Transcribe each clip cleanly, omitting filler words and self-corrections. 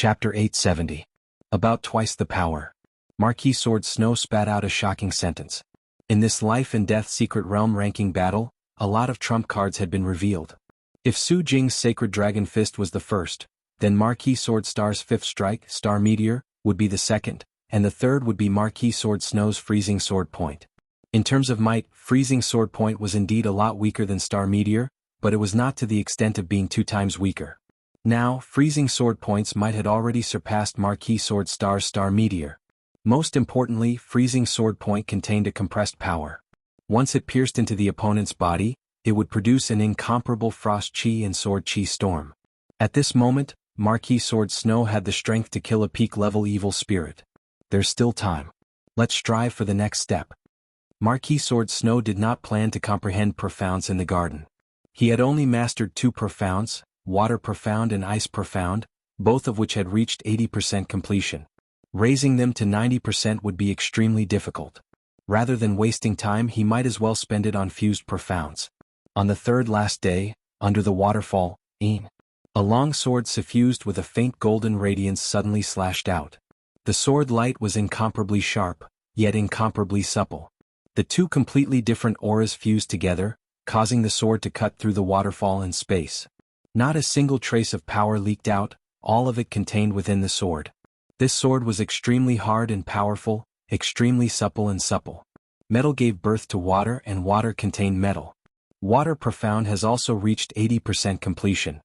Chapter 870. About twice the power. Marquis Sword Snow spat out a shocking sentence. In this life and death secret realm ranking battle, a lot of trump cards had been revealed. If Su Jing's Sacred Dragon Fist was the first, then Marquis Sword Star's fifth strike, Star Meteor, would be the second, and the third would be Marquis Sword Snow's Freezing Sword Point. In terms of might, Freezing Sword Point was indeed a lot weaker than Star Meteor, but it was not to the extent of being 2 times weaker. Now, Freezing Sword Points might had already surpassed Marquis Sword Star's Star Meteor. Most importantly, Freezing Sword Point contained a compressed power. Once it pierced into the opponent's body, it would produce an incomparable Frost Chi and Sword Chi storm. At this moment, Marquis Sword Snow had the strength to kill a peak-level evil spirit. There's still time. Let's strive for the next step. Marquis Sword Snow did not plan to comprehend profounds in the garden. He had only mastered 2 profounds, Water Profound and Ice Profound, both of which had reached 80% completion. Raising them to 90% would be extremely difficult. Rather than wasting time, he might as well spend it on fused profounds. On the third last day, under the waterfall, a long sword suffused with a faint golden radiance suddenly slashed out. The sword light was incomparably sharp, yet incomparably supple. The 2 completely different auras fused together, causing the sword to cut through the waterfall in space. Not a single trace of power leaked out, all of it contained within the sword. This sword was extremely hard and powerful, extremely supple and supple. Metal gave birth to water and water contained metal. Water Profound has also reached 80% completion.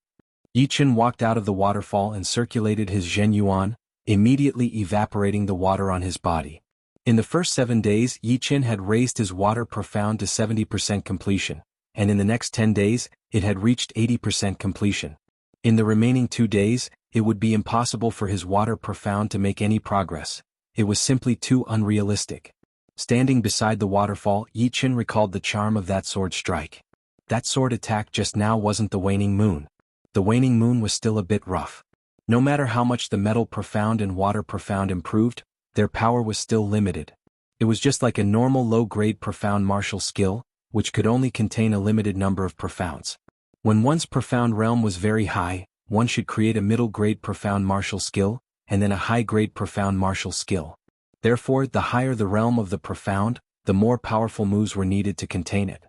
Yichen walked out of the waterfall and circulated his Zhen Yuan, immediately evaporating the water on his body. In the first 7 days, Yichen had raised his Water Profound to 70% completion, and in the next 10 days, it had reached 80% completion. In the remaining 2 days, it would be impossible for his Water Profound to make any progress. It was simply too unrealistic. Standing beside the waterfall, Yichen recalled the charm of that sword strike. That sword attack just now wasn't the waning moon. The waning moon was still a bit rough. No matter how much the Metal Profound and Water Profound improved, their power was still limited. It was just like a normal low-grade profound martial skill, which could only contain a limited number of profounds. When one's profound realm was very high, one should create a middle-grade profound martial skill, and then a high-grade profound martial skill. Therefore, the higher the realm of the profound, the more powerful moves were needed to contain it.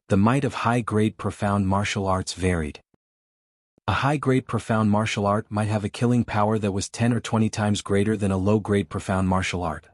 The might of high-grade profound martial arts varied. A high-grade profound martial art might have a killing power that was 10 or 20 times greater than a low-grade profound martial art.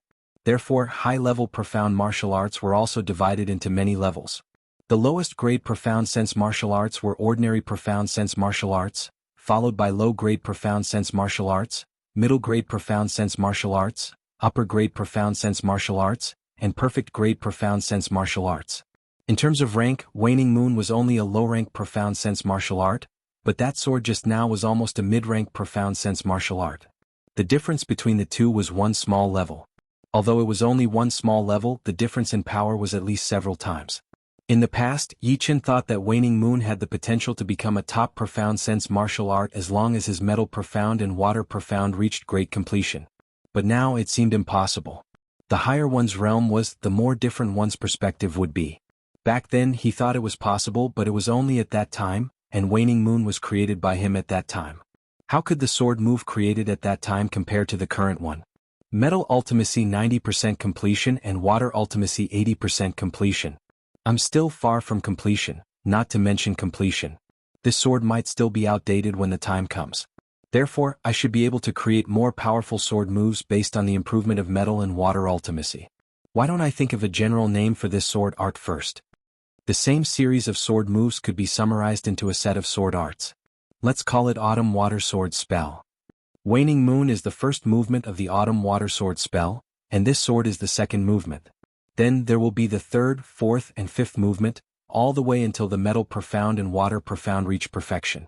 Therefore, high-level profound martial arts were also divided into many levels. The lowest grade profound sense martial arts were ordinary profound sense martial arts, followed by low-grade profound sense martial arts, middle-grade profound sense martial arts, upper-grade profound sense martial arts, and perfect-grade profound sense martial arts. In terms of rank, Waning Moon was only a low-rank profound sense martial art, but that sword just now was almost a mid-rank profound sense martial art. The difference between the 2 was 1 small level. Although it was only 1 small level, the difference in power was at least several times. In the past, Yichen thought that Waning Moon had the potential to become a top profound sense martial art as long as his Metal Profound and Water Profound reached great completion. But now it seemed impossible. The higher one's realm was, the more different one's perspective would be. Back then he thought it was possible, but it was only at that time, and Waning Moon was created by him at that time. How could the sword move created at that time compare to the current one? Metal Ultimacy 90% completion and Water Ultimacy 80% completion. I'm still far from completion, not to mention completion. This sword might still be outdated when the time comes. Therefore, I should be able to create more powerful sword moves based on the improvement of Metal and Water Ultimacy. Why don't I think of a general name for this sword art first? The same series of sword moves could be summarized into a set of sword arts. Let's call it Autumn Water Sword Spell. Waning Moon is the first movement of the Autumn Water Sword Spell, and this sword is the second movement. Then there will be the third, fourth, and fifth movement, all the way until the Metal Profound and Water Profound reach perfection.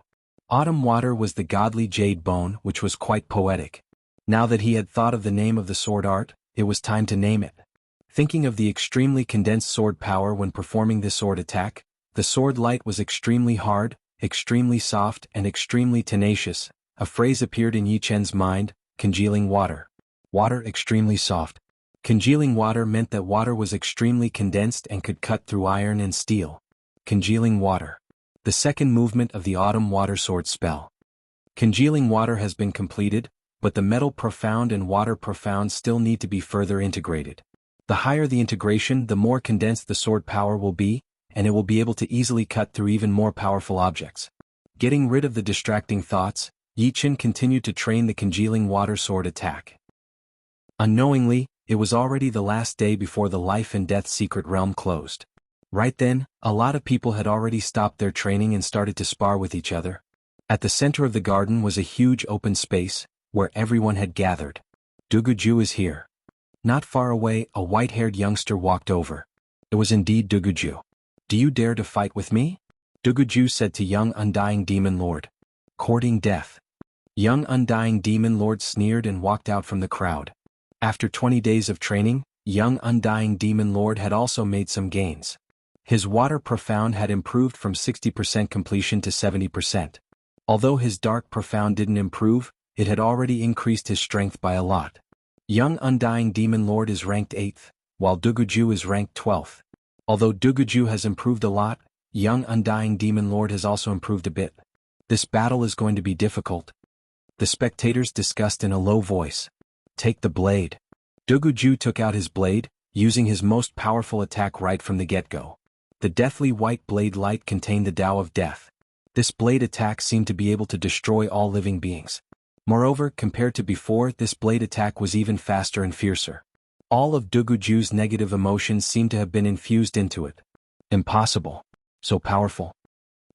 Autumn Water was the godly jade bone, which was quite poetic. Now that he had thought of the name of the sword art, it was time to name it. Thinking of the extremely condensed sword power when performing this sword attack, the sword light was extremely hard, extremely soft, and extremely tenacious. A phrase appeared in Yichen's mind, congealing water. Water extremely soft. Congealing water meant that water was extremely condensed and could cut through iron and steel. Congealing water. The second movement of the Autumn Water Sword spell. Congealing water has been completed, but the metal profound and water profound still need to be further integrated. The higher the integration, the more condensed the sword power will be, and it will be able to easily cut through even more powerful objects. Getting rid of the distracting thoughts, Yi Chen continued to train the congealing water sword attack. Unknowingly, it was already the last day before the life and death secret realm closed. Right then, a lot of people had already stopped their training and started to spar with each other. At the center of the garden was a huge open space, where everyone had gathered. Duguju is here. Not far away, a white-haired youngster walked over. It was indeed Duguju. Do you dare to fight with me? Duguju said to young undying demon lord. Courting death. Young undying demon lord sneered and walked out from the crowd. After 20 days of training, young undying demon lord had also made some gains. His water profound had improved from 60% completion to 70%. Although his dark profound didn't improve, it had already increased his strength by a lot. Young undying demon lord is ranked 8th, while Duguju is ranked 12th. Although Duguju has improved a lot, young undying demon lord has also improved a bit. This battle is going to be difficult. The spectators discussed in a low voice. Take the blade. Duguju took out his blade, using his most powerful attack right from the get-go. The deathly white blade light contained the Tao of death. This blade attack seemed to be able to destroy all living beings. Moreover, compared to before, this blade attack was even faster and fiercer. All of Duguju's negative emotions seemed to have been infused into it. Impossible. So powerful.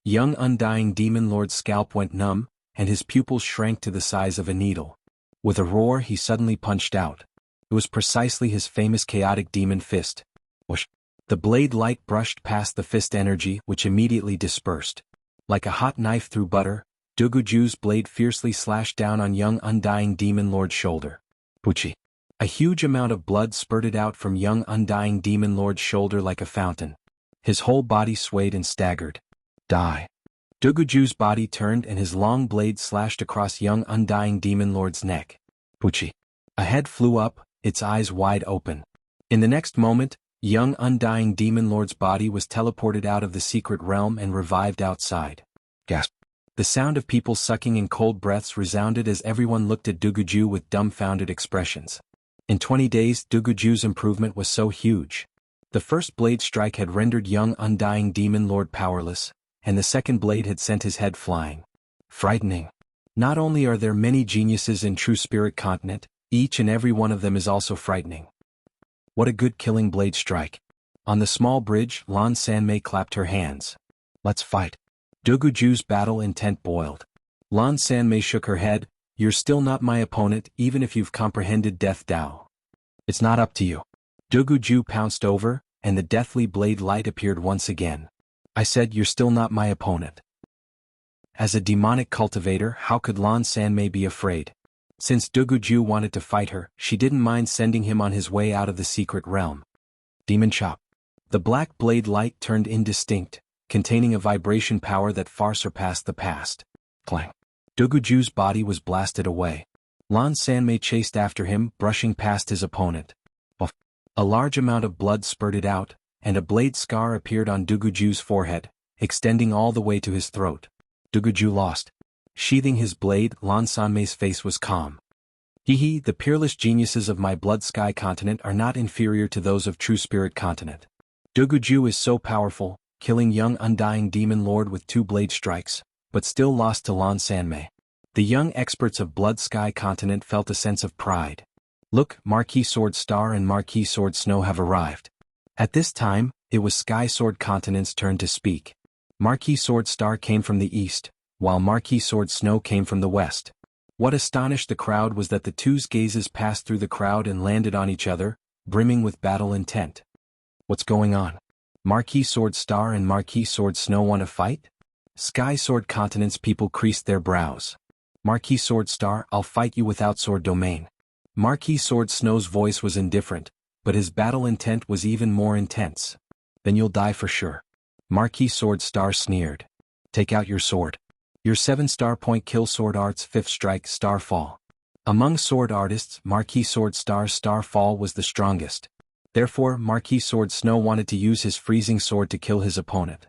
Young undying demon lord's scalp went numb, and his pupils shrank to the size of a needle. With a roar, he suddenly punched out. It was precisely his famous chaotic demon fist. Whoosh! The blade light brushed past the fist energy, which immediately dispersed. Like a hot knife through butter, Duguju's blade fiercely slashed down on young undying demon lord's shoulder. Puchi! A huge amount of blood spurted out from young undying demon lord's shoulder like a fountain. His whole body swayed and staggered. Die! Duguju's body turned and his long blade slashed across young undying demon lord's neck. Puchi! A head flew up, its eyes wide open. In the next moment, young undying demon lord's body was teleported out of the secret realm and revived outside. Gasp! The sound of people sucking in cold breaths resounded as everyone looked at Duguju with dumbfounded expressions. In 20 days, Duguju's improvement was so huge. The first blade strike had rendered young undying demon lord powerless, and the second blade had sent his head flying. Frightening. Not only are there many geniuses in True Spirit Continent, each and every one of them is also frightening. What a good killing blade strike. On the small bridge, Lan Sanmei clapped her hands. Let's fight. Duguju's battle intent boiled. Lan Sanmei shook her head. You're still not my opponent, even if you've comprehended Death Dao. It's not up to you. Duguju pounced over, and the deathly blade light appeared once again. I said you're still not my opponent. As a demonic cultivator, how could Lan Sanmei be afraid? Since Duguju wanted to fight her, she didn't mind sending him on his way out of the secret realm. Demon Chop. The black blade light turned indistinct, containing a vibration power that far surpassed the past. Clang. Duguju's body was blasted away. Lan Sanmei chased after him, brushing past his opponent. Puff. A large amount of blood spurted out, and a blade scar appeared on Duguju's forehead, extending all the way to his throat. Duguju lost. Sheathing his blade, Lan Sanmei's face was calm. Hee, the peerless geniuses of my Blood Sky continent are not inferior to those of True Spirit continent. Duguju is so powerful, killing young undying demon lord with 2 blade strikes, but still lost to Lan Sanmei. The young experts of Blood Sky continent felt a sense of pride. Look, Marquis Sword Star and Marquis Sword Snow have arrived. At this time, it was Sky Sword Continent's turn to speak. Marquis Sword Star came from the east, while Marquis Sword Snow came from the west. What astonished the crowd was that the two's gazes passed through the crowd and landed on each other, brimming with battle intent. What's going on? Marquis Sword Star and Marquis Sword Snow want to fight? Sky Sword Continent's people creased their brows. Marquis Sword Star, I'll fight you without sword domain. Marquis Sword Snow's voice was indifferent, but his battle intent was even more intense. Then you'll die for sure. Marquis Sword Star sneered. Take out your sword. Your 7-star point kill sword arts 5th strike Starfall. Among sword artists, Marquis Sword Star's Starfall was the strongest. Therefore, Marquis Sword Snow wanted to use his freezing sword to kill his opponent.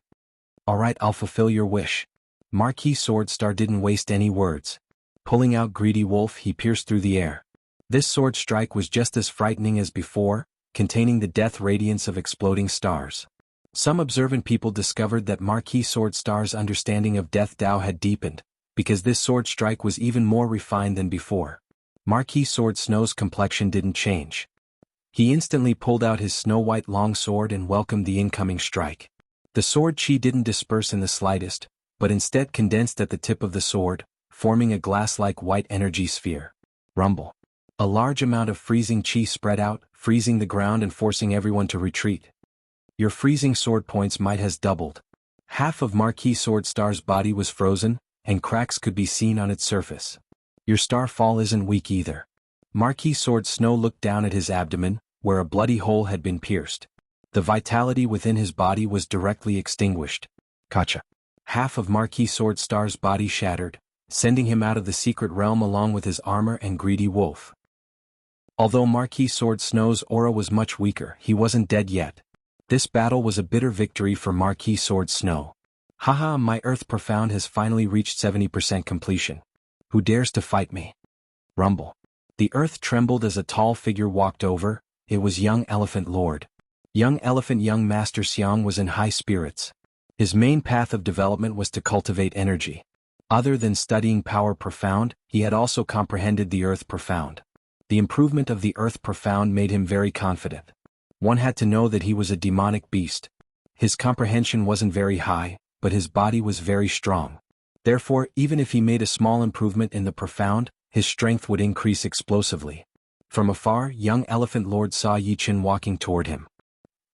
Alright, I'll fulfill your wish. Marquis Sword Star didn't waste any words. Pulling out Greedy Wolf, he pierced through the air. This sword strike was just as frightening as before, containing the death radiance of exploding stars. Some observant people discovered that Marquis Sword Star's understanding of Death Dao had deepened, because this sword strike was even more refined than before. Marquis Sword Snow's complexion didn't change. He instantly pulled out his snow-white long sword and welcomed the incoming strike. The sword chi didn't disperse in the slightest, but instead condensed at the tip of the sword, forming a glass-like white energy sphere. Rumble. A large amount of freezing chi spread out, freezing the ground and forcing everyone to retreat. Your freezing sword points might has doubled. Half of Marquis Sword Star's body was frozen, and cracks could be seen on its surface. Your star fall isn't weak either. Marquis Sword Snow looked down at his abdomen, where a bloody hole had been pierced. The vitality within his body was directly extinguished. Gotcha. Half of Marquis Sword Star's body shattered, sending him out of the secret realm along with his armor and Greedy Wolf. Although Marquis Sword Snow's aura was much weaker, he wasn't dead yet. This battle was a bitter victory for Marquis Sword Snow. Haha, my Earth Profound has finally reached 70% completion. Who dares to fight me? Rumble. The earth trembled as a tall figure walked over. It was Young Elephant Lord. Young Master Xiang was in high spirits. His main path of development was to cultivate energy. Other than studying Power Profound, he had also comprehended the Earth Profound. The improvement of the Earth Profound made him very confident. One had to know that he was a demonic beast. His comprehension wasn't very high, but his body was very strong. Therefore, even if he made a small improvement in the Profound, his strength would increase explosively. From afar, Young Elephant Lord saw Yi Qin walking toward him.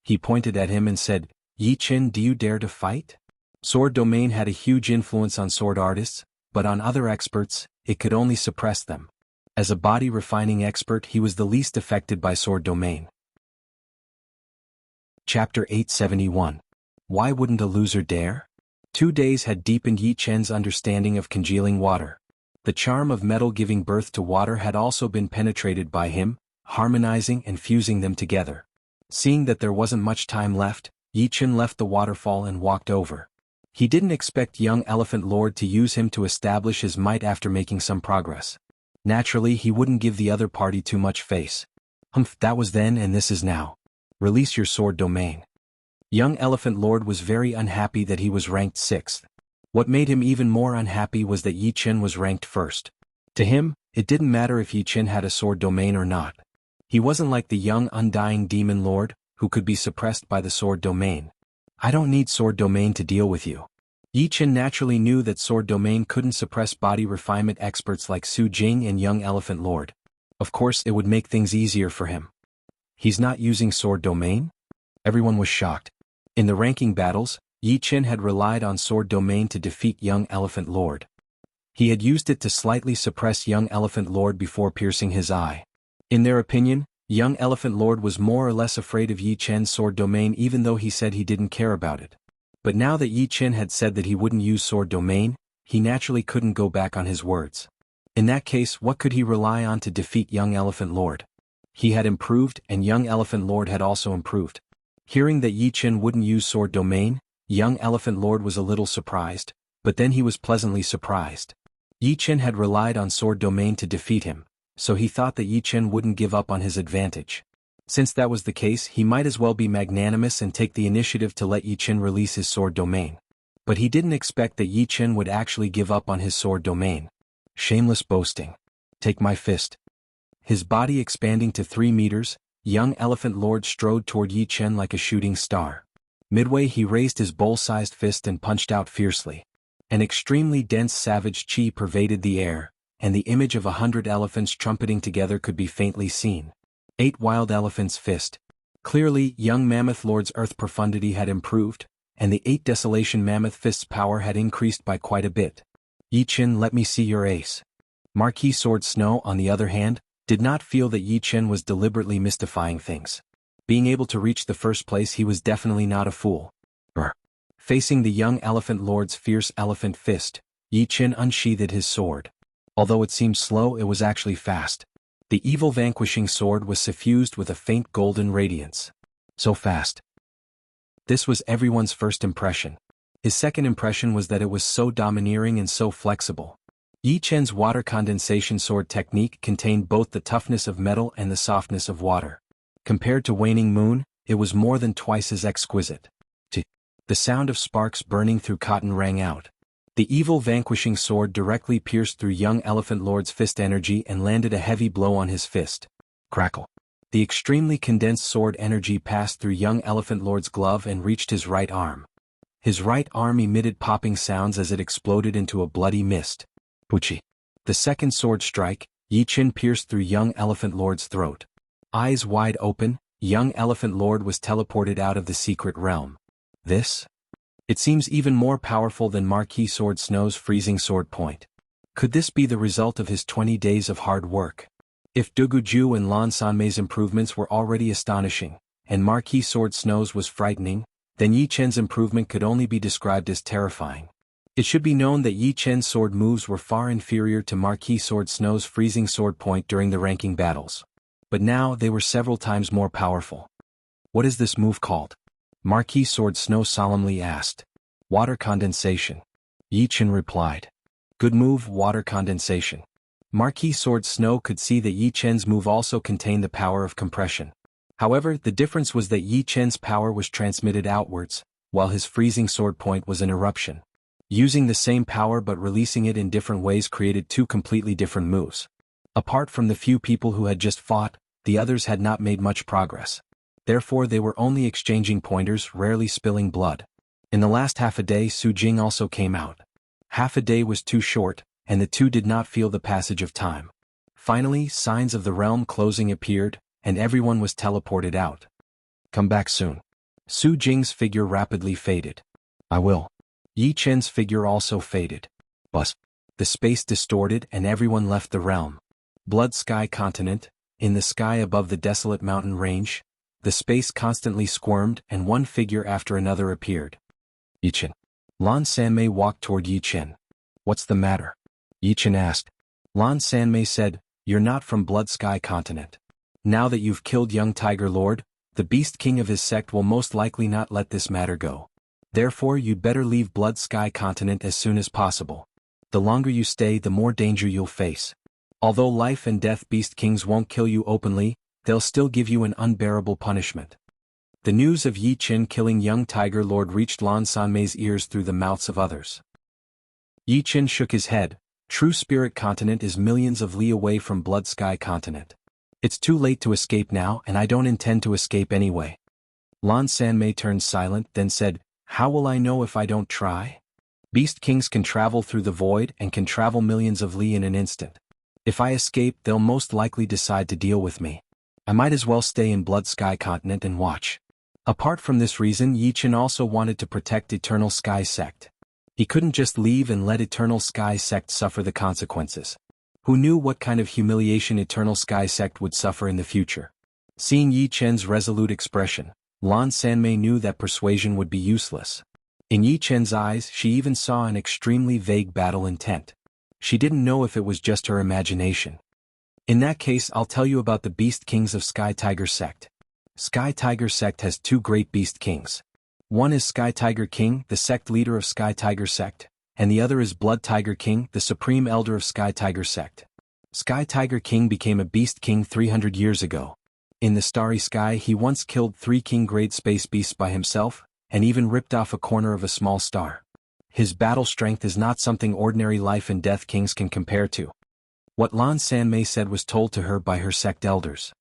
He pointed at him and said, "Yi Qin, do you dare to fight?" Sword Domain had a huge influence on sword artists, but on other experts, it could only suppress them. As a body refining expert, he was the least affected by Sword Domain. Chapter 871. Why wouldn't a loser dare? 2 days had deepened Yi Chen's understanding of congealing water. The charm of metal giving birth to water had also been penetrated by him, harmonizing and fusing them together. Seeing that there wasn't much time left, Yi Chen left the waterfall and walked over. He didn't expect Young Elephant Lord to use him to establish his might after making some progress. Naturally, he wouldn't give the other party too much face. That was then and this is now. Release your Sword Domain. Young Elephant Lord was very unhappy that he was ranked 6th. What made him even more unhappy was that Yi Chen was ranked 1st. To him, it didn't matter if Yi Chen had a Sword Domain or not. He wasn't like the young undying Demon Lord, who could be suppressed by the Sword Domain. I don't need Sword Domain to deal with you. Yi Chen naturally knew that Sword Domain couldn't suppress body refinement experts like Su Jing and Young Elephant Lord. Of course, it would make things easier for him. He's not using Sword Domain? Everyone was shocked. In the ranking battles, Yi Chen had relied on Sword Domain to defeat Young Elephant Lord. He had used it to slightly suppress Young Elephant Lord before piercing his eye. In their opinion, Young Elephant Lord was more or less afraid of Yi Chen's Sword Domain even though he said he didn't care about it. But now that Yi Chen had said that he wouldn't use Sword Domain, he naturally couldn't go back on his words. In that case, what could he rely on to defeat Young Elephant Lord? He had improved and Young Elephant Lord had also improved. Hearing that Yi Chen wouldn't use Sword Domain, Young Elephant Lord was a little surprised, but then he was pleasantly surprised. Yi Chen had relied on Sword Domain to defeat him, so he thought that Yi Chen wouldn't give up on his advantage. Since that was the case, he might as well be magnanimous and take the initiative to let Yi Chen release his Sword Domain. But he didn't expect that Yi Chen would actually give up on his Sword Domain. Shameless boasting. Take my fist. His body expanding to 3 meters, Young Elephant Lord strode toward Yi Chen like a shooting star. Midway he raised his bowl-sized fist and punched out fiercely. An extremely dense savage chi pervaded the air, and the image of 100 elephants trumpeting together could be faintly seen. 8 wild elephants fist. Clearly, Young Mammoth Lord's earth profundity had improved, and the 8 Desolation Mammoth Fist's power had increased by quite a bit. Yi Chen, let me see your ace. Marquis Sword Snow, on the other hand, did not feel that Yi Chen was deliberately mystifying things. Being able to reach the first place, he was definitely not a fool. Facing the Young Elephant Lord's fierce elephant fist, Yi Chen unsheathed his sword. Although it seemed slow, it was actually fast. The evil vanquishing sword was suffused with a faint golden radiance. So fast. This was everyone's first impression. His second impression was that it was so domineering and so flexible. Yi Chen's water condensation sword technique contained both the toughness of metal and the softness of water. Compared to Waning Moon, it was more than twice as exquisite. The sound of sparks burning through cotton rang out. The evil vanquishing sword directly pierced through young Elephant Lord's fist energy and landed a heavy blow on his fist. Crackle. The extremely condensed sword energy passed through young Elephant Lord's glove and reached his right arm. His right arm emitted popping sounds as it exploded into a bloody mist. Puchi. The second sword strike, Yi Chen pierced through young Elephant Lord's throat. Eyes wide open, young Elephant Lord was teleported out of the secret realm. This? It seems even more powerful than Marquis Sword Snow's freezing sword point. Could this be the result of his 20 days of hard work? If Duguju and Lan Sanmei's improvements were already astonishing, and Marquis Sword Snow's was frightening, then Yi Chen's improvement could only be described as terrifying. It should be known that Yi Chen's sword moves were far inferior to Marquis Sword Snow's freezing sword point during the ranking battles. But now they were several times more powerful. What is this move called? Marquis Sword Snow solemnly asked. Water condensation. Yi Chen replied. Good move, water condensation. Marquis Sword Snow could see that Yi Chen's move also contained the power of compression. However, the difference was that Yi Chen's power was transmitted outwards, while his freezing sword point was an eruption. Using the same power but releasing it in different ways created two completely different moves. Apart from the few people who had just fought, the others had not made much progress. Therefore they were only exchanging pointers, rarely spilling blood. In the last half a day Su Jing also came out. Half a day was too short, and the two did not feel the passage of time. Finally, signs of the realm closing appeared, and everyone was teleported out. Come back soon. Su Jing's figure rapidly faded. I will. Yi Chen's figure also faded. Bus. The space distorted and everyone left the realm. Blood Sky Continent, in the sky above the desolate mountain range, the space constantly squirmed and one figure after another appeared. Yi Chen. Lan Sanmei walked toward Yi Chen. What's the matter? Yi Chen asked. Lan Sanmei said, You're not from Blood Sky Continent. Now that you've killed young Tiger Lord, the Beast King of his sect will most likely not let this matter go. Therefore you'd better leave Blood Sky Continent as soon as possible. The longer you stay, the more danger you'll face. Although life and death Beast Kings won't kill you openly, they'll still give you an unbearable punishment. The news of Yi Chen killing young Tiger Lord reached Lan Sanmei's ears through the mouths of others. Yi Chen shook his head. True Spirit Continent is millions of li away from Blood Sky Continent. It's too late to escape now and I don't intend to escape anyway. Lan Sanmei turned silent, then said, How will I know if I don't try? Beast Kings can travel through the void and can travel millions of li in an instant. If I escape, they'll most likely decide to deal with me. I might as well stay in Blood Sky Continent and watch. Apart from this reason, Yi Chen also wanted to protect Eternal Sky Sect. He couldn't just leave and let Eternal Sky Sect suffer the consequences. Who knew what kind of humiliation Eternal Sky Sect would suffer in the future? Seeing Yi Chen's resolute expression, Lan Sanmei knew that persuasion would be useless. In Yi Chen's eyes, she even saw an extremely vague battle intent. She didn't know if it was just her imagination. In that case, I'll tell you about the Beast Kings of Sky Tiger Sect. Sky Tiger Sect has two great Beast Kings. One is Sky Tiger King, the sect leader of Sky Tiger Sect, and the other is Blood Tiger King, the supreme elder of Sky Tiger Sect. Sky Tiger King became a Beast King 300 years ago. In the starry sky he once killed 3 king-grade space beasts by himself, and even ripped off a corner of a small star. His battle strength is not something ordinary life and death kings can compare to. What Lan Sanmei said was told to her by her sect elders.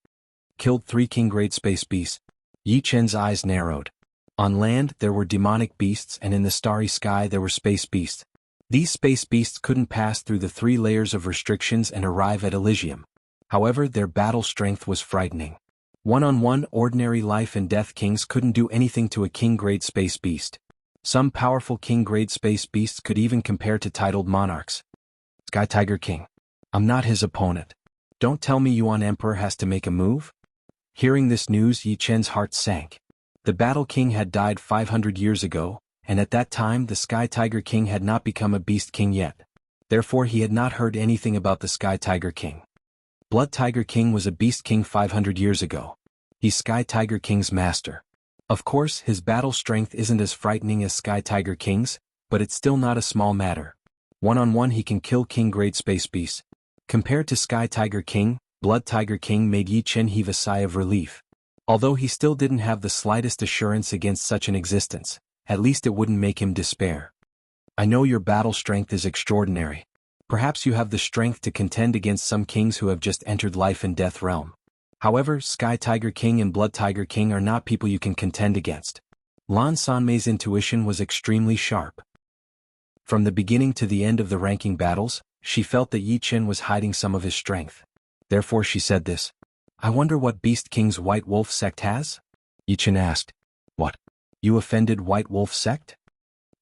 Killed 3 king-grade space beasts. Yi Chen's eyes narrowed. On land there were demonic beasts and in the starry sky there were space beasts. These space beasts couldn't pass through the 3 layers of restrictions and arrive at Elysium. However, their battle strength was frightening. One-on-one ordinary life and death kings couldn't do anything to a king-grade space beast. Some powerful king-grade space beasts could even compare to titled monarchs. Sky Tiger King. I'm not his opponent. Don't tell me Yuan Emperor has to make a move? Hearing this news, Yi Chen's heart sank. The Battle King had died 500 years ago, and at that time the Sky Tiger King had not become a Beast King yet. Therefore he had not heard anything about the Sky Tiger King. Blood Tiger King was a Beast King 500 years ago. He's Sky Tiger King's master. Of course, his battle strength isn't as frightening as Sky Tiger King's, but it's still not a small matter. One-on-one he can kill King-grade space beasts. Compared to Sky Tiger King, Blood Tiger King made Yi Chen heave a sigh of relief. Although he still didn't have the slightest assurance against such an existence, at least it wouldn't make him despair. I know your battle strength is extraordinary. Perhaps you have the strength to contend against some kings who have just entered life and death realm. However, Sky Tiger King and Blood Tiger King are not people you can contend against. Lan Sanmei's intuition was extremely sharp. From the beginning to the end of the ranking battles, she felt that Yi Chen was hiding some of his strength. Therefore she said this. I wonder what Beast King's White Wolf sect has? Yi Chen asked. What? You offended White Wolf sect?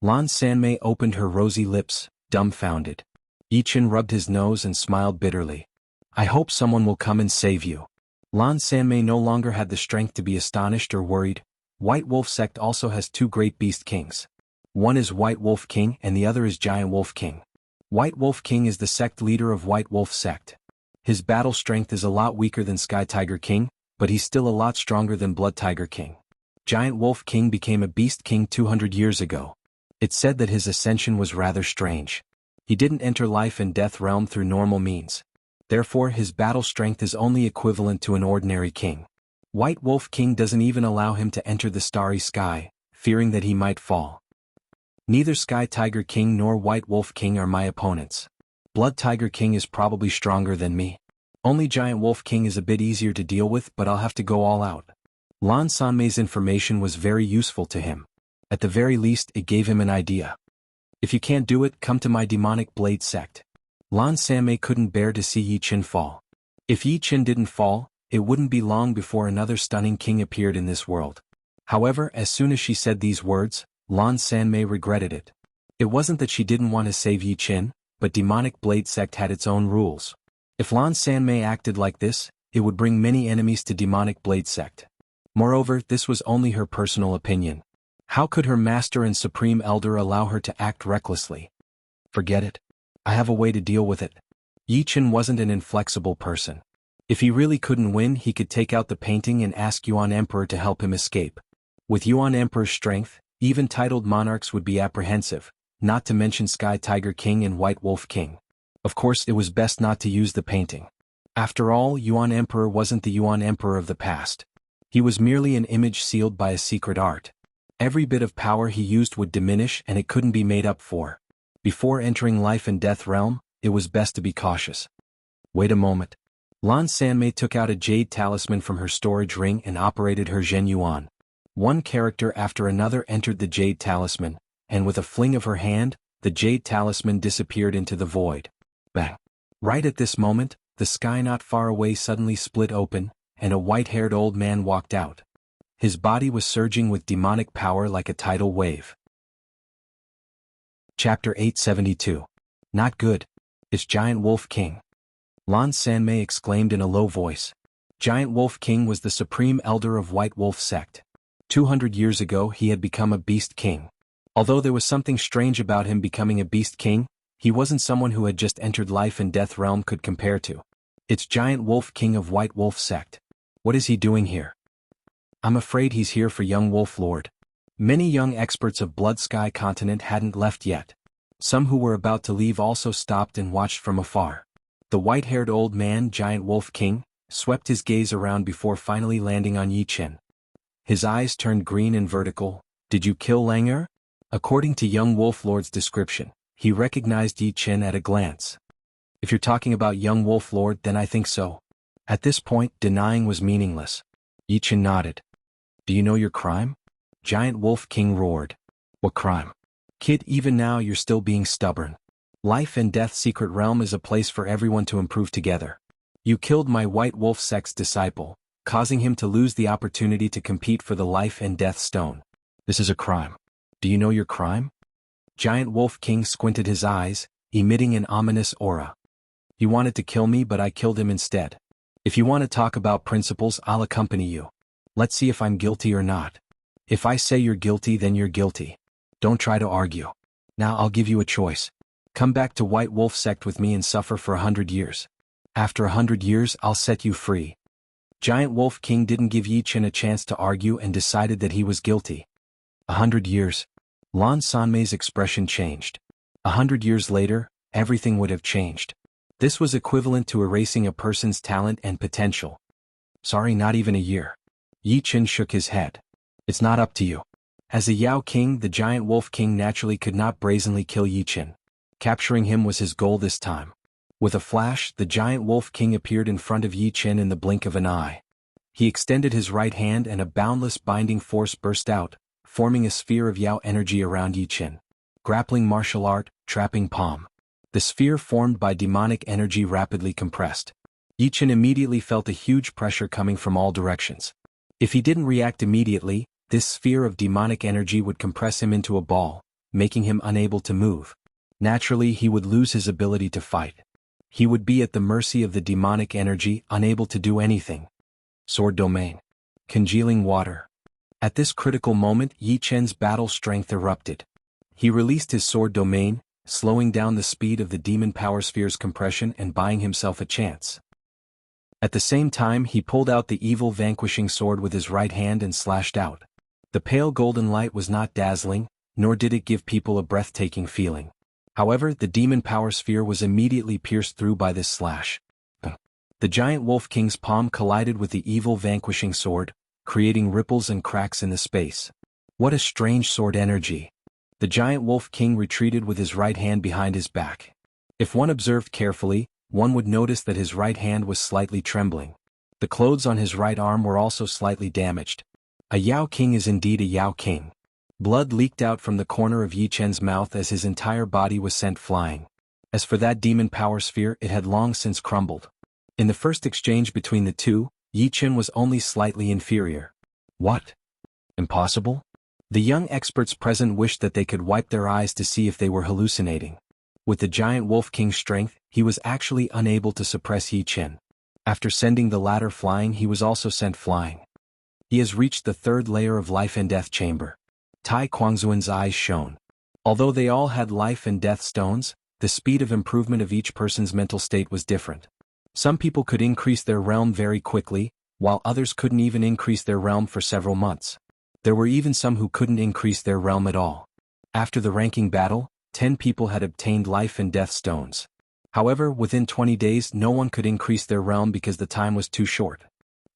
Lan Sanmei opened her rosy lips, dumbfounded. Yi Chen rubbed his nose and smiled bitterly. I hope someone will come and save you. Lan Sanmei no longer had the strength to be astonished or worried. White Wolf sect also has two great beast kings. One is White Wolf King and the other is Giant Wolf King. White Wolf King is the sect leader of White Wolf sect. His battle strength is a lot weaker than Sky Tiger King, but he's still a lot stronger than Blood Tiger King. Giant Wolf King became a Beast King 200 years ago. It's said that his ascension was rather strange. He didn't enter life and death realm through normal means. Therefore his battle strength is only equivalent to an ordinary king. White Wolf King doesn't even allow him to enter the starry sky, fearing that he might fall. Neither Sky Tiger King nor White Wolf King are my opponents. Blood Tiger King is probably stronger than me. Only Giant Wolf King is a bit easier to deal with, but I'll have to go all out. Lan Sanmei's information was very useful to him. At the very least, it gave him an idea. If you can't do it, come to my demonic blade sect. Lan Sanmei couldn't bear to see Yi Chen fall. If Yi Chen didn't fall, it wouldn't be long before another stunning king appeared in this world. However, as soon as she said these words, Lan Sanmei regretted it. It wasn't that she didn't want to save Yi Chen, but demonic blade sect had its own rules. If Lan Sanmei acted like this, it would bring many enemies to demonic blade sect. Moreover, this was only her personal opinion. How could her master and supreme elder allow her to act recklessly? Forget it. I have a way to deal with it. Yi Chen wasn't an inflexible person. If he really couldn't win, he could take out the painting and ask Yuan Emperor to help him escape. With Yuan Emperor's strength, even titled monarchs would be apprehensive, not to mention Sky Tiger King and White Wolf King. Of course, it was best not to use the painting. After all, Yuan Emperor wasn't the Yuan Emperor of the past. He was merely an image sealed by a secret art. Every bit of power he used would diminish and it couldn't be made up for. Before entering life and death realm, it was best to be cautious. Wait a moment. Lan Sanmei took out a jade talisman from her storage ring and operated her Zhen Yuan. One character after another entered the jade talisman, and with a fling of her hand, the jade talisman disappeared into the void. Bang! Right at this moment, the sky not far away suddenly split open, and a white-haired old man walked out. His body was surging with demonic power like a tidal wave. Chapter 872. Not good. It's Giant Wolf King. Lan Sanmei exclaimed in a low voice. Giant Wolf King was the supreme elder of White Wolf sect. 200 years ago he had become a beast king. Although there was something strange about him becoming a beast king, he wasn't someone who had just entered life and death realm could compare to. It's Giant Wolf King of White Wolf sect. What is he doing here? I'm afraid he's here for young Wolf Lord. Many young experts of Blood Sky continent hadn't left yet. Some who were about to leave also stopped and watched from afar. The white-haired old man, Giant Wolf King, swept his gaze around before finally landing on Yi Chen. His eyes turned green and vertical. Did you kill Langer? According to young Wolf Lord's description, he recognized Yi Chen at a glance. If you're talking about young Wolf Lord, then I think so. At this point, denying was meaningless. Yi Chen nodded. Do you know your crime? Giant Wolf King roared. What crime? Kid, even now you're still being stubborn. Life and Death Secret Realm is a place for everyone to improve together. You killed my White Wolf sect's disciple, causing him to lose the opportunity to compete for the Life and Death Stone. This is a crime. Do you know your crime? Giant Wolf King squinted his eyes, emitting an ominous aura. He wanted to kill me, but I killed him instead. If you want to talk about principles, I'll accompany you. Let's see if I'm guilty or not. If I say you're guilty, then you're guilty. Don't try to argue. Now I'll give you a choice. Come back to White Wolf sect with me and suffer for 100 years. After 100 years, I'll set you free. Giant Wolf King didn't give Yi Chen a chance to argue and decided that he was guilty. 100 years. Lan Sanmei's expression changed. 100 years later, everything would have changed. This was equivalent to erasing a person's talent and potential. Sorry, not even a year. Yi Chen shook his head. It's not up to you. As a Yao King, the giant wolf king naturally could not brazenly kill Yi Chen. Capturing him was his goal this time. With a flash, the giant wolf king appeared in front of Yi Chen in the blink of an eye. He extended his right hand and a boundless binding force burst out, forming a sphere of Yao energy around Yi Chen. Grappling martial art, trapping palm. The sphere formed by demonic energy rapidly compressed. Yi Chen immediately felt a huge pressure coming from all directions. If he didn't react immediately, this sphere of demonic energy would compress him into a ball, making him unable to move. Naturally, he would lose his ability to fight. He would be at the mercy of the demonic energy, unable to do anything. Sword domain. Congealing water. At this critical moment, Yi Chen's battle strength erupted. He released his sword domain, slowing down the speed of the demon power sphere's compression and buying himself a chance. At the same time, he pulled out the evil vanquishing sword with his right hand and slashed out. The pale golden light was not dazzling, nor did it give people a breathtaking feeling. However, the demon power sphere was immediately pierced through by this slash. The giant wolf king's palm collided with the evil vanquishing sword, creating ripples and cracks in the space. What a strange sword energy. The giant wolf king retreated with his right hand behind his back. If one observed carefully, one would notice that his right hand was slightly trembling. The clothes on his right arm were also slightly damaged. A Yao King is indeed a Yao King. Blood leaked out from the corner of Yi Chen's mouth as his entire body was sent flying. As for that demon power sphere, it had long since crumbled. In the first exchange between the two, Yi Chen was only slightly inferior. What? Impossible? The young experts present wished that they could wipe their eyes to see if they were hallucinating. With the giant wolf king's strength, he was actually unable to suppress Yi Chen. After sending the latter flying, he was also sent flying. He has reached the third layer of life and death chamber. Tai Quangzuan's eyes shone. Although they all had life and death stones, the speed of improvement of each person's mental state was different. Some people could increase their realm very quickly, while others couldn't even increase their realm for several months. There were even some who couldn't increase their realm at all. After the ranking battle, 10 people had obtained life and death stones. However, within 20 days no one could increase their realm because the time was too short.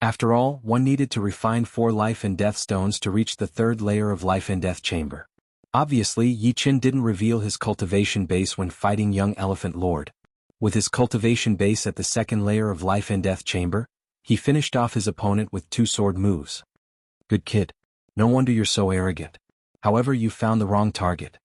After all, one needed to refine 4 life and death stones to reach the third layer of life and death chamber. Obviously, Yi Chen didn't reveal his cultivation base when fighting young Elephant Lord. With his cultivation base at the second layer of life and death chamber, he finished off his opponent with 2 sword moves. Good kid. No wonder you're so arrogant. However, you found the wrong target.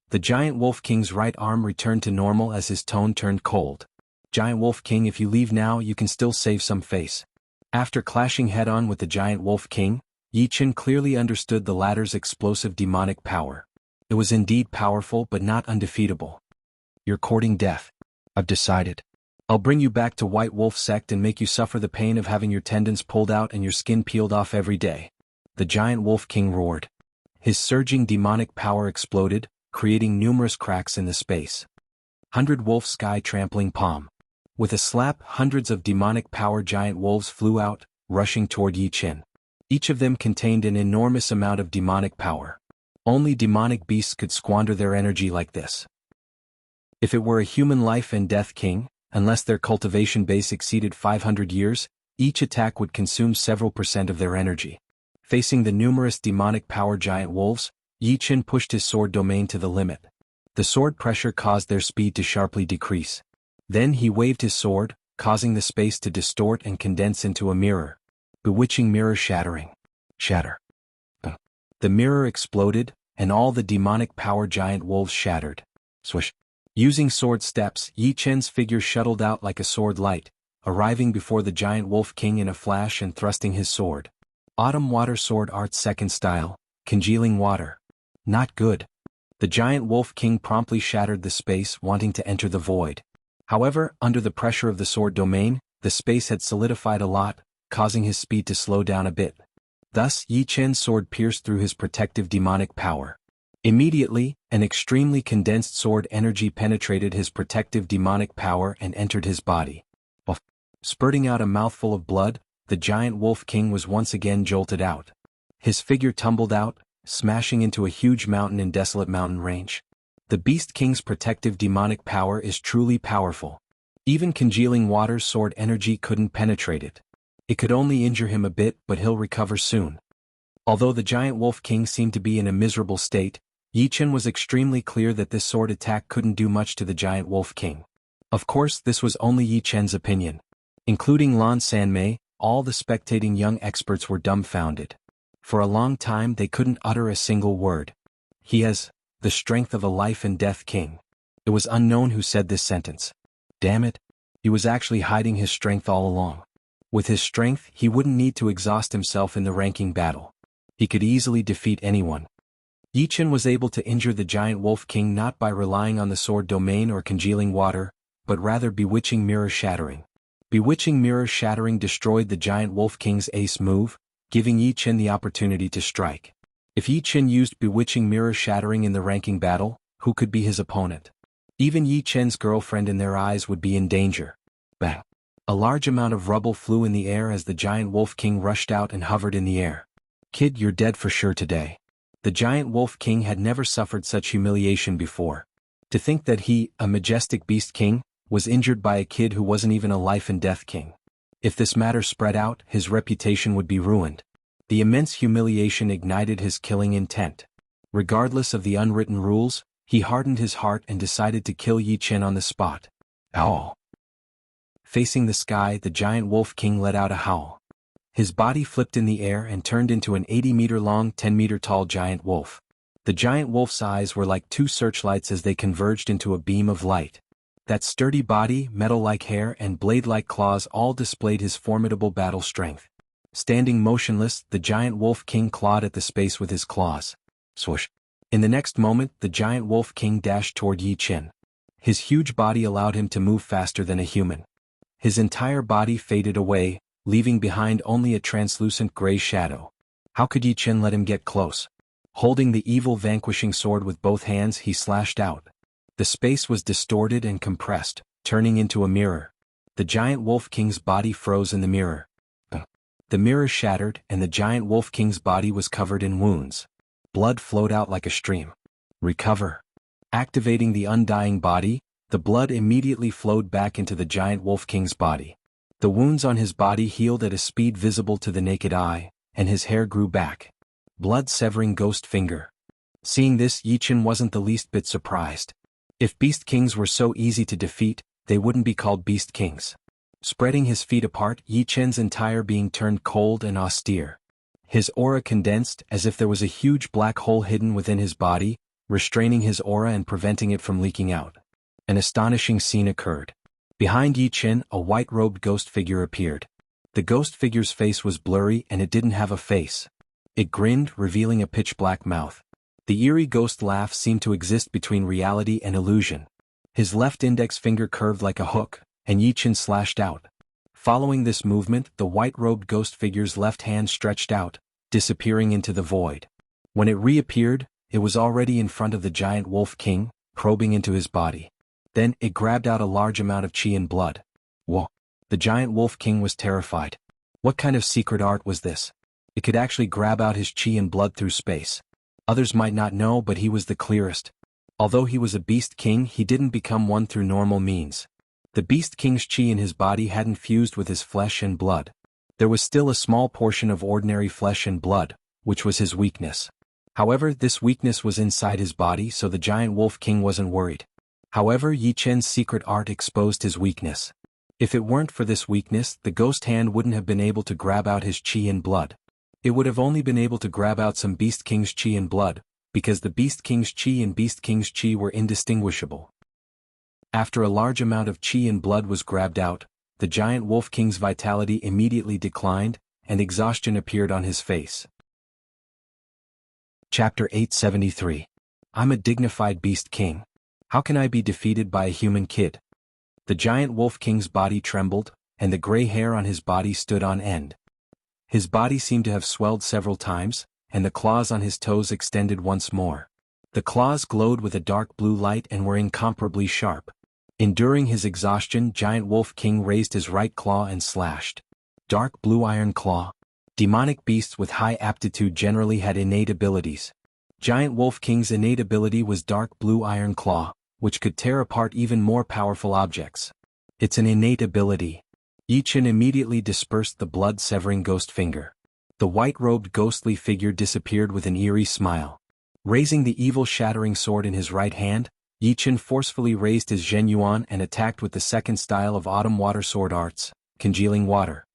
The giant wolf king's right arm returned to normal as his tone turned cold. Giant wolf king, if you leave now, you can still save some face. After clashing head-on with the giant wolf king, Yi Chen clearly understood the latter's explosive demonic power. It was indeed powerful but not undefeatable. You're courting death. I've decided. I'll bring you back to White Wolf sect and make you suffer the pain of having your tendons pulled out and your skin peeled off every day. The giant wolf king roared. His surging demonic power exploded, creating numerous cracks in the space. 100 wolf sky trampling palm. With a slap, hundreds of demonic power giant wolves flew out, rushing toward Yi Chen. Each of them contained an enormous amount of demonic power. Only demonic beasts could squander their energy like this. If it were a human life and death king, unless their cultivation base exceeded 500 years, each attack would consume several % of their energy. Facing the numerous demonic power giant wolves, Yi Chen pushed his sword domain to the limit. The sword pressure caused their speed to sharply decrease. Then he waved his sword, causing the space to distort and condense into a mirror. Bewitching mirror shattering. Shatter. The mirror exploded, and all the demonic power giant wolves shattered. Swish. Using sword steps, Yi Chen's figure shuttled out like a sword light, arriving before the giant wolf king in a flash and thrusting his sword. Autumn water sword art second style, congealing water. Not good. The giant wolf king promptly shattered the space, wanting to enter the void. However, under the pressure of the sword domain, the space had solidified a lot, causing his speed to slow down a bit. Thus, Yi Chen's sword pierced through his protective demonic power. Immediately, an extremely condensed sword energy penetrated his protective demonic power and entered his body. Spurting out a mouthful of blood, the giant wolf king was once again jolted out. His figure tumbled out, smashing into a huge mountain in desolate mountain range. The Beast King's protective demonic power is truly powerful. Even congealing water's sword energy couldn't penetrate it. It could only injure him a bit, but he'll recover soon. Although the Giant Wolf King seemed to be in a miserable state, Yi Chen was extremely clear that this sword attack couldn't do much to the Giant Wolf King. Of course, this was only Yi Chen's opinion. Including Lan Sanmei, all the spectating young experts were dumbfounded. For a long time they couldn't utter a single word. He has the strength of a life and death king. It was unknown who said this sentence. Damn it. He was actually hiding his strength all along. With his strength, he wouldn't need to exhaust himself in the ranking battle. He could easily defeat anyone. Yi Chen was able to injure the Giant Wolf King not by relying on the sword domain or congealing water, but rather Bewitching Mirror Shattering. Bewitching Mirror Shattering destroyed the Giant Wolf King's ace move, giving Yi Chen the opportunity to strike. If Yi Chen used Bewitching Mirror Shattering in the ranking battle, who could be his opponent? Even Yi Chen's girlfriend in their eyes would be in danger. Bang! A large amount of rubble flew in the air as the Giant Wolf King rushed out and hovered in the air. Kid, you're dead for sure today. The Giant Wolf King had never suffered such humiliation before. To think that he, a majestic beast king, was injured by a kid who wasn't even a life and death king. If this matter spread out, his reputation would be ruined. The immense humiliation ignited his killing intent. Regardless of the unwritten rules, he hardened his heart and decided to kill Yi Chen on the spot. Ow! Facing the sky, the Giant Wolf King let out a howl. His body flipped in the air and turned into an 80-meter-long, 10-meter-tall giant wolf. The giant wolf's eyes were like two searchlights as they converged into a beam of light. That sturdy body, metal-like hair, and blade-like claws all displayed his formidable battle strength. Standing motionless, the Giant Wolf King clawed at the space with his claws. Swoosh! In the next moment, the Giant Wolf King dashed toward Yi Chen. His huge body allowed him to move faster than a human. His entire body faded away, leaving behind only a translucent gray shadow. How could Yi Chen let him get close? Holding the evil vanquishing sword with both hands, he slashed out. The space was distorted and compressed, turning into a mirror. The Giant Wolf King's body froze in the mirror. The mirror shattered, and the Giant Wolf King's body was covered in wounds. Blood flowed out like a stream. Recover. Activating the undying body, the blood immediately flowed back into the Giant Wolf King's body. The wounds on his body healed at a speed visible to the naked eye, and his hair grew back. Blood-severing ghost finger. Seeing this, Yi Chen wasn't the least bit surprised. If Beast Kings were so easy to defeat, they wouldn't be called Beast Kings. Spreading his feet apart, Yi Chen's entire being turned cold and austere. His aura condensed as if there was a huge black hole hidden within his body, restraining his aura and preventing it from leaking out. An astonishing scene occurred. Behind Yi Chen, a white-robed ghost figure appeared. The ghost figure's face was blurry and it didn't have a face. It grinned, revealing a pitch-black mouth. The eerie ghost laugh seemed to exist between reality and illusion. His left index finger curved like a hook, and Yi Chen slashed out. Following this movement, the white-robed ghost figure's left hand stretched out, disappearing into the void. When it reappeared, it was already in front of the Giant Wolf King, probing into his body. Then, it grabbed out a large amount of chi and blood. Whoa! The Giant Wolf King was terrified. What kind of secret art was this? It could actually grab out his chi and blood through space. Others might not know, but he was the clearest. Although he was a Beast King, he didn't become one through normal means. The Beast King's chi in his body hadn't fused with his flesh and blood. There was still a small portion of ordinary flesh and blood, which was his weakness. However, this weakness was inside his body, so the Giant Wolf King wasn't worried. However, Yi Chen's secret art exposed his weakness. If it weren't for this weakness, the ghost hand wouldn't have been able to grab out his chi and blood. It would have only been able to grab out some Beast King's chi and blood, because the Beast King's chi and Beast King's chi were indistinguishable. After a large amount of chi and blood was grabbed out, the Giant Wolf King's vitality immediately declined, and exhaustion appeared on his face. Chapter 873. I'm a dignified Beast King. How can I be defeated by a human kid? The Giant Wolf King's body trembled, and the gray hair on his body stood on end. His body seemed to have swelled several times, and the claws on his toes extended once more. The claws glowed with a dark blue light and were incomparably sharp. Enduring his exhaustion, Giant Wolf King raised his right claw and slashed. Dark blue iron claw. Demonic beasts with high aptitude generally had innate abilities. Giant Wolf King's innate ability was Dark Blue Iron Claw, which could tear apart even more powerful objects. It's an innate ability. Yi Chen immediately dispersed the blood-severing ghost finger. The white-robed ghostly figure disappeared with an eerie smile. Raising the evil-shattering sword in his right hand, Yi Chen forcefully raised his Zhenyuan and attacked with the second style of Autumn Water Sword Arts, Congealing Water.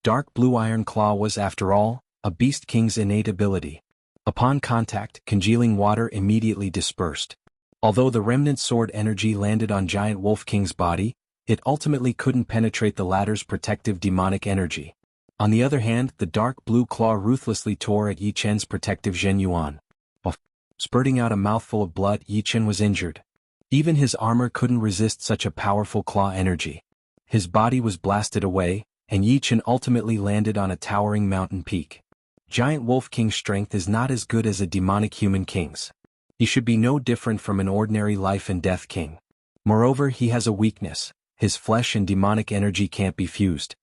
Dark Blue Iron Claw was, after all, a Beast King's innate ability. Upon contact, Congealing Water immediately dispersed. Although the remnant sword energy landed on Giant Wolf King's body, it ultimately couldn't penetrate the latter's protective demonic energy. On the other hand, the Dark Blue Claw ruthlessly tore at Yi Chen's protective Zhenyuan. Spurting out a mouthful of blood, Yi Chen was injured. Even his armor couldn't resist such a powerful claw energy. His body was blasted away, and Yi Chen ultimately landed on a towering mountain peak. Giant Wolf King's strength is not as good as a demonic human king's. He should be no different from an ordinary life and death king. Moreover, he has a weakness: his flesh and demonic energy can't be fused.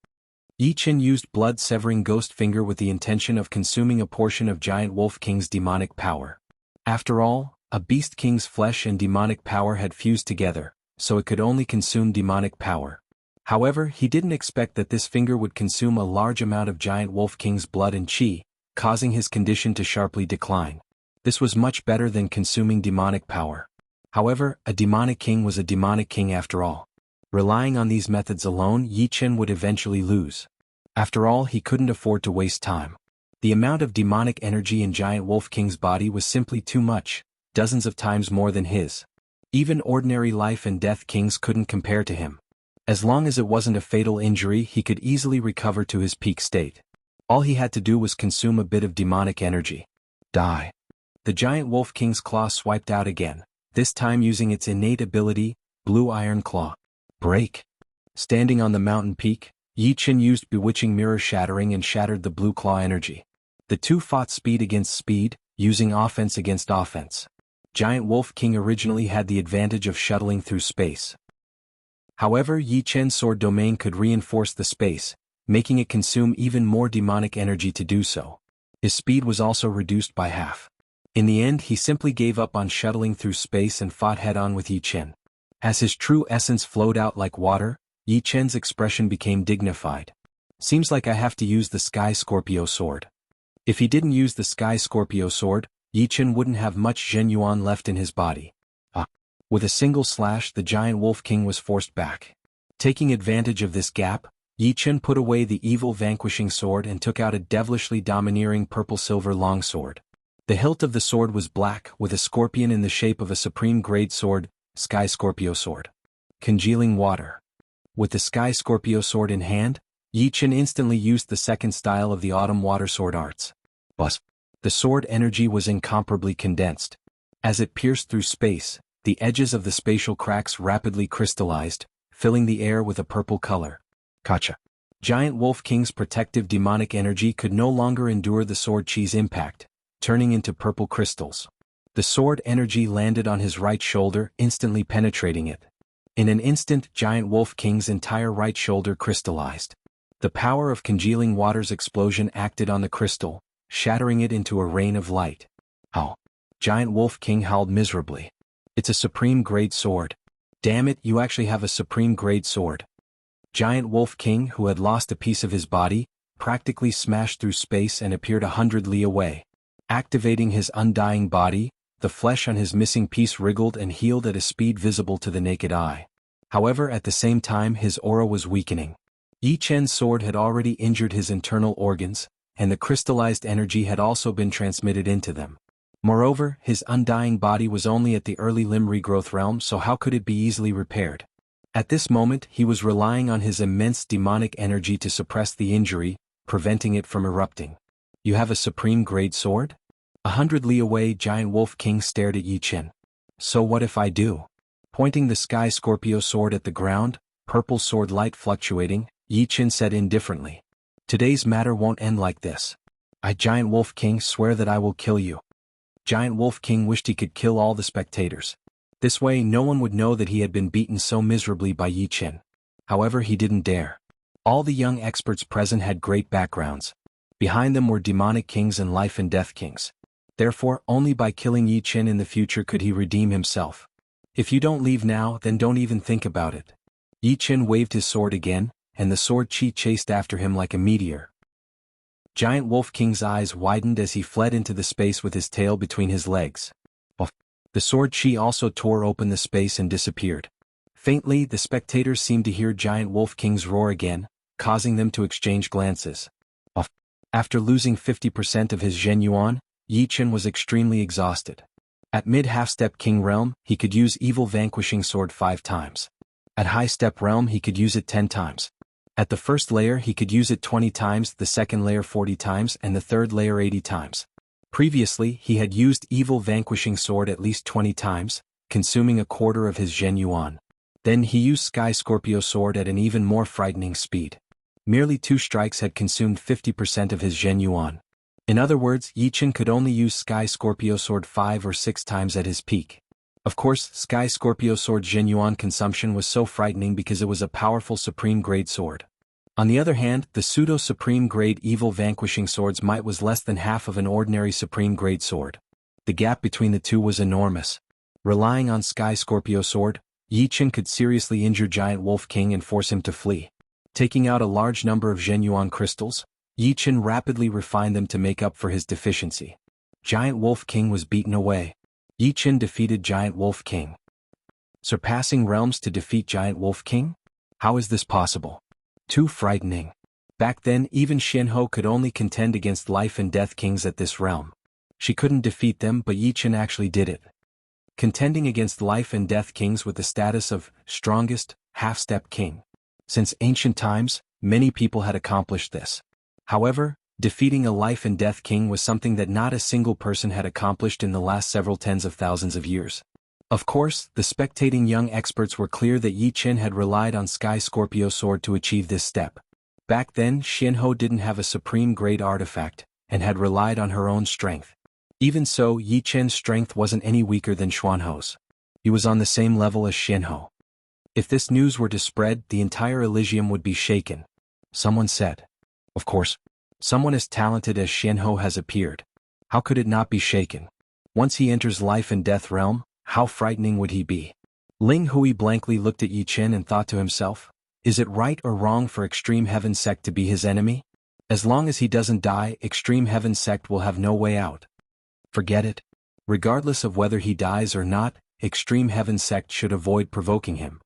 Yi Chen used blood-severing ghost finger with the intention of consuming a portion of Giant Wolf King's demonic power. After all, a Beast King's flesh and demonic power had fused together, so it could only consume demonic power. However, he didn't expect that this finger would consume a large amount of Giant Wolf King's blood and chi, causing his condition to sharply decline. This was much better than consuming demonic power. However, a demonic king was a demonic king after all. Relying on these methods alone, Yi Chen would eventually lose. After all, he couldn't afford to waste time. The amount of demonic energy in Giant Wolf King's body was simply too much, dozens of times more than his. Even ordinary life and death kings couldn't compare to him. As long as it wasn't a fatal injury, he could easily recover to his peak state. All he had to do was consume a bit of demonic energy. Die. The Giant Wolf King's claw swiped out again, this time using its innate ability, Blue Iron Claw. Break. Standing on the mountain peak, Yi Chen used Bewitching Mirror Shattering and shattered the Blue Claw energy. The two fought speed against speed, using offense against offense. Giant Wolf King originally had the advantage of shuttling through space. However, Yi Chen's sword domain could reinforce the space, making it consume even more demonic energy to do so. His speed was also reduced by half. In the end, he simply gave up on shuttling through space and fought head-on with Yi Chen. As his true essence flowed out like water, Yi Chen's expression became dignified. Seems like I have to use the Sky Scorpio sword. If he didn't use the Sky Scorpio sword, Yi Chen wouldn't have much Zhenyuan left in his body. With a single slash, the Giant Wolf King was forced back. Taking advantage of this gap, Yi Chen put away the evil vanquishing sword and took out a devilishly domineering purple-silver longsword. The hilt of the sword was black, with a scorpion in the shape of a supreme-grade sword, Sky Scorpio sword. Congealing Water. With the Sky Scorpio sword in hand, Yi Chen instantly used the second style of the Autumn Water Sword Arts. The sword energy was incomparably condensed. As it pierced through space, the edges of the spatial cracks rapidly crystallized, filling the air with a purple color. Gotcha. Giant Wolf King's protective demonic energy could no longer endure the sword chi's impact, turning into purple crystals. The sword energy landed on his right shoulder, instantly penetrating it. In an instant, Giant Wolf King's entire right shoulder crystallized. The power of Congealing Water's explosion acted on the crystal, shattering it into a rain of light. Ow! Giant Wolf King howled miserably. It's a supreme-grade sword. Damn it, you actually have a supreme-grade sword. Giant Wolf King, who had lost a piece of his body, practically smashed through space and appeared 100 li away. Activating his undying body, the flesh on his missing piece wriggled and healed at a speed visible to the naked eye. However, at the same time, his aura was weakening. Yi Chen's sword had already injured his internal organs, and the crystallized energy had also been transmitted into them. Moreover, his undying body was only at the early limb regrowth realm, so how could it be easily repaired? At this moment, he was relying on his immense demonic energy to suppress the injury, preventing it from erupting. You have a supreme-grade sword? 100 li away, Giant Wolf King stared at Yi Chen. So what if I do? Pointing the Sky Scorpio sword at the ground, purple sword light fluctuating, Yi Chen said indifferently. Today's matter won't end like this. I, Giant Wolf King, swear that I will kill you. Giant Wolf King wished he could kill all the spectators. This way no one would know that he had been beaten so miserably by Yi Chen. However, he didn't dare. All the young experts present had great backgrounds. Behind them were demonic kings and life and death kings. Therefore, only by killing Yi Chen in the future could he redeem himself. If you don't leave now, then don't even think about it. Yi Chen waved his sword again, and the sword chi chased after him like a meteor. Giant Wolf King's eyes widened as he fled into the space with his tail between his legs. The sword chi also tore open the space and disappeared. Faintly, the spectators seemed to hear Giant Wolf King's roar again, causing them to exchange glances. After losing 50% of his Zhen Yuan, Yi Chen was extremely exhausted. At mid-half-step King Realm, he could use Evil Vanquishing Sword 5 times. At high-step Realm he could use it 10 times. At the first layer he could use it 20 times, the second layer 40 times, and the third layer 80 times. Previously, he had used Evil Vanquishing Sword at least 20 times, consuming a quarter of his Zhen Yuan. Then he used Sky Scorpio Sword at an even more frightening speed. Merely 2 strikes had consumed 50% of his Zhen Yuan. In other words, Yi Chen could only use Sky Scorpio Sword 5 or 6 times at his peak. Of course, Sky Scorpio Sword Zhen Yuan consumption was so frightening because it was a powerful Supreme Grade sword. On the other hand, the pseudo-Supreme Grade Evil Vanquishing Sword's might was less than half of an ordinary Supreme Grade sword. The gap between the two was enormous. Relying on Sky Scorpio Sword, Yi Chen could seriously injure Giant Wolf King and force him to flee. Taking out a large number of Zhen Yuan crystals, Yi Chen rapidly refined them to make up for his deficiency. Giant Wolf King was beaten away. Yi Chen defeated Giant Wolf King. Surpassing realms to defeat Giant Wolf King? How is this possible? Too frightening. Back then, even Jianghu could only contend against life and death kings at this realm. She couldn't defeat them, but Yi Chen actually did it. Contending against life and death kings with the status of strongest half-step king. Since ancient times, many people had accomplished this. However, defeating a life and death king was something that not a single person had accomplished in the last several tens of thousands of years. Of course, the spectating young experts were clear that Yi Chen had relied on Sky Scorpio Sword to achieve this step. Back then, Jianghu didn't have a supreme grade artifact, and had relied on her own strength. Even so, Yi Chen's strength wasn't any weaker than Xuanhu's. He was on the same level as Jianghu. If this news were to spread, the entire Elysium would be shaken. Someone said. Of course. Someone as talented as Jianghu has appeared. How could it not be shaken? Once he enters life and death realm, how frightening would he be? Ling Hui blankly looked at Yi Chen and thought to himself, is it right or wrong for Extreme Heaven Sect to be his enemy? As long as he doesn't die, Extreme Heaven Sect will have no way out. Forget it. Regardless of whether he dies or not, Extreme Heaven Sect should avoid provoking him.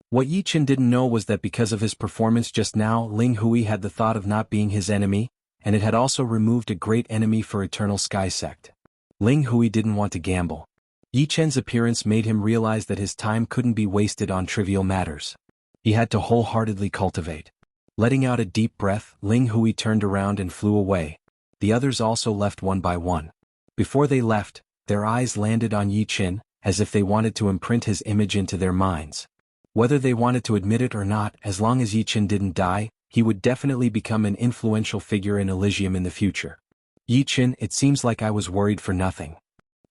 What Yi Chen didn't know was that because of his performance just now, Ling Hui had the thought of not being his enemy, and it had also removed a great enemy for Eternal Sky Sect. Ling Hui didn't want to gamble. Yi Chen's appearance made him realize that his time couldn't be wasted on trivial matters. He had to wholeheartedly cultivate. Letting out a deep breath, Ling Hui turned around and flew away. The others also left one by one. Before they left, their eyes landed on Yi Chen, as if they wanted to imprint his image into their minds. Whether they wanted to admit it or not, as long as Yi Chen didn't die, he would definitely become an influential figure in Elysium in the future. Yi Chen, it seems like I was worried for nothing.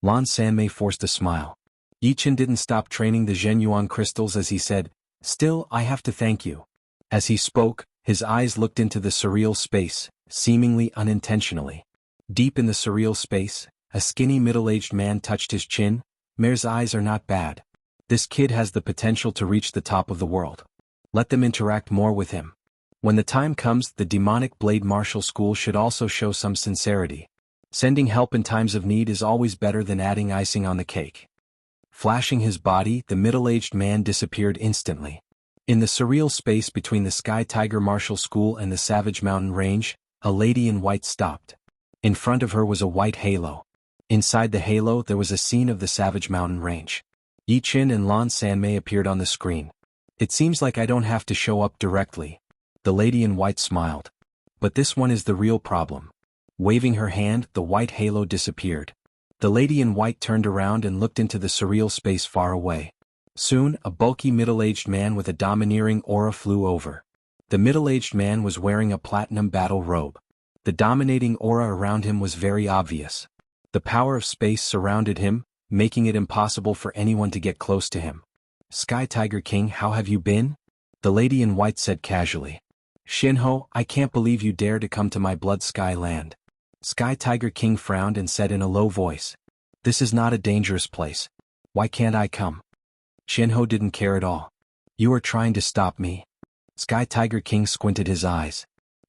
Lan Sanmei forced a smile. Yi Chen didn't stop training the Zhen Yuan crystals as he said, still, I have to thank you. As he spoke, his eyes looked into the surreal space, seemingly unintentionally. Deep in the surreal space, a skinny middle-aged man touched his chin. Mare's eyes are not bad. This kid has the potential to reach the top of the world. Let them interact more with him. When the time comes, the demonic blade martial school should also show some sincerity. Sending help in times of need is always better than adding icing on the cake. Flashing his body, the middle-aged man disappeared instantly. In the surreal space between the Sky Tiger Martial School and the Savage Mountain Range, a lady in white stopped. In front of her was a white halo. Inside the halo there was a scene of the Savage Mountain Range. Yi Chen and Lan Sanmei appeared on the screen. It seems like I don't have to show up directly. The lady in white smiled. But this one is the real problem. Waving her hand, the white halo disappeared. The lady in white turned around and looked into the surreal space far away. Soon, a bulky middle-aged man with a domineering aura flew over. The middle-aged man was wearing a platinum battle robe. The dominating aura around him was very obvious. The power of space surrounded him, making it impossible for anyone to get close to him. Sky Tiger King, how have you been? The lady in white said casually. Jianghu, I can't believe you dare to come to my blood sky land. Sky Tiger King frowned and said in a low voice. This is not a dangerous place. Why can't I come? Jianghu didn't care at all. You are trying to stop me? Sky Tiger King squinted his eyes.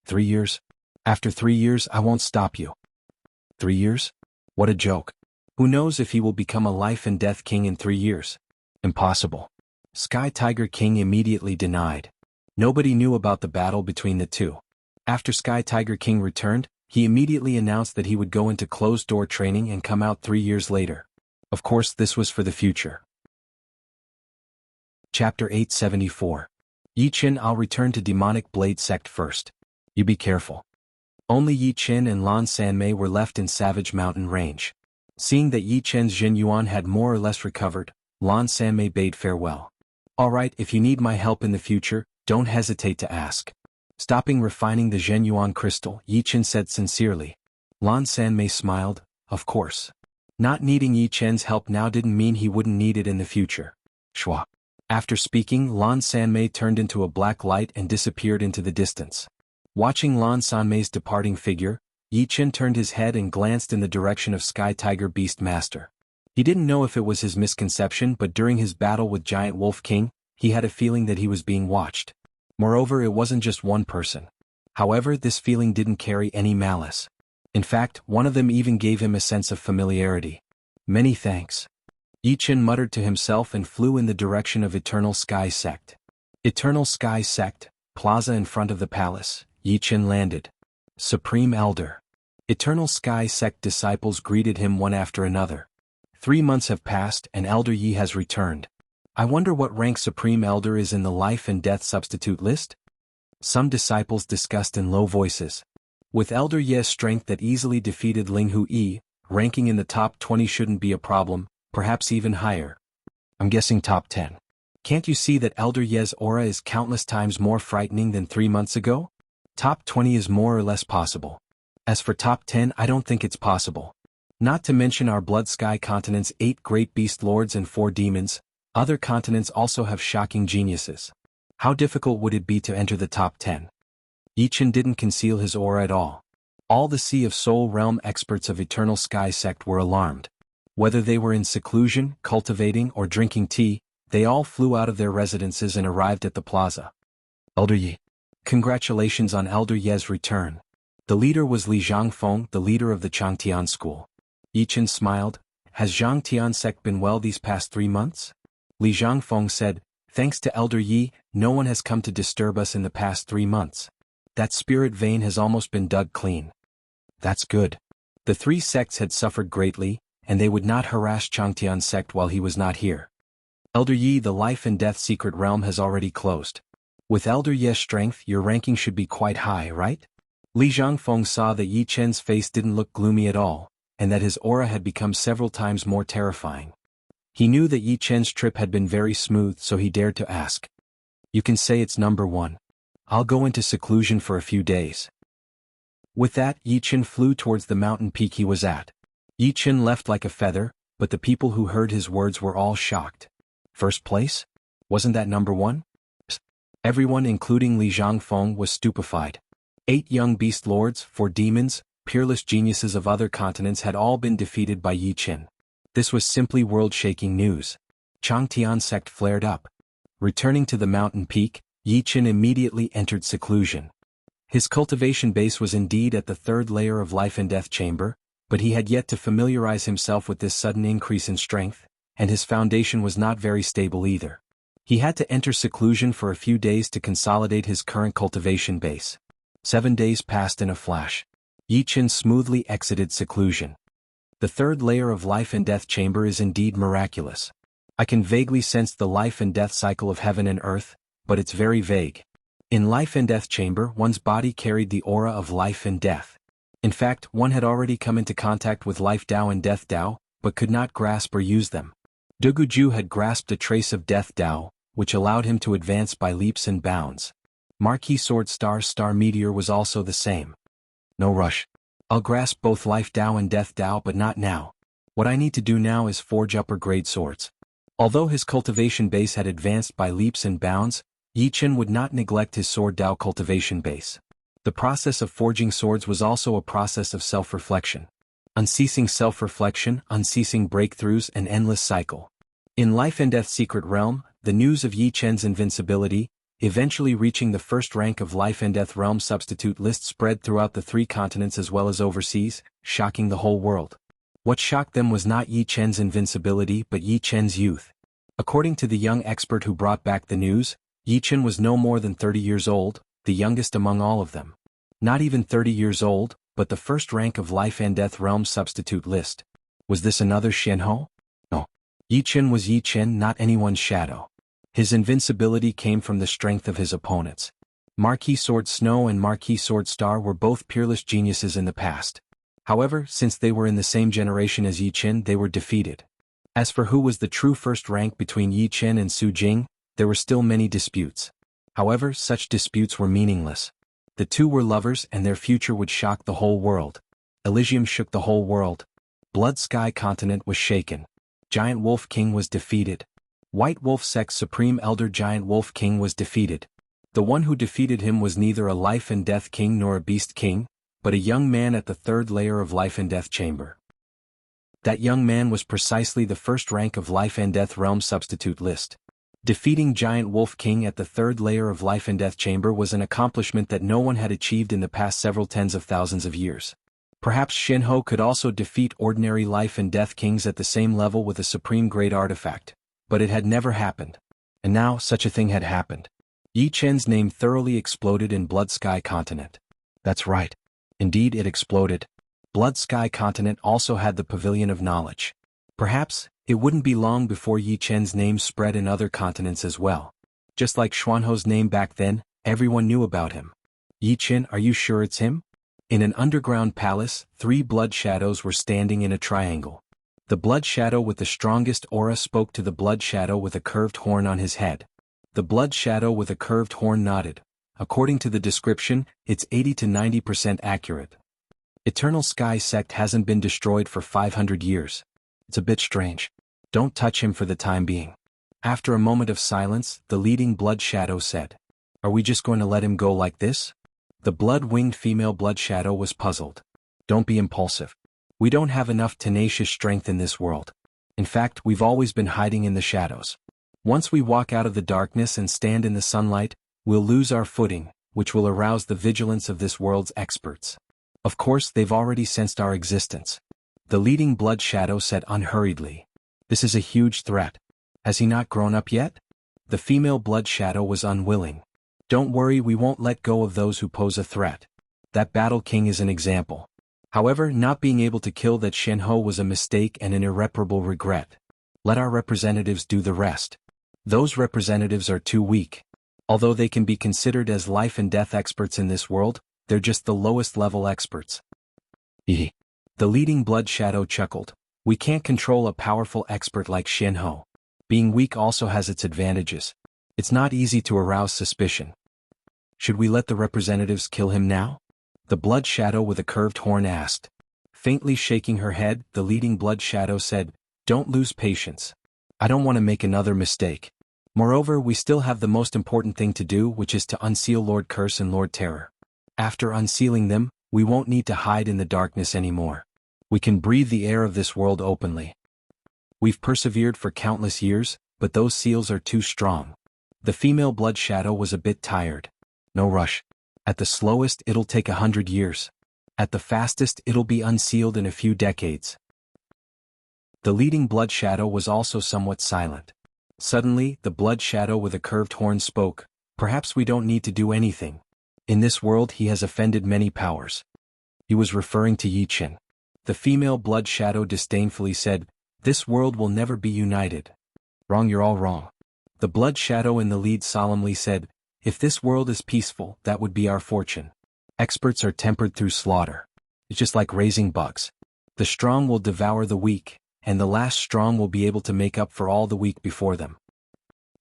3 years? After 3 years I won't stop you. 3 years? What a joke. Who knows if he will become a life and death king in 3 years? Impossible. Sky Tiger King immediately denied. Nobody knew about the battle between the two. After Sky Tiger King returned, he immediately announced that he would go into closed-door training and come out 3 years later. Of course, this was for the future. Chapter 874. Yi Qin, I'll return to Demonic Blade Sect first. You be careful. Only Yi Qin and Lan Sanmei were left in Savage Mountain Range. Seeing that Yi Qin's Jin Yuan had more or less recovered, Lan Sanmei bade farewell. Alright, if you need my help in the future, don't hesitate to ask. Stopping refining the Zhen Yuan crystal, Yi Qin said sincerely. Lan Sanmei smiled, of course. Not needing Yi Qin's help now didn't mean he wouldn't need it in the future. Shwa. After speaking, Lan Sanmei turned into a black light and disappeared into the distance. Watching Lan Sanmei's departing figure, Yi Qin turned his head and glanced in the direction of Sky Tiger Beast Master. He didn't know if it was his misconception, but during his battle with Giant Wolf King, he had a feeling that he was being watched. Moreover, it wasn't just one person. However, this feeling didn't carry any malice. In fact, one of them even gave him a sense of familiarity. Many thanks. Yi Qin muttered to himself and flew in the direction of Eternal Sky Sect. Eternal Sky Sect, plaza in front of the palace, Yi Qin landed. Supreme Elder. Eternal Sky Sect disciples greeted him one after another. 3 months have passed and Elder Yi has returned. I wonder what rank Supreme Elder is in the life and death substitute list? Some disciples discussed in low voices. With Elder Ye's strength that easily defeated Linghu Yi, ranking in the top 20 shouldn't be a problem, perhaps even higher. I'm guessing top 10. Can't you see that Elder Ye's aura is countless times more frightening than 3 months ago? Top 20 is more or less possible. As for top 10, I don't think it's possible. Not to mention our Blood Sky continent's 8 great beast lords and 4 demons. Other continents also have shocking geniuses. How difficult would it be to enter the top 10? Yi Qin didn't conceal his aura at all. All the Sea of Soul Realm experts of Eternal Sky Sect were alarmed. Whether they were in seclusion, cultivating, or drinking tea, they all flew out of their residences and arrived at the plaza. Elder Yi. Congratulations on Elder Ye's return. The leader was Li Zhangfeng, the leader of the Changtian school. Yi Qin smiled. Has Zhangtian Sect been well these past 3 months? Li Zhangfeng said, thanks to Elder Yi, no one has come to disturb us in the past 3 months. That spirit vein has almost been dug clean. That's good. The 3 sects had suffered greatly, and they would not harass Changtian Sect while he was not here. Elder Yi, the life and death secret realm has already closed. With Elder Ye's strength, your ranking should be quite high, right? Li Zhangfeng saw that Yi Qin's face didn't look gloomy at all, and that his aura had become several times more terrifying. He knew that Yi Qin's trip had been very smooth, so he dared to ask. You can say it's number 1. I'll go into seclusion for a few days. With that, Yi Qin flew towards the mountain peak he was at. Yi Qin left like a feather, but the people who heard his words were all shocked. First place? Wasn't that number 1? Everyone, including Li Zhangfeng, was stupefied. 8 young beast lords, 4 demons, peerless geniuses of other continents had all been defeated by Yi Qin. This was simply world-shaking news. Changtian Sect flared up. Returning to the mountain peak, Yi Qin immediately entered seclusion. His cultivation base was indeed at the 3rd layer of life and death chamber, but he had yet to familiarize himself with this sudden increase in strength, and his foundation was not very stable either. He had to enter seclusion for a few days to consolidate his current cultivation base. 7 days passed in a flash. Yi Qin smoothly exited seclusion. The 3rd layer of life and death chamber is indeed miraculous. I can vaguely sense the life and death cycle of heaven and earth, but it's very vague. In life and death chamber, one's body carried the aura of life and death. In fact, one had already come into contact with life Dao and death Dao, but could not grasp or use them. Duguju had grasped a trace of death Dao, which allowed him to advance by leaps and bounds. Marquis Sword Star Meteor was also the same. No rush. I'll grasp both life Dao and death Dao, but not now. What I need to do now is forge upper grade swords. Although his cultivation base had advanced by leaps and bounds, Yi Qin would not neglect his sword Dao cultivation base. The process of forging swords was also a process of self-reflection. Unceasing self-reflection, unceasing breakthroughs, an endless cycle. In Life and Death's secret realm, the news of Yi Chen's invincibility, eventually reaching the first rank of Life and Death realm substitute list, spread throughout the 3 continents as well as overseas, shocking the whole world. What shocked them was not Yi Chen's invincibility but Yi Chen's youth. According to the young expert who brought back the news, Yi Chen was no more than 30 years old, the youngest among all of them. Not even 30 years old, but the first rank of Life and Death realm substitute list. Was this another Xianhou? No. Yi Chen was Yi Chen, not anyone's shadow. His invincibility came from the strength of his opponents. Marquis Sword Snow and Marquis Sword Star were both peerless geniuses in the past. However, since they were in the same generation as Yi Chen, they were defeated. As for who was the true first rank between Yi Chen and Su Jing, there were still many disputes. However, such disputes were meaningless. The two were lovers and their future would shock the whole world. Elysium shook the whole world. Blood Sky Continent was shaken. Giant Wolf King was defeated. White Wolf Sect's Supreme Elder Giant Wolf King was defeated. The one who defeated him was neither a Life and Death King nor a Beast King, but a young man at the 3rd layer of Life and Death Chamber. That young man was precisely the first rank of Life and Death realm substitute list. Defeating Giant Wolf King at the 3rd layer of Life and Death Chamber was an accomplishment that no one had achieved in the past several tens of thousands of years. Perhaps Xianhou could also defeat ordinary Life and Death Kings at the same level with a supreme great artifact, but it had never happened. And now such a thing had happened. Yi Chen's name thoroughly exploded in Blood Sky Continent. That's right. Indeed, it exploded. Blood Sky Continent also had the Pavilion of Knowledge. Perhaps, it wouldn't be long before Yi Chen's name spread in other continents as well. Just like Xuanhou's name back then, everyone knew about him. Yi Chen, are you sure it's him? In an underground palace, 3 blood shadows were standing in a triangle. The blood shadow with the strongest aura spoke to the blood shadow with a curved horn on his head. The blood shadow with a curved horn nodded. According to the description, it's 80 to 90% accurate. Eternal Sky Sect hasn't been destroyed for 500 years. It's a bit strange. Don't touch him for the time being. After a moment of silence, the leading blood shadow said, "Are we just going to let him go like this?" The blood-winged female blood shadow was puzzled. Don't be impulsive. We don't have enough tenacious strength in this world. In fact, we've always been hiding in the shadows. Once we walk out of the darkness and stand in the sunlight, we'll lose our footing, which will arouse the vigilance of this world's experts. Of course, they've already sensed our existence. The leading blood shadow said unhurriedly. This is a huge threat. Has he not grown up yet? The female blood shadow was unwilling. Don't worry, we won't let go of those who pose a threat. That Battle King is an example. However, not being able to kill that Xianhou was a mistake and an irreparable regret. Let our representatives do the rest. Those representatives are too weak. Although they can be considered as life and death experts in this world, they're just the lowest level experts. The leading blood shadow chuckled. We can't control a powerful expert like Xianhou. Being weak also has its advantages. It's not easy to arouse suspicion. Should we let the representatives kill him now? The blood shadow with a curved horn asked. Faintly shaking her head, the leading blood shadow said, Don't lose patience. I don't want to make another mistake. Moreover, we still have the most important thing to do, which is to unseal Lord Curse and Lord Terror. After unsealing them, we won't need to hide in the darkness anymore. We can breathe the air of this world openly. We've persevered for countless years, but those seals are too strong. The female blood shadow was a bit tired. No rush. At the slowest, it'll take 100 years. At the fastest, it'll be unsealed in a few decades. The leading blood shadow was also somewhat silent. Suddenly, the blood shadow with a curved horn spoke. Perhaps we don't need to do anything. In this world he has offended many powers. He was referring to Yi Chen. The female blood shadow disdainfully said, This world will never be united. Wrong, you're all wrong. The blood shadow in the lead solemnly said, If this world is peaceful, that would be our fortune. Experts are tempered through slaughter. It's just like raising bugs. The strong will devour the weak, and the last strong will be able to make up for all the weak before them.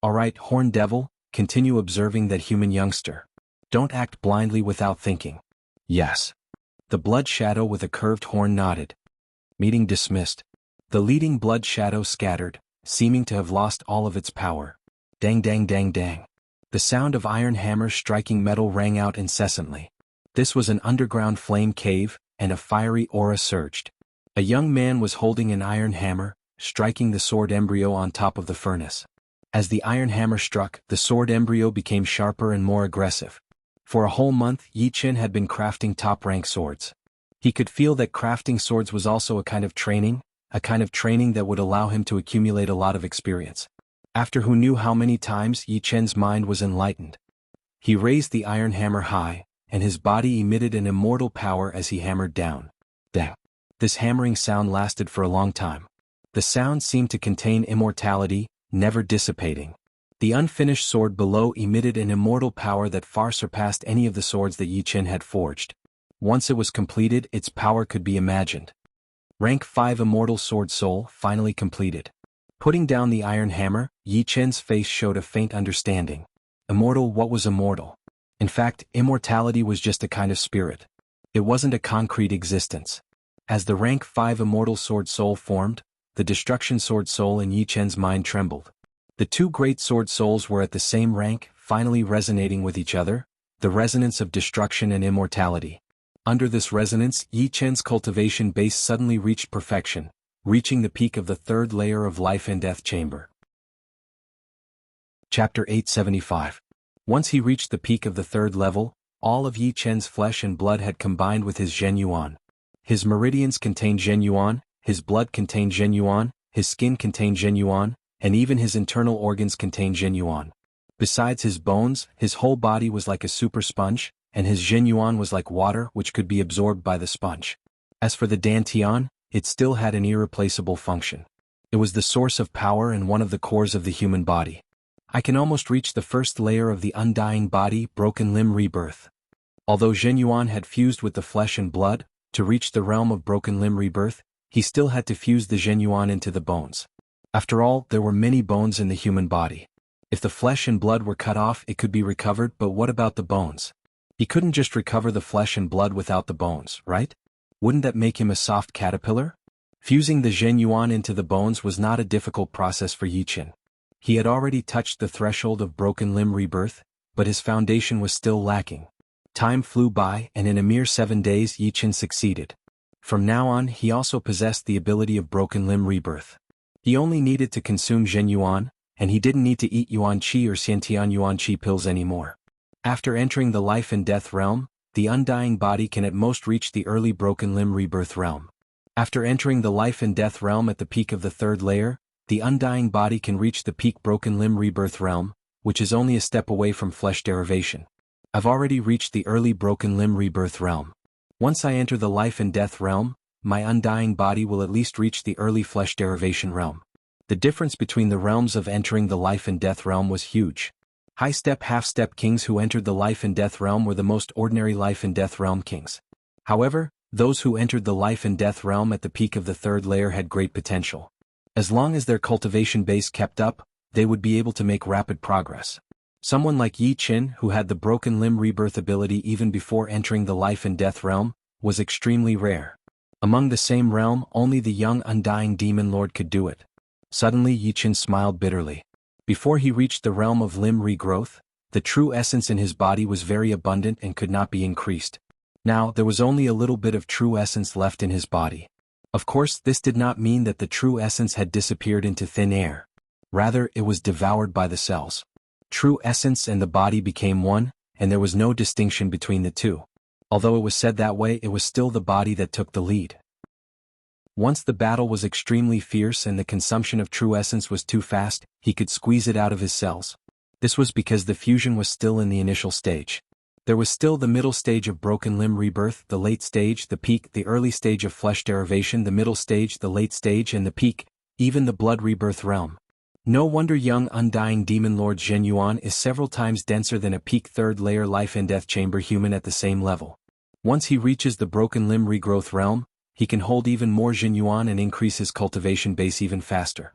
Alright, Horn Devil, continue observing that human youngster. Don't act blindly without thinking. Yes. The blood shadow with a curved horn nodded. Meeting dismissed. The leading blood shadow scattered, seeming to have lost all of its power. Dang dang dang dang. The sound of iron hammers striking metal rang out incessantly. This was an underground flame cave, and a fiery aura surged. A young man was holding an iron hammer, striking the sword embryo on top of the furnace. As the iron hammer struck, the sword embryo became sharper and more aggressive. For a whole month, Yi Chen had been crafting top-rank swords. He could feel that crafting swords was also a kind of training that would allow him to accumulate a lot of experience. After who knew how many times, Yi Chen's mind was enlightened. He raised the iron hammer high, and his body emitted an immortal power as he hammered down. This hammering sound lasted for a long time. The sound seemed to contain immortality, never dissipating. The unfinished sword below emitted an immortal power that far surpassed any of the swords that Yi Chen had forged. Once it was completed, its power could be imagined. Rank 5 Immortal Sword Soul finally completed. Putting down the iron hammer, Yi Chen's face showed a faint understanding. Immortal, what was immortal? In fact, immortality was just a kind of spirit. It wasn't a concrete existence. As the rank 5 Immortal Sword Soul formed, the Destruction Sword Soul in Yi Chen's mind trembled. The two great sword souls were at the same rank, finally resonating with each other, the resonance of destruction and immortality. Under this resonance, Yi Chen's cultivation base suddenly reached perfection, reaching the peak of the third layer of life and death chamber. Chapter 875. Once he reached the peak of the third level, all of Yi Chen's flesh and blood had combined with his Zhen Yuan. His meridians contained Zhen Yuan, his blood contained Zhen Yuan, his skin contained Zhen Yuan, and even his internal organs contained Zhen Yuan. Besides his bones, his whole body was like a super sponge, and his Zhen Yuan was like water which could be absorbed by the sponge. As for the Dantian, it still had an irreplaceable function. It was the source of power and one of the cores of the human body. I can almost reach the first layer of the undying body, broken limb rebirth. Although Zhen Yuan had fused with the flesh and blood, to reach the realm of broken limb rebirth, he still had to fuse the Zhen Yuan into the bones. After all, there were many bones in the human body. If the flesh and blood were cut off, it could be recovered, but what about the bones? He couldn't just recover the flesh and blood without the bones, right? Wouldn't that make him a soft caterpillar? Fusing the Zhen Yuan into the bones was not a difficult process for Yi Chen. He had already touched the threshold of broken limb rebirth, but his foundation was still lacking. Time flew by, and in a mere 7 days Yi Chen succeeded. From now on, he also possessed the ability of broken limb rebirth. He only needed to consume Zhen Yuan, and he didn't need to eat Yuan Qi or Xiantian Yuan Qi pills anymore. After entering the life and death realm, the undying body can at most reach the early broken limb rebirth realm. After entering the life and death realm at the peak of the third layer, the undying body can reach the peak broken limb rebirth realm, which is only a step away from flesh derivation. I've already reached the early broken limb rebirth realm. Once I enter the life and death realm, my undying body will at least reach the early flesh derivation realm. The difference between the realms of entering the life and death realm was huge. High-step, half-step kings who entered the life and death realm were the most ordinary life and death realm kings. However, those who entered the life and death realm at the peak of the third layer had great potential. As long as their cultivation base kept up, they would be able to make rapid progress. Someone like Yi Chen, who had the broken limb rebirth ability even before entering the life and death realm, was extremely rare. Among the same realm, only the young undying demon lord could do it. Suddenly Yi Chen smiled bitterly. Before he reached the realm of limb regrowth, the true essence in his body was very abundant and could not be increased. Now, there was only a little bit of true essence left in his body. Of course, this did not mean that the true essence had disappeared into thin air. Rather, it was devoured by the cells. True essence and the body became one, and there was no distinction between the two. Although it was said that way, it was still the body that took the lead. Once the battle was extremely fierce and the consumption of true essence was too fast, he could squeeze it out of his cells. This was because the fusion was still in the initial stage. There was still the middle stage of broken limb rebirth, the late stage, the peak, the early stage of flesh derivation, the middle stage, the late stage, and the peak, even the blood rebirth realm. No wonder young undying demon lord Zhen Yuan is several times denser than a peak third layer life and death chamber human at the same level. Once he reaches the broken limb regrowth realm, he can hold even more Zhen Yuan and increase his cultivation base even faster.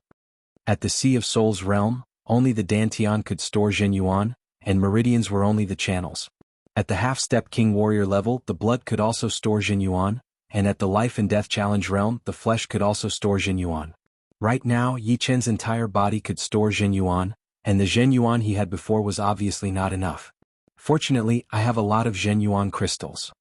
At the Sea of Souls realm, only the Dantian could store Zhen Yuan, and meridians were only the channels. At the half-step king warrior level, the blood could also store Zhen Yuan, and at the life and death challenge realm, the flesh could also store Zhen Yuan. Right now, Yi Chen's entire body could store Zhen Yuan, and the Zhen Yuan he had before was obviously not enough. Fortunately, I have a lot of Zhenyuan crystals.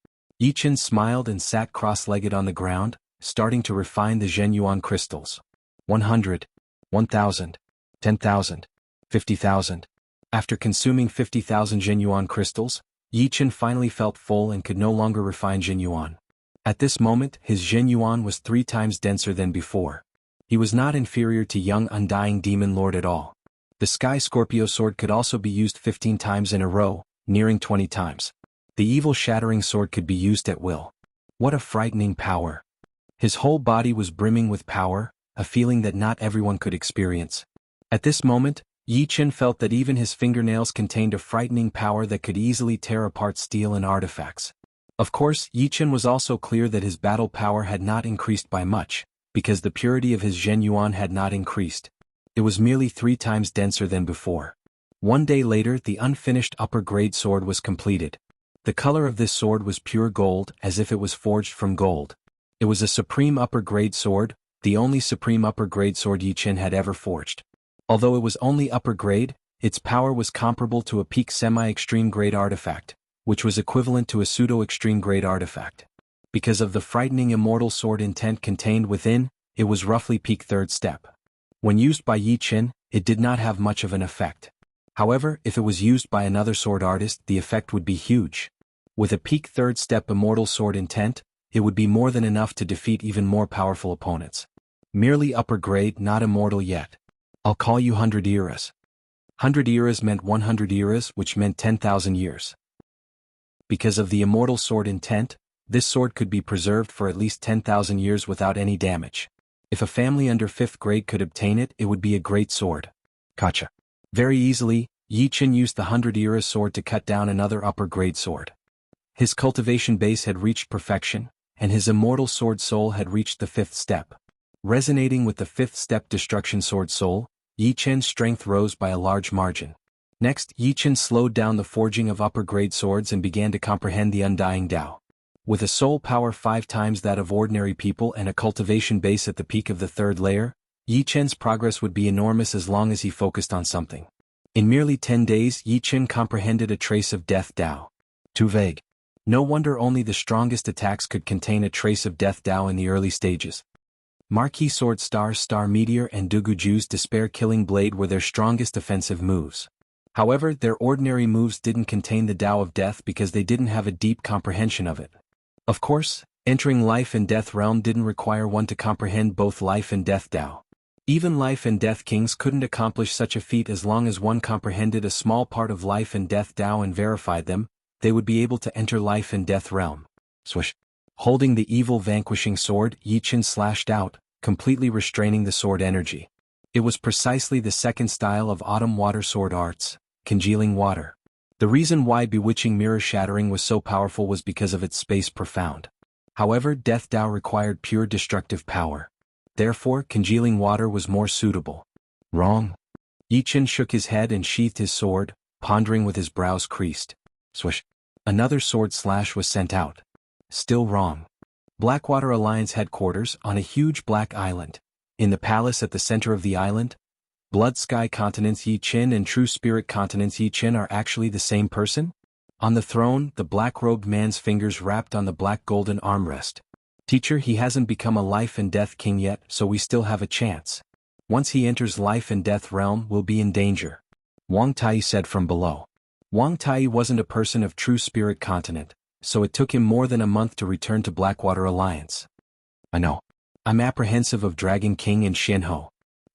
Yichen smiled and sat cross-legged on the ground, starting to refine the Zhenyuan crystals. 100, 1,000, 10,000, 50,000. After consuming 50,000 Zhenyuan crystals, Yichen finally felt full and could no longer refine Zhenyuan. At this moment, his Zhenyuan was 3 times denser than before. He was not inferior to young Undying Demon Lord at all. The Sky Scorpio sword could also be used 15 times in a row, nearing 20 times. The Evil Shattering sword could be used at will. What a frightening power. His whole body was brimming with power, a feeling that not everyone could experience. At this moment, Yichen felt that even his fingernails contained a frightening power that could easily tear apart steel and artifacts. Of course, Yichen was also clear that his battle power had not increased by much, because the purity of his Zhenyuan had not increased. It was merely 3 times denser than before. One day later, the unfinished upper-grade sword was completed. The color of this sword was pure gold, as if it was forged from gold. It was a supreme upper-grade sword, the only supreme upper-grade sword Yichen had ever forged. Although it was only upper-grade, its power was comparable to a peak semi-extreme grade artifact, which was equivalent to a pseudo-extreme grade artifact. Because of the frightening immortal sword intent contained within, it was roughly peak 3rd step. When used by Yichen, it did not have much of an effect. However, if it was used by another sword artist, the effect would be huge. With a peak 3rd step immortal sword intent, it would be more than enough to defeat even more powerful opponents. Merely upper grade, not immortal yet. I'll call you 100 eras. 100 eras meant 100 eras, which meant 10,000 years. Because of the immortal sword intent, this sword could be preserved for at least 10,000 years without any damage. If a family under 5th grade could obtain it, it would be a great sword. Gotcha. Very easily, Yichen used the 100 era sword to cut down another upper grade sword. His cultivation base had reached perfection, and his immortal sword soul had reached the 5th step. Resonating with the 5th step destruction sword soul, Yichen's strength rose by a large margin. Next, Yichen slowed down the forging of upper-grade swords and began to comprehend the undying Tao. With a soul power 5 times that of ordinary people and a cultivation base at the peak of the 3rd layer, Yichen's progress would be enormous as long as he focused on something. In merely 10 days, Yichen comprehended a trace of Death Tao. Too vague. No wonder only the strongest attacks could contain a trace of Death Tao in the early stages. Marquee Sword Star Meteor and Duguju's Despair-Killing Blade were their strongest offensive moves. However, their ordinary moves didn't contain the Tao of Death because they didn't have a deep comprehension of it. Of course, entering Life and Death realm didn't require one to comprehend both Life and Death Tao. Even Life and Death Kings couldn't accomplish such a feat as long as one comprehended a small part of Life and Death Tao and verified them, they would be able to enter Life and Death realm. Swish. Holding the evil vanquishing sword, Yichen slashed out, completely restraining the sword energy. It was precisely the second style of Autumn Water Sword Arts, Congealing Water. The reason why Bewitching Mirror Shattering was so powerful was because of its space profound. However, Death Tao required pure destructive power. Therefore, Congealing Water was more suitable. Wrong. Yichen shook his head and sheathed his sword, pondering with his brows creased. Swish. Another sword slash was sent out. Still wrong. Blackwater Alliance headquarters on a huge black island. In the palace at the center of the island, Blood Sky Continent's Yichen and True Spirit Continent's Yichen are actually the same person? On the throne, the black-robed man's fingers wrapped on the black golden armrest. Teacher, he hasn't become a Life and Death King yet, so we still have a chance. Once he enters Life and Death realm, we'll be in danger. Wang Tai said from below. Wang Tai wasn't a person of True Spirit Continent, so it took him more than a month to return to Blackwater Alliance. I know. I'm apprehensive of Dragon King and Xianhou.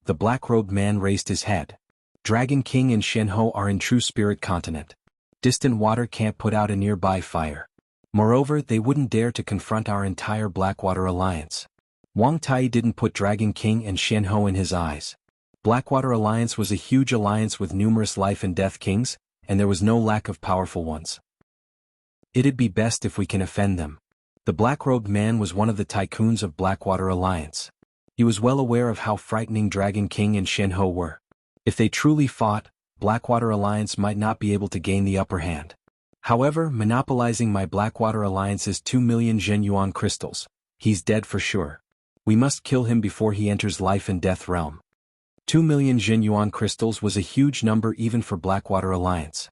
The black-robed man raised his head. Dragon King and Xianhou are in True Spirit Continent. Distant water can't put out a nearby fire. Moreover, they wouldn't dare to confront our entire Blackwater Alliance. Wang Tai didn't put Dragon King and Xianhou in his eyes. Blackwater Alliance was a huge alliance with numerous Life and Death Kings, and there was no lack of powerful ones. It'd be best if we can offend them. The black-robed man was one of the tycoons of Blackwater Alliance. He was well aware of how frightening Dragon King and Xianhou were. If they truly fought, Blackwater Alliance might not be able to gain the upper hand. However, monopolizing my Blackwater Alliance's 2 million Zhenyuan crystals, he's dead for sure. We must kill him before he enters Life and Death realm. 2 million Zhenyuan crystals was a huge number even for Blackwater Alliance.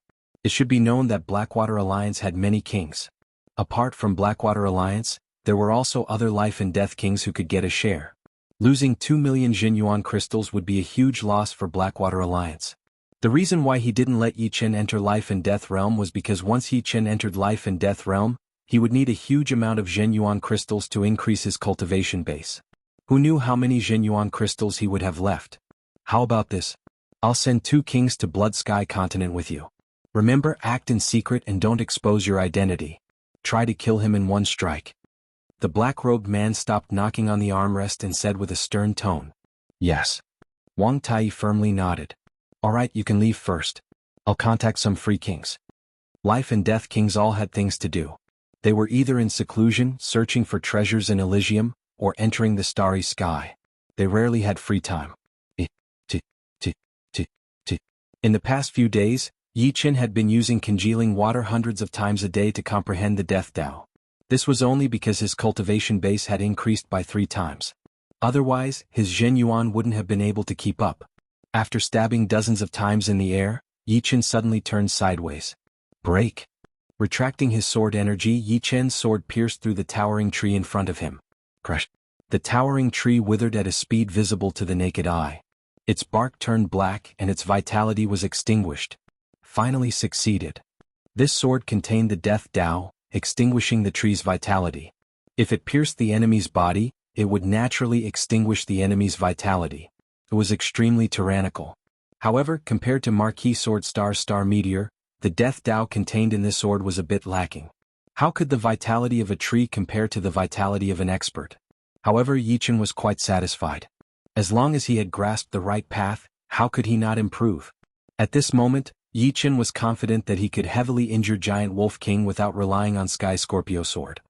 It should be known that Blackwater Alliance had many kings. Apart from Blackwater Alliance, there were also other life and death kings who could get a share. Losing 2 million Jinyuan crystals would be a huge loss for Blackwater Alliance. The reason why he didn't let Yi Chen enter Life and Death Realm was because once Yi Chen entered Life and Death Realm, he would need a huge amount of Jinyuan crystals to increase his cultivation base. Who knew how many Jinyuan crystals he would have left? How about this? I'll send 2 kings to Blood Sky Continent with you. Remember, act in secret and don't expose your identity. Try to kill him in one strike. The black-robed man stopped knocking on the armrest and said with a stern tone, "Yes." Wang Tai firmly nodded. "All right, you can leave first. I'll contact some free kings." Life and Death kings all had things to do. They were either in seclusion, searching for treasures in Elysium, or entering the starry sky. They rarely had free time. In the past few days, Yi Chen had been using congealing water hundreds of times a day to comprehend the Death Tao. This was only because his cultivation base had increased by 3 times. Otherwise, his Zhenyuan wouldn't have been able to keep up. After stabbing dozens of times in the air, Yi Chen suddenly turned sideways. Break! Retracting his sword energy, Yi Chen's sword pierced through the towering tree in front of him. Crush! The towering tree withered at a speed visible to the naked eye. Its bark turned black and its vitality was extinguished. Finally succeeded. This sword contained the Death Tao, extinguishing the tree's vitality. If it pierced the enemy's body, it would naturally extinguish the enemy's vitality. It was extremely tyrannical. However, compared to Marquis Sword Star Meteor, the Death Tao contained in this sword was a bit lacking. How could the vitality of a tree compare to the vitality of an expert? However, Yi Chen was quite satisfied. As long as he had grasped the right path, how could he not improve? At this moment, Yi Chen was confident that he could heavily injure Giant Wolf King without relying on Sky Scorpio Sword.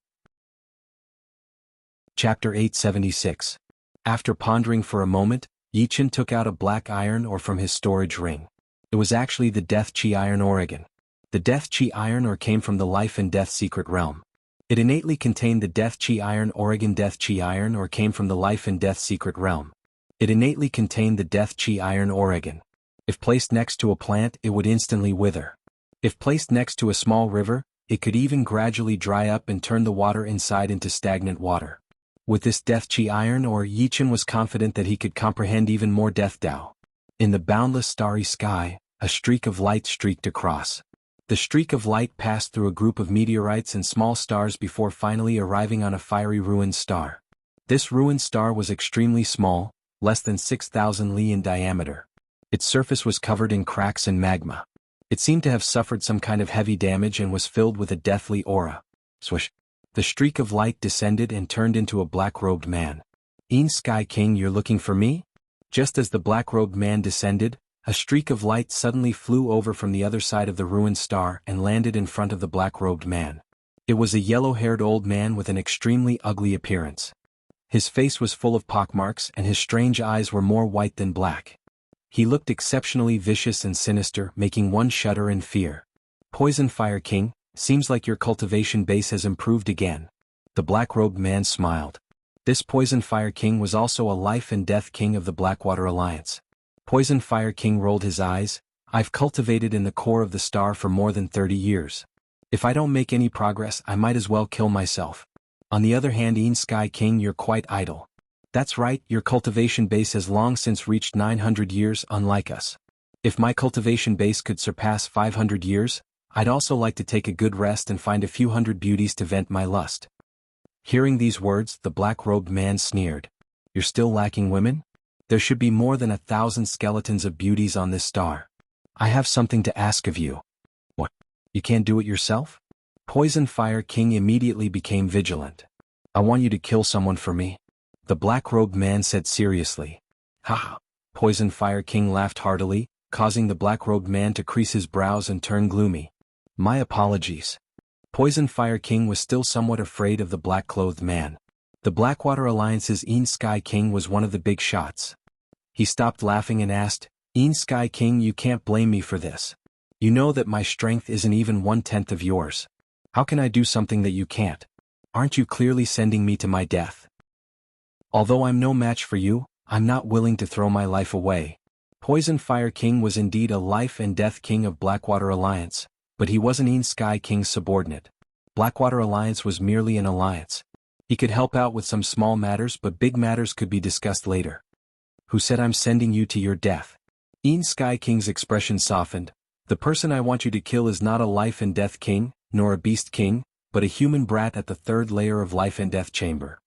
Chapter 876. After pondering for a moment, Yi Chen took out a black iron ore from his storage ring. It was actually the Death Chi Iron Ore again. The Death Chi Iron Ore came from the Life and Death Secret Realm. It innately contained the Death Chi Iron Ore. Death Chi Iron Ore came from the Life and Death Secret Realm. It innately contained the Death Chi Iron Ore. If placed next to a plant, it would instantly wither. If placed next to a small river, it could even gradually dry up and turn the water inside into stagnant water. With this Death Chi Iron Ore, Yi Chen was confident that he could comprehend even more Death Tao. In the boundless starry sky, a streak of light streaked across. The streak of light passed through a group of meteorites and small stars before finally arriving on a fiery ruined star. This ruined star was extremely small, less than 6,000 li in diameter. Its surface was covered in cracks and magma. It seemed to have suffered some kind of heavy damage and was filled with a deathly aura. Swish! The streak of light descended and turned into a black-robed man. "In Sky King, you're looking for me?" Just as the black-robed man descended, a streak of light suddenly flew over from the other side of the ruined star and landed in front of the black-robed man. It was a yellow-haired old man with an extremely ugly appearance. His face was full of pockmarks and his strange eyes were more white than black. He looked exceptionally vicious and sinister, making one shudder in fear. "Poison Fire King, seems like your cultivation base has improved again." The black-robed man smiled. This Poison Fire King was also a Life and Death King of the Blackwater Alliance. Poison Fire King rolled his eyes. "I've cultivated in the core of the star for more than 30 years. If I don't make any progress, I might as well kill myself. On the other hand, In Sky King, you're quite idle." "That's right, your cultivation base has long since reached 900 years, unlike us. If my cultivation base could surpass 500 years, I'd also like to take a good rest and find a few hundred beauties to vent my lust." Hearing these words, the black-robed man sneered. "You're still lacking women? There should be more than 1,000 skeletons of beauties on this star. I have something to ask of you." "What? You can't do it yourself?" Poison Fire King immediately became vigilant. "I want you to kill someone for me," the black-robed man said seriously. "Ha!" Poison Fire King laughed heartily, causing the black-robed man to crease his brows and turn gloomy. "My apologies." Poison Fire King was still somewhat afraid of the black-clothed man. The Blackwater Alliance's In Sky King was one of the big shots. He stopped laughing and asked, "In Sky King, you can't blame me for this. You know that my strength isn't even 1/10 of yours. How can I do something that you can't? Aren't you clearly sending me to my death? Although I'm no match for you, I'm not willing to throw my life away." Poison Fire King was indeed a Life and Death King of Blackwater Alliance. but he wasn't Yin Sky King's subordinate. Blackwater Alliance was merely an alliance. He could help out with some small matters, but big matters could be discussed later. Who said I'm sending you to your death? Yin Sky King's expression softened. The person I want you to kill is not a life and death king, nor a beast king, but a human brat at the third layer of life and death chamber.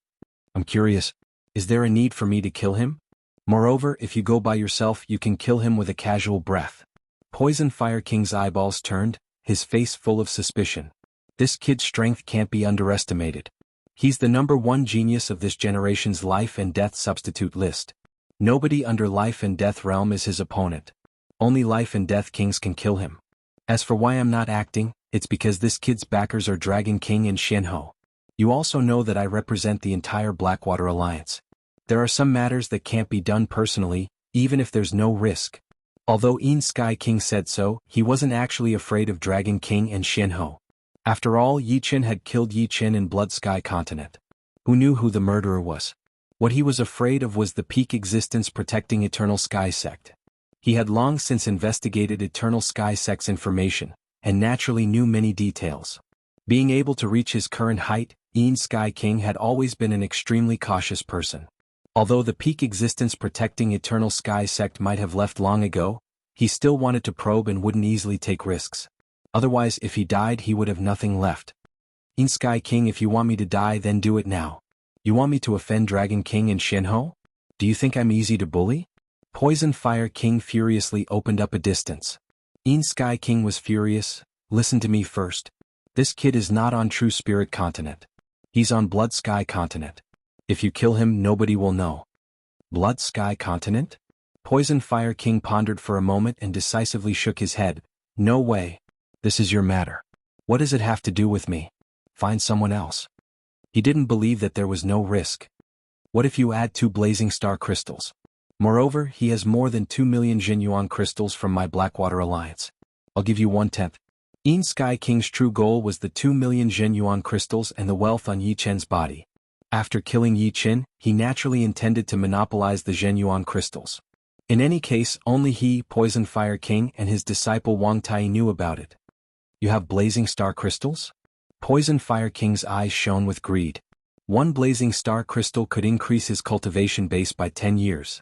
I'm curious, is there a need for me to kill him? Moreover, if you go by yourself, you can kill him with a casual breath. Poison Fire King's eyeballs turned, his face full of suspicion. This kid's strength can't be underestimated. He's the #1 genius of this generation's life and death substitute list. Nobody under life and death realm is his opponent. Only life and death kings can kill him. As for why I'm not acting, it's because this kid's backers are Dragon King and Jianghu. You also know that I represent the entire Blackwater Alliance. There are some matters that can't be done personally, even if there's no risk. Although Yin Sky King said so, he wasn't actually afraid of Dragon King and Jianghu. After all, Yi Qin had killed Yi Qin in Blood Sky Continent. Who knew who the murderer was? What he was afraid of was the peak existence protecting Eternal Sky Sect. He had long since investigated Eternal Sky Sect's information, and naturally knew many details. Being able to reach his current height, Yin Sky King had always been an extremely cautious person. Although the peak existence protecting Eternal Sky Sect might have left long ago, he still wanted to probe and wouldn't easily take risks. Otherwise, if he died, he would have nothing left. Yin Sky King, if you want me to die, then do it now. You want me to offend Dragon King and Jianghu? Do you think I'm easy to bully? Poison Fire King furiously opened up a distance. Yin Sky King was furious. Listen to me first. This kid is not on True Spirit Continent. He's on Blood Sky Continent. If you kill him, nobody will know. Blood Sky Continent? Poison Fire King pondered for a moment and decisively shook his head. No way. This is your matter. What does it have to do with me? Find someone else. He didn't believe that there was no risk. What if you add 2 blazing star crystals? Moreover, he has more than 2 million Jinyuan crystals from my Blackwater Alliance. I'll give you 1/10. Yin Sky King's true goal was the 2 million Jinyuan crystals and the wealth on Yi Chen's body. After killing Yi Chen, he naturally intended to monopolize the Jinyuan crystals. In any case, only he, Poison Fire King, and his disciple Wang Tai knew about it. You have blazing star crystals? Poison Fire King's eyes shone with greed. 1 blazing star crystal could increase his cultivation base by 10 years.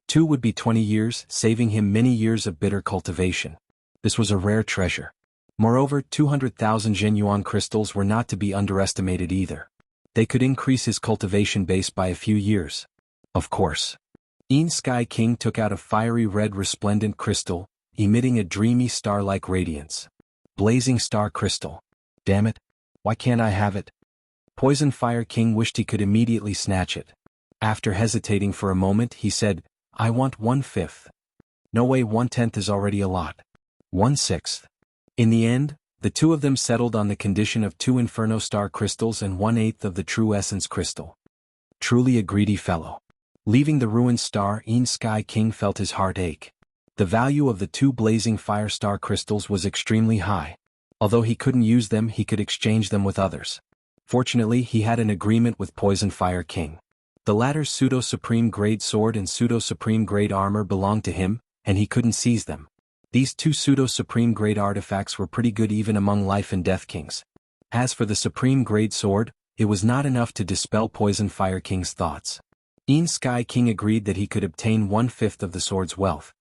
2 would be 20 years, saving him many years of bitter cultivation. This was a rare treasure. Moreover, 200,000 Jinyuan crystals were not to be underestimated either. They could increase his cultivation base by a few years. Of course. Yin Sky King took out a fiery red resplendent crystal, emitting a dreamy star-like radiance. Blazing star crystal. Damn it. Why can't I have it? Poison Fire King wished he could immediately snatch it. After hesitating for a moment, he said, I want 1/5. No way, 1/10 is already a lot. 1/6. In the end, the two of them settled on the condition of 2 Inferno Star crystals and 1/8 of the True Essence crystal. Truly a greedy fellow. Leaving the ruined star, Yin Sky King felt his heart ache. The value of the 2 blazing fire star crystals was extremely high. Although he couldn't use them, he could exchange them with others. Fortunately, he had an agreement with Poison Fire King. The latter's pseudo-supreme grade sword and pseudo-supreme grade armor belonged to him, and he couldn't seize them. These 2 pseudo-supreme grade artifacts were pretty good even among life and death kings. As for the supreme grade sword, it was not enough to dispel Poison Fire King's thoughts. Yin Sky King agreed that he could obtain 1/5 of the sword's wealth.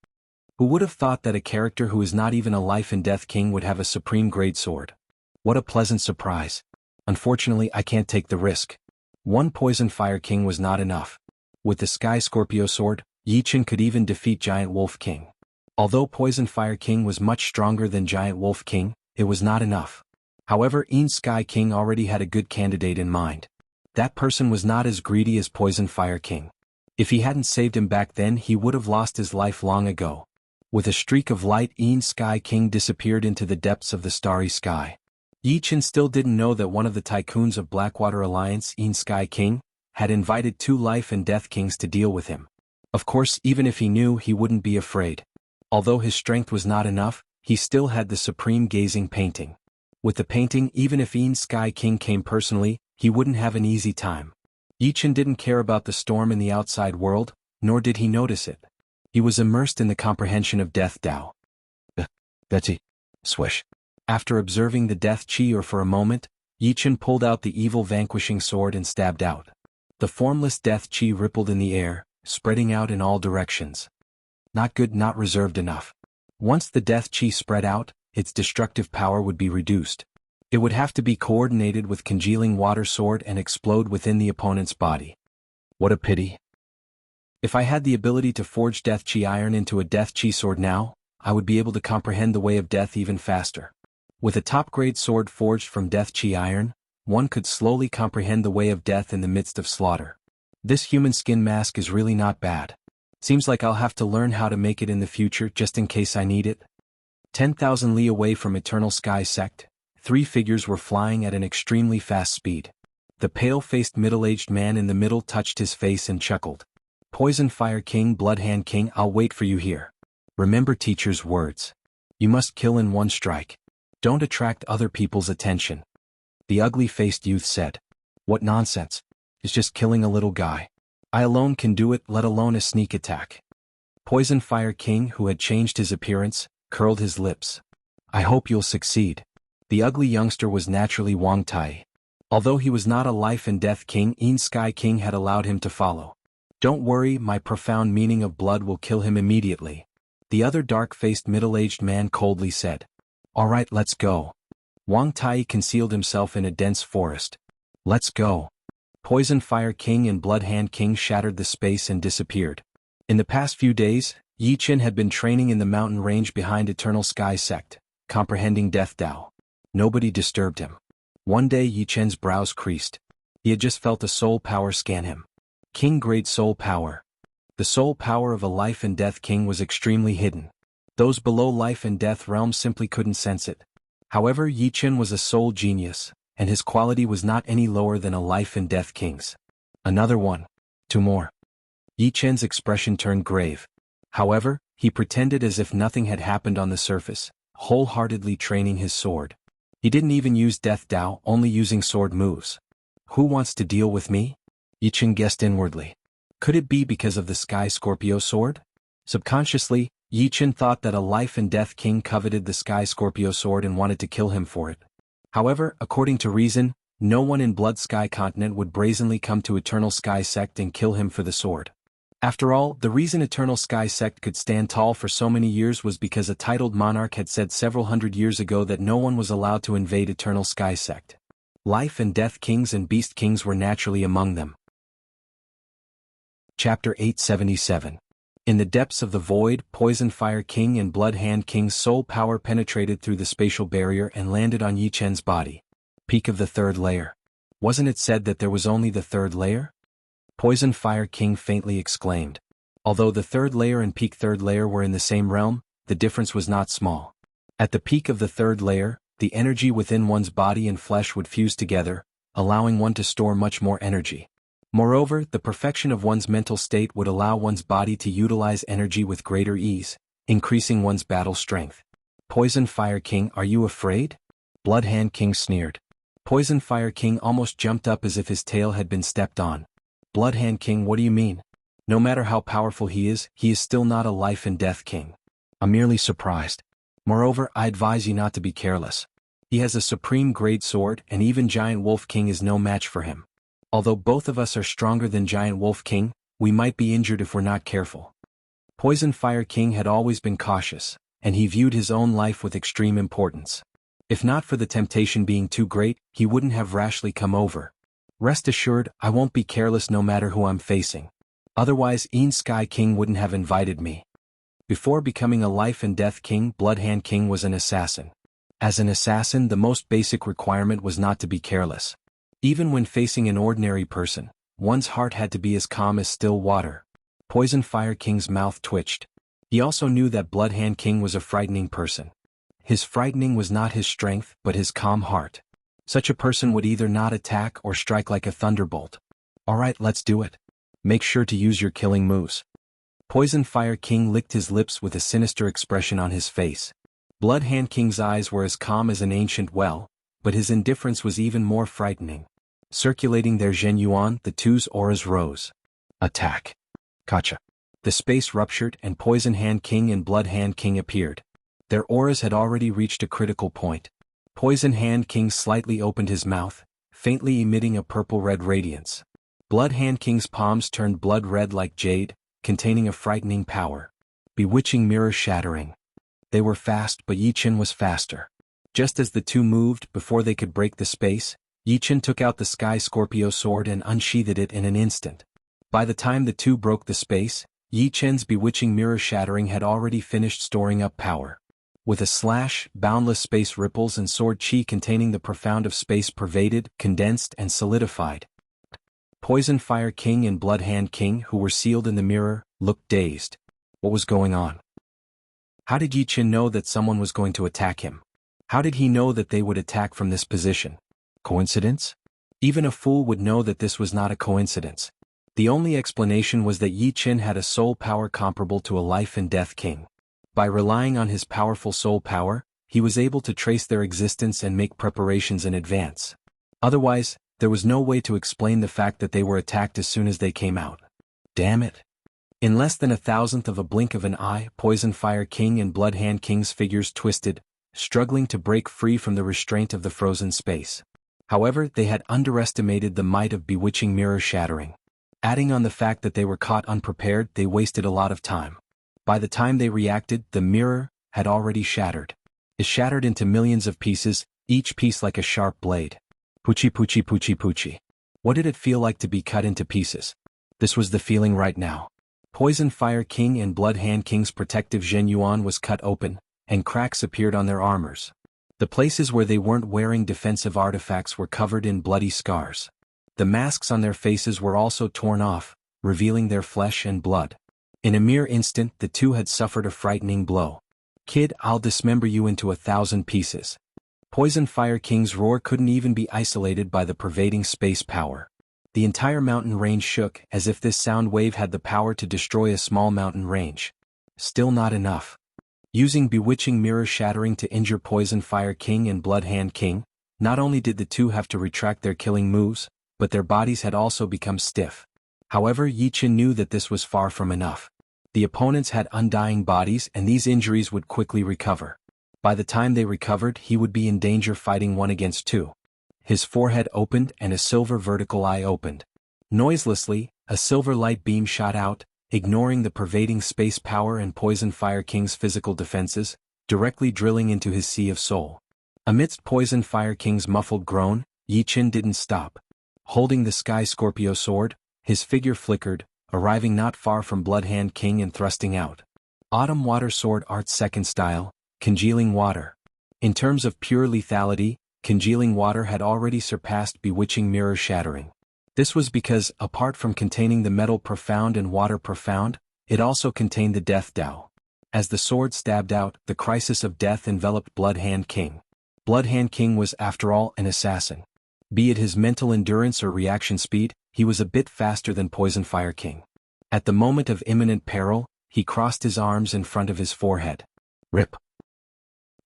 Who would have thought that a character who is not even a life and death king would have a supreme grade sword? What a pleasant surprise. Unfortunately, I can't take the risk. 1 Poison Fire King was not enough. With the Sky Scorpio sword, Yi Chen could even defeat Giant Wolf King. Although Poison Fire King was much stronger than Giant Wolf King, it was not enough. However, Yin Sky King already had a good candidate in mind. That person was not as greedy as Poison Fire King. If he hadn't saved him back then, he would have lost his life long ago. With a streak of light, Yin Sky King disappeared into the depths of the starry sky. Yi Chen still didn't know that one of the tycoons of Blackwater Alliance, Yin Sky King, had invited 2 life and death kings to deal with him. Of course, even if he knew, he wouldn't be afraid. Although his strength was not enough, he still had the supreme gazing painting. With the painting, even if Yin Sky King came personally, he wouldn't have an easy time. Yi Chen didn't care about the storm in the outside world, nor did he notice it. He was immersed in the comprehension of Death Tao. Betsy. Swish. After observing the death chi for a moment, Yichen pulled out the evil vanquishing sword and stabbed out. The formless death chi rippled in the air, spreading out in all directions. Not good, not reserved enough. Once the death chi spread out, its destructive power would be reduced. It would have to be coordinated with congealing water sword and explode within the opponent's body. What a pity. If I had the ability to forge death chi iron into a death chi sword now, I would be able to comprehend the way of death even faster. With a top-grade sword forged from death chi iron, one could slowly comprehend the way of death in the midst of slaughter. This human skin mask is really not bad. Seems like I'll have to learn how to make it in the future just in case I need it. 10,000 li away from Eternal Sky Sect, 3 figures were flying at an extremely fast speed. The pale-faced middle-aged man in the middle touched his face and chuckled. Poison Fire King, Blood Hand King, I'll wait for you here. Remember teacher's words. You must kill in one strike. Don't attract other people's attention. The ugly-faced youth said. What nonsense. It's just killing a little guy. I alone can do it, let alone a sneak attack. Poison Fire King, who had changed his appearance, curled his lips. I hope you'll succeed. The ugly youngster was naturally Wang Tai. Although he was not a life and death king, Yin Sky King had allowed him to follow. Don't worry, my profound meaning of blood will kill him immediately. The other dark-faced middle-aged man coldly said. All right, let's go. Wang Tai concealed himself in a dense forest. Let's go. Poison Fire King and Blood Hand King shattered the space and disappeared. In the past few days, Yichen had been training in the mountain range behind Eternal Sky Sect, comprehending Death Dao. Nobody disturbed him. One day Yichen's brows creased. He had just felt a soul power scan him. King-grade soul power. The soul power of a life and death king was extremely hidden. Those below life and death realms simply couldn't sense it. However, Yichen was a soul genius, and his quality was not any lower than a life and death king's. Another one. 2 more. Yichen's expression turned grave. However, he pretended as if nothing had happened on the surface, wholeheartedly training his sword. He didn't even use Death Dao, only using sword moves. Who wants to deal with me? Yichen guessed inwardly. Could it be because of the Sky Scorpio sword? Subconsciously, Yichen thought that a life and death king coveted the Sky Scorpio sword and wanted to kill him for it. However, according to reason, no one in Blood Sky Continent would brazenly come to Eternal Sky Sect and kill him for the sword. After all, the reason Eternal Sky Sect could stand tall for so many years was because a titled monarch had said several hundred years ago that no one was allowed to invade Eternal Sky Sect. Life and death kings and beast kings were naturally among them. Chapter 877. In the depths of the void, Poison Fire King and Blood Hand King's soul power penetrated through the spatial barrier and landed on Yichen's body. Peak of the 3rd layer. Wasn't it said that there was only the 3rd layer? Poison Fire King faintly exclaimed. Although the 3rd layer and peak 3rd layer were in the same realm, the difference was not small. At the peak of the 3rd layer, the energy within one's body and flesh would fuse together, allowing one to store much more energy. Moreover, the perfection of one's mental state would allow one's body to utilize energy with greater ease, increasing one's battle strength. Poison Fire King, are you afraid? Blood Hand King sneered. Poison Fire King almost jumped up as if his tail had been stepped on. Blood Hand King, what do you mean? No matter how powerful he is still not a life and death king. I'm merely surprised. Moreover, I advise you not to be careless. He has a supreme grade sword and even Giant Wolf King is no match for him. Although both of us are stronger than Giant Wolf King, we might be injured if we're not careful. Poison Fire King had always been cautious, and he viewed his own life with extreme importance. If not for the temptation being too great, he wouldn't have rashly come over. Rest assured, I won't be careless no matter who I'm facing. Otherwise, Yin Sky King wouldn't have invited me. Before becoming a life and death king, Blood Hand King was an assassin. As an assassin, the most basic requirement was not to be careless. Even when facing an ordinary person, one's heart had to be as calm as still water. Poison Fire King's mouth twitched. He also knew that Blood Hand King was a frightening person. His frightening was not his strength, but his calm heart. Such a person would either not attack or strike like a thunderbolt. Alright, let's do it. Make sure to use your killing moves. Poison Fire King licked his lips with a sinister expression on his face. Blood Hand King's eyes were as calm as an ancient well, but his indifference was even more frightening. Circulating their Zhen Yuan, the two's auras rose. Attack. Gotcha. The space ruptured and Poison Hand King and Blood Hand King appeared. Their auras had already reached a critical point. Poison Hand King slightly opened his mouth, faintly emitting a purple-red radiance. Blood Hand King's palms turned blood-red like jade, containing a frightening power. Bewitching mirror shattering. They were fast, but Yi Chen was faster. Just as the two moved before they could break the space, Yi Chen took out the Sky Scorpio sword and unsheathed it in an instant. By the time the two broke the space, Yi Chen's bewitching mirror shattering had already finished storing up power. With a slash, boundless space ripples and sword chi containing the profound of space pervaded, condensed, and solidified. Poison Fire King and Blood Hand King, who were sealed in the mirror, looked dazed. What was going on? How did Yi Chen know that someone was going to attack him? How did he know that they would attack from this position? Coincidence? Even a fool would know that this was not a coincidence. The only explanation was that Yi Chen had a soul power comparable to a life and death king. By relying on his powerful soul power, he was able to trace their existence and make preparations in advance. Otherwise, there was no way to explain the fact that they were attacked as soon as they came out. Damn it. In less than 1,000th of a blink of an eye, Poison Fire King and Blood Hand King's figures twisted, struggling to break free from the restraint of the frozen space. However, they had underestimated the might of bewitching mirror shattering. Adding on the fact that they were caught unprepared, they wasted a lot of time. By the time they reacted, the mirror had already shattered. It shattered into millions of pieces, each piece like a sharp blade. Poochie poochie poochie poochie. What did it feel like to be cut into pieces? This was the feeling right now. Poison Fire King and Blood Hand King's protective Zhen Yuan was cut open, and cracks appeared on their armors. The places where they weren't wearing defensive artifacts were covered in bloody scars. The masks on their faces were also torn off, revealing their flesh and blood. In a mere instant, the two had suffered a frightening blow. Kid, I'll dismember you into 1,000 pieces. Poison Fire King's roar couldn't even be isolated by the pervading space power. The entire mountain range shook, as if this sound wave had the power to destroy a small mountain range. Still not enough. Using bewitching mirror shattering to injure Poison Fire King and Blood Hand King, not only did the two have to retract their killing moves, but their bodies had also become stiff. However, Yi Chen knew that this was far from enough. The opponents had undying bodies and these injuries would quickly recover. By the time they recovered, he would be in danger fighting 1 against 2. His forehead opened and a silver vertical eye opened. Noiselessly, a silver light beam shot out, ignoring the pervading space power and Poison Fire King's physical defenses, directly drilling into his sea of soul. Amidst Poison Fire King's muffled groan, Yi Chen didn't stop. Holding the Sky Scorpio sword, his figure flickered, arriving not far from Blood Hand King and thrusting out. Autumn Water Sword Art's second style, Congealing Water. In terms of pure lethality, Congealing Water had already surpassed Bewitching Mirror Shattering. This was because, apart from containing the metal profound and water profound, it also contained the Death Dao. As the sword stabbed out, the crisis of death enveloped Blood Hand King. Blood Hand King was, after all, an assassin. Be it his mental endurance or reaction speed, he was a bit faster than Poison Fire King. At the moment of imminent peril, he crossed his arms in front of his forehead. Rip.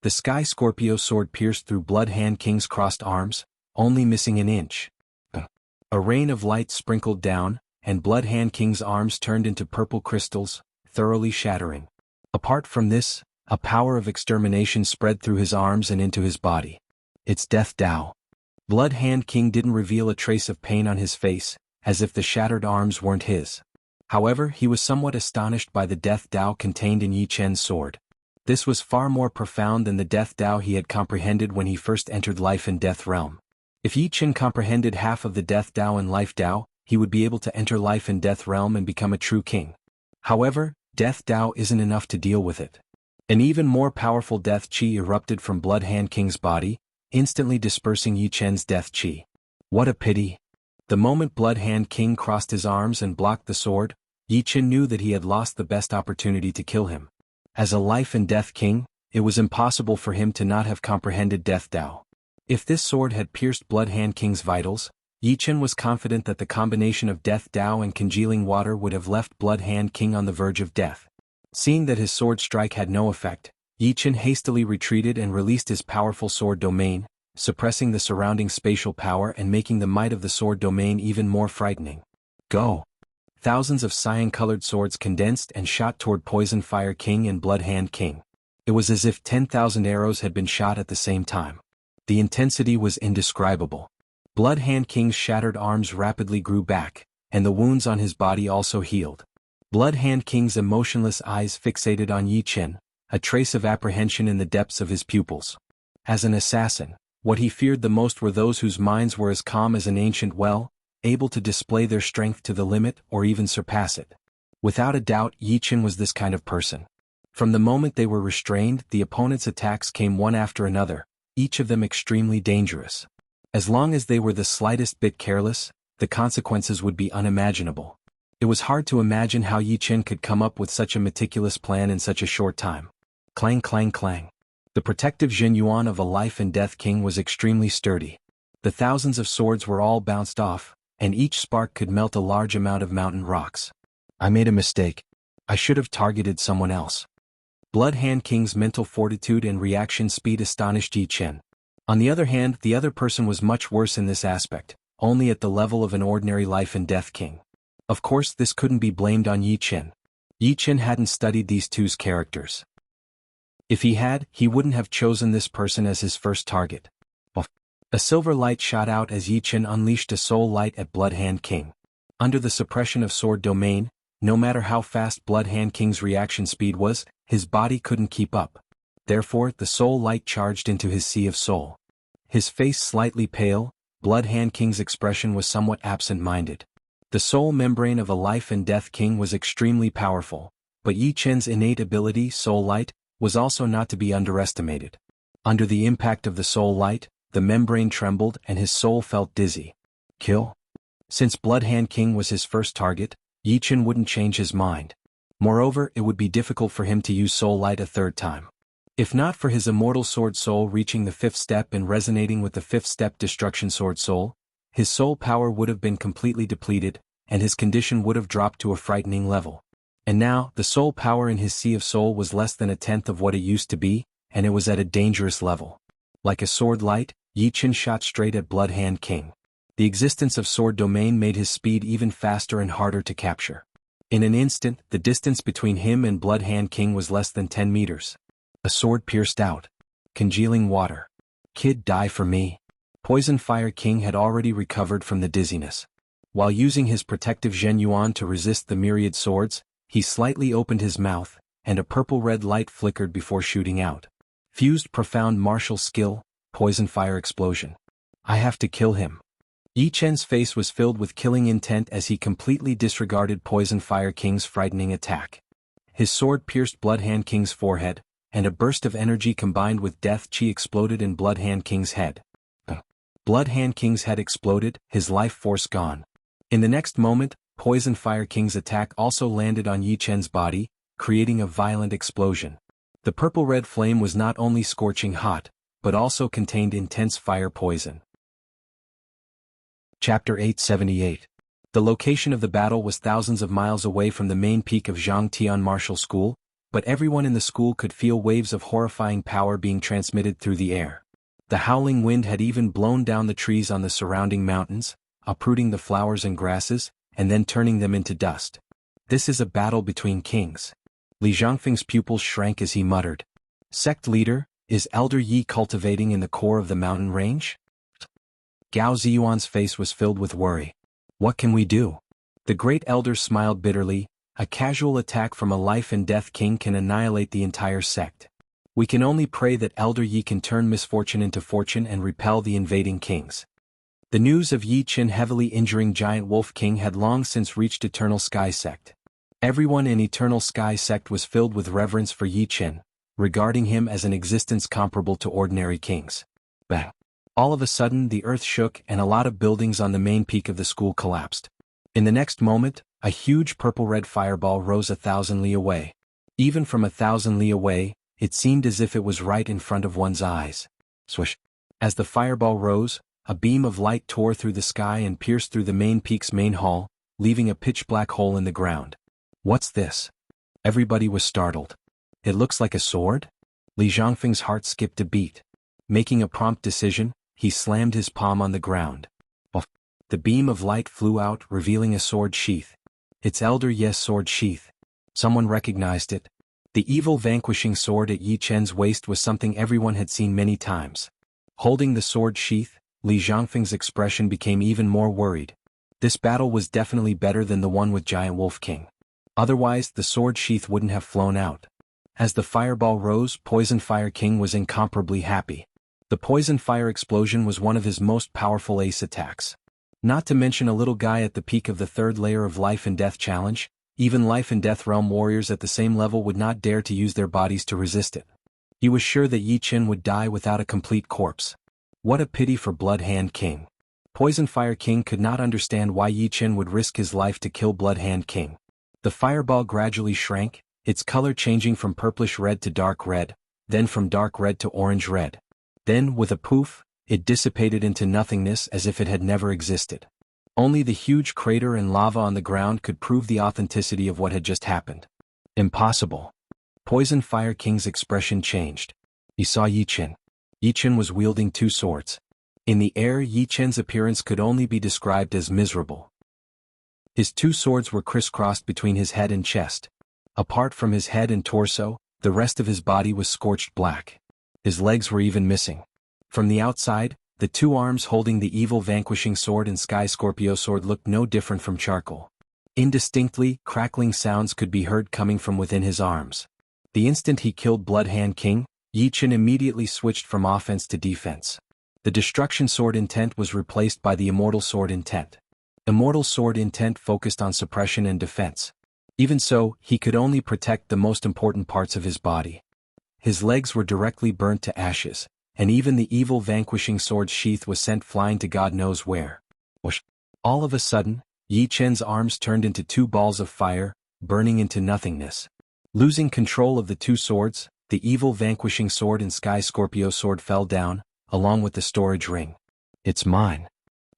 The Sky Scorpio sword pierced through Blood Hand King's crossed arms, only missing an inch. A rain of light sprinkled down, and Blood Hand King's arms turned into purple crystals, thoroughly shattering. Apart from this, a power of extermination spread through his arms and into his body. It's Death Dao. Blood Hand King didn't reveal a trace of pain on his face, as if the shattered arms weren't his. However, he was somewhat astonished by the Death Dao contained in Yi Chen's sword. This was far more profound than the Death Dao he had comprehended when he first entered Life and Death realm. If Yi Chen comprehended half of the Death Dao and Life Dao, he would be able to enter Life and Death realm and become a true king. However, Death Dao isn't enough to deal with it. An even more powerful Death Chi erupted from Blood Hand King's body, instantly dispersing Yi Chen's Death Chi. What a pity. The moment Blood Hand King crossed his arms and blocked the sword, Yi Chen knew that he had lost the best opportunity to kill him. As a Life and Death king, it was impossible for him to not have comprehended Death Dao. If this sword had pierced Blood Hand King's vitals, Yi Chen was confident that the combination of Death Dao and Congealing Water would have left Blood Hand King on the verge of death. Seeing that his sword strike had no effect, Yi Chen hastily retreated and released his powerful sword domain, suppressing the surrounding spatial power and making the might of the sword domain even more frightening. Go! Thousands of cyan-colored swords condensed and shot toward Poison Fire King and Blood Hand King. It was as if 10,000 arrows had been shot at the same time. The intensity was indescribable. Blood Hand King's shattered arms rapidly grew back, and the wounds on his body also healed. Blood Hand King's emotionless eyes fixated on Yi Chen, a trace of apprehension in the depths of his pupils. As an assassin, what he feared the most were those whose minds were as calm as an ancient well, able to display their strength to the limit or even surpass it. Without a doubt, Yi Chen was this kind of person. From the moment they were restrained, the opponent's attacks came one after another, each of them extremely dangerous. As long as they were the slightest bit careless, the consequences would be unimaginable. It was hard to imagine how Yi Chen could come up with such a meticulous plan in such a short time. Clang clang clang. The protective Zhenyuan of a life and death king was extremely sturdy. The thousands of swords were all bounced off, and each spark could melt a large amount of mountain rocks. I made a mistake. I should have targeted someone else. Blood Hand King's mental fortitude and reaction speed astonished Yi Chen. On the other hand, the other person was much worse in this aspect, only at the level of an ordinary life and death king. Of course, this couldn't be blamed on Yi Chen. Yi Chen hadn't studied these two's characters. If he had, he wouldn't have chosen this person as his first target. A silver light shot out as Yi Chen unleashed a soul light at Blood Hand King. Under the suppression of sword domain, no matter how fast Blood Hand King's reaction speed was, his body couldn't keep up. Therefore, the soul light charged into his sea of soul. His face slightly pale, Blood Hand King's expression was somewhat absent-minded. The soul membrane of a life and death king was extremely powerful, but Yi Chen's innate ability, soul light, was also not to be underestimated. Under the impact of the soul light, the membrane trembled and his soul felt dizzy. Kill? Since Blood Hand King was his first target, Yi Chen wouldn't change his mind. Moreover, it would be difficult for him to use soul light a third time. If not for his immortal sword soul reaching the fifth step and resonating with the fifth step destruction sword soul, his soul power would have been completely depleted, and his condition would have dropped to a frightening level. And now, the soul power in his sea of soul was less than a tenth of what it used to be, and it was at a dangerous level. Like a sword light, Yi Chen shot straight at Blood Hand King. The existence of sword domain made his speed even faster and harder to capture. In an instant, the distance between him and Blood Hand King was less than 10 meters. A sword pierced out. Congealing water. Kid, die for me. Poison Fire King had already recovered from the dizziness. While using his protective Zhenyuan to resist the myriad swords, he slightly opened his mouth, and a purple-red light flickered before shooting out. Fused profound martial skill, Poison Fire Explosion. I have to kill him. Yi Chen's face was filled with killing intent as he completely disregarded Poison Fire King's frightening attack. His sword pierced Blood Hand King's forehead, and a burst of energy combined with death chi exploded in Blood Hand King's head. Blood Hand King's head exploded, his life force gone. In the next moment, Poison Fire King's attack also landed on Yi Chen's body, creating a violent explosion. The purple-red flame was not only scorching hot, but also contained intense fire poison. Chapter 878. The location of the battle was thousands of miles away from the main peak of Zhangtian Martial School, but everyone in the school could feel waves of horrifying power being transmitted through the air. The howling wind had even blown down the trees on the surrounding mountains, uprooting the flowers and grasses, and then turning them into dust. This is a battle between kings. Li Zhangfeng's pupils shrank as he muttered. Sect leader, is Elder Yi cultivating in the core of the mountain range? Gao Ziyuan's face was filled with worry. What can we do? The great elder smiled bitterly. A casual attack from a life and death king can annihilate the entire sect. We can only pray that Elder Yi can turn misfortune into fortune and repel the invading kings. The news of Yi Chen heavily injuring Giant Wolf King had long since reached Eternal Sky Sect. Everyone in Eternal Sky Sect was filled with reverence for Yi Chen, regarding him as an existence comparable to ordinary kings. Bang! All of a sudden the earth shook and a lot of buildings on the main peak of the school collapsed. In the next moment, a huge purple-red fireball rose 1,000 li away. Even from 1,000 li away, it seemed as if it was right in front of one's eyes. Swish! As the fireball rose, a beam of light tore through the sky and pierced through the main peak's main hall, leaving a pitch-black hole in the ground. What's this? Everybody was startled. It looks like a sword? Li Zhangfeng's heart skipped a beat. Making a prompt decision, he slammed his palm on the ground. The beam of light flew out, revealing a sword sheath. It's Elder Yes sword sheath. Someone recognized it. The evil vanquishing sword at Yi Chen's waist was something everyone had seen many times. Holding the sword sheath, Li Zhangfeng's expression became even more worried. This battle was definitely better than the one with Giant Wolf King. Otherwise, the sword sheath wouldn't have flown out. As the fireball rose, Poison Fire King was incomparably happy. The poison fire explosion was one of his most powerful ace attacks. Not to mention a little guy at the peak of the third layer of Life and Death challenge, even Life and Death realm warriors at the same level would not dare to use their bodies to resist it. He was sure that Yi Chen would die without a complete corpse. What a pity for Blood Hand King. Poison Fire King could not understand why Yi Chen would risk his life to kill Blood Hand King. The fireball gradually shrank, its color changing from purplish red to dark red, then from dark red to orange red. Then, with a poof, it dissipated into nothingness as if it had never existed. Only the huge crater and lava on the ground could prove the authenticity of what had just happened. Impossible. Poison Fire King's expression changed. He saw Yi Chen. Yi Chen was wielding two swords. In the air, Yi Chen's appearance could only be described as miserable. His two swords were crisscrossed between his head and chest. Apart from his head and torso, the rest of his body was scorched black. His legs were even missing. From the outside, the two arms holding the evil vanquishing sword and Sky Scorpio sword looked no different from charcoal. Indistinctly, crackling sounds could be heard coming from within his arms. The instant he killed Blood Hand King, Yi Chen immediately switched from offense to defense. The Destruction Sword intent was replaced by the Immortal Sword intent. Immortal Sword intent focused on suppression and defense. Even so, he could only protect the most important parts of his body. His legs were directly burnt to ashes, and even the evil vanquishing sword's sheath was sent flying to God knows where. Whoosh! All of a sudden, Yi Chen's arms turned into two balls of fire, burning into nothingness. Losing control of the two swords, the evil vanquishing sword and Sky Scorpio sword fell down, along with the storage ring. It's mine.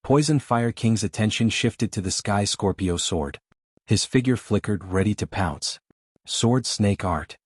Poison Fire King's attention shifted to the Sky Scorpio sword. His figure flickered, ready to pounce. Sword Snake Art.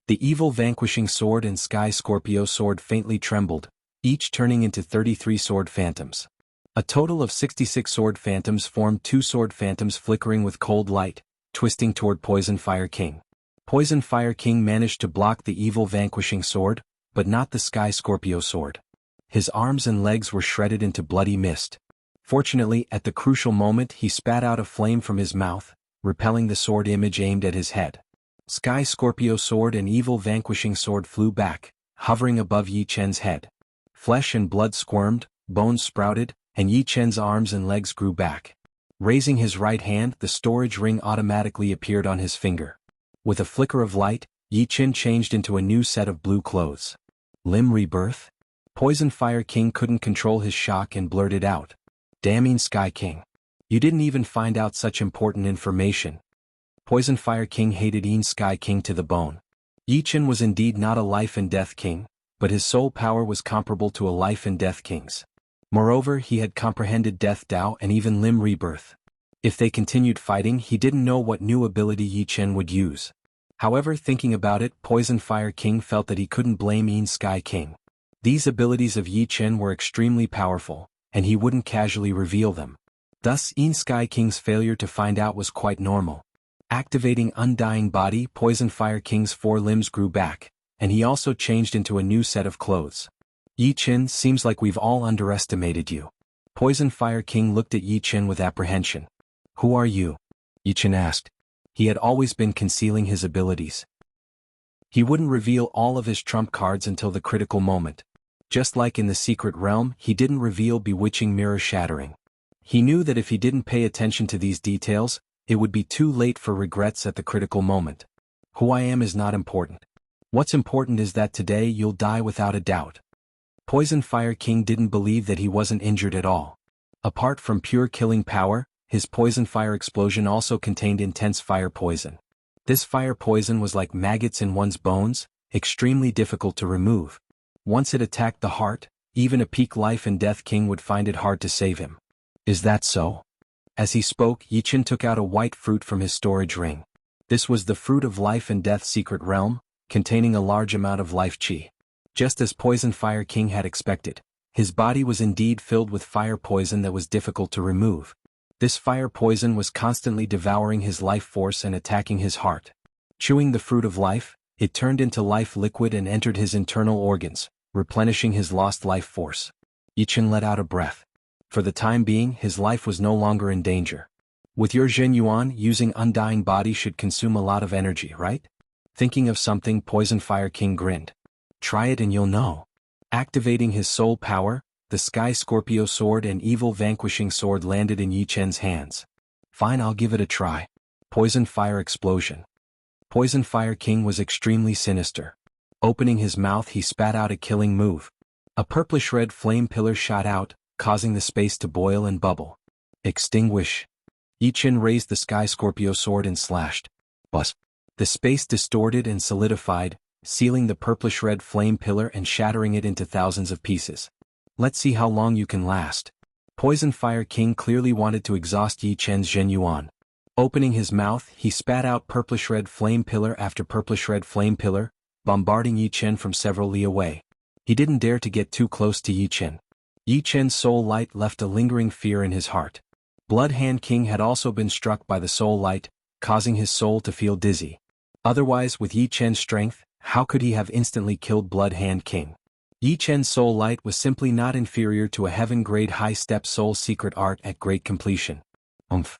The evil vanquishing sword and Sky Scorpio sword faintly trembled, each turning into 33 sword phantoms. A total of 66 sword phantoms formed two sword phantoms flickering with cold light, twisting toward Poison Fire King. Poison Fire King managed to block the evil vanquishing sword, but not the Sky Scorpio sword. His arms and legs were shredded into bloody mist. Fortunately, at the crucial moment he spat out a flame from his mouth, repelling the sword image aimed at his head. Sky Scorpio sword and evil vanquishing sword flew back, hovering above Yi Chen's head. Flesh and blood squirmed, bones sprouted, and Yi Chen's arms and legs grew back. Raising his right hand, the storage ring automatically appeared on his finger. With a flicker of light, Yi Chen changed into a new set of blue clothes. Limb rebirth? Poison Fire King couldn't control his shock and blurted out. Damning Sky King. You didn't even find out such important information. Poison Fire King hated Sky King to the bone. Yi Chen was indeed not a life and death king, but his soul power was comparable to a life and death king's. Moreover, he had comprehended Death Dao and even Limb Rebirth. If they continued fighting, he didn't know what new ability Yi Chen would use. However, thinking about it, Poison Fire King felt that he couldn't blame Sky King. These abilities of Yi Chen were extremely powerful, and he wouldn't casually reveal them. Thus, Sky King's failure to find out was quite normal. Activating Undying Body, Poison Fire King's 4 limbs grew back, and he also changed into a new set of clothes. Yi Chen, seems like we've all underestimated you. Poison Fire King looked at Yi Chen with apprehension. Who are you? Yi Chen asked. He had always been concealing his abilities. He wouldn't reveal all of his trump cards until the critical moment. Just like in the secret realm, he didn't reveal Bewitching Mirror Shattering. He knew that if he didn't pay attention to these details, it would be too late for regrets at the critical moment. Who I am is not important. What's important is that today you'll die without a doubt. Poison Fire King didn't believe that he wasn't injured at all. Apart from pure killing power, his poison fire explosion also contained intense fire poison. This fire poison was like maggots in one's bones, extremely difficult to remove. Once it attacked the heart, even a peak life and death king would find it hard to save him. Is that so? As he spoke, Yi Chen took out a white fruit from his storage ring. This was the fruit of life and death secret realm, containing a large amount of life chi. Just as Poison Fire King had expected, his body was indeed filled with fire poison that was difficult to remove. This fire poison was constantly devouring his life force and attacking his heart. Chewing the fruit of life, it turned into life liquid and entered his internal organs, replenishing his lost life force. Yichen let out a breath. For the time being, his life was no longer in danger. With your Zhen Yuan, using Undying Body should consume a lot of energy, right? Thinking of something, Poison Fire King grinned. Try it and you'll know. Activating his soul power, the Sky Scorpio Sword and Evil Vanquishing Sword landed in Yichen's hands. Fine, I'll give it a try. Poison Fire Explosion. Poison Fire King was extremely sinister. Opening his mouth, he spat out a killing move. A purplish-red flame pillar shot out, causing the space to boil and bubble. Extinguish. Yichen raised the Sky Scorpio Sword and slashed. Buzz. The space distorted and solidified, sealing the purplish-red flame pillar and shattering it into thousands of pieces. Let's see how long you can last. Poison Fire King clearly wanted to exhaust Yichen's Zhen Yuan. Opening his mouth, he spat out purplish-red flame pillar after purplish-red flame pillar, bombarding Yichen from several li away. He didn't dare to get too close to Yichen. Yichen's soul light left a lingering fear in his heart. Blood Hand King had also been struck by the soul light, causing his soul to feel dizzy. Otherwise, with Yichen's strength, how could he have instantly killed Blood Hand King? Yichen's soul light was simply not inferior to a heaven-grade high-step soul secret art at great completion. Umph.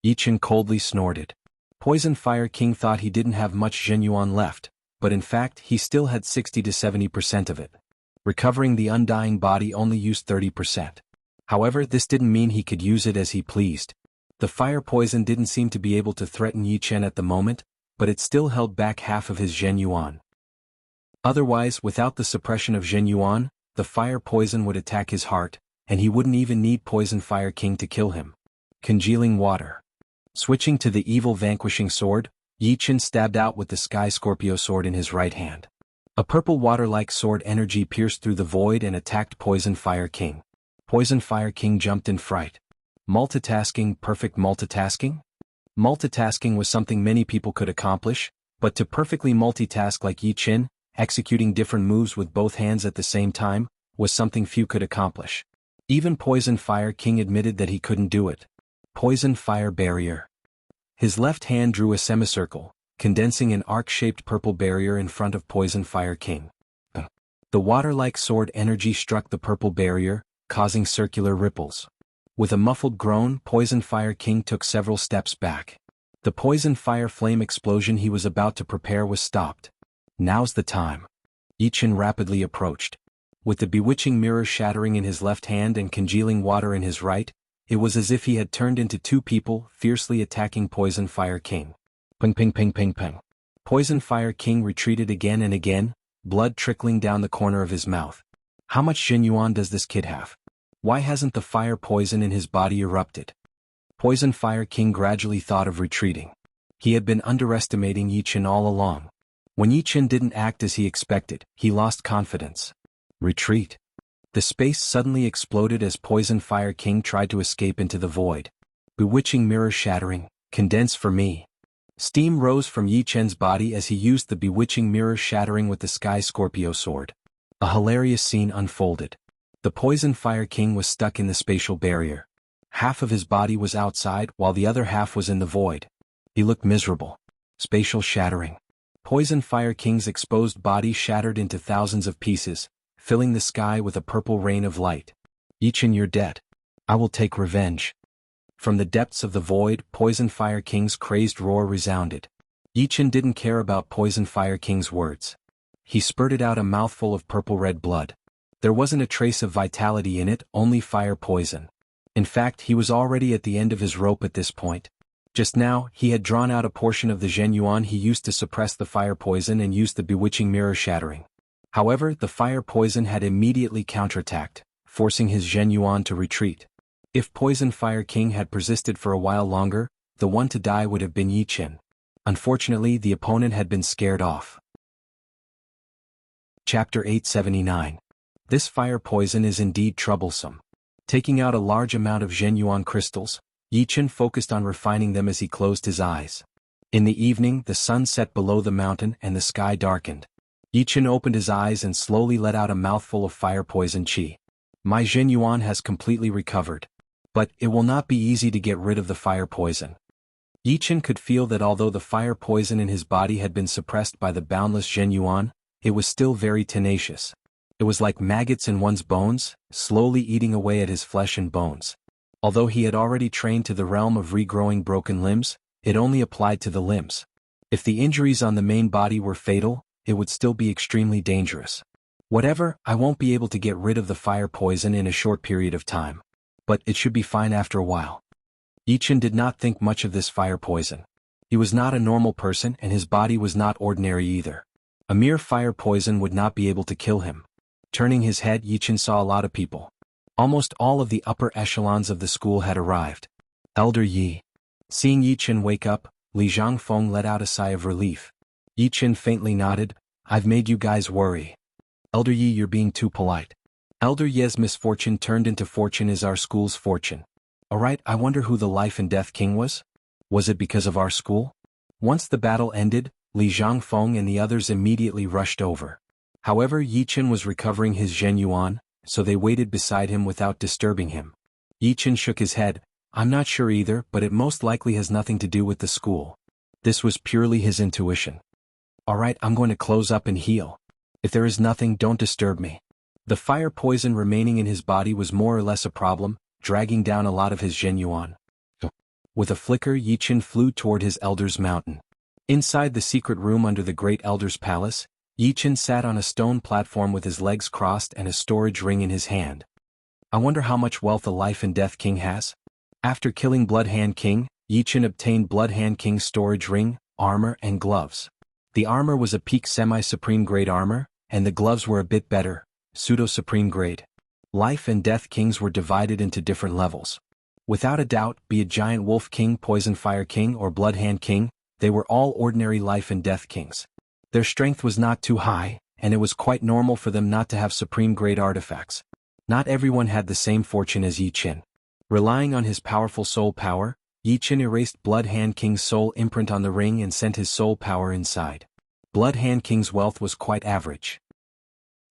Yichen coldly snorted. Poison Fire King thought he didn't have much Zhen Yuan left, but in fact he still had 60 to 70% of it. Recovering the Undying Body only used 30%. However, this didn't mean he could use it as he pleased. The fire poison didn't seem to be able to threaten Yichen at the moment, but it still held back half of his Zhen Yuan. Otherwise, without the suppression of Zhen Yuan, the fire poison would attack his heart, and he wouldn't even need Poison Fire King to kill him. Congealing Water. Switching to the Evil Vanquishing Sword, Yichen stabbed out with the Sky Scorpio Sword in his right hand. A purple water-like sword energy pierced through the void and attacked Poison Fire King. Poison Fire King jumped in fright. Multitasking, perfect multitasking? Multitasking was something many people could accomplish, but to perfectly multitask like Yichen, executing different moves with both hands at the same time, was something few could accomplish. Even Poison Fire King admitted that he couldn't do it. Poison Fire Barrier. His left hand drew a semicircle, condensing an arc-shaped purple barrier in front of Poison Fire King. The water-like sword energy struck the purple barrier, causing circular ripples. With a muffled groan, Poison Fire King took several steps back. The poison fire flame explosion he was about to prepare was stopped. Now's the time. Yichen rapidly approached. With the bewitching mirror shattering in his left hand and congealing water in his right, it was as if he had turned into two people fiercely attacking Poison Fire King. Ping ping ping ping ping. Poison Fire King retreated again and again, blood trickling down the corner of his mouth. How much Zhen Yuan does this kid have? Why hasn't the fire poison in his body erupted? Poison Fire King gradually thought of retreating. He had been underestimating Yichen all along. When Yichen didn't act as he expected, he lost confidence. Retreat. The space suddenly exploded as Poison Fire King tried to escape into the void. Bewitching mirror shattering, condense for me. Steam rose from Yichen's body as he used the bewitching mirror shattering with the Sky Scorpio Sword. A hilarious scene unfolded. The Poison Fire King was stuck in the spatial barrier. Half of his body was outside while the other half was in the void. He looked miserable. Spatial shattering. Poison Fire King's exposed body shattered into thousands of pieces, filling the sky with a purple rain of light. Yichen, you're dead. I will take revenge. From the depths of the void, Poison Fire King's crazed roar resounded. Yichen didn't care about Poison Fire King's words. He spurted out a mouthful of purple-red blood. There wasn't a trace of vitality in it, only fire poison. In fact, he was already at the end of his rope at this point. Just now, he had drawn out a portion of the Zhen Yuan he used to suppress the fire poison and used the bewitching mirror shattering. However, the fire poison had immediately counterattacked, forcing his Zhen Yuan to retreat. If Poison Fire King had persisted for a while longer, the one to die would have been Yichen. Unfortunately, the opponent had been scared off. Chapter 879. This fire poison is indeed troublesome. Taking out a large amount of Zhen Yuan crystals, Yichen focused on refining them as he closed his eyes. In the evening, the sun set below the mountain and the sky darkened. Yichen opened his eyes and slowly let out a mouthful of fire poison qi. My Zhen Yuan has completely recovered. But it will not be easy to get rid of the fire poison. Yi Chen could feel that although the fire poison in his body had been suppressed by the boundless Zhen Yuan, it was still very tenacious. It was like maggots in one's bones, slowly eating away at his flesh and bones. Although he had already trained to the realm of regrowing broken limbs, it only applied to the limbs. If the injuries on the main body were fatal, it would still be extremely dangerous. Whatever, I won't be able to get rid of the fire poison in a short period of time. But it should be fine after a while. Yi Chen did not think much of this fire poison. He was not a normal person and his body was not ordinary either. A mere fire poison would not be able to kill him. Turning his head, Yi Chen saw a lot of people. Almost all of the upper echelons of the school had arrived. Elder Yi. Seeing Yi Chen wake up, Li Zhangfeng let out a sigh of relief. Yi Chen faintly nodded, "I've made you guys worry. Elder Yi, you're being too polite. Elder Ye's misfortune turned into fortune is our school's fortune. Alright, I wonder who the life and death king was? Was it because of our school?" Once the battle ended, Li Zhangfeng and the others immediately rushed over. However, Yi Chen was recovering his Zhen Yuan, so they waited beside him without disturbing him. Yi Chen shook his head, "I'm not sure either, but it most likely has nothing to do with the school." This was purely his intuition. "Alright, I'm going to close up and heal. If there is nothing, don't disturb me." The fire poison remaining in his body was more or less a problem, dragging down a lot of his Zhen Yuan. With a flicker, Yi Chen flew toward his elder's mountain. Inside the secret room under the great elder's palace, Yi Chen sat on a stone platform with his legs crossed and a storage ring in his hand. I wonder how much wealth a Life and Death King has? After killing Blood Hand King, Yi Chen obtained Blood Hand King's storage ring, armor and gloves. The armor was a peak semi-supreme grade armor, and the gloves were a bit better, pseudo-supreme grade. Life and Death Kings were divided into different levels. Without a doubt, be it Giant Wolf King, Poison Fire King or Blood Hand King, they were all ordinary Life and Death Kings. Their strength was not too high, and it was quite normal for them not to have supreme-grade artifacts. Not everyone had the same fortune as Yi Chen. Relying on his powerful soul power, Yi Chen erased Blood Hand King's soul imprint on the ring and sent his soul power inside. Blood Hand King's wealth was quite average.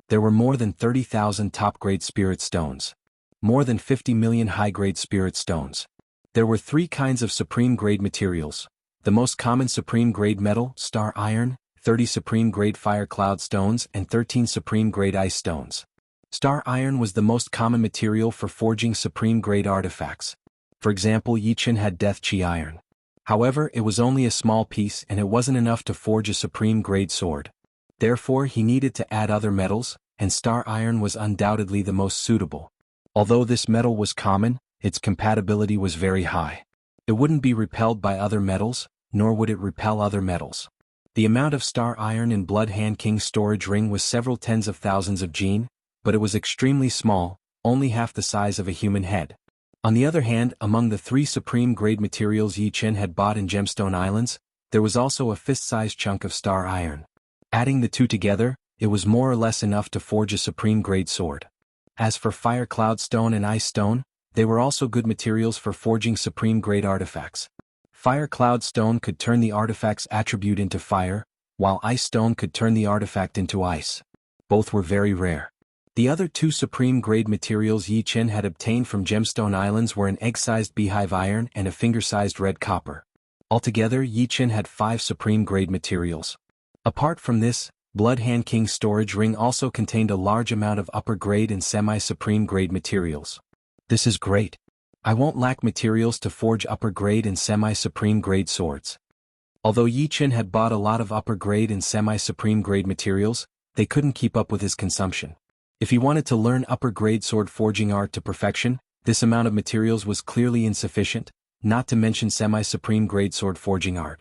There were more than 30,000 top-grade spirit stones. More than 50 million high-grade spirit stones. There were 3 kinds of supreme-grade materials. The most common supreme-grade metal, star iron, 30 supreme-grade fire cloud stones and 13 supreme-grade ice stones. Star iron was the most common material for forging supreme-grade artifacts. For example, Yi Chen had Death Chi iron. However, it was only a small piece and it wasn't enough to forge a supreme-grade sword. Therefore, he needed to add other metals, and star iron was undoubtedly the most suitable. Although this metal was common, its compatibility was very high. It wouldn't be repelled by other metals, nor would it repel other metals. The amount of star iron in Blood Hand King's storage ring was several tens of thousands of gene, but it was extremely small, only half the size of a human head. On the other hand, among the 3 supreme-grade materials Yi Chen had bought in Gemstone Islands, there was also a fist-sized chunk of star iron. Adding the 2 together, it was more or less enough to forge a supreme-grade sword. As for Fire Cloud Stone and Ice Stone, they were also good materials for forging supreme-grade artifacts. Fire Cloud Stone could turn the artifact's attribute into fire, while Ice Stone could turn the artifact into ice. Both were very rare. The other 2 supreme-grade materials Yi Chen had obtained from Gemstone Islands were an egg-sized beehive iron and a finger-sized red copper. Altogether, Yi Chen had 5 supreme-grade materials. Apart from this, Blood Hand King's storage ring also contained a large amount of upper-grade and semi-supreme-grade materials. This is great. I won't lack materials to forge upper-grade and semi-supreme-grade swords. Although Yi Chen had bought a lot of upper-grade and semi-supreme-grade materials, they couldn't keep up with his consumption. If he wanted to learn upper-grade sword forging art to perfection, this amount of materials was clearly insufficient, not to mention semi-supreme-grade sword forging art.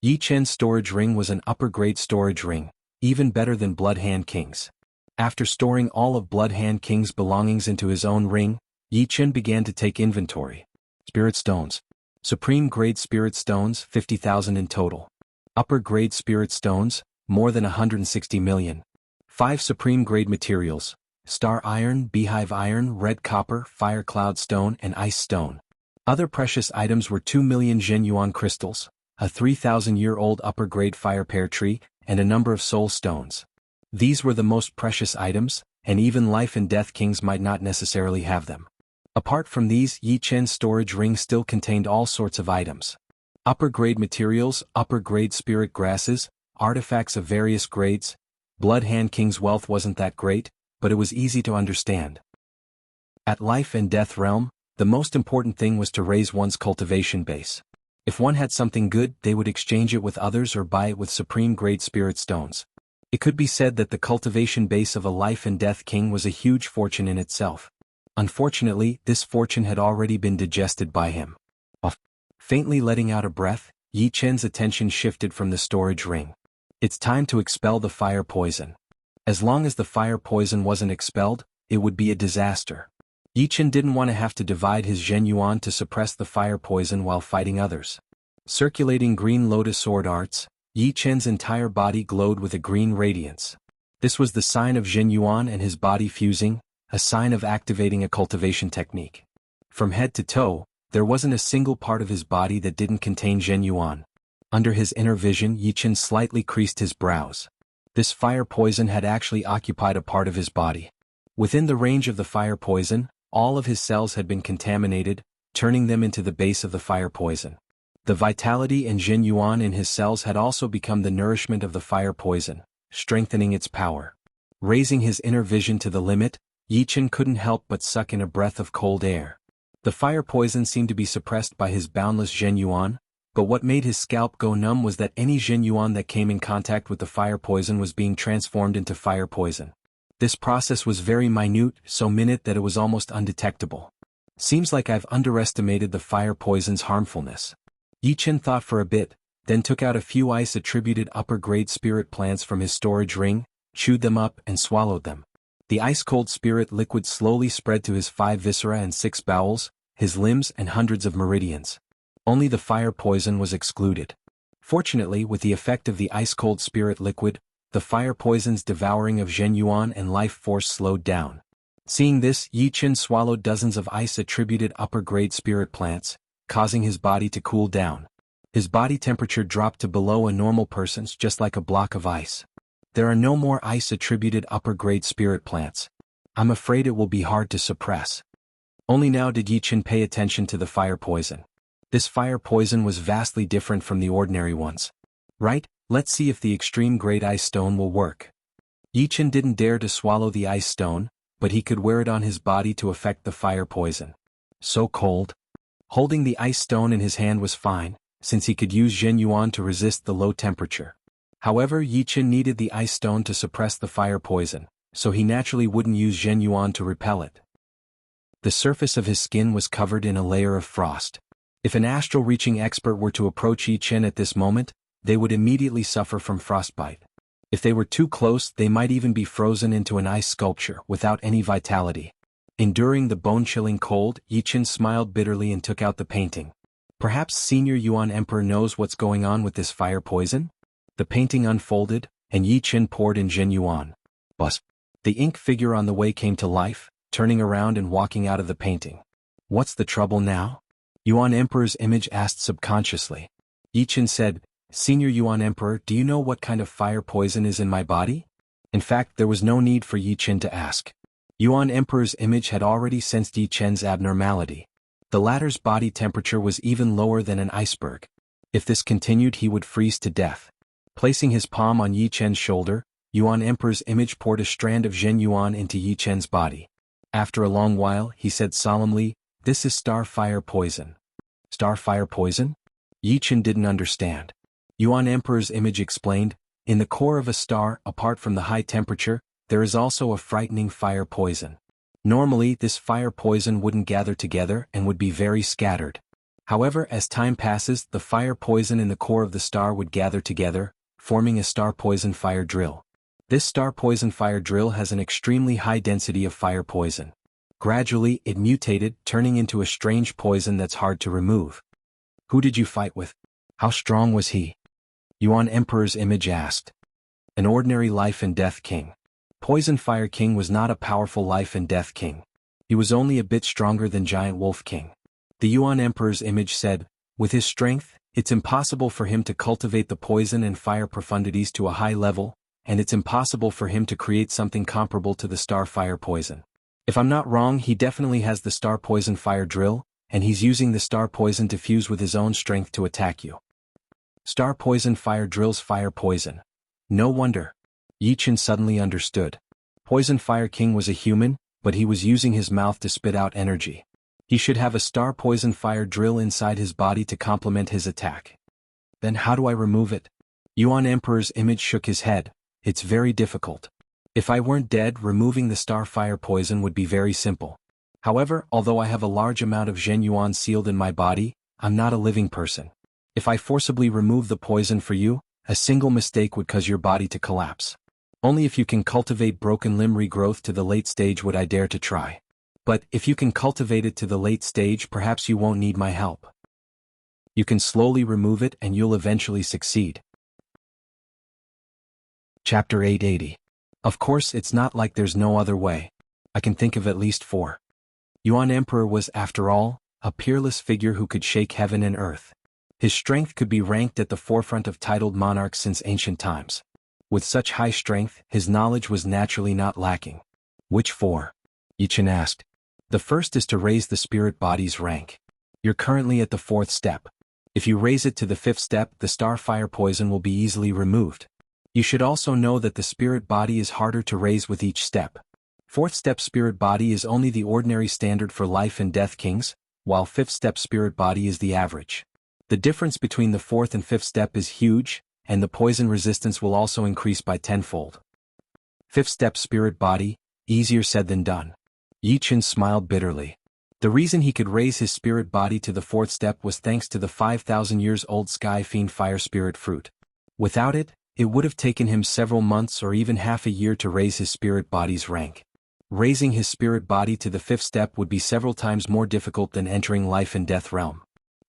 Yi Chen's storage ring was an upper-grade storage ring, even better than Blood Hand King's. After storing all of Blood Hand King's belongings into his own ring, Yi Chen began to take inventory. Spirit stones. Supreme-grade spirit stones, 50,000 in total. Upper-grade spirit stones, more than 160 million. 5 supreme-grade materials, star iron, beehive iron, red copper, fire cloud stone and ice stone. Other precious items were 2 million Zhen Yuan crystals, a 3,000-year-old upper-grade fire pear tree, and a number of soul stones. These were the most precious items, and even Life and Death Kings might not necessarily have them. Apart from these, Yi Chen's storage ring still contained all sorts of items. Upper-grade materials, upper-grade spirit grasses, artifacts of various grades. Blood Hand King's wealth wasn't that great, but it was easy to understand. At Life and Death Realm, the most important thing was to raise one's cultivation base. If one had something good, they would exchange it with others or buy it with supreme-grade spirit stones. It could be said that the cultivation base of a Life and Death King was a huge fortune in itself. Unfortunately, this fortune had already been digested by him. Faintly letting out a breath, Yi Chen's attention shifted from the storage ring. It's time to expel the fire poison. As long as the fire poison wasn't expelled, it would be a disaster. Yi Chen didn't want to have to divide his Zhen Yuan to suppress the fire poison while fighting others. Circulating green lotus sword arts, Yi Chen's entire body glowed with a green radiance. This was the sign of Zhen Yuan and his body fusing, a sign of activating a cultivation technique. From head to toe, there wasn't a single part of his body that didn't contain Zhen Yuan. Under his inner vision, Yi Chen slightly creased his brows. This fire poison had actually occupied a part of his body. Within the range of the fire poison, all of his cells had been contaminated, turning them into the base of the fire poison. The vitality and Zhen Yuan in his cells had also become the nourishment of the fire poison, strengthening its power. Raising his inner vision to the limit, Yi Chen couldn't help but suck in a breath of cold air. The fire poison seemed to be suppressed by his boundless Zhen Yuan, but what made his scalp go numb was that any Zhen Yuan that came in contact with the fire poison was being transformed into fire poison. This process was very minute, so minute that it was almost undetectable. Seems like I've underestimated the fire poison's harmfulness. Yi Chen thought for a bit, then took out a few ice-attributed upper-grade spirit plants from his storage ring, chewed them up and swallowed them. The ice-cold spirit liquid slowly spread to his 5 viscera and 6 bowels, his limbs and hundreds of meridians. Only the fire poison was excluded. Fortunately, with the effect of the ice-cold spirit liquid, the fire poison's devouring of Zhen Yuan and life force slowed down. Seeing this, Yi Chen swallowed dozens of ice-attributed upper-grade spirit plants, causing his body to cool down. His body temperature dropped to below a normal person's, just like a block of ice. There are no more ice-attributed upper-grade spirit plants. I'm afraid it will be hard to suppress. Only now did Yi Chen pay attention to the fire poison. This fire poison was vastly different from the ordinary ones. Right, let's see if the extreme-grade ice stone will work. Yi Chen didn't dare to swallow the ice stone, but he could wear it on his body to affect the fire poison. So cold. Holding the ice stone in his hand was fine, since he could use Zhen Yuan to resist the low temperature. However, Yi Chen needed the ice stone to suppress the fire poison, so he naturally wouldn't use Zhen Yuan to repel it. The surface of his skin was covered in a layer of frost. If an astral-reaching expert were to approach Yi Chen at this moment, they would immediately suffer from frostbite. If they were too close, they might even be frozen into an ice sculpture without any vitality. Enduring the bone-chilling cold, Yi Chen smiled bitterly and took out the painting. Perhaps Senior Yuan Emperor knows what's going on with this fire poison? The painting unfolded, and Yi Chen poured in Zhen Yuan. Buzz. The ink figure on the way came to life, turning around and walking out of the painting. What's the trouble now? Yuan Emperor's image asked subconsciously. Yi Chen said, Senior Yuan Emperor, do you know what kind of fire poison is in my body? In fact, there was no need for Yi Chen to ask. Yuan Emperor's image had already sensed Yi Chen's abnormality. The latter's body temperature was even lower than an iceberg. If this continued, he would freeze to death. Placing his palm on Yi Chen's shoulder, Yuan Emperor's image poured a strand of Zhen Yuan into Yi Chen's body. After a long while, he said solemnly, This is star fire poison. Star fire poison? Yi Chen didn't understand. Yuan Emperor's image explained, In the core of a star, apart from the high temperature, there is also a frightening fire poison. Normally, this fire poison wouldn't gather together and would be very scattered. However, as time passes, the fire poison in the core of the star would gather together, forming a star poison fire drill. This star poison fire drill has an extremely high density of fire poison. Gradually, it mutated, turning into a strange poison that's hard to remove. Who did you fight with? How strong was he? Yuan Emperor's image asked. An ordinary life and death king. Poison Fire King was not a powerful life and death king. He was only a bit stronger than Giant Wolf King. The Yuan Emperor's image said, With his strength, it's impossible for him to cultivate the poison and fire profundities to a high level, and it's impossible for him to create something comparable to the star fire poison. If I'm not wrong, he definitely has the star poison fire drill, and he's using the star poison to fuse with his own strength to attack you. Star poison fire drills fire poison. No wonder. Yi Chen suddenly understood. Poison Fire King was a human, but he was using his mouth to spit out energy. He should have a star poison fire drill inside his body to complement his attack. Then how do I remove it? Yuan Emperor's image shook his head. It's very difficult. If I weren't dead, removing the star fire poison would be very simple. However, although I have a large amount of Zhen Yuan sealed in my body, I'm not a living person. If I forcibly remove the poison for you, a single mistake would cause your body to collapse. Only if you can cultivate broken limb regrowth to the late stage would I dare to try. But if you can cultivate it to the late stage, perhaps you won't need my help. You can slowly remove it and you'll eventually succeed. Chapter 880. Of course, it's not like there's no other way. I can think of at least 4. Yuan Emperor was, after all, a peerless figure who could shake heaven and earth. His strength could be ranked at the forefront of titled monarchs since ancient times. With such high strength, his knowledge was naturally not lacking. Which 4? Yi Chen asked. The first is to raise the spirit body's rank. You're currently at the 4th step. If you raise it to the 5th step, the star fire poison will be easily removed. You should also know that the spirit body is harder to raise with each step. 4th step spirit body is only the ordinary standard for life and death kings, while 5th step spirit body is the average. The difference between the 4th and 5th step is huge, and the poison resistance will also increase by 10-fold. 5th step spirit body, easier said than done. Yi Chen smiled bitterly. The reason he could raise his spirit body to the 4th step was thanks to the 5,000 years old Sky Fiend Fire Spirit Fruit. Without it, it would have taken him several months or even half a year to raise his spirit body's rank. Raising his spirit body to the 5th step would be several times more difficult than entering life and death realm.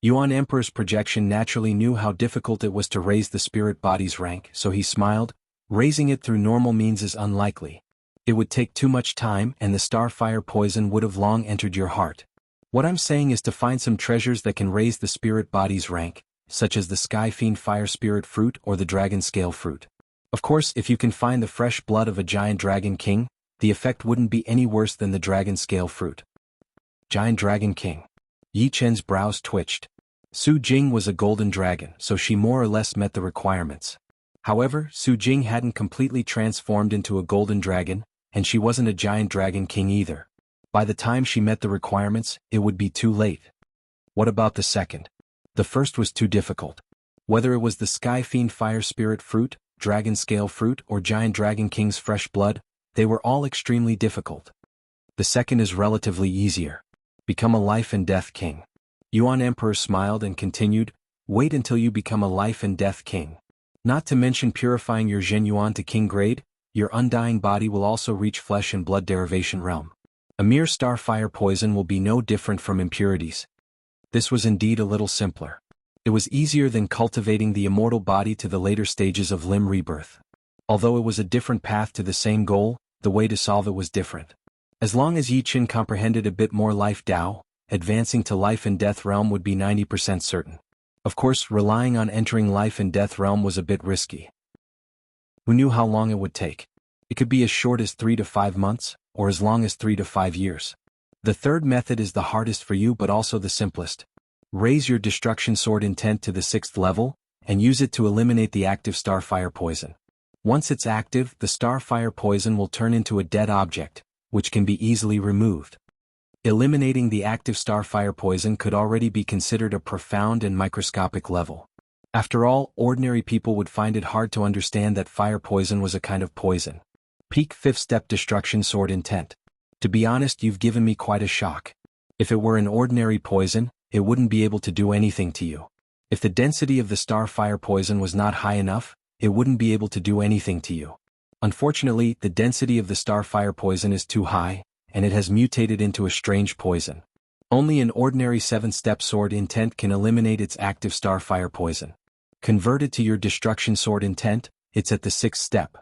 Yuan Emperor's projection naturally knew how difficult it was to raise the spirit body's rank, so he smiled. Raising it through normal means is unlikely. It would take too much time and the star fire poison would have long entered your heart. What I'm saying is to find some treasures that can raise the spirit body's rank, such as the Sky Fiend Fire Spirit Fruit or the Dragon Scale Fruit. Of course, if you can find the fresh blood of a giant dragon king, the effect wouldn't be any worse than the Dragon Scale Fruit. Giant Dragon King. Yi Chen's brows twitched. Su Jing was a golden dragon, so she more or less met the requirements. However, Su Jing hadn't completely transformed into a golden dragon, and she wasn't a giant dragon king either. By the time she met the requirements, it would be too late. What about the second? The first was too difficult. Whether it was the Sky Fiend Fire Spirit Fruit, Dragon Scale Fruit, or Giant Dragon King's fresh blood, they were all extremely difficult. The second is relatively easier. Become a life and death king. Yuan Emperor smiled and continued, wait until you become a life and death king. Not to mention purifying your Zhen Yuan to king grade, your undying body will also reach flesh and blood derivation realm. A mere star fire poison will be no different from impurities. This was indeed a little simpler. It was easier than cultivating the immortal body to the later stages of limb rebirth. Although it was a different path to the same goal, the way to solve it was different. As long as Yi Chen comprehended a bit more life Tao, advancing to life and death realm would be 90% certain. Of course, relying on entering life and death realm was a bit risky. Who knew how long it would take? It could be as short as 3 to 5 months, or as long as 3 to 5 years. The third method is the hardest for you but also the simplest. Raise your destruction sword intent to the 6th level, and use it to eliminate the active starfire poison. Once it's active, the starfire poison will turn into a dead object, which can be easily removed. Eliminating the active starfire poison could already be considered a profound and microscopic level. After all, ordinary people would find it hard to understand that fire poison was a kind of poison. Peak 5th step destruction sword intent. To be honest, you've given me quite a shock. If it were an ordinary poison, it wouldn't be able to do anything to you. If the density of the starfire poison was not high enough, it wouldn't be able to do anything to you. Unfortunately, the density of the starfire poison is too high, and it has mutated into a strange poison. Only an ordinary 7th-step sword intent can eliminate its active starfire poison. Converted to your destruction sword intent, it's at the 6th step.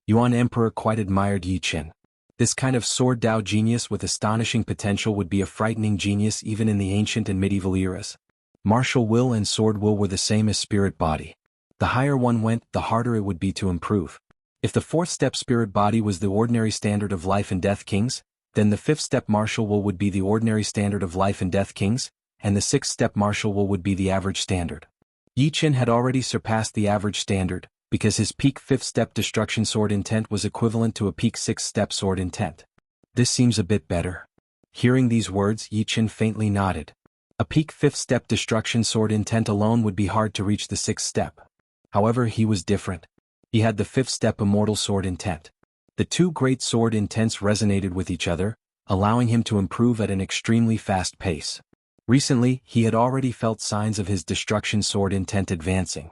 Yuan Emperor quite admired Yi Chen. This kind of sword Dao genius with astonishing potential would be a frightening genius even in the ancient and medieval eras. Martial will and sword will were the same as spirit body. The higher one went, the harder it would be to improve. If the 4th step spirit body was the ordinary standard of life and death kings, Then the 5th-step martial will would be the ordinary standard of life and death kings, and the 6th-step martial will would be the average standard. Yi Chen had already surpassed the average standard, because his peak 5th-step destruction sword intent was equivalent to a peak 6th-step sword intent. This seems a bit better. Hearing these words, Yi Chen faintly nodded. A peak 5th-step destruction sword intent alone would be hard to reach the 6th step. However, he was different. He had the 5th-step immortal sword intent. The two great sword intents resonated with each other, allowing him to improve at an extremely fast pace. Recently, he had already felt signs of his destruction sword intent advancing.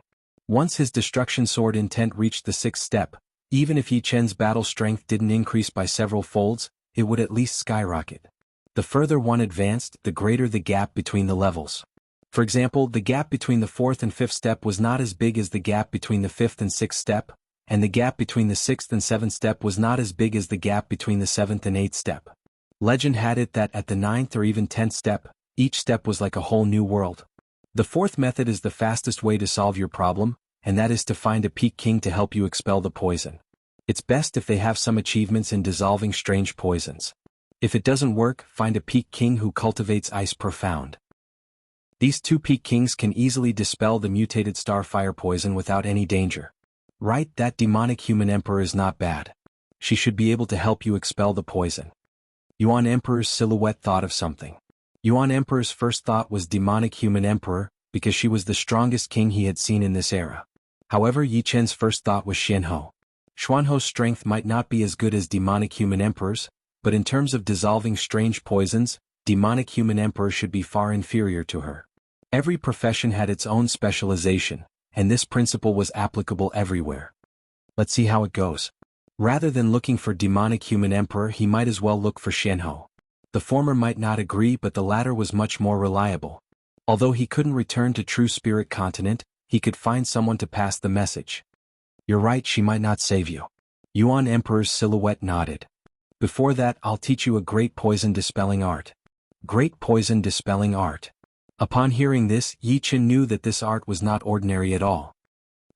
Once his destruction sword intent reached the 6th step, even if Yi Chen's battle strength didn't increase by several folds, it would at least skyrocket. The further one advanced, the greater the gap between the levels. For example, the gap between the 4th and 5th step was not as big as the gap between the 5th and 6th step, and the gap between the 6th and 7th step was not as big as the gap between the 7th and 8th step. Legend had it that at the 9th or even 10th step, each step was like a whole new world. The 4th method is the fastest way to solve your problem, and that is to find a peak king to help you expel the poison. It's best if they have some achievements in dissolving strange poisons. If it doesn't work, find a peak king who cultivates ice profound. These two peak kings can easily dispel the mutated starfire poison without any danger. Right, that demonic human emperor is not bad. She should be able to help you expel the poison. Yuan Emperor's silhouette thought of something. Yuan Emperor's first thought was demonic human emperor, because she was the strongest king he had seen in this era. However, Yi Chen's first thought was Xianhou. Xuanhou's strength might not be as good as demonic human emperors, but in terms of dissolving strange poisons, demonic human emperor should be far inferior to her. Every profession had its own specialization, and this principle was applicable everywhere. Let's see how it goes. Rather than looking for demonic human emperor, he might as well look for Xianhou. The former might not agree, but the latter was much more reliable. Although he couldn't return to True Spirit Continent, he could find someone to pass the message. You're right, she might not save you. Yuan Emperor's silhouette nodded. Before that, I'll teach you a great poison dispelling art. Great poison dispelling art. Upon hearing this, Yi Chen knew that this art was not ordinary at all.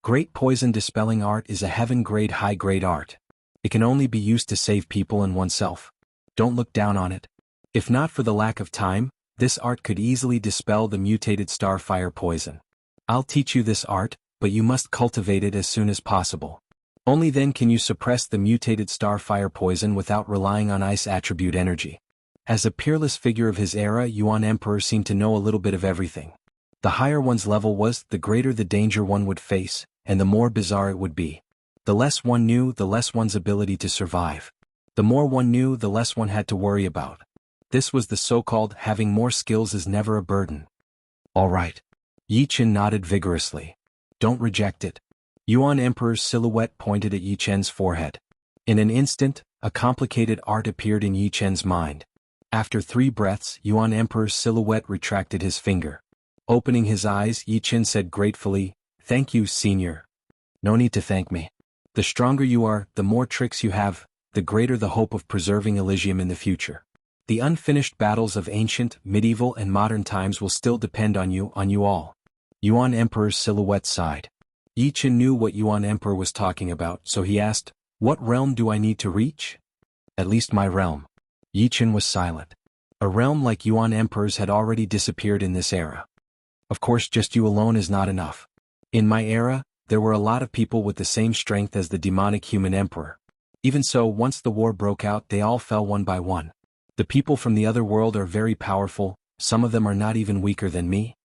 Great poison dispelling art is a heaven-grade high-grade art. It can only be used to save people and oneself. Don't look down on it. If not for the lack of time, this art could easily dispel the mutated starfire poison. I'll teach you this art, but you must cultivate it as soon as possible. Only then can you suppress the mutated starfire poison without relying on ice attribute energy. As a peerless figure of his era, Yuan Emperor seemed to know a little bit of everything. The higher one's level was, the greater the danger one would face, and the more bizarre it would be. The less one knew, the less one's ability to survive. The more one knew, the less one had to worry about. This was the so-called having more skills is never a burden. All right. Yi Chen nodded vigorously. Don't reject it. Yuan Emperor's silhouette pointed at Yi Chen's forehead. In an instant, a complicated art appeared in Yi Chen's mind. After 3 breaths, Yuan Emperor's silhouette retracted his finger. Opening his eyes, Yi Chen said gratefully, "Thank you, senior." "No need to thank me. The stronger you are, the more tricks you have, the greater the hope of preserving Elysium in the future. The unfinished battles of ancient, medieval and modern times will still depend on you all." Yuan Emperor's silhouette sighed. Yi Chen knew what Yuan Emperor was talking about, so he asked, "What realm do I need to reach?" "At least my realm." Yi Chen was silent. A realm like Yuan Emperor's had already disappeared in this era. Of course, just you alone is not enough. In my era, there were a lot of people with the same strength as the demonic human emperor. Even so, once the war broke out, they all fell one by one. The people from the other world are very powerful, some of them are not even weaker than me.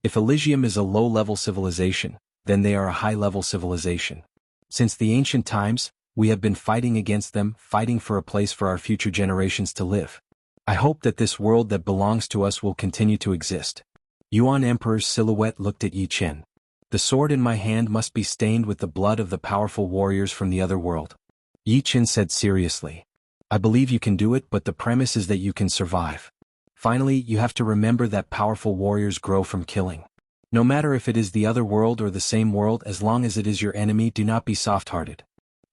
If Elysium is a low-level civilization, then they are a high-level civilization. Since the ancient times, we have been fighting against them, fighting for a place for our future generations to live. I hope that this world that belongs to us will continue to exist. Yuan Emperor's silhouette looked at Yi Chen. The sword in my hand must be stained with the blood of the powerful warriors from the other world. Yi Chen said seriously. I believe you can do it, but the premise is that you can survive. Finally, you have to remember that powerful warriors grow from killing. No matter if it is the other world or the same world, as long as it is your enemy, do not be soft-hearted.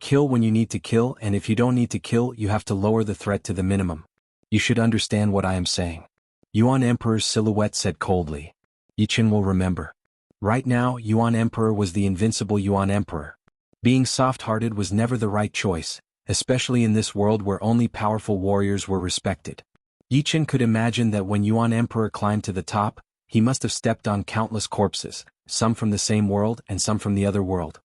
Kill when you need to kill, and if you don't need to kill, you have to lower the threat to the minimum. You should understand what I am saying. Yuan Emperor's silhouette said coldly. Yi Chen will remember. Right now, Yuan Emperor was the invincible Yuan Emperor. Being soft-hearted was never the right choice, especially in this world where only powerful warriors were respected. Yi Chen could imagine that when Yuan Emperor climbed to the top, he must have stepped on countless corpses, some from the same world and some from the other world.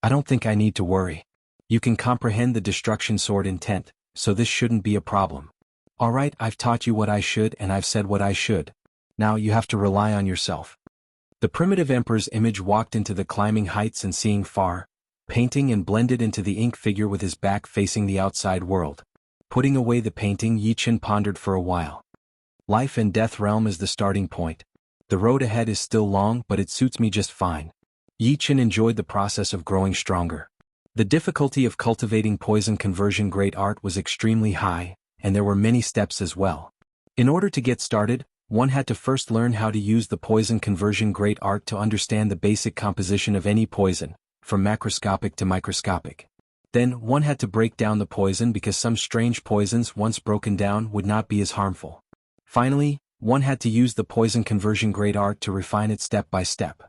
I don't think I need to worry. You can comprehend the destruction sword intent, so this shouldn't be a problem. Alright, I've taught you what I should and I've said what I should. Now you have to rely on yourself. The primitive emperor's image walked into the climbing heights and seeing far, painting and blended into the ink figure with his back facing the outside world. Putting away the painting, Yi Chen pondered for a while. Life and death realm is the starting point. The road ahead is still long, but it suits me just fine. Yi Chen enjoyed the process of growing stronger. The difficulty of cultivating poison conversion great art was extremely high, and there were many steps as well. In order to get started, one had to first learn how to use the poison conversion great art to understand the basic composition of any poison, from macroscopic to microscopic. Then, one had to break down the poison because some strange poisons once broken down would not be as harmful. Finally, one had to use the poison conversion great art to refine it step by step.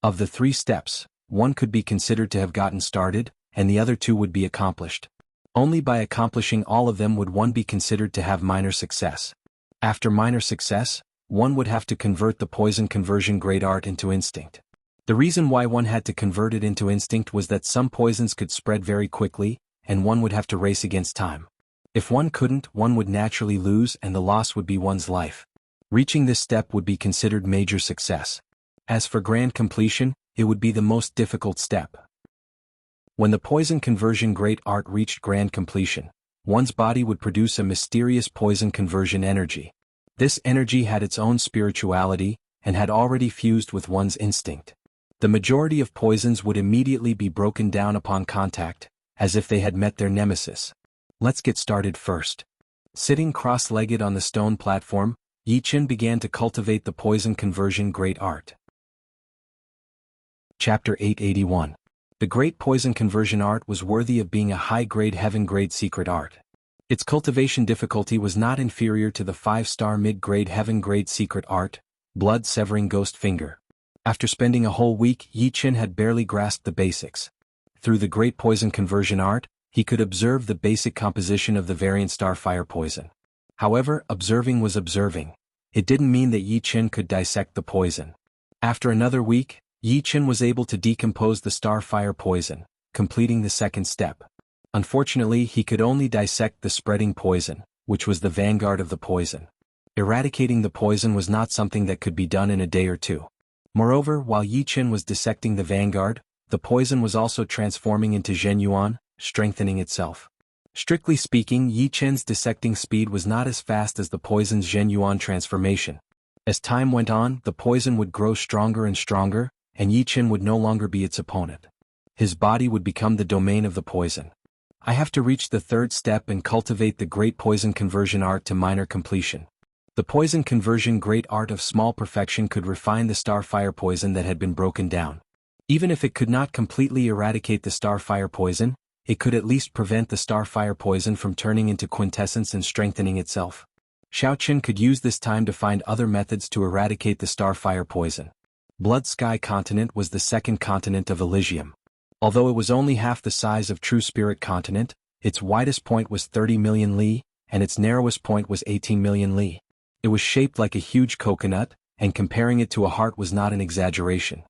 Of the 3 steps, one could be considered to have gotten started, and the other 2 would be accomplished. Only by accomplishing all of them would one be considered to have minor success. After minor success, one would have to convert the poison conversion great art into instinct. The reason why one had to convert it into instinct was that some poisons could spread very quickly, and one would have to race against time. If one couldn't, one would naturally lose and the loss would be one's life. Reaching this step would be considered major success. As for grand completion, it would be the most difficult step. When the poison conversion great art reached grand completion, one's body would produce a mysterious poison conversion energy. This energy had its own spirituality, and had already fused with one's instinct. The majority of poisons would immediately be broken down upon contact, as if they had met their nemesis. Let's get started first. Sitting cross-legged on the stone platform, Yi Chen began to cultivate the poison conversion great art. Chapter 881. The great poison conversion art was worthy of being a high-grade heaven-grade secret art. Its cultivation difficulty was not inferior to the 5-star mid-grade heaven-grade secret art, blood-severing ghost finger. After spending a whole week, Yi Chen had barely grasped the basics. Through the great poison conversion art, he could observe the basic composition of the variant starfire poison. However, observing was observing. It didn't mean that Yi Chen could dissect the poison. After another week, Yi Chen was able to decompose the starfire poison, completing the 2nd step. Unfortunately, he could only dissect the spreading poison, which was the vanguard of the poison. Eradicating the poison was not something that could be done in a day or 2. Moreover, while Yi Chen was dissecting the vanguard, the poison was also transforming into Zhenyuan, strengthening itself. Strictly speaking, Yi Chen's dissecting speed was not as fast as the poison's Zhenyuan transformation. As time went on, the poison would grow stronger and stronger, and Yi Chen would no longer be its opponent. His body would become the domain of the poison. I have to reach the 3rd step and cultivate the great poison conversion art to minor completion. The poison conversion great art of small perfection could refine the starfire poison that had been broken down. Even if it could not completely eradicate the starfire poison, it could at least prevent the starfire poison from turning into quintessence and strengthening itself. Xiao Qin could use this time to find other methods to eradicate the starfire poison. Blood Sky Continent was the 2nd continent of Elysium. Although it was only half the size of True Spirit Continent, its widest point was 30 million li, and its narrowest point was 18 million li. It was shaped like a huge coconut, and comparing it to a heart was not an exaggeration.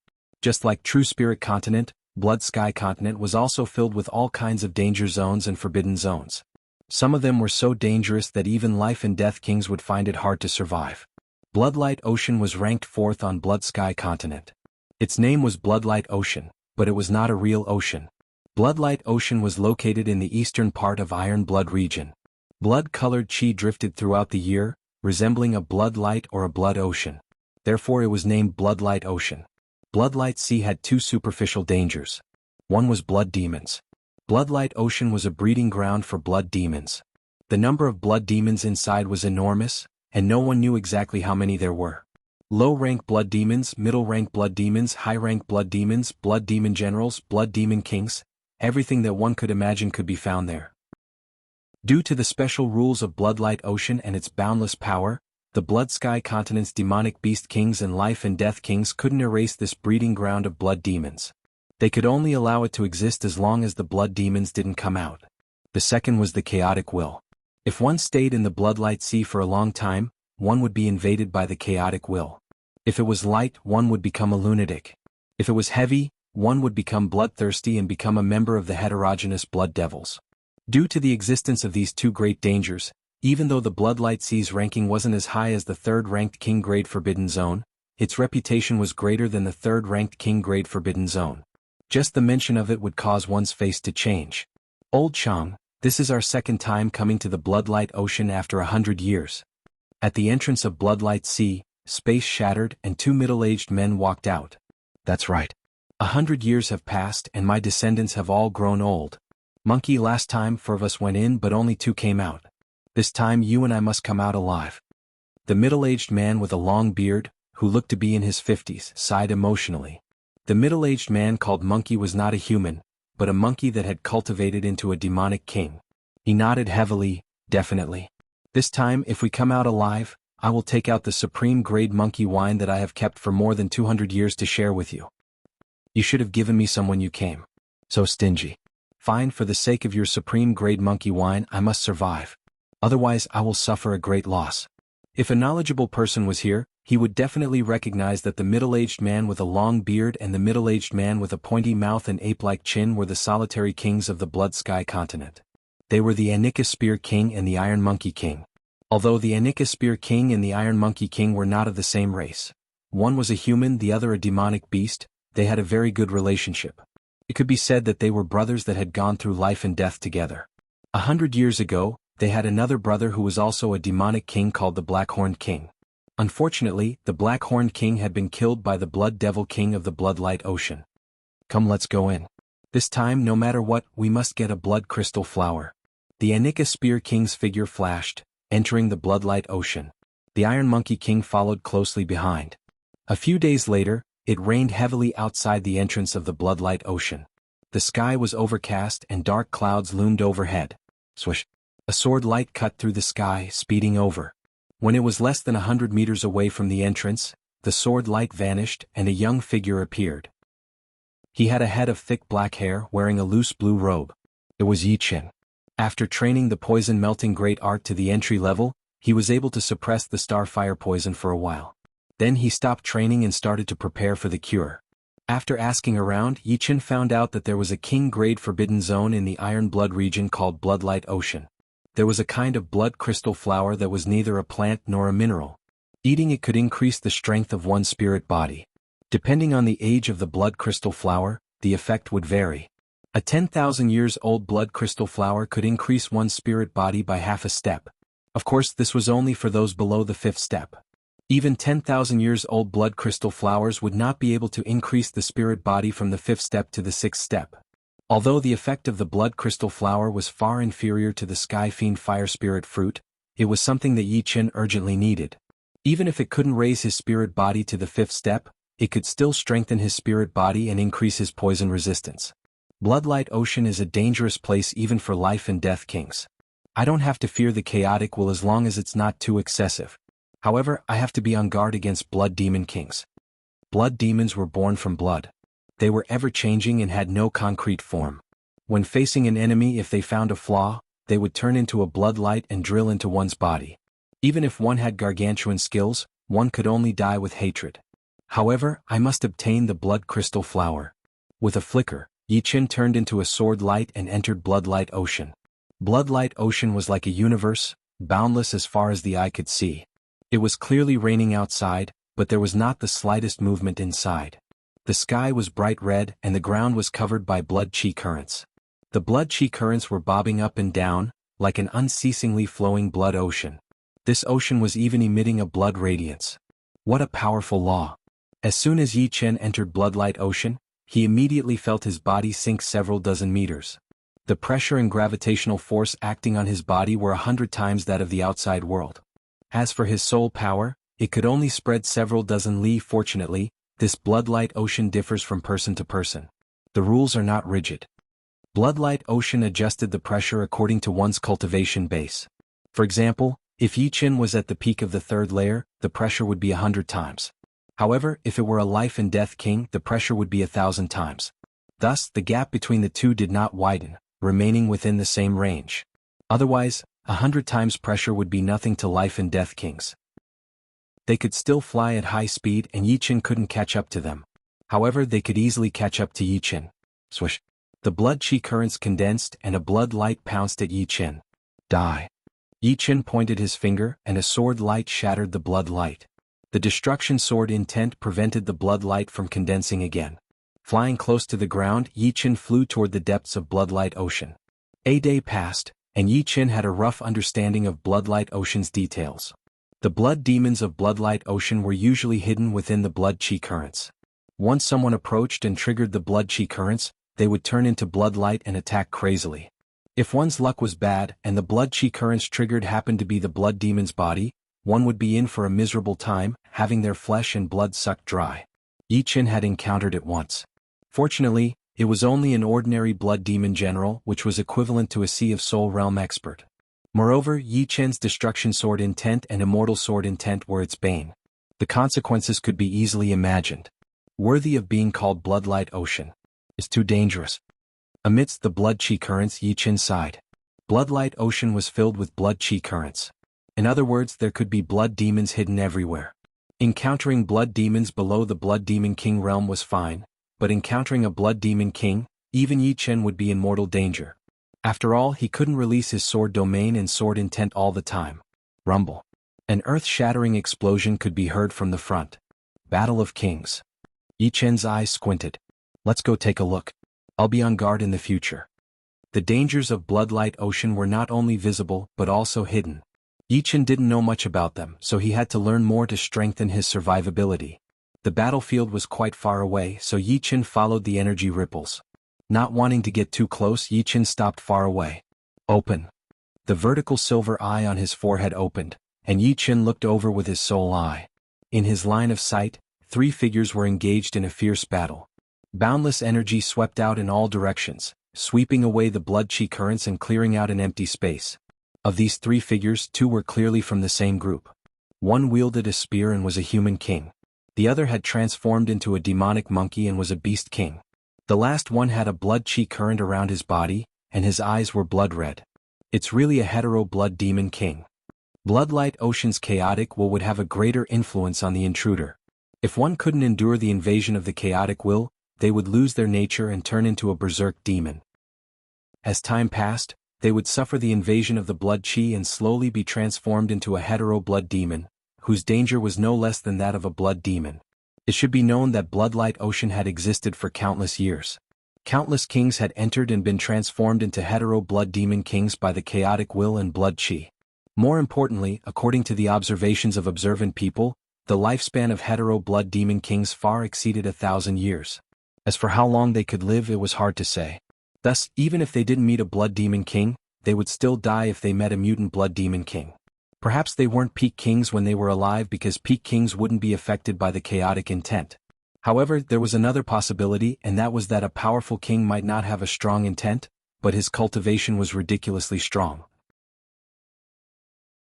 Just like True Spirit Continent, Blood Sky Continent was also filled with all kinds of danger zones and forbidden zones. Some of them were so dangerous that even life and death kings would find it hard to survive. Bloodlight Ocean was ranked 4th on Blood Sky Continent. Its name was Bloodlight Ocean, but it was not a real ocean. Bloodlight Ocean was located in the eastern part of Iron Blood region. Blood-colored chi drifted throughout the year, resembling a blood light or a blood ocean. Therefore it was named Bloodlight Ocean. Bloodlight Sea had 2 superficial dangers. One was blood demons. Bloodlight Ocean was a breeding ground for blood demons. The number of blood demons inside was enormous, and no one knew exactly how many there were. Low-rank blood demons, middle-rank blood demons, high-rank blood demons, blood demon generals, blood demon kings, everything that one could imagine could be found there. Due to the special rules of Bloodlight Ocean and its boundless power, the Blood Sky Continent's demonic beast kings and life and death kings couldn't erase this breeding ground of blood demons. They could only allow it to exist as long as the blood demons didn't come out. The second was the chaotic will. If one stayed in the bloodlight sea for a long time, one would be invaded by the chaotic will. If it was light, one would become a lunatic. If it was heavy, one would become bloodthirsty and become a member of the heterogeneous blood devils. Due to the existence of these two great dangers, even though the bloodlight sea's ranking wasn't as high as the third-ranked king grade Forbidden Zone, its reputation was greater than the third-ranked king grade Forbidden Zone. Just the mention of it would cause one's face to change. Old Chang, this is our second time coming to the Bloodlight Ocean after 100 years. At the entrance of Bloodlight Sea, space shattered and two middle-aged men walked out. That's right. 100 years have passed and my descendants have all grown old. Monkey, last time 4 of us went in but only 2 came out. This time you and I must come out alive. The middle-aged man with a long beard, who looked to be in his 50s, sighed emotionally. The middle-aged man called Monkey was not a human, but a monkey that had cultivated into a demonic king. He nodded heavily, definitely. This time, if we come out alive, I will take out the supreme grade monkey wine that I have kept for more than 200 years to share with you. You should have given me some when you came. So stingy. Fine, for the sake of your supreme grade monkey wine, I must survive. Otherwise, I will suffer a great loss. If a knowledgeable person was here, he would definitely recognize that the middle-aged man with a long beard and the middle-aged man with a pointy mouth and ape-like chin were the solitary kings of the Blood Sky continent. They were the Anika Spear King and the Iron Monkey King. Although the Anika Spear King and the Iron Monkey King were not of the same race, one was a human, the other a demonic beast, they had a very good relationship. It could be said that they were brothers that had gone through life and death together. 100 years ago, they had another brother who was also a demonic king called the Black-Horned King. Unfortunately, the Black-Horned King had been killed by the Blood Devil King of the Bloodlight Ocean. Come, let's go in. This time, no matter what, we must get a blood crystal flower. The Anika Spear King's figure flashed, entering the Bloodlight Ocean. The Iron Monkey King followed closely behind. A few days later, it rained heavily outside the entrance of the Bloodlight Ocean. The sky was overcast and dark clouds loomed overhead. Swish! A sword light cut through the sky, speeding over. When it was less than 100 meters away from the entrance, the sword light vanished and a young figure appeared. He had a head of thick black hair, wearing a loose blue robe. It was Yi Qin. After training the poison-melting great art to the entry level, he was able to suppress the starfire poison for a while. Then he stopped training and started to prepare for the cure. After asking around, Yi Qin found out that there was a king-grade forbidden zone in the Iron Blood region called Bloodlight Ocean. There was a kind of blood crystal flower that was neither a plant nor a mineral. Eating it could increase the strength of one's spirit body. Depending on the age of the blood crystal flower, the effect would vary. A 10,000 years old blood crystal flower could increase one's spirit body by half a step. Of course, this was only for those below the 5th step. Even 10,000 years old blood crystal flowers would not be able to increase the spirit body from the 5th step to the 6th step. Although the effect of the blood crystal flower was far inferior to the Sky Fiend Fire Spirit fruit, it was something that Yi Qin urgently needed. Even if it couldn't raise his spirit body to the 5th step, it could still strengthen his spirit body and increase his poison resistance. Bloodlight Ocean is a dangerous place even for life and death kings. I don't have to fear the chaotic will as long as it's not too excessive. However, I have to be on guard against blood demon kings. Blood demons were born from blood. They were ever-changing and had no concrete form. When facing an enemy, if they found a flaw, they would turn into a bloodlight and drill into one's body. Even if one had gargantuan skills, one could only die with hatred. However, I must obtain the blood crystal flower. With a flicker, Yi Qin turned into a sword light and entered Bloodlight Ocean. Bloodlight Ocean was like a universe, boundless as far as the eye could see. It was clearly raining outside, but there was not the slightest movement inside. The sky was bright red and the ground was covered by blood chi currents. The blood chi currents were bobbing up and down, like an unceasingly flowing blood ocean. This ocean was even emitting a blood radiance. What a powerful law. As soon as Yi Qin entered Bloodlight Ocean, he immediately felt his body sink several dozen meters. The pressure and gravitational force acting on his body were 100 times that of the outside world. As for his soul power, it could only spread several dozen li. Fortunately, this Bloodlight Ocean differs from person to person. The rules are not rigid. Bloodlight Ocean adjusted the pressure according to one's cultivation base. For example, if Yi Qin was at the peak of the 3rd layer, the pressure would be 100 times. However, if it were a life and death king, the pressure would be 1,000 times. Thus, the gap between the two did not widen, remaining within the same range. Otherwise, 100 times pressure would be nothing to life and death kings. They could still fly at high speed and Yi Qin couldn't catch up to them. However, they could easily catch up to Yi Qin. Swish! The blood chi currents condensed and a blood light pounced at Yi Qin. Die! Yi Qin pointed his finger and a sword light shattered the blood light. The destruction sword intent prevented the blood light from condensing again. Flying close to the ground, Yi Qin flew toward the depths of Bloodlight Ocean. A day passed, and Yi Qin had a rough understanding of Bloodlight Ocean's details. The blood demons of Bloodlight Ocean were usually hidden within the blood chi currents. Once someone approached and triggered the blood chi currents, they would turn into bloodlight and attack crazily. If one's luck was bad and the blood chi currents triggered happened to be the blood demon's body, one would be in for a miserable time, having their flesh and blood sucked dry. Yi Qin had encountered it once. Fortunately, it was only an ordinary blood demon general, which was equivalent to a Sea of Soul realm expert. Moreover, Yi Qin's destruction sword intent and immortal sword intent were its bane. The consequences could be easily imagined. Worthy of being called Bloodlight Ocean. Is too dangerous. Amidst the blood chi currents, Yi Qin sighed. Bloodlight Ocean was filled with blood chi currents. In other words, there could be blood demons hidden everywhere. Encountering blood demons below the Blood Demon King realm was fine, but encountering a Blood Demon King, even Yi Qin would be in mortal danger. After all, he couldn't release his sword domain and sword intent all the time. Rumble. An earth-shattering explosion could be heard from the front. Battle of Kings. Yi Qin's eyes squinted. Let's go take a look. I'll be on guard in the future. The dangers of Bloodlight Ocean were not only visible but also hidden. Yi Qin didn't know much about them, so he had to learn more to strengthen his survivability. The battlefield was quite far away, so Yi Qin followed the energy ripples. Not wanting to get too close, Yi Qin stopped far away. Open. The vertical silver eye on his forehead opened, and Yi Qin looked over with his soul eye. In his line of sight, 3 figures were engaged in a fierce battle. Boundless energy swept out in all directions, sweeping away the blood chi currents and clearing out an empty space. Of these 3 figures, 2 were clearly from the same group. One wielded a spear and was a human king. The other had transformed into a demonic monkey and was a beast king. The last one had a blood chi current around his body, and his eyes were blood red. It's really a hetero blood demon king. Bloodlight Ocean's chaotic will would have a greater influence on the intruder. If one couldn't endure the invasion of the chaotic will, they would lose their nature and turn into a berserk demon. As time passed, they would suffer the invasion of the blood chi and slowly be transformed into a hetero blood demon, whose danger was no less than that of a blood demon. It should be known that Bloodlight Ocean had existed for countless years. Countless kings had entered and been transformed into hetero blood demon kings by the chaotic will and blood chi. More importantly, according to the observations of observant people, the lifespan of hetero blood demon kings far exceeded 1,000 years. As for how long they could live, it was hard to say. Thus, even if they didn't meet a blood demon king, they would still die if they met a mutant blood demon king. Perhaps they weren't peak kings when they were alive because peak kings wouldn't be affected by the chaotic intent. However, there was another possibility, and that was that a powerful king might not have a strong intent, but his cultivation was ridiculously strong.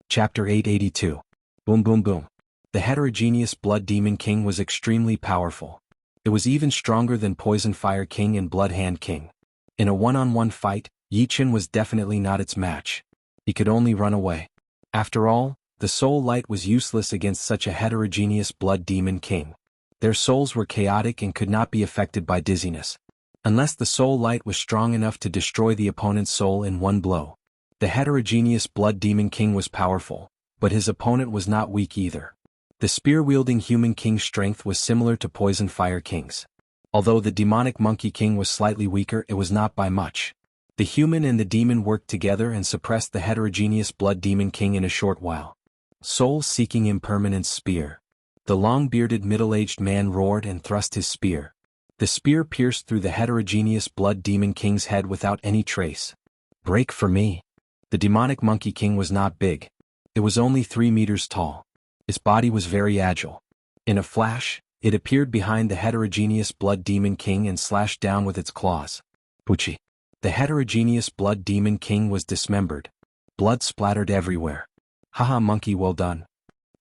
Chapter 882. Boom Boom Boom. The heterogeneous Blood Demon King was extremely powerful. It was even stronger than Poison Fire King and Blood Hand King. In a one-on-one fight, Yi Qin was definitely not its match. He could only run away. After all, the soul light was useless against such a heterogeneous Blood Demon King. Their souls were chaotic and could not be affected by dizziness. Unless the soul light was strong enough to destroy the opponent's soul in one blow. The heterogeneous Blood Demon King was powerful, but his opponent was not weak either. The spear-wielding human king's strength was similar to Poison Fire King's. Although the demonic Monkey King was slightly weaker, it was not by much. The human and the demon worked together and suppressed the heterogeneous Blood Demon King in a short while. Soul-seeking impermanence spear. The long-bearded middle-aged man roared and thrust his spear. The spear pierced through the heterogeneous Blood Demon King's head without any trace. Break for me. The demonic Monkey King was not big. It was only 3 meters tall. Its body was very agile. In a flash, it appeared behind the heterogeneous Blood Demon King and slashed down with its claws. Puchi. The heterogeneous Blood Demon King was dismembered. Blood splattered everywhere. Haha, monkey, well done.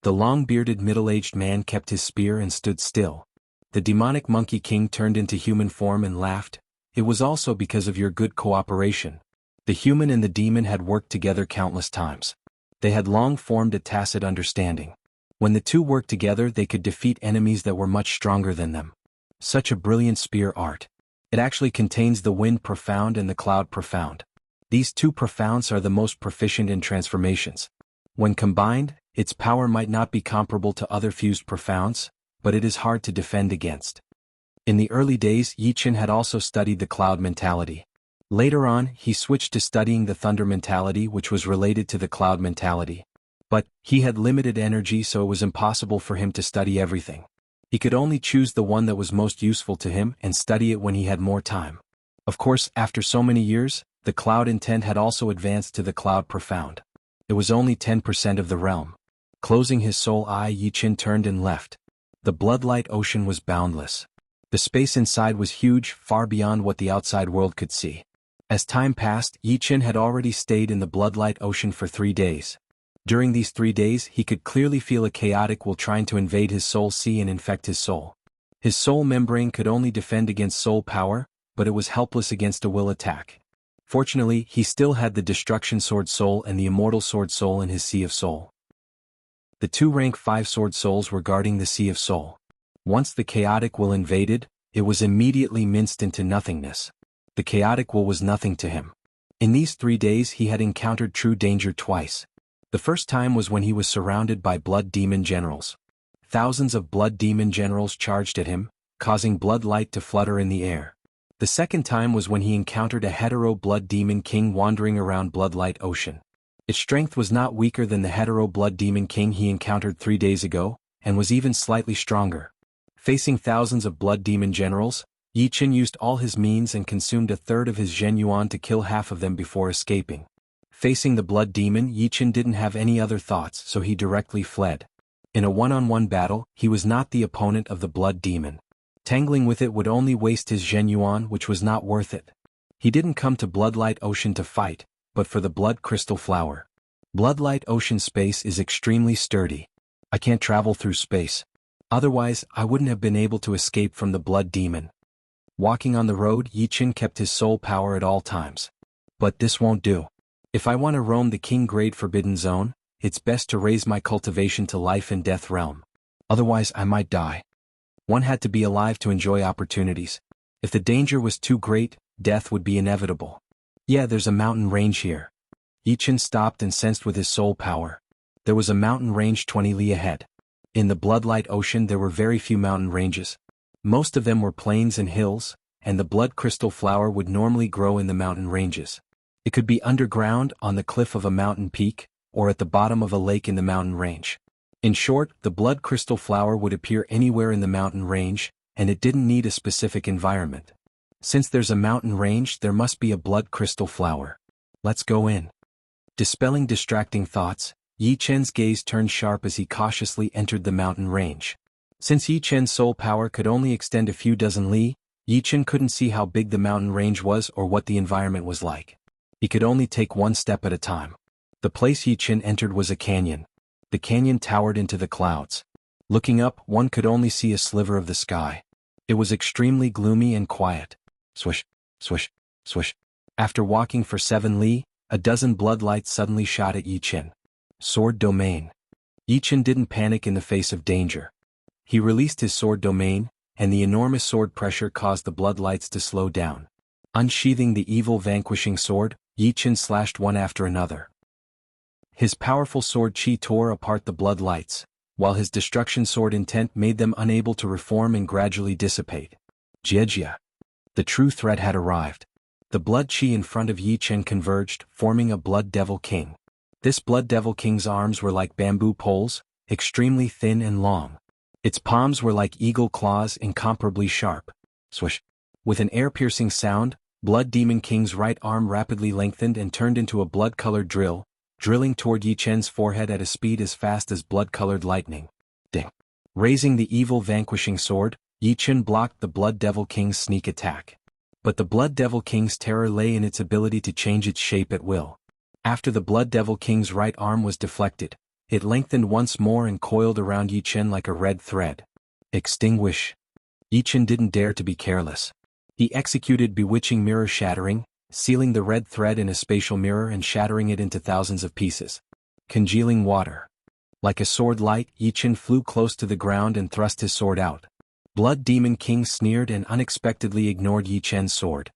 The long-bearded middle-aged man kept his spear and stood still. The demonic Monkey King turned into human form and laughed. It was also because of your good cooperation. The human and the demon had worked together countless times. They had long formed a tacit understanding. When the two worked together, they could defeat enemies that were much stronger than them. Such a brilliant spear art. It actually contains the wind profound and the cloud profound. These two profounds are the most proficient in transformations. When combined, its power might not be comparable to other fused profounds, but it is hard to defend against. In the early days, Yi Chen had also studied the cloud mentality. Later on, he switched to studying the thunder mentality, which was related to the cloud mentality. But he had limited energy, so it was impossible for him to study everything. He could only choose the one that was most useful to him and study it when he had more time. Of course, after so many years, the cloud intent had also advanced to the cloud profound. It was only 10% of the realm. Closing his soul eye, Yi Chen turned and left. The bloodlight ocean was boundless. The space inside was huge, far beyond what the outside world could see. As time passed, Yi Chen had already stayed in the bloodlight ocean for 3 days. During these 3 days, he could clearly feel a chaotic will trying to invade his soul sea and infect his soul. His soul membrane could only defend against soul power, but it was helpless against a will attack. Fortunately, he still had the Destruction Sword Soul and the Immortal Sword Soul in his Sea of Soul. The two rank 5 Sword Souls were guarding the Sea of Soul. Once the chaotic will invaded, it was immediately minced into nothingness. The chaotic will was nothing to him. In these 3 days he had encountered true danger twice. The first time was when he was surrounded by blood demon generals. Thousands of blood demon generals charged at him, causing blood light to flutter in the air. The second time was when he encountered a hetero blood demon king wandering around bloodlight ocean. Its strength was not weaker than the hetero blood demon king he encountered 3 days ago, and was even slightly stronger. Facing thousands of blood demon generals, Yi Chen used all his means and consumed 1/3 of his Zhen Yuan to kill half of them before escaping. Facing the blood demon, Yi Chen didn't have any other thoughts, so he directly fled. In a one-on-one battle, he was not the opponent of the blood demon. Tangling with it would only waste his Zhen Yuan, which was not worth it. He didn't come to Bloodlight Ocean to fight, but for the blood crystal flower. Bloodlight Ocean space is extremely sturdy. I can't travel through space. Otherwise, I wouldn't have been able to escape from the blood demon. Walking on the road, Yi Chen kept his soul power at all times. But this won't do. If I want to roam the King Grade Forbidden Zone, it's best to raise my cultivation to life and death realm. Otherwise I might die. One had to be alive to enjoy opportunities. If the danger was too great, death would be inevitable. Yeah, there's a mountain range here. Yi Chen stopped and sensed with his soul power. There was a mountain range 20 li ahead. In the Bloodlight Ocean there were very few mountain ranges. Most of them were plains and hills, and the blood crystal flower would normally grow in the mountain ranges. It could be underground, on the cliff of a mountain peak, or at the bottom of a lake in the mountain range. In short, the blood crystal flower would appear anywhere in the mountain range, and it didn't need a specific environment. Since there's a mountain range, there must be a blood crystal flower. Let's go in. Dispelling distracting thoughts, Yi Chen's gaze turned sharp as he cautiously entered the mountain range. Since Yi Chen's soul power could only extend a few dozen li, Yi Chen couldn't see how big the mountain range was or what the environment was like. He could only take one step at a time. The place Yi Chen entered was a canyon. The canyon towered into the clouds. Looking up, one could only see a sliver of the sky. It was extremely gloomy and quiet. Swish, swish, swish. After walking for 7 li, a dozen bloodlights suddenly shot at Yi Chen. Sword domain. Yi Chen didn't panic in the face of danger. He released his sword domain, and the enormous sword pressure caused the bloodlights to slow down. Unsheathing the evil vanquishing sword, Yi Chen slashed one after another. His powerful sword chi tore apart the bloodlights, while his destruction sword intent made them unable to reform and gradually dissipate. Jiejia. The true threat had arrived. The blood chi in front of Yi Chen converged, forming a blood devil king. This blood devil king's arms were like bamboo poles, extremely thin and long. Its palms were like eagle claws, incomparably sharp. Swish. With an air-piercing sound, Blood Demon King's right arm rapidly lengthened and turned into a blood-colored drill, drilling toward Yi Chen's forehead at a speed as fast as blood-colored lightning. Ding. Raising the evil vanquishing sword, Yi Chen blocked the Blood Devil King's sneak attack. But the Blood Devil King's terror lay in its ability to change its shape at will. After the Blood Devil King's right arm was deflected, it lengthened once more and coiled around Yi Chen like a red thread. Extinguish. Yi Chen didn't dare to be careless. He executed bewitching mirror shattering, sealing the red thread in a spatial mirror and shattering it into thousands of pieces. Congealing water. Like a sword light, Yi Chen flew close to the ground and thrust his sword out. Blood Demon King sneered and unexpectedly ignored Yi Chen's sword.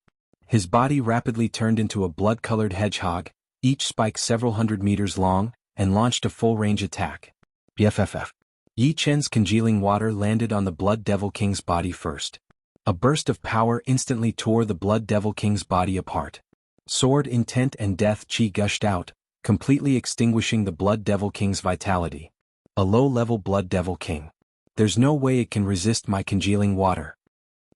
His body rapidly turned into a blood-colored hedgehog, each spike several hundred meters long, and launched a full-range attack. BFFF. Yi Chen's congealing water landed on the Blood Devil King's body first. A burst of power instantly tore the Blood Devil King's body apart. Sword intent and death chi gushed out, completely extinguishing the Blood Devil King's vitality. A low-level Blood Devil King. There's no way it can resist my congealing water.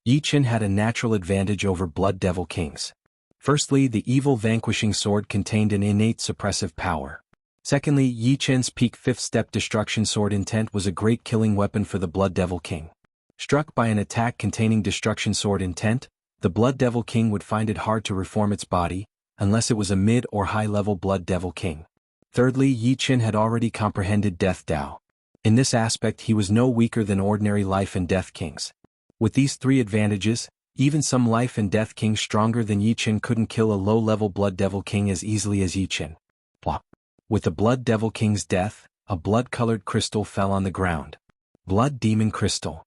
Yi Chen had a natural advantage over Blood Devil Kings. Firstly, the evil vanquishing sword contained an innate suppressive power. Secondly, Yi Chen's peak 5th step destruction sword intent was a great killing weapon for the Blood Devil King. Struck by an attack containing destruction sword intent, the Blood Devil King would find it hard to reform its body, unless it was a mid or high-level Blood Devil King. Thirdly, Yi Chen had already comprehended Death Dao. In this aspect he was no weaker than ordinary Life and Death Kings. With these three advantages, even some Life and Death Kings stronger than Yi Chen couldn't kill a low-level Blood Devil King as easily as Yi Chen. Plop. With the Blood Devil King's death, a blood-colored crystal fell on the ground. Blood Demon Crystal.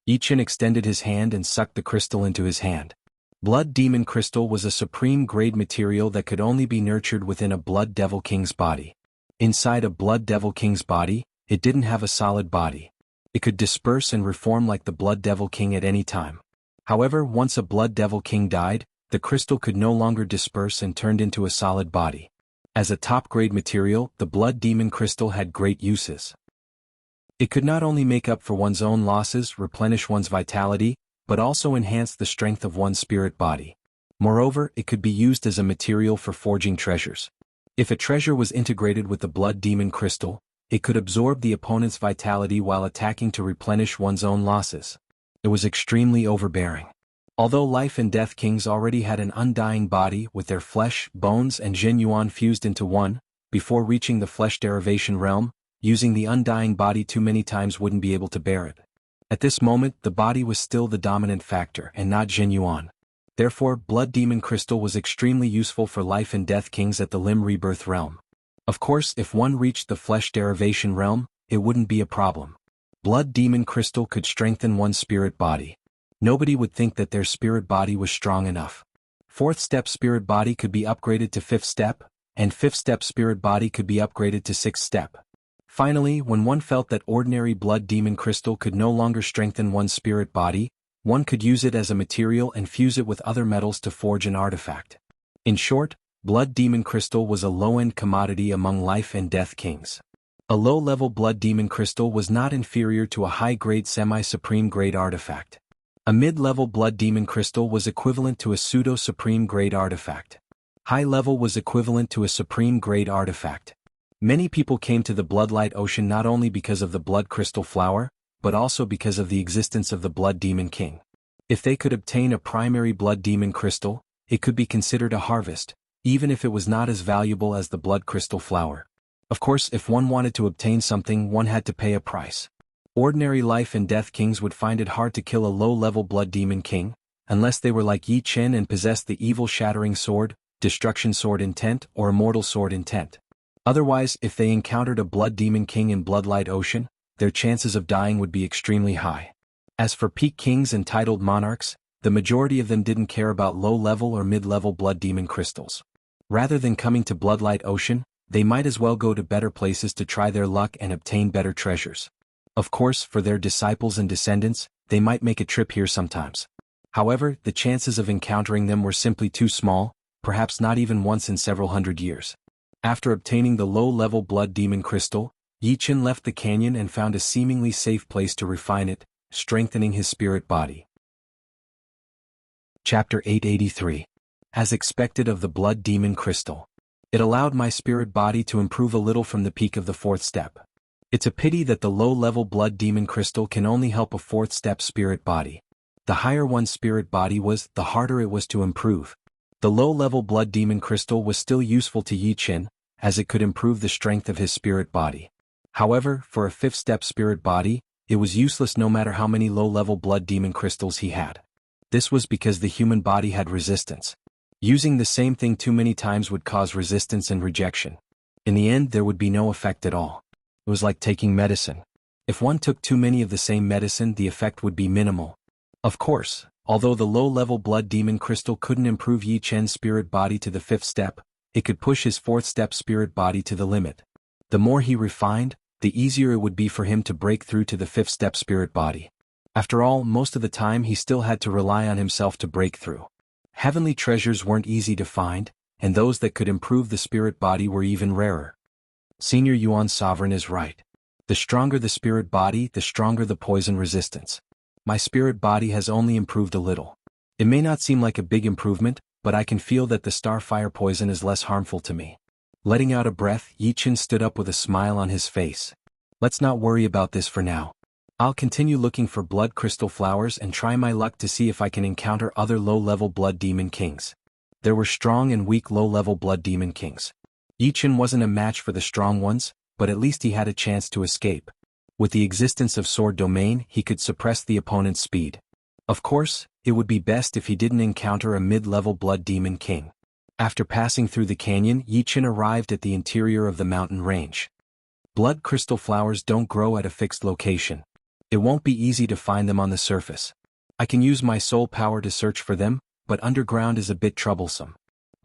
Yi Chen extended his hand and sucked the crystal into his hand. Blood Demon Crystal was a supreme-grade material that could only be nurtured within a Blood Devil King's body. Inside a Blood Devil King's body, it didn't have a solid body. It could disperse and reform like the Blood Devil King at any time. However, once a Blood Devil King died, the crystal could no longer disperse and turned into a solid body. As a top-grade material, the Blood Demon Crystal had great uses. It could not only make up for one's own losses, replenish one's vitality, but also enhance the strength of one's spirit body. Moreover, it could be used as a material for forging treasures. If a treasure was integrated with the Blood Demon Crystal, it could absorb the opponent's vitality while attacking to replenish one's own losses. It was extremely overbearing. Although Life and Death Kings already had an undying body with their flesh, bones and Zhen Yuan fused into one, before reaching the flesh derivation realm, using the undying body too many times wouldn't be able to bear it. At this moment, the body was still the dominant factor and not Zhen Yuan. Therefore, Blood Demon Crystal was extremely useful for Life and Death Kings at the Limb Rebirth realm. Of course, if one reached the flesh derivation realm, it wouldn't be a problem. Blood Demon Crystal could strengthen one's spirit body. Nobody would think that their spirit body was strong enough. 4th step spirit body could be upgraded to 5th step, and 5th step spirit body could be upgraded to 6th step. Finally, when one felt that ordinary Blood Demon Crystal could no longer strengthen one's spirit body, one could use it as a material and fuse it with other metals to forge an artifact. In short, Blood Demon Crystal was a low-end commodity among Life and Death Kings. A low-level Blood Demon Crystal was not inferior to a high-grade semi-supreme grade artifact. A mid-level Blood Demon Crystal was equivalent to a pseudo-supreme grade artifact. High-level was equivalent to a supreme grade artifact. Many people came to the Bloodlight Ocean not only because of the Blood Crystal Flower, but also because of the existence of the Blood Demon King. If they could obtain a primary Blood Demon Crystal, it could be considered a harvest, even if it was not as valuable as the Blood Crystal Flower. Of course, if one wanted to obtain something, one had to pay a price. Ordinary Life and Death Kings would find it hard to kill a low-level Blood Demon King, unless they were like Yi Chen and possessed the Evil Shattering Sword, Destruction Sword Intent, or Immortal Sword Intent. Otherwise, if they encountered a Blood Demon King in Bloodlight Ocean, their chances of dying would be extremely high. As for peak kings and titled monarchs, the majority of them didn't care about low-level or mid-level Blood Demon Crystals. Rather than coming to Bloodlight Ocean, they might as well go to better places to try their luck and obtain better treasures. Of course, for their disciples and descendants, they might make a trip here sometimes. However, the chances of encountering them were simply too small, perhaps not even once in several hundred years. After obtaining the low-level Blood Demon Crystal, Yi Chen left the canyon and found a seemingly safe place to refine it, strengthening his spirit body. Chapter 883. As expected of the Blood Demon Crystal. It allowed my spirit body to improve a little from the peak of the 4th step. It's a pity that the low-level Blood Demon Crystal can only help a 4th step spirit body. The higher one's spirit body was, the harder it was to improve. The low-level Blood Demon Crystal was still useful to Yi Chen, as it could improve the strength of his spirit body. However, for a 5th step spirit body, it was useless no matter how many low-level Blood Demon Crystals he had. This was because the human body had resistance. Using the same thing too many times would cause resistance and rejection. In the end, there would be no effect at all. It was like taking medicine. If one took too many of the same medicine, the effect would be minimal. Of course, although the low-level blood demon crystal couldn't improve Yi Chen's spirit body to the 5th step, it could push his 4th step spirit body to the limit. The more he refined, the easier it would be for him to break through to the 5th step spirit body. After all, most of the time he still had to rely on himself to break through. Heavenly treasures weren't easy to find, and those that could improve the spirit body were even rarer. Senior Yuan Sovereign is right. The stronger the spirit body, the stronger the poison resistance. My spirit body has only improved a little. It may not seem like a big improvement, but I can feel that the starfire poison is less harmful to me. Letting out a breath, Yi Chen stood up with a smile on his face. Let's not worry about this for now. I'll continue looking for blood crystal flowers and try my luck to see if I can encounter other low-level blood demon kings. There were strong and weak low-level blood demon kings. Yi Chen wasn't a match for the strong ones, but at least he had a chance to escape. With the existence of Sword Domain, he could suppress the opponent's speed. Of course, it would be best if he didn't encounter a mid-level blood demon king. After passing through the canyon, Yi Chen arrived at the interior of the mountain range. Blood crystal flowers don't grow at a fixed location. It won't be easy to find them on the surface. I can use my soul power to search for them, but underground is a bit troublesome.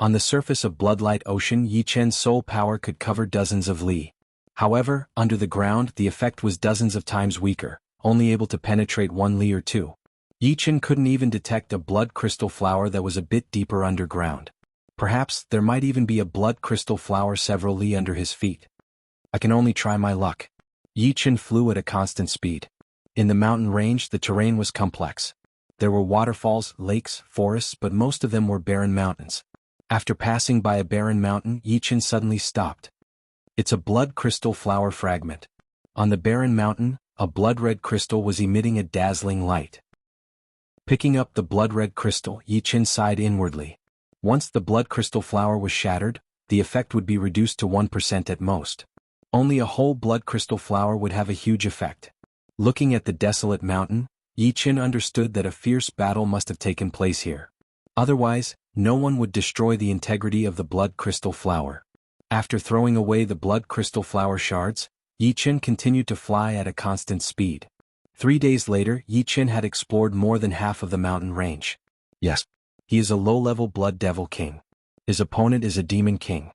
On the surface of Bloodlight Ocean, Yi Chen's soul power could cover dozens of li. However, under the ground, the effect was dozens of times weaker, only able to penetrate 1 li or 2. Yi Chen couldn't even detect a blood crystal flower that was a bit deeper underground. Perhaps there might even be a blood crystal flower several li under his feet. I can only try my luck. Yi Chen flew at a constant speed. In the mountain range, the terrain was complex. There were waterfalls, lakes, forests, but most of them were barren mountains. After passing by a barren mountain, Yi Chen suddenly stopped. It's a blood crystal flower fragment. On the barren mountain, a blood-red crystal was emitting a dazzling light. Picking up the blood-red crystal, Yi Chen sighed inwardly. Once the blood crystal flower was shattered, the effect would be reduced to 1% at most. Only a whole blood crystal flower would have a huge effect. Looking at the desolate mountain, Yi Chen understood that a fierce battle must have taken place here. Otherwise, no one would destroy the integrity of the blood crystal flower. After throwing away the blood crystal flower shards, Yi Chen continued to fly at a constant speed. 3 days later, Yi Chen had explored more than half of the mountain range. Yes, he is a low-level blood devil king. His opponent is a demon king.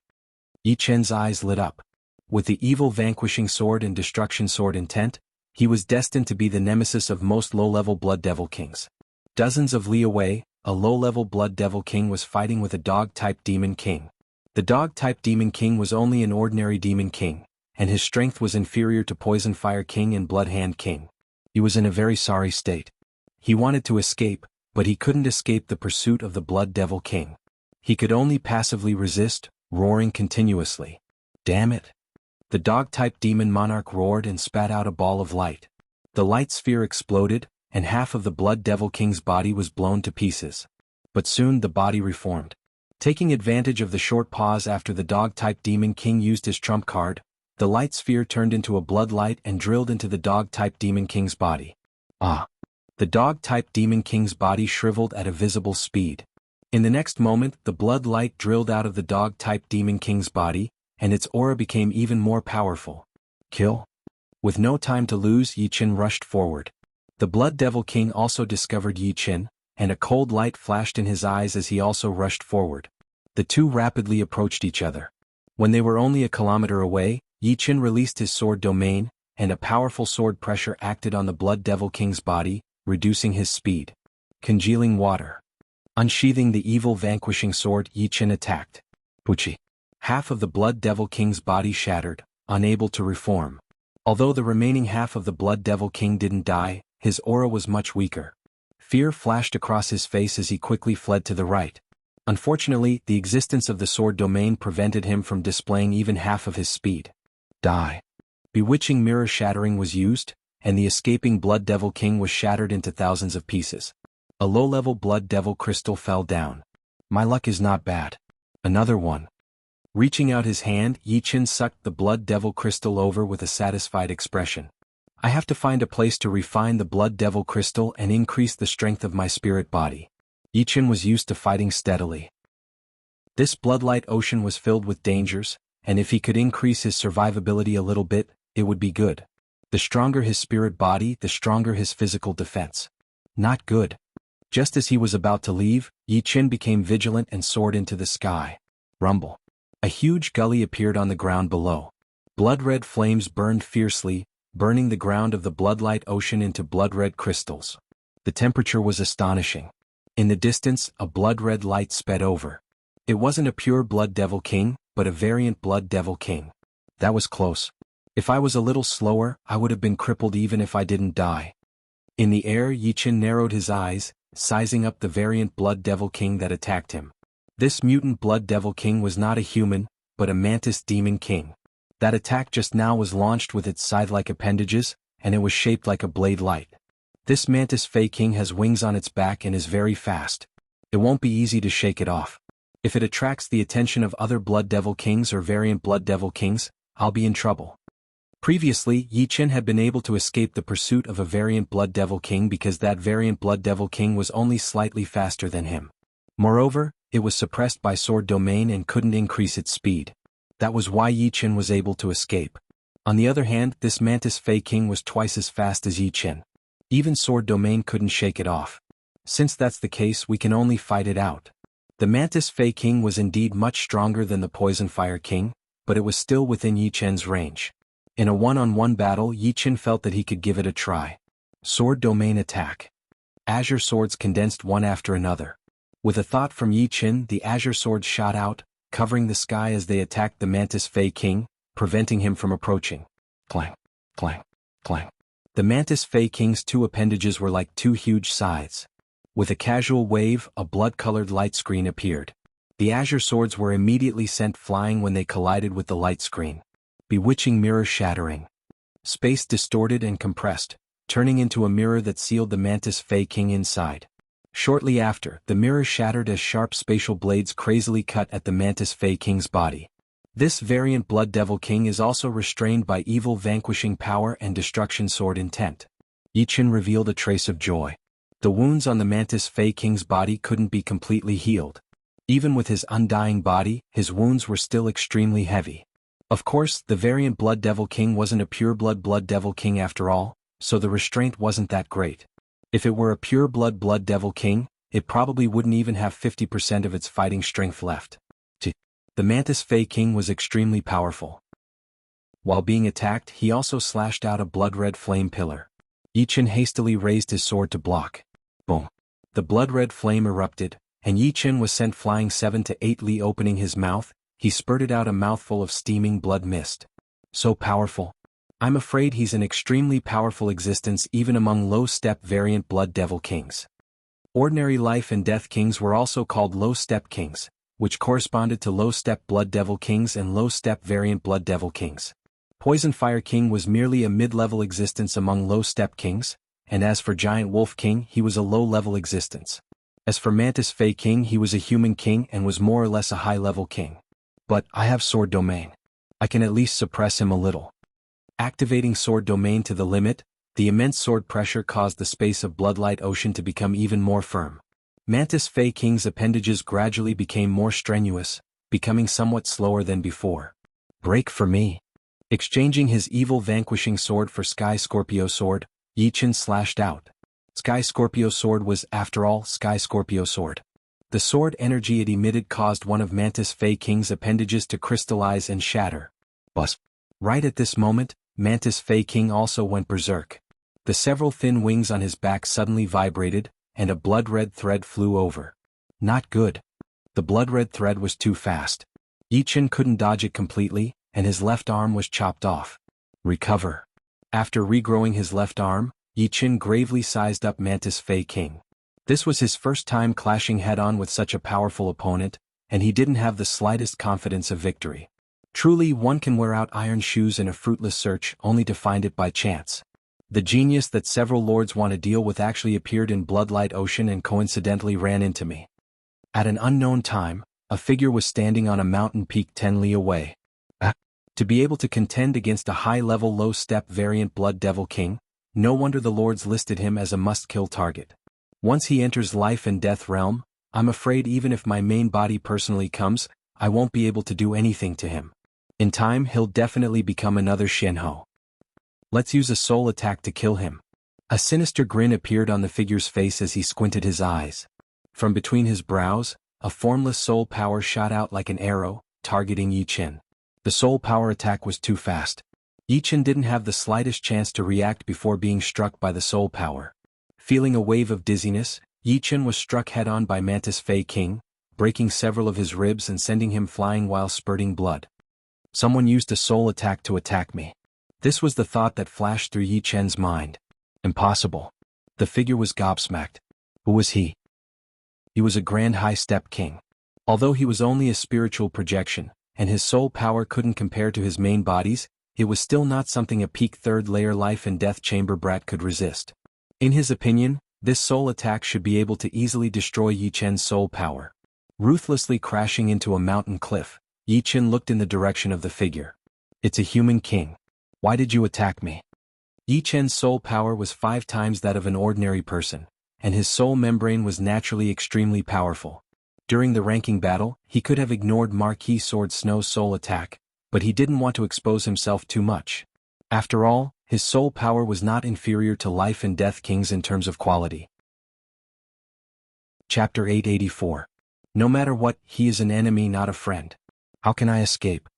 Yi Chen's eyes lit up. With the evil vanquishing sword and destruction sword intent, he was destined to be the nemesis of most low-level blood devil kings. Dozens of li away, a low-level blood devil king was fighting with a dog-type demon king. The dog-type demon king was only an ordinary demon king, and his strength was inferior to Poison Fire King and Blood Hand King. He was in a very sorry state. He wanted to escape, but he couldn't escape the pursuit of the Blood Devil King. He could only passively resist, roaring continuously. Damn it! The dog-type demon monarch roared and spat out a ball of light. The light sphere exploded, and half of the Blood Devil King's body was blown to pieces. But soon the body reformed. Taking advantage of the short pause after the dog-type demon king used his trump card, the light sphere turned into a blood light and drilled into the dog-type demon king's body. Ah! The dog-type demon king's body shriveled at a visible speed. In the next moment, the blood light drilled out of the dog-type demon king's body, and its aura became even more powerful. Kill? With no time to lose, Yi Chen rushed forward. The Blood Devil King also discovered Yi Chen, and a cold light flashed in his eyes as he also rushed forward. The two rapidly approached each other. When they were only a kilometer away, Yi Chen released his sword domain, and a powerful sword pressure acted on the Blood Devil King's body, reducing his speed. Congealing water. Unsheathing the evil vanquishing sword, Yi Chen attacked. Puchi. Half of the Blood Devil King's body shattered, unable to reform. Although the remaining half of the Blood Devil King didn't die, his aura was much weaker. Fear flashed across his face as he quickly fled to the right. Unfortunately, the existence of the sword domain prevented him from displaying even half of his speed. Die. Bewitching mirror shattering was used, and the escaping Blood Devil King was shattered into thousands of pieces. A low-level Blood Devil crystal fell down. My luck is not bad. Another one. Reaching out his hand, Yi Chen sucked the Blood Devil crystal over with a satisfied expression. I have to find a place to refine the blood devil crystal and increase the strength of my spirit body. Yi Chen was used to fighting steadily. This bloodlight ocean was filled with dangers, and if he could increase his survivability a little bit, it would be good. The stronger his spirit body, the stronger his physical defense. Not good. Just as he was about to leave, Yi Chen became vigilant and soared into the sky. Rumble. A huge gully appeared on the ground below. Blood-red flames burned fiercely, burning the ground of the bloodlight ocean into blood-red crystals. The temperature was astonishing. In the distance, a blood-red light sped over. It wasn't a pure blood devil king, but a variant blood devil king. That was close. If I was a little slower, I would have been crippled even if I didn't die. In the air, Yi Chen narrowed his eyes, sizing up the variant blood devil king that attacked him. This mutant blood devil king was not a human, but a mantis demon king. That attack just now was launched with its scythe-like appendages, and it was shaped like a blade light. This mantis fey king has wings on its back and is very fast. It won't be easy to shake it off. If it attracts the attention of other blood devil kings or variant blood devil kings, I'll be in trouble. Previously, Yi Chen had been able to escape the pursuit of a variant blood devil king because that variant blood devil king was only slightly faster than him. Moreover, it was suppressed by sword domain and couldn't increase its speed. That was why Yi Chen was able to escape. On the other hand, this mantis fey king was twice as fast as Yi Chen. Even sword domain couldn't shake it off. Since that's the case, we can only fight it out. The mantis fey king was indeed much stronger than the poison fire king, but it was still within Yi Chen's range. In a one-on-one battle, Yi Chen felt that he could give it a try. Sword domain attack. Azure swords condensed one after another. With a thought from Yi Chen, the azure swords shot out, covering the sky as they attacked the mantis fey king, preventing him from approaching. Clang, clang, clang. The mantis fey king's two appendages were like two huge scythes. With a casual wave, a blood-colored light screen appeared. The azure swords were immediately sent flying when they collided with the light screen. Bewitching mirror shattering. Space distorted and compressed, turning into a mirror that sealed the mantis fey king inside. Shortly after, the mirror shattered as sharp spatial blades crazily cut at the mantis fey king's body. This variant blood devil king is also restrained by evil vanquishing power and destruction sword intent. Yi Chen revealed a trace of joy. The wounds on the mantis fey king's body couldn't be completely healed. Even with his undying body, his wounds were still extremely heavy. Of course, the variant blood devil king wasn't a pure-blood blood devil king after all, so the restraint wasn't that great. If it were a pure-blood blood devil king, it probably wouldn't even have 50% of its fighting strength left. The mantis fey king was extremely powerful. While being attacked, he also slashed out a blood-red flame pillar. Yi Chen hastily raised his sword to block. Boom. The blood-red flame erupted, and Yi Chen was sent flying 7 to 8 li. Opening his mouth, he spurted out a mouthful of steaming blood mist. So powerful. I'm afraid he's an extremely powerful existence even among low-step variant blood devil kings. Ordinary life and death kings were also called low-step kings, which corresponded to low-step blood devil kings and low-step variant blood devil kings. Poison Fire King was merely a mid-level existence among low-step kings, and as for Giant Wolf King, he was a low-level existence. As for Mantis Fey King, he was a human king and was more or less a high-level king. But I have sword domain. I can at least suppress him a little. Activating sword domain to the limit, the immense sword pressure caused the space of Bloodlight Ocean to become even more firm. Mantis Fey King's appendages gradually became more strenuous, becoming somewhat slower than before. Break for me. Exchanging his evil vanquishing sword for Sky Scorpio sword, Yi Chen slashed out. Sky Scorpio sword was, after all, Sky Scorpio sword. The sword energy it emitted caused one of Mantis Fey King's appendages to crystallize and shatter. Buzz. Right at this moment, Mantis Fey King also went berserk. The several thin wings on his back suddenly vibrated, and a blood-red thread flew over. Not good. The blood-red thread was too fast. Yi Chen couldn't dodge it completely, and his left arm was chopped off. Recover. After regrowing his left arm, Yi Chen gravely sized up Mantis Fey King. This was his first time clashing head-on with such a powerful opponent, and he didn't have the slightest confidence of victory. Truly, one can wear out iron shoes in a fruitless search only to find it by chance. The genius that several lords want to deal with actually appeared in Bloodlight Ocean and coincidentally ran into me. At an unknown time, a figure was standing on a mountain peak 10 li away. To be able to contend against a high-level low-step variant Blood Devil King, no wonder the lords listed him as a must-kill target. Once he enters life and death realm, I'm afraid even if my main body personally comes, I won't be able to do anything to him. In time he'll definitely become another Shenhe. Let's use a soul attack to kill him. A sinister grin appeared on the figure's face as he squinted his eyes. From between his brows, a formless soul power shot out like an arrow, targeting Yi Chen. The soul power attack was too fast. Yi Chen didn't have the slightest chance to react before being struck by the soul power. Feeling a wave of dizziness, Yi Chen was struck head-on by Mantis Fei King, breaking several of his ribs and sending him flying while spurting blood. Someone used a soul attack to attack me. This was the thought that flashed through Yi Chen's mind. Impossible. The figure was gobsmacked. Who was he? He was a grand high-step king. Although he was only a spiritual projection, and his soul power couldn't compare to his main bodies, it was still not something a peak third-layer life and death chamber brat could resist. In his opinion, this soul attack should be able to easily destroy Yi Chen's soul power. Ruthlessly crashing into a mountain cliff, Yi Chen looked in the direction of the figure. It's a human king. Why did you attack me? Yi Chen's soul power was 5 times that of an ordinary person, and his soul membrane was naturally extremely powerful. During the ranking battle, he could have ignored Marquis Sword Snow's soul attack, but he didn't want to expose himself too much. After all, his soul power was not inferior to life and death kings in terms of quality. Chapter 884. No matter what, he is an enemy, not a friend. How can I escape?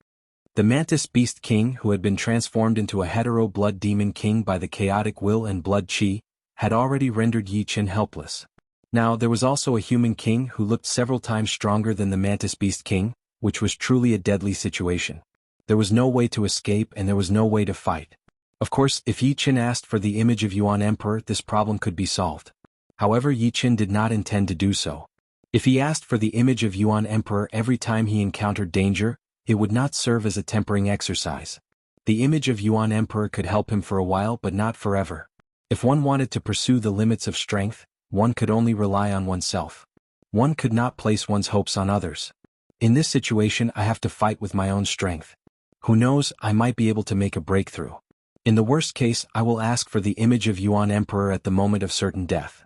The Mantis Beast King, who had been transformed into a hetero blood demon king by the chaotic will and blood chi, had already rendered Yi Chen helpless. Now there was also a human king who looked several times stronger than the Mantis Beast King, which was truly a deadly situation. There was no way to escape and there was no way to fight. Of course, if Yi Chen asked for the image of Yuan Emperor, this problem could be solved. However, Yi Chen did not intend to do so. If he asked for the image of Yuan Emperor every time he encountered danger, it would not serve as a tempering exercise. The image of Yuan Emperor could help him for a while but not forever. If one wanted to pursue the limits of strength, one could only rely on oneself. One could not place one's hopes on others. In this situation I have to fight with my own strength. Who knows, I might be able to make a breakthrough. In the worst case, I will ask for the image of Yuan Emperor at the moment of certain death.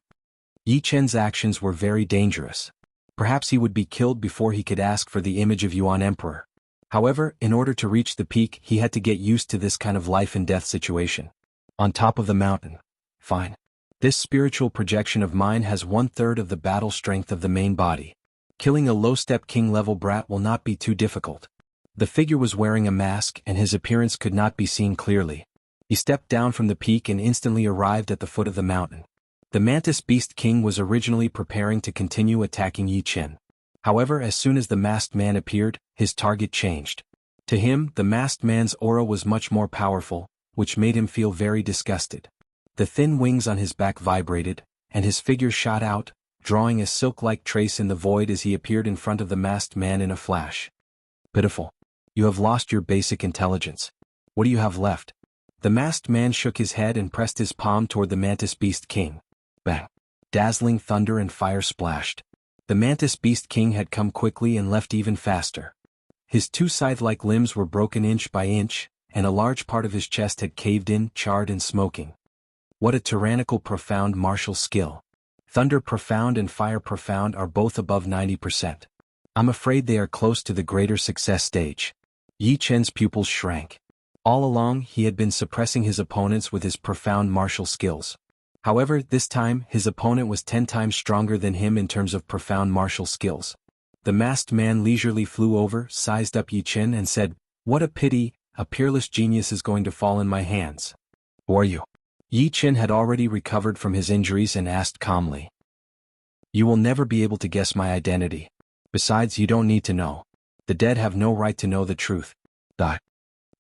Yi Chen's actions were very dangerous. Perhaps he would be killed before he could ask for the image of Yuan Emperor. However, in order to reach the peak, he had to get used to this kind of life and death situation. On top of the mountain. Fine. This spiritual projection of mine has 1/3 of the battle strength of the main body. Killing a low-step king-level brat will not be too difficult. The figure was wearing a mask and his appearance could not be seen clearly. He stepped down from the peak and instantly arrived at the foot of the mountain. The Mantis Beast King was originally preparing to continue attacking Yi Chen. However, as soon as the masked man appeared, his target changed. To him, the masked man's aura was much more powerful, which made him feel very disgusted. The thin wings on his back vibrated, and his figure shot out, drawing a silk-like trace in the void as he appeared in front of the masked man in a flash. Pitiful. You have lost your basic intelligence. What do you have left? The masked man shook his head and pressed his palm toward the Mantis Beast King. Bang! Dazzling thunder and fire splashed. The Mantis Beast King had come quickly and left even faster. His 2 scythe-like limbs were broken inch by inch, and a large part of his chest had caved in, charred and smoking. What a tyrannical profound martial skill. Thunder Profound and Fire Profound are both above 90%. I'm afraid they are close to the greater success stage. Yi Chen's pupils shrank. All along he had been suppressing his opponents with his profound martial skills. However, this time his opponent was 10 times stronger than him in terms of profound martial skills. The masked man leisurely flew over, sized up Yi Chen and said, "What a pity, a peerless genius is going to fall in my hands." "Who are you?" Yi Chen had already recovered from his injuries and asked calmly. "You will never be able to guess my identity. Besides, you don't need to know. The dead have no right to know the truth."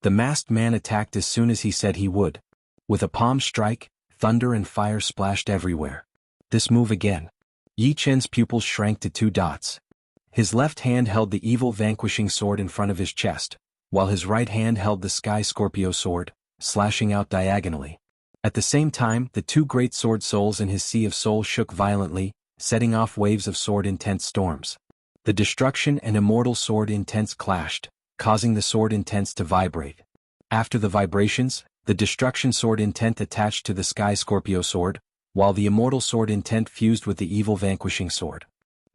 The masked man attacked as soon as he said he would. With a palm strike, thunder and fire splashed everywhere. This move again. Yi Chen's pupils shrank to 2 dots. His left hand held the evil vanquishing sword in front of his chest, while his right hand held the Sky Scorpio sword, slashing out diagonally. At the same time, the 2 great sword souls in his sea of soul shook violently, setting off waves of sword intense storms. The destruction and immortal sword intense clashed, causing the sword intent to vibrate. After the vibrations, the destruction sword intent attached to the Sky Scorpio sword, while the immortal sword intent fused with the evil vanquishing sword.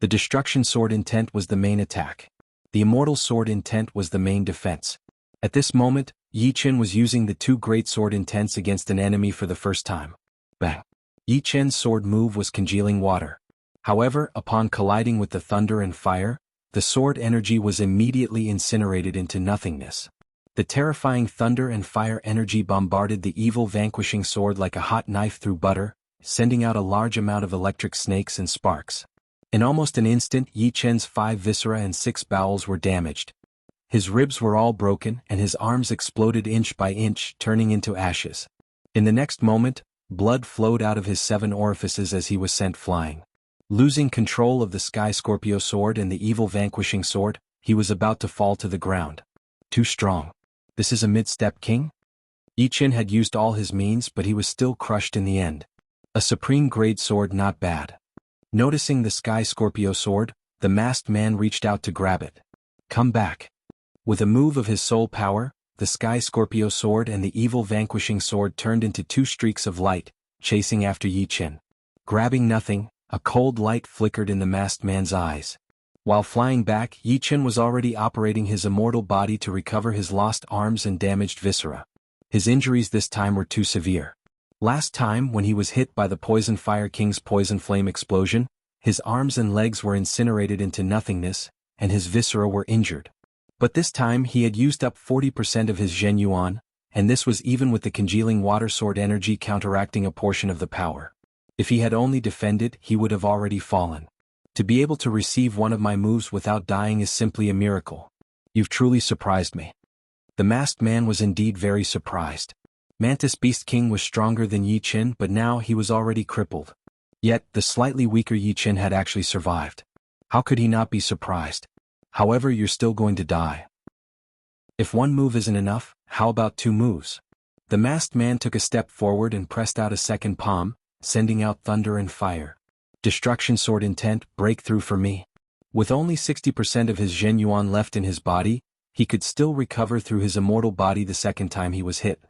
The destruction sword intent was the main attack. The immortal sword intent was the main defense. At this moment, Yi Chen was using the two great sword intents against an enemy for the first time. Bang! Yi Chen's sword move was congealing water. However, upon colliding with the thunder and fire, the sword energy was immediately incinerated into nothingness. The terrifying thunder and fire energy bombarded the evil vanquishing sword like a hot knife through butter, sending out a large amount of electric snakes and sparks. In almost an instant, Yi Chen's 5 viscera and 6 bowels were damaged. His ribs were all broken and his arms exploded inch by inch, turning into ashes. In the next moment, blood flowed out of his 7 orifices as he was sent flying. Losing control of the Sky Scorpio sword and the evil vanquishing sword, he was about to fall to the ground. Too strong. This is a mid-step king? Yi Chen had used all his means, but he was still crushed in the end. A supreme grade sword, not bad. Noticing the Sky Scorpio sword, the masked man reached out to grab it. Come back. With a move of his soul power, the Sky Scorpio sword and the evil vanquishing sword turned into 2 streaks of light, chasing after Yi Chen. Grabbing nothing, a cold light flickered in the masked man's eyes. While flying back, Yi Chen was already operating his immortal body to recover his lost arms and damaged viscera. His injuries this time were too severe. Last time, when he was hit by the Poison Fire King's poison flame explosion, his arms and legs were incinerated into nothingness, and his viscera were injured. But this time he had used up 40% of his Zhen Yuan, and this was even with the congealing water sword energy counteracting a portion of the power. If he had only defended, he would have already fallen. To be able to receive one of my moves without dying is simply a miracle. You've truly surprised me. The masked man was indeed very surprised. Mantis Beast King was stronger than Yi Chen, but now he was already crippled. Yet, the slightly weaker Yi Chen had actually survived. How could he not be surprised? However, you're still going to die. If one move isn't enough, how about 2 moves? The masked man took a step forward and pressed out a second palm, sending out thunder and fire. Destruction sword intent, breakthrough for me. With only 60% of his Zhen Yuan left in his body, he could still recover through his immortal body the second time he was hit.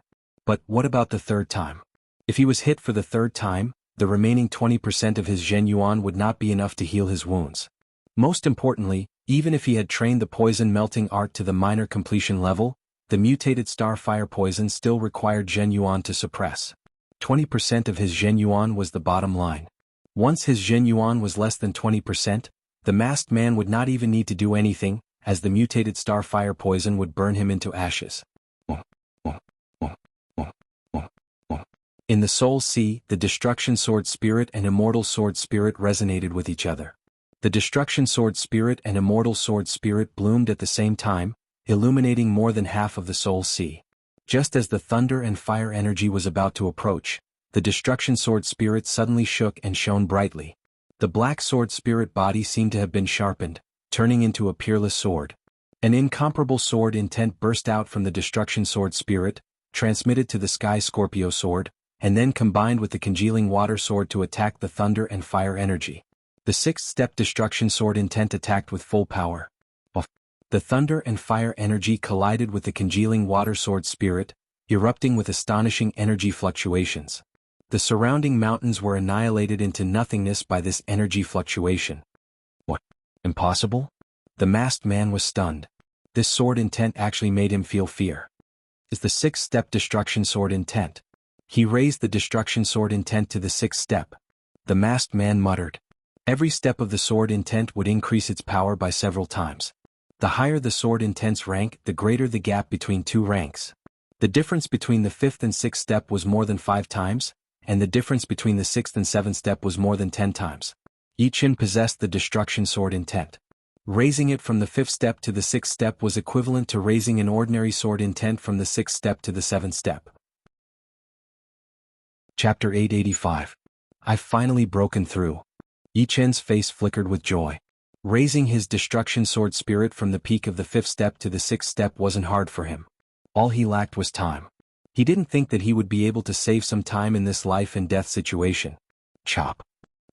But what about the third time? If he was hit for the third time, the remaining 20% of his Zhen Yuan would not be enough to heal his wounds. Most importantly, even if he had trained the poison melting art to the minor completion level, the mutated starfire poison still required Zhen Yuan to suppress. 20% of his Zhen Yuan was the bottom line. Once his Zhen Yuan was less than 20%, the masked man would not even need to do anything, as the mutated starfire poison would burn him into ashes. In the Soul Sea, the Destruction Sword Spirit and Immortal Sword Spirit resonated with each other. The Destruction Sword Spirit and Immortal Sword Spirit bloomed at the same time, illuminating more than half of the Soul Sea. Just as the thunder and fire energy was about to approach, the Destruction Sword Spirit suddenly shook and shone brightly. The Black Sword Spirit body seemed to have been sharpened, turning into a peerless sword. An incomparable sword intent burst out from the Destruction Sword Spirit, transmitted to the Sky Scorpio sword, and then combined with the congealing water sword to attack the thunder and fire energy. The 6th-step Destruction Sword intent attacked with full power. The thunder and fire energy collided with the congealing water sword spirit, erupting with astonishing energy fluctuations. The surrounding mountains were annihilated into nothingness by this energy fluctuation. What? Impossible? The masked man was stunned. This sword intent actually made him feel fear. Is the 6th-step Destruction Sword intent. He raised the Destruction Sword intent to the 6th step. The masked man muttered. Every step of the sword intent would increase its power by several times. The higher the sword intent's rank, the greater the gap between 2 ranks. The difference between the 5th and 6th step was more than 5 times, and the difference between the 6th and 7th step was more than 10 times. Yi Chen possessed the Destruction Sword intent. Raising it from the 5th step to the 6th step was equivalent to raising an ordinary sword intent from the 6th step to the 7th step. Chapter 885. I've finally broken through. Yi Chen's face flickered with joy. Raising his Destruction Sword Spirit from the peak of the 5th step to the 6th step wasn't hard for him. All he lacked was time. He didn't think that he would be able to save some time in this life and death situation. Chop.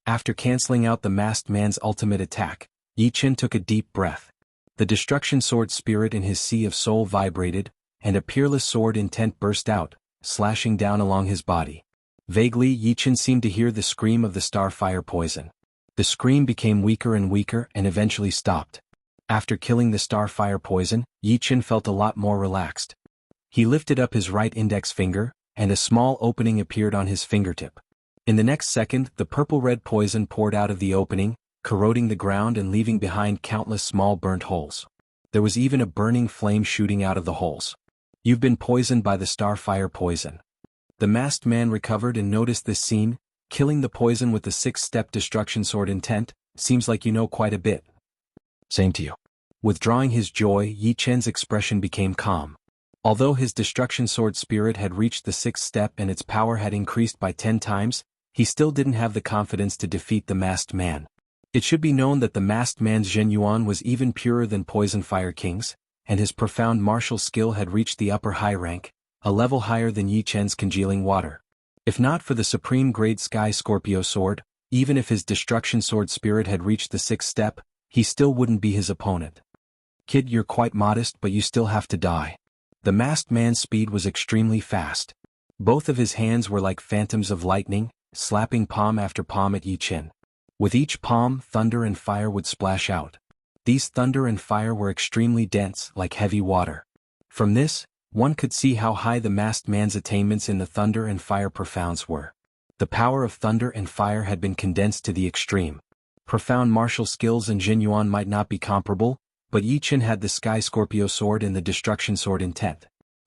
After canceling out the masked man's ultimate attack, Yi Chen took a deep breath. The destruction sword spirit in his sea of soul vibrated, and a peerless sword intent burst out, slashing down along his body. Vaguely, Yi Chen seemed to hear the scream of the starfire poison. The scream became weaker and weaker and eventually stopped. After killing the starfire poison, Yi Chen felt a lot more relaxed. He lifted up his right index finger, and a small opening appeared on his fingertip. In the next second, the purple-red poison poured out of the opening, corroding the ground and leaving behind countless small burnt holes. There was even a burning flame shooting out of the holes. "You've been poisoned by the starfire poison." The masked man recovered and noticed this scene. "Killing the poison with the 6-step destruction sword intent, seems like you know quite a bit." "Same to you." Withdrawing his joy, Yi Chen's expression became calm. Although his destruction sword spirit had reached the 6th step and its power had increased by 10 times, he still didn't have the confidence to defeat the masked man. It should be known that the masked man's Zhen Yuan was even purer than Poison Fire King's, and his profound martial skill had reached the upper high rank, a level higher than Yi Chen's congealing water. If not for the supreme grade Sky Scorpio sword, even if his destruction sword spirit had reached the 6th step, he still wouldn't be his opponent. "Kid, you're quite modest, but you still have to die." The masked man's speed was extremely fast. Both of his hands were like phantoms of lightning, slapping palm after palm at Yi Chen. With each palm, thunder and fire would splash out. These thunder and fire were extremely dense, like heavy water. From this, one could see how high the masked man's attainments in the thunder and fire profounds were. The power of thunder and fire had been condensed to the extreme. Profound martial skills and Zhen Yuan might not be comparable, but Yi Chen had the Sky Scorpio sword and the destruction sword intent.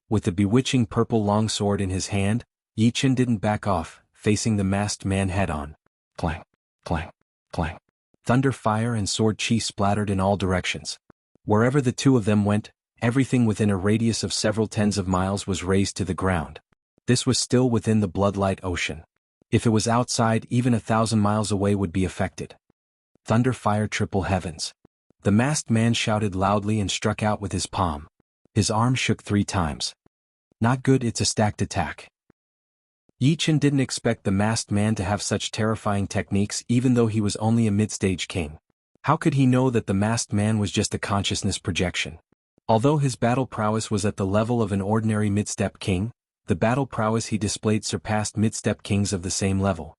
With the bewitching purple long sword in his hand, Yi Chen didn't back off, facing the masked man head-on. Clang, clang, clang. Thunder, fire and sword chi splattered in all directions. Wherever the two of them went, everything within a radius of several tens of miles was razed to the ground. This was still within the bloodlight ocean. If it was outside, even 1,000 miles away would be affected. Thunder, fire, triple heavens. The masked man shouted loudly and struck out with his palm. His arm shook 3 times. "Not good, it's a stacked attack." Yi Chen didn't expect the masked man to have such terrifying techniques even though he was only a mid-stage king. How could he know that the masked man was just a consciousness projection? Although his battle prowess was at the level of an ordinary mid-step king, the battle prowess he displayed surpassed mid-step kings of the same level.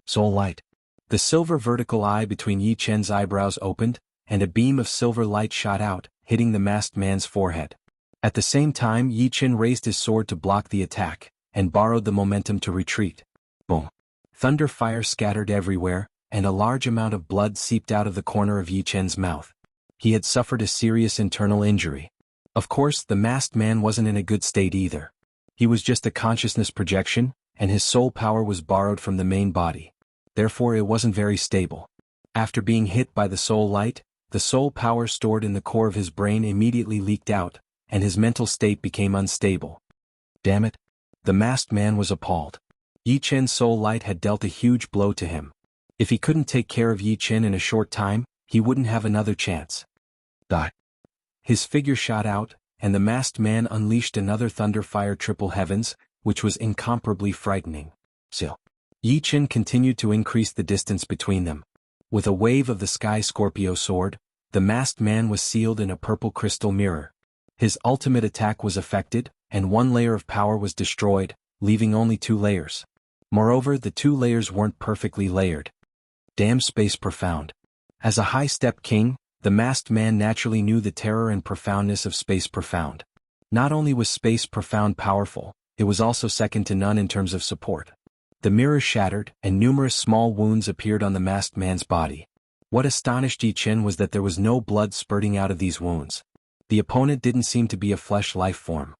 Soul light. The silver vertical eye between Yi Chen's eyebrows opened, and a beam of silver light shot out, hitting the masked man's forehead. At the same time, Yi Chen raised his sword to block the attack, and borrowed the momentum to retreat. Boom. Thunder fire scattered everywhere, and a large amount of blood seeped out of the corner of Yi Chen's mouth. He had suffered a serious internal injury. Of course, the masked man wasn't in a good state either. He was just a consciousness projection, and his soul power was borrowed from the main body. Therefore it wasn't very stable. After being hit by the soul light, the soul power stored in the core of his brain immediately leaked out, and his mental state became unstable. Damn it. The masked man was appalled. Yi Chen's soul light had dealt a huge blow to him. If he couldn't take care of Yi Chen in a short time, he wouldn't have another chance. Die. His figure shot out, and the masked man unleashed another thunder fire triple heavens, which was incomparably frightening. Still, Yi Chen continued to increase the distance between them. With a wave of the Sky Scorpio sword, the masked man was sealed in a purple crystal mirror. His ultimate attack was affected, and 1 layer of power was destroyed, leaving only 2 layers. Moreover, the 2 layers weren't perfectly layered. Damn space profound. As a high-step king, the masked man naturally knew the terror and profoundness of space profound. Not only was space profound powerful, it was also second to none in terms of support. The mirror shattered, and numerous small wounds appeared on the masked man's body. What astonished Yi Chen was that there was no blood spurting out of these wounds. The opponent didn't seem to be a flesh life form.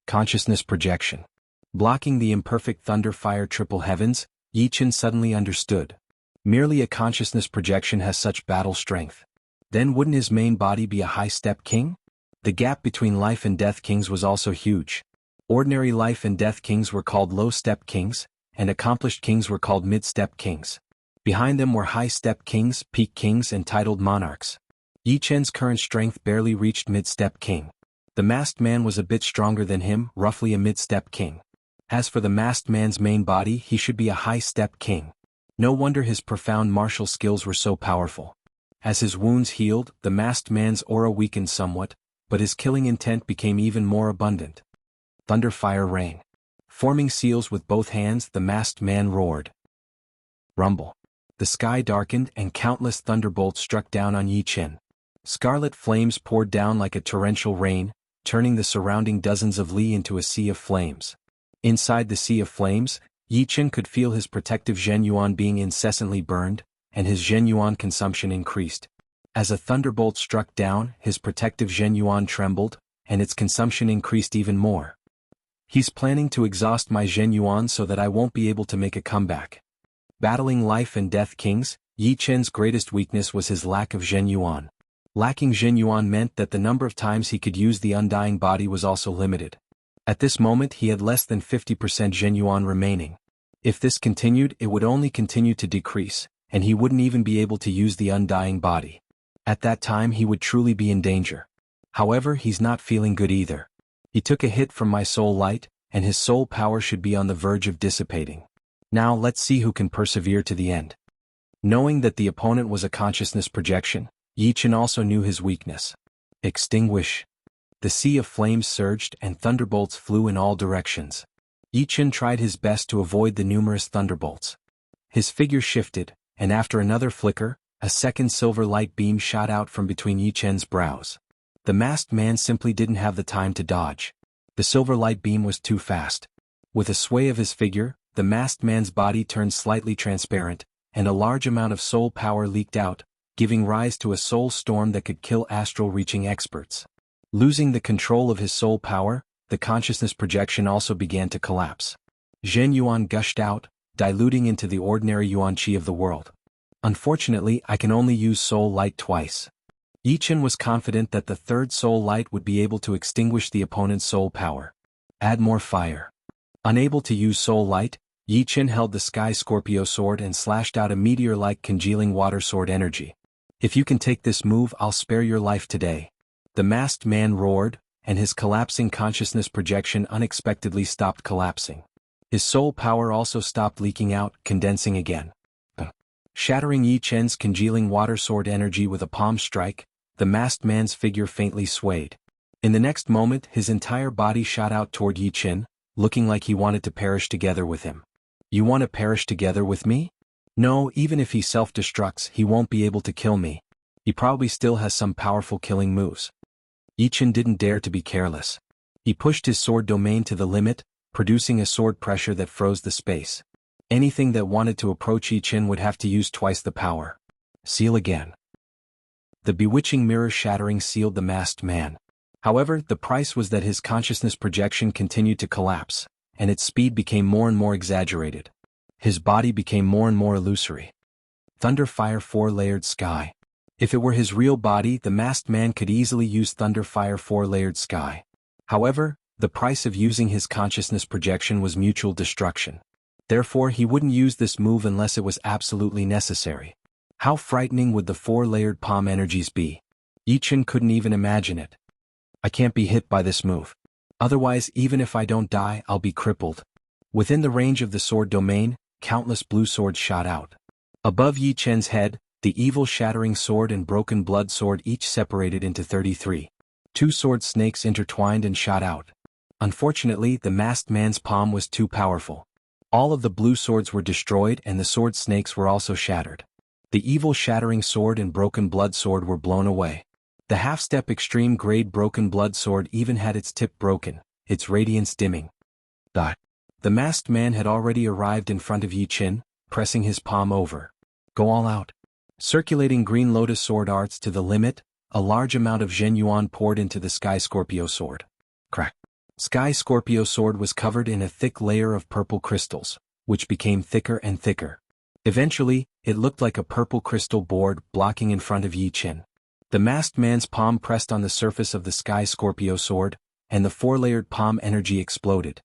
Consciousness projection. Blocking the imperfect thunder fire triple heavens, Yi Chen suddenly understood. Merely a consciousness projection has such battle strength. Then wouldn't his main body be a high-step king? The gap between life and death kings was also huge. Ordinary life and death kings were called low-step kings, and accomplished kings were called mid-step kings. Behind them were high-step kings, peak kings and titled monarchs. Yi Chen's current strength barely reached mid-step king. The masked man was a bit stronger than him, roughly a mid-step king. As for the masked man's main body, he should be a high-step king. No wonder his profound martial skills were so powerful. As his wounds healed, the masked man's aura weakened somewhat, but his killing intent became even more abundant. Thunder, fire, rain. Forming seals with both hands, the masked man roared. Rumble. The sky darkened and countless thunderbolts struck down on Yi Chen. Scarlet flames poured down like a torrential rain, turning the surrounding dozens of li into a sea of flames. Inside the sea of flames, Yi Chen could feel his protective Zhenyuan being incessantly burned, and his Zhenyuan consumption increased. As a thunderbolt struck down, his protective Zhenyuan trembled, and its consumption increased even more. He's planning to exhaust my Zhenyuan so that I won't be able to make a comeback. Battling life and death kings, Yi Chen's greatest weakness was his lack of Zhenyuan. Lacking Zhenyuan meant that the number of times he could use the undying body was also limited. At this moment he had less than 50% Zhenyuan remaining. If this continued, it would only continue to decrease, and he wouldn't even be able to use the undying body. At that time he would truly be in danger. However, he's not feeling good either. He took a hit from my soul light, and his soul power should be on the verge of dissipating. Now let's see who can persevere to the end. Knowing that the opponent was a consciousness projection, Yi Chen also knew his weakness. Extinguish. The sea of flames surged and thunderbolts flew in all directions. Yi Chen tried his best to avoid the numerous thunderbolts. His figure shifted, and after another flicker, a second silver light beam shot out from between Yi Chen's brows. The masked man simply didn't have the time to dodge. The silver light beam was too fast. With a sway of his figure, the masked man's body turned slightly transparent, and a large amount of soul power leaked out, giving rise to a soul storm that could kill astral-reaching experts. Losing the control of his soul power, the consciousness projection also began to collapse. Zhenyuan gushed out, diluting into the ordinary yuan qi of the world. Unfortunately, I can only use soul light twice. Yi Chen was confident that the third soul light would be able to extinguish the opponent's soul power. Add more fire. Unable to use soul light, Yi Chen held the Sky Scorpio sword and slashed out a meteor-like congealing water sword energy. If you can take this move, I'll spare your life today. The masked man roared, and his collapsing consciousness projection unexpectedly stopped collapsing. His soul power also stopped leaking out, condensing again. Shattering Yi Chen's congealing water sword energy with a palm strike, the masked man's figure faintly swayed. In the next moment, his entire body shot out toward Yi Chen, looking like he wanted to perish together with him. You want to perish together with me? No, even if he self-destructs, he won't be able to kill me. He probably still has some powerful killing moves. Yi Chen didn't dare to be careless. He pushed his sword domain to the limit, producing a sword pressure that froze the space. Anything that wanted to approach Yi Chen would have to use twice the power. Seal again. The bewitching mirror shattering sealed the masked man. However, the price was that his consciousness projection continued to collapse, and its speed became more and more exaggerated. His body became more and more illusory. Thunder, fire, four-layered sky. If it were his real body, the masked man could easily use thunder, fire, four-layered sky. However, the price of using his consciousness projection was mutual destruction. Therefore, he wouldn't use this move unless it was absolutely necessary. How frightening would the four-layered palm energies be? Yi Chen couldn't even imagine it. I can't be hit by this move. Otherwise, even if I don't die, I'll be crippled. Within the range of the sword domain, countless blue swords shot out. Above Yi Chen's head, the evil shattering sword and broken blood sword each separated into 33. Two sword snakes intertwined and shot out. Unfortunately, the masked man's palm was too powerful. All of the blue swords were destroyed and the sword snakes were also shattered. The evil shattering sword and broken blood sword were blown away. The half-step extreme grade broken blood sword even had its tip broken, its radiance dimming. The masked man had already arrived in front of Yi Chen, pressing his palm over. Go all out. Circulating green lotus sword arts to the limit, a large amount of Zhenyuan poured into the Sky Scorpio sword. Crack. Sky Scorpio sword was covered in a thick layer of purple crystals, which became thicker and thicker. Eventually, it looked like a purple crystal board blocking in front of Yi Chen. The masked man's palm pressed on the surface of the Sky Scorpio sword, and the four-layered palm energy exploded.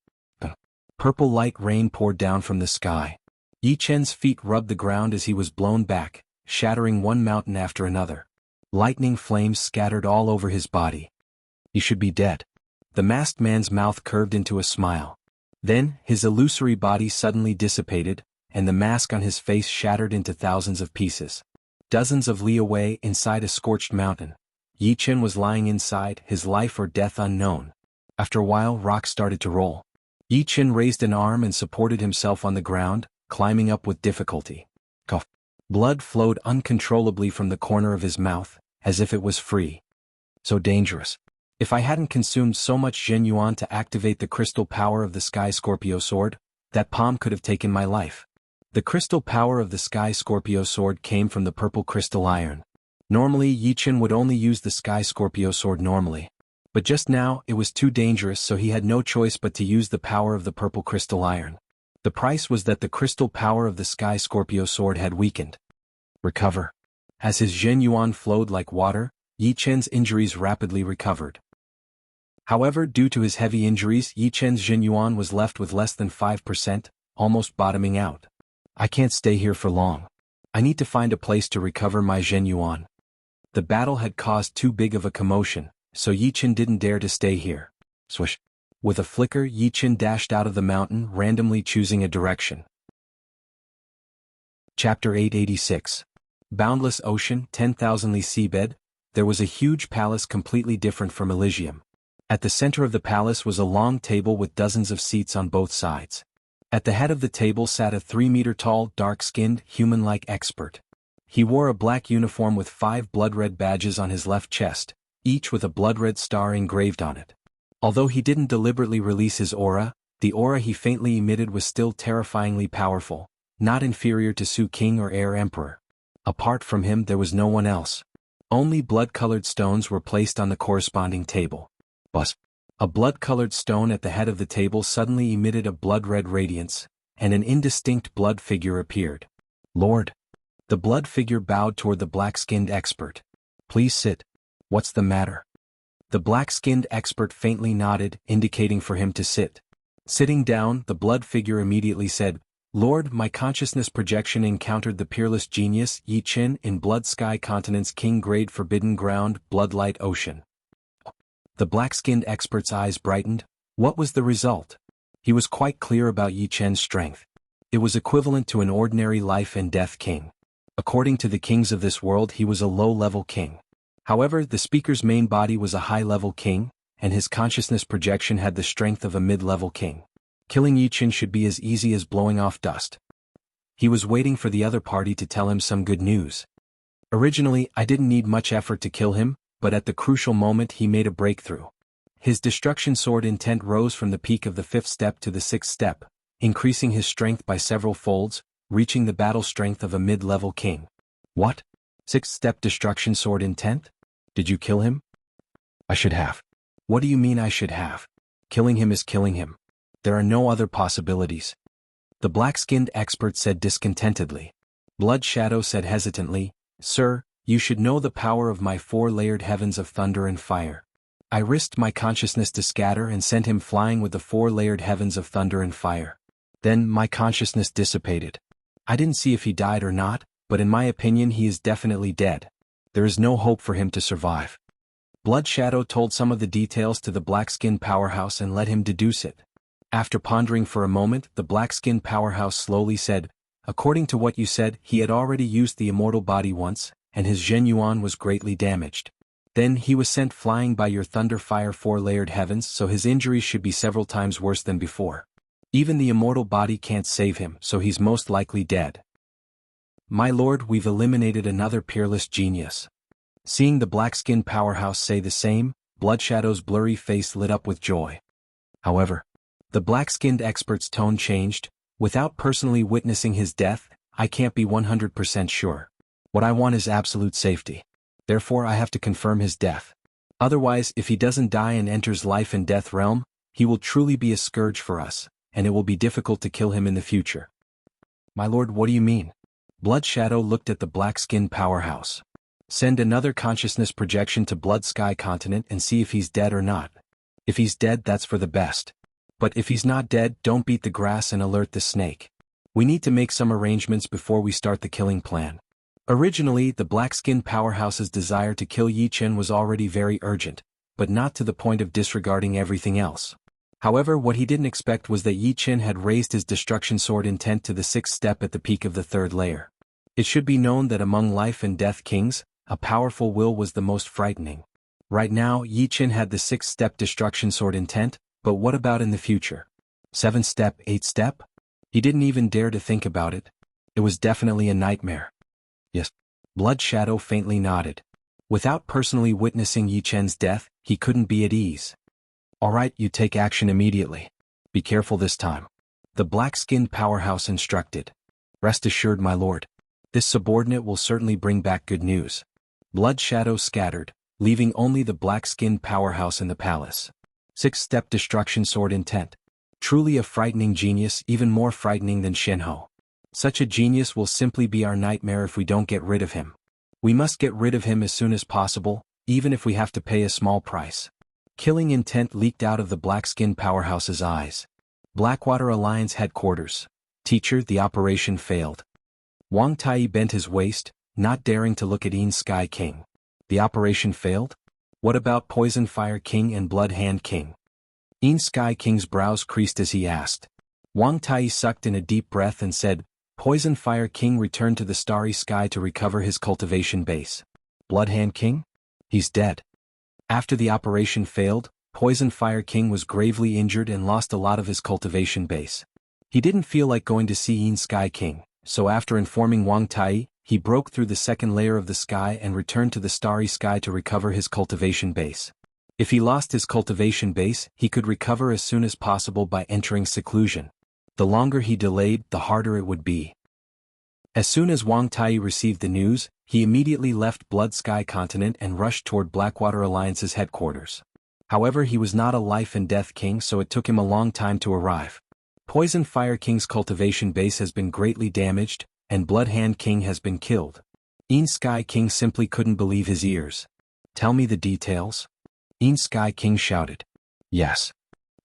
Purple light rain poured down from the sky. Yi Chen's feet rubbed the ground as he was blown back, shattering one mountain after another. Lightning flames scattered all over his body. He should be dead. The masked man's mouth curved into a smile. Then, his illusory body suddenly dissipated, and the mask on his face shattered into thousands of pieces. Dozens of li away inside a scorched mountain, Yi Chen was lying inside, his life or death unknown. After a while, rocks started to roll. Yi Chen raised an arm and supported himself on the ground, climbing up with difficulty. Cough. Blood flowed uncontrollably from the corner of his mouth, as if it was free. So dangerous. If I hadn't consumed so much Zhen Yuan to activate the crystal power of the Sky Scorpio Sword, that palm could have taken my life. The crystal power of the Sky Scorpio Sword came from the purple crystal iron. Normally Yi Chen would only use the Sky Scorpio Sword normally. But just now, it was too dangerous, so he had no choice but to use the power of the purple crystal iron. The price was that the crystal power of the Sky Scorpio Sword had weakened. Recover. As his Zhen Yuan flowed like water, Yi Chen's injuries rapidly recovered. However, due to his heavy injuries, Yi Chen's Zhen Yuan was left with less than 5%, almost bottoming out. I can't stay here for long. I need to find a place to recover my Zhen Yuan. The battle had caused too big of a commotion, so Yi Chen didn't dare to stay here. Swish. With a flicker, Yi Chen dashed out of the mountain, randomly choosing a direction. Chapter 886. Boundless Ocean, 10,000 li seabed. There was a huge palace completely different from Elysium. At the center of the palace was a long table with dozens of seats on both sides. At the head of the table sat a 3-meter-tall, dark-skinned, human-like expert. He wore a black uniform with 5 blood-red badges on his left chest, each with a blood-red star engraved on it. Although he didn't deliberately release his aura, the aura he faintly emitted was still terrifyingly powerful, not inferior to Su King or Heir Emperor. Apart from him there was no one else. Only blood-colored stones were placed on the corresponding table. Buzz. A blood-colored stone at the head of the table suddenly emitted a blood-red radiance, and an indistinct blood figure appeared. Lord. The blood figure bowed toward the black-skinned expert. Please sit. What's the matter? The black-skinned expert faintly nodded, indicating for him to sit. Sitting down, the blood figure immediately said, Lord, my consciousness projection encountered the peerless genius, Yi Chen, in Blood Sky Continent's King Grade Forbidden Ground, Bloodlight Ocean. The black-skinned expert's eyes brightened. What was the result? He was quite clear about Yi Chen's strength. It was equivalent to an ordinary life and death king. According to the kings of this world, he was a low-level king. However, the speaker's main body was a high-level king, and his consciousness projection had the strength of a mid-level king. Killing Yi Chen should be as easy as blowing off dust. He was waiting for the other party to tell him some good news. Originally, I didn't need much effort to kill him, but at the crucial moment he made a breakthrough. His destruction sword intent rose from the peak of the 5th step to the 6th step, increasing his strength by several folds, reaching the battle strength of a mid-level king. What? 6th step destruction sword intent? Did you kill him? I should have. What do you mean I should have? Killing him is killing him. There are no other possibilities. The black-skinned expert said discontentedly. Blood Shadow said hesitantly, Sir, you should know the power of my 4-layered heavens of thunder and fire. I risked my consciousness to scatter and sent him flying with the 4-layered heavens of thunder and fire. Then my consciousness dissipated. I didn't see if he died or not, but in my opinion he is definitely dead. There is no hope for him to survive. Blood Shadow told some of the details to the black-skinned powerhouse and let him deduce it. After pondering for a moment, the black-skinned powerhouse slowly said, According to what you said, he had already used the immortal body once, and his Zhen Yuan was greatly damaged. Then he was sent flying by your thunder-fire 4-layered heavens, so his injuries should be several times worse than before. Even the immortal body can't save him, so he's most likely dead. My lord, we've eliminated another peerless genius. Seeing the black-skinned powerhouse say the same, Blood Shadow's blurry face lit up with joy. However, the black-skinned expert's tone changed. Without personally witnessing his death, I can't be 100% sure. What I want is absolute safety. Therefore I have to confirm his death. Otherwise, if he doesn't die and enters life and death realm, he will truly be a scourge for us, and it will be difficult to kill him in the future. My lord, what do you mean? Blood Shadow looked at the black-skinned powerhouse. Send another consciousness projection to Blood Sky Continent and see if he's dead or not. If he's dead, that's for the best. But if he's not dead, don't beat the grass and alert the snake. We need to make some arrangements before we start the killing plan. Originally, the black-skinned powerhouse's desire to kill Yi Chen was already very urgent, but not to the point of disregarding everything else. However, what he didn't expect was that Yi Chen had raised his destruction sword intent to the 6th step at the peak of the 3rd layer. It should be known that among life and death kings, a powerful will was the most frightening. Right now Yi Qin had the 6-step destruction sword intent, but what about in the future? 7-step, 8-step? He didn't even dare to think about it. It was definitely a nightmare. Yes. Blood Shadow faintly nodded. Without personally witnessing Yi Chen's death, he couldn't be at ease. Alright, you take action immediately. Be careful this time. The black-skinned powerhouse instructed. Rest assured, my lord. This subordinate will certainly bring back good news. Blood Shadow scattered, leaving only the black-skinned powerhouse in the palace. 6-step destruction sword intent. Truly a frightening genius, even more frightening than Shenhe. Such a genius will simply be our nightmare if we don't get rid of him. We must get rid of him as soon as possible, even if we have to pay a small price. Killing intent leaked out of the black-skinned powerhouse's eyes. Blackwater Alliance headquarters. Teacher, the operation failed. Wang Tai bent his waist, not daring to look at Yin Sky King. The operation failed? What about Poison Fire King and Blood Hand King? Yin Sky King's brows creased as he asked. Wang Tai sucked in a deep breath and said, Poison Fire King returned to the starry sky to recover his cultivation base. Blood Hand King? He's dead. After the operation failed, Poison Fire King was gravely injured and lost a lot of his cultivation base. He didn't feel like going to see Yin Sky King, so after informing Wang Tai, he broke through the second layer of the sky and returned to the starry sky to recover his cultivation base. If he lost his cultivation base, he could recover as soon as possible by entering seclusion. The longer he delayed, the harder it would be. As soon as Wang Tai received the news, he immediately left Blood Sky Continent and rushed toward Blackwater Alliance's headquarters. However, he was not a life and death king, so it took him a long time to arrive. Poison Fire King's cultivation base has been greatly damaged, and Blood Hand King has been killed. Yin Sky King simply couldn't believe his ears. Tell me the details? Yin Sky King shouted. Yes.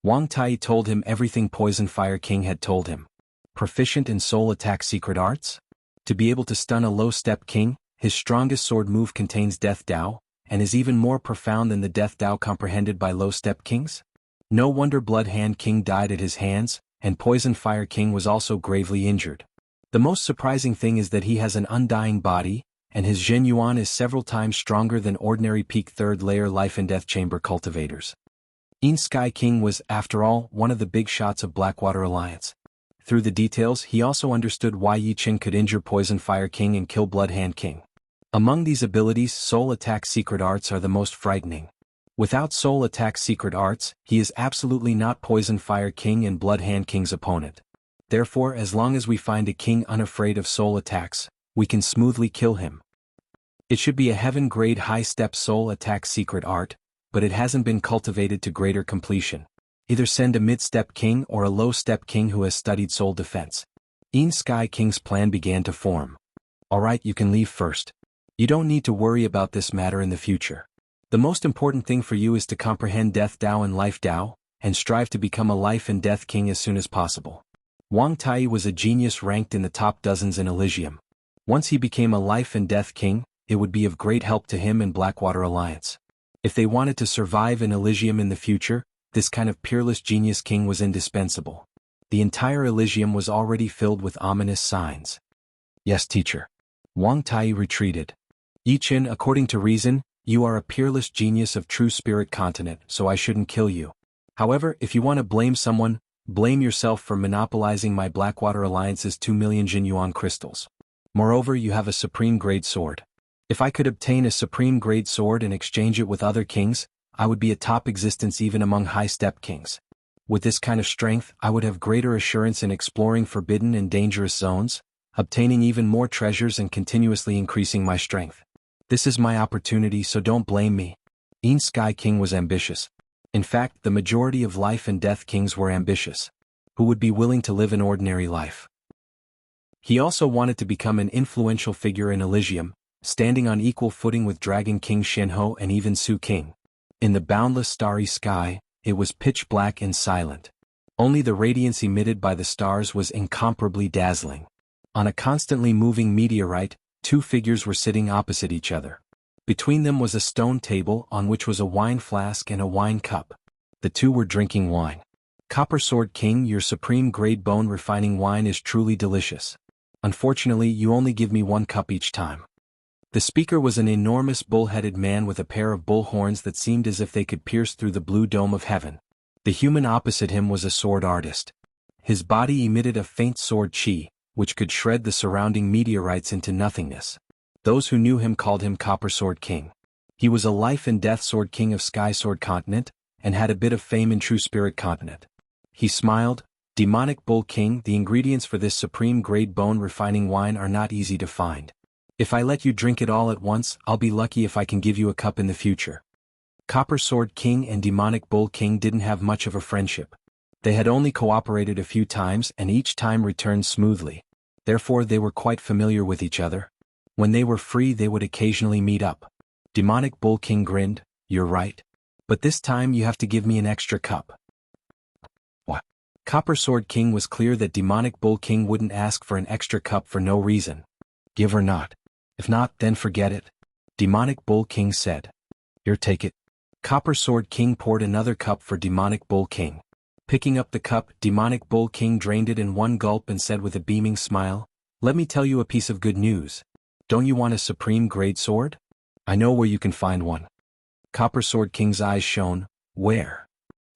Wang Tai told him everything Poison Fire King had told him. Proficient in soul attack secret arts? To be able to stun a low-step king, his strongest sword move contains Death Dao, and is even more profound than the Death Dao comprehended by low-step kings? No wonder Blood Hand King died at his hands, and Poison Fire King was also gravely injured. The most surprising thing is that he has an undying body, and his Zhen Yuan is several times stronger than ordinary peak third-layer life and death chamber cultivators. Yin Sky King was, after all, one of the big shots of Blackwater Alliance. Through the details, he also understood why Yi Qin could injure Poison Fire King and kill Blood Hand King. Among these abilities, Soul Attack secret arts are the most frightening. Without Soul Attack secret arts, he is absolutely not Poison Fire King and Blood Hand King's opponent. Therefore, as long as we find a king unafraid of soul attacks, we can smoothly kill him. It should be a heaven-grade high-step Soul Attack secret art, but it hasn't been cultivated to greater completion. Either send a mid-step king or a low-step king who has studied soul defense. Yin Sky King's plan began to form. Alright, you can leave first. You don't need to worry about this matter in the future. The most important thing for you is to comprehend Death Dao and Life Dao, and strive to become a life and death king as soon as possible. Wang Tai was a genius ranked in the top dozens in Elysium. Once he became a life and death king, it would be of great help to him and Blackwater Alliance. If they wanted to survive in Elysium in the future, this kind of peerless genius king was indispensable. The entire Elysium was already filled with ominous signs. Yes, teacher. Wang Tai retreated. Yi Qin, according to reason, you are a peerless genius of true spirit continent, so I shouldn't kill you. However, if you want to blame someone, blame yourself for monopolizing my Blackwater Alliance's 2 million Jin Yuan crystals. Moreover, you have a supreme-grade sword. If I could obtain a supreme-grade sword and exchange it with other kings, I would be a top existence even among high-step kings. With this kind of strength, I would have greater assurance in exploring forbidden and dangerous zones, obtaining even more treasures and continuously increasing my strength. This is my opportunity, so don't blame me. Yin Sky King was ambitious. In fact, the majority of life and death kings were ambitious. Who would be willing to live an ordinary life? He also wanted to become an influential figure in Elysium, standing on equal footing with Dragon King Shenhe and even Su King. In the boundless starry sky, it was pitch black and silent. Only the radiance emitted by the stars was incomparably dazzling. On a constantly moving meteorite, two figures were sitting opposite each other. Between them was a stone table on which was a wine flask and a wine cup. The two were drinking wine. Copper Sword King, your supreme grade bone refining wine is truly delicious. Unfortunately, you only give me 1 cup each time. The speaker was an enormous bull-headed man with a pair of bull horns that seemed as if they could pierce through the blue dome of heaven. The human opposite him was a sword artist. His body emitted a faint sword chi, which could shred the surrounding meteorites into nothingness. Those who knew him called him Copper Sword King. He was a life and death sword king of Sky Sword Continent, and had a bit of fame in True Spirit Continent. He smiled. Demonic Bull King, the ingredients for this supreme grade bone refining wine are not easy to find. If I let you drink it all at once, I'll be lucky if I can give you a cup in the future. Copper Sword King and Demonic Bull King didn't have much of a friendship. They had only cooperated a few times and each time returned smoothly. Therefore they were quite familiar with each other. When they were free they would occasionally meet up. Demonic Bull King grinned, "You're right. But this time you have to give me an extra cup." What? Copper Sword King was clear that Demonic Bull King wouldn't ask for an extra cup for no reason. Give or not. If not, then forget it. Demonic Bull King said. "Here, take it." Copper Sword King poured another cup for Demonic Bull King. Picking up the cup, Demonic Bull King drained it in one gulp and said with a beaming smile, "Let me tell you a piece of good news. Don't you want a supreme grade sword? I know where you can find one." Copper Sword King's eyes shone. "Where?"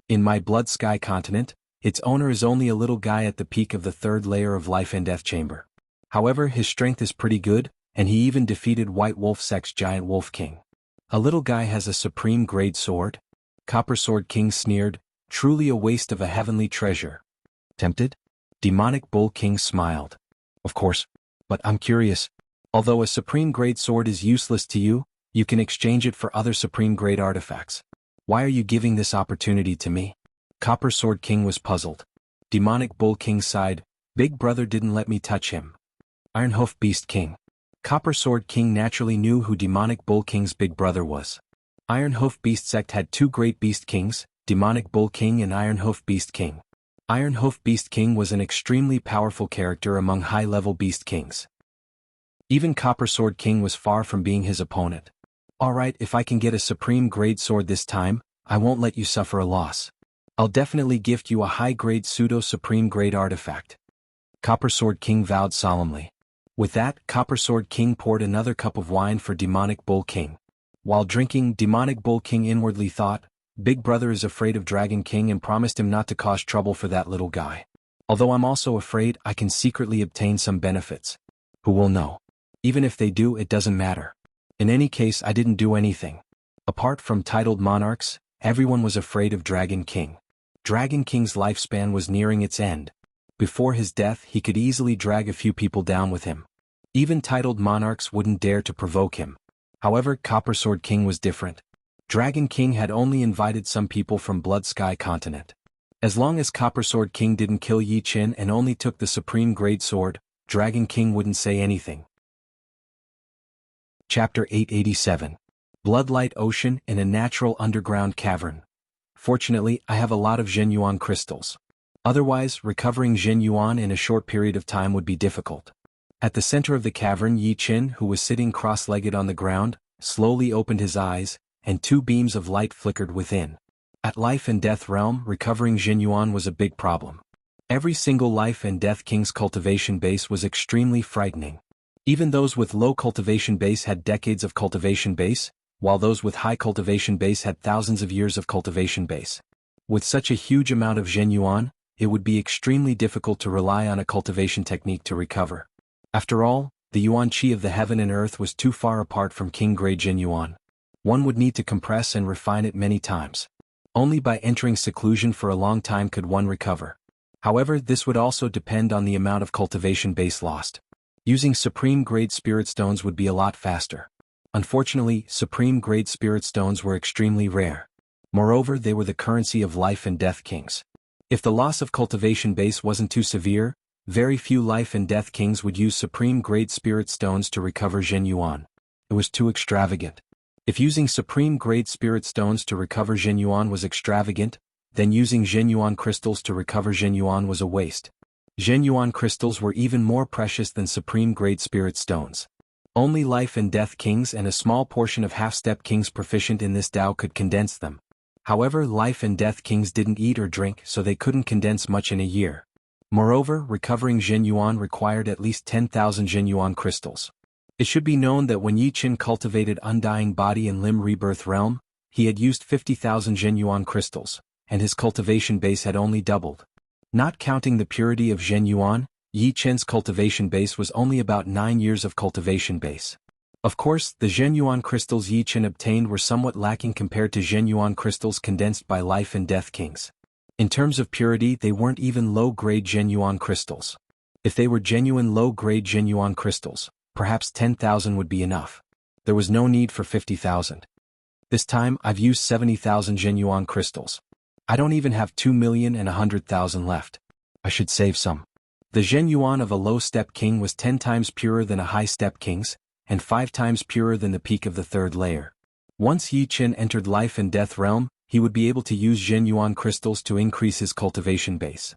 "In my Blood Sky Continent. Its owner is only a little guy at the peak of the 3rd layer of Life and Death Chamber. However, his strength is pretty good, and he even defeated White Wolf Sect's Giant Wolf King." "A little guy has a supreme grade sword?" Copper Sword King sneered. "Truly a waste of a heavenly treasure." "Tempted?" Demonic Bull King smiled. "Of course. But I'm curious. Although a supreme grade sword is useless to you, you can exchange it for other supreme grade artifacts. Why are you giving this opportunity to me?" Copper Sword King was puzzled. Demonic Bull King sighed. "Big brother didn't let me touch him." Ironhoof Beast King. Copper Sword King naturally knew who Demonic Bull King's big brother was. Ironhoof Beast Sect had 2 great beast kings, Demonic Bull King and Ironhoof Beast King. Ironhoof Beast King was an extremely powerful character among high-level beast kings. Even Copper Sword King was far from being his opponent. "Alright, if I can get a supreme grade sword this time, I won't let you suffer a loss. I'll definitely gift you a high-grade pseudo-supreme grade artifact." Copper Sword King vowed solemnly. With that, Copper Sword King poured another cup of wine for Demonic Bull King. While drinking, Demonic Bull King inwardly thought, "Big brother is afraid of Dragon King and promised him not to cause trouble for that little guy. Although I'm also afraid I can secretly obtain some benefits. Who will know? Even if they do, it doesn't matter. In any case, I didn't do anything." Apart from titled monarchs, everyone was afraid of Dragon King. Dragon King's lifespan was nearing its end. Before his death, he could easily drag a few people down with him. Even titled monarchs wouldn't dare to provoke him. However, Copper Sword King was different. Dragon King had only invited some people from Blood Sky Continent. As long as Copper Sword King didn't kill Yi Qin and only took the supreme grade sword, Dragon King wouldn't say anything. Chapter 887. Bloodlight Ocean in a Natural Underground Cavern. Fortunately, I have a lot of Zhenyuan crystals. Otherwise, recovering Zhenyuan in a short period of time would be difficult. At the center of the cavern, Yi Qin, who was sitting cross-legged on the ground, slowly opened his eyes, and 2 beams of light flickered within. At Life and Death Realm, recovering Zhenyuan was a big problem. Every single Life and Death King's cultivation base was extremely frightening. Even those with low cultivation base had decades of cultivation base, while those with high cultivation base had thousands of years of cultivation base. With such a huge amount of Zhenyuan, it would be extremely difficult to rely on a cultivation technique to recover. After all, the Yuan Qi of the heaven and earth was too far apart from king-grade Zhenyuan. One would need to compress and refine it many times. Only by entering seclusion for a long time could one recover. However, this would also depend on the amount of cultivation base lost. Using supreme-grade spirit stones would be a lot faster. Unfortunately, supreme-grade spirit stones were extremely rare. Moreover, they were the currency of Life and Death Kings. If the loss of cultivation base wasn't too severe, very few Life and Death Kings would use supreme-grade spirit stones to recover Zhenyuan. It was too extravagant. If using supreme-grade spirit stones to recover Zhenyuan was extravagant, then using Zhenyuan crystals to recover Zhenyuan was a waste. Zhenyuan crystals were even more precious than supreme-grade spirit stones. Only Life and Death Kings and a small portion of half-step kings proficient in this Tao could condense them. However, Life and Death Kings didn't eat or drink, so they couldn't condense much in a year. Moreover, recovering Zhenyuan required at least 10,000 Zhenyuan crystals. It should be known that when Yi Qin cultivated Undying Body and Limb Rebirth Realm, he had used 50,000 Zhenyuan crystals, and his cultivation base had only doubled. Not counting the purity of Zhenyuan, Yi Qin's cultivation base was only about 9 years of cultivation base. Of course, the Zhenyuan crystals Yi Qin obtained were somewhat lacking compared to Zhenyuan crystals condensed by Life and Death Kings. In terms of purity, they weren't even low-grade Zhenyuan crystals. If they were genuine low-grade Zhenyuan crystals, perhaps 10,000 would be enough. There was no need for 50,000. This time, I've used 70,000 Zhenyuan crystals. I don't even have 2,100,000 left. I should save some. The Zhenyuan of a low-step king was 10 times purer than a high-step king's, and 5 times purer than the peak of the third layer. Once Yi Qin entered Life and Death Realm, he would be able to use Zhenyuan crystals to increase his cultivation base.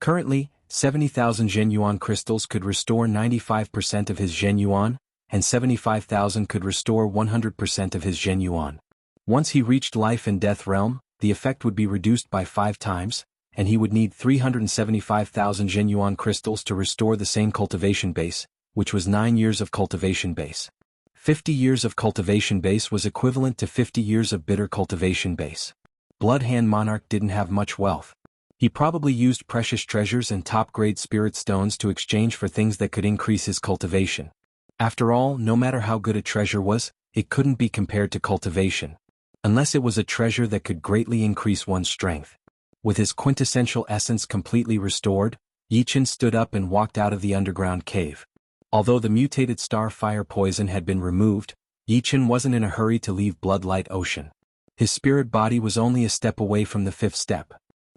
Currently, 70,000 Zhenyuan crystals could restore 95% of his Zhenyuan, and 75,000 could restore 100% of his Zhenyuan. Once he reached Life and Death Realm, the effect would be reduced by 5 times, and he would need 375,000 Zhenyuan crystals to restore the same cultivation base, which was 9 years of cultivation base. 50 years of cultivation base was equivalent to 50 years of bitter cultivation base. Bloodhand Monarch didn't have much wealth. He probably used precious treasures and top-grade spirit stones to exchange for things that could increase his cultivation. After all, no matter how good a treasure was, it couldn't be compared to cultivation. Unless it was a treasure that could greatly increase one's strength. With his quintessential essence completely restored, Yi Qin stood up and walked out of the underground cave. Although the mutated star fire poison had been removed, Yi Qin wasn't in a hurry to leave Bloodlight Ocean. His spirit body was only a step away from the 5th step.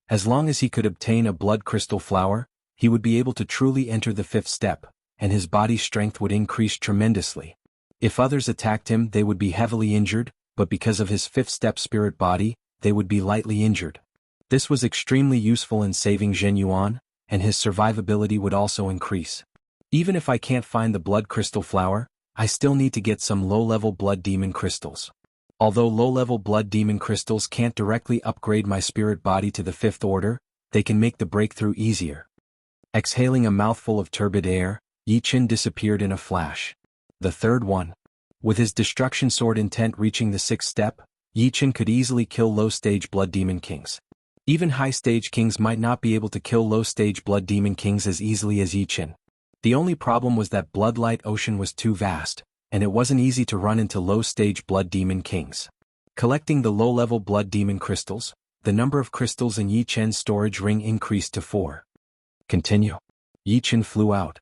As long as he could obtain a blood crystal flower, he would be able to truly enter the 5th step, and his body's strength would increase tremendously. If others attacked him, they would be heavily injured, but because of his 5th step spirit body, they would be lightly injured. This was extremely useful in saving Zhenyuan, and his survivability would also increase. Even if I can't find the blood crystal flower, I still need to get some low-level blood demon crystals. Although low-level blood demon crystals can't directly upgrade my spirit body to the 5th order, they can make the breakthrough easier. Exhaling a mouthful of turbid air, Yi Qin disappeared in a flash. The third one. With his destruction sword intent reaching the 6th step, Yi Qin could easily kill low-stage blood demon kings. Even high-stage kings might not be able to kill low-stage blood demon kings as easily as Yi Qin. The only problem was that Bloodlight Ocean was too vast, and it wasn't easy to run into low-stage blood demon kings. Collecting the low-level blood demon crystals, the number of crystals in Yi Qin's storage ring increased to 4. Continue. Yi Qin flew out.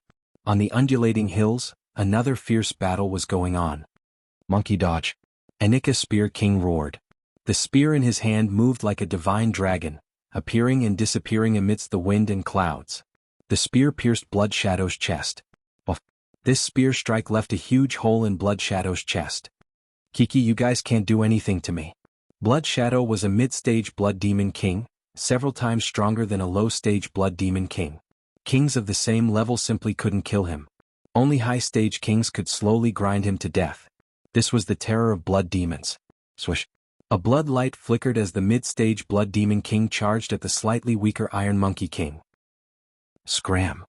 On the undulating hills, another fierce battle was going on. Monkey dodge. Anika Spear King roared. The spear in his hand moved like a divine dragon, appearing and disappearing amidst the wind and clouds. The spear pierced Blood Shadow's chest. This spear strike left a huge hole in Blood Shadow's chest. Kiki, you guys can't do anything to me. Blood Shadow was a mid-stage blood demon king, several times stronger than a low-stage blood demon king. Kings of the same level simply couldn't kill him. Only high-stage kings could slowly grind him to death. This was the terror of blood demons. Swish. A blood light flickered as the mid-stage blood demon king charged at the slightly weaker Iron Monkey King. Scram.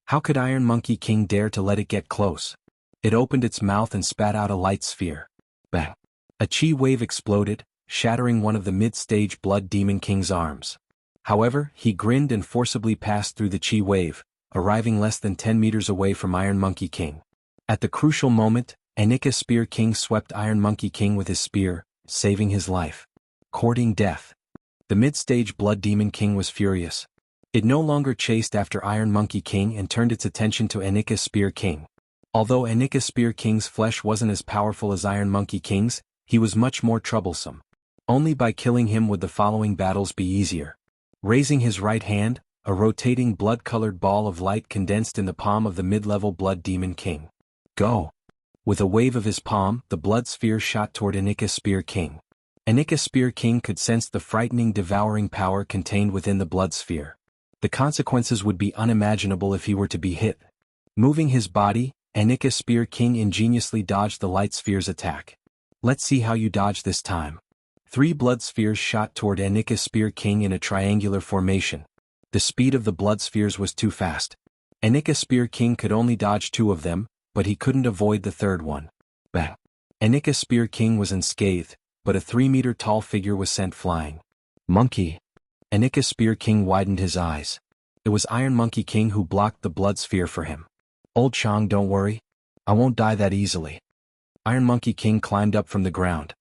How could Iron Monkey King dare to let it get close? It opened its mouth and spat out a light sphere. Bang. A chi wave exploded, shattering one of the mid-stage blood demon king's arms. However, he grinned and forcibly passed through the chi wave, arriving less than 10 meters away from Iron Monkey King. At the crucial moment, Anika Spear King swept Iron Monkey King with his spear, saving his life. Courting death. The mid-stage blood demon king was furious. It no longer chased after Iron Monkey King and turned its attention to Anika Spear King. Although Anika Spear King's flesh wasn't as powerful as Iron Monkey King's, he was much more troublesome. Only by killing him would the following battles be easier. Raising his right hand, a rotating blood-colored ball of light condensed in the palm of the mid-level blood demon king. Go! With a wave of his palm, the blood sphere shot toward Anika Spear King. Anika Spear King could sense the frightening devouring power contained within the blood sphere. The consequences would be unimaginable if he were to be hit. Moving his body, Anika Spear King ingeniously dodged the light sphere's attack. Let's see how you dodge this time. 3 blood spheres shot toward Anika Spear King in a triangular formation. The speed of the blood spheres was too fast. Anika Spear King could only dodge 2 of them, but he couldn't avoid the 3rd one. Bang! Anika Spear King was unscathed, but a 3-meter-tall figure was sent flying. Monkey! Anika Spear King widened his eyes. It was Iron Monkey King who blocked the blood sphere for him. Old Chang, don't worry. I won't die that easily. Iron Monkey King climbed up from the ground.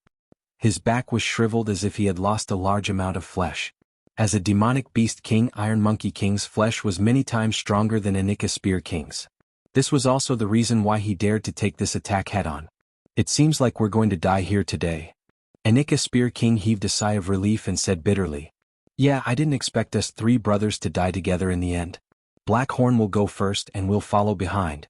His back was shriveled as if he had lost a large amount of flesh. As a demonic beast king, Iron Monkey King's flesh was many times stronger than Anika Spear King's. This was also the reason why he dared to take this attack head-on. It seems like we're going to die here today. Anika Spear King heaved a sigh of relief and said bitterly, "Yeah, I didn't expect us 3 brothers to die together in the end. Blackhorn will go first and we'll follow behind."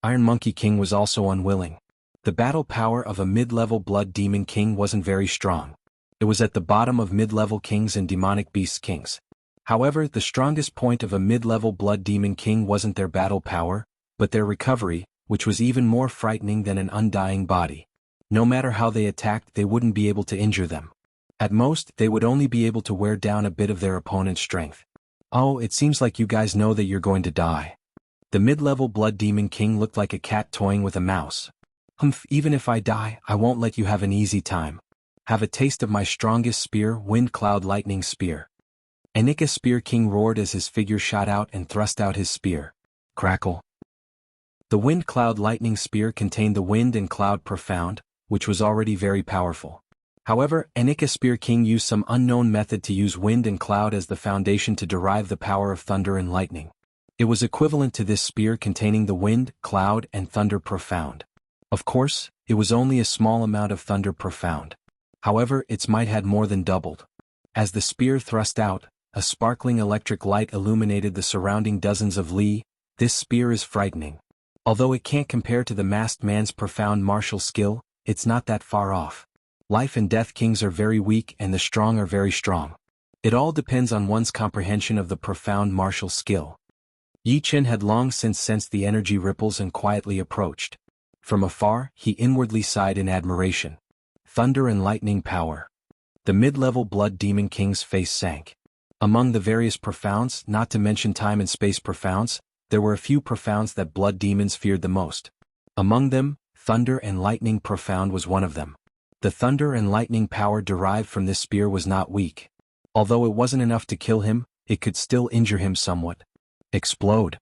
Iron Monkey King was also unwilling. The battle power of a mid-level Blood Demon King wasn't very strong. It was at the bottom of mid-level kings and demonic beast kings. However, the strongest point of a mid-level Blood Demon King wasn't their battle power, but their recovery, which was even more frightening than an undying body. No matter how they attacked, they wouldn't be able to injure them. At most, they would only be able to wear down a bit of their opponent's strength. "Oh, it seems like you guys know that you're going to die." The mid-level Blood Demon King looked like a cat toying with a mouse. "Humph, even if I die, I won't let you have an easy time. Have a taste of my strongest spear, Wind Cloud Lightning Spear." Anika Spear King roared as his figure shot out and thrust out his spear. Crackle. The Wind Cloud Lightning Spear contained the Wind and Cloud Profound, which was already very powerful. However, Anika Spear King used some unknown method to use wind and cloud as the foundation to derive the power of thunder and lightning. It was equivalent to this spear containing the Wind, Cloud, and Thunder Profound. Of course, it was only a small amount of Thunder Profound. However, its might had more than doubled. As the spear thrust out, a sparkling electric light illuminated the surrounding dozens of li. This spear is frightening. Although it can't compare to the masked man's profound martial skill, it's not that far off. Life and death kings are very weak and the strong are very strong. It all depends on one's comprehension of the profound martial skill. Yi Chen had long since sensed the energy ripples and quietly approached. From afar, he inwardly sighed in admiration. Thunder and lightning power. The mid-level Blood Demon King's face sank. Among the various profounds, not to mention time and space profounds, there were a few profounds that blood demons feared the most. Among them, Thunder and Lightning Profound was one of them. The thunder and lightning power derived from this spear was not weak. Although it wasn't enough to kill him, it could still injure him somewhat. Explode.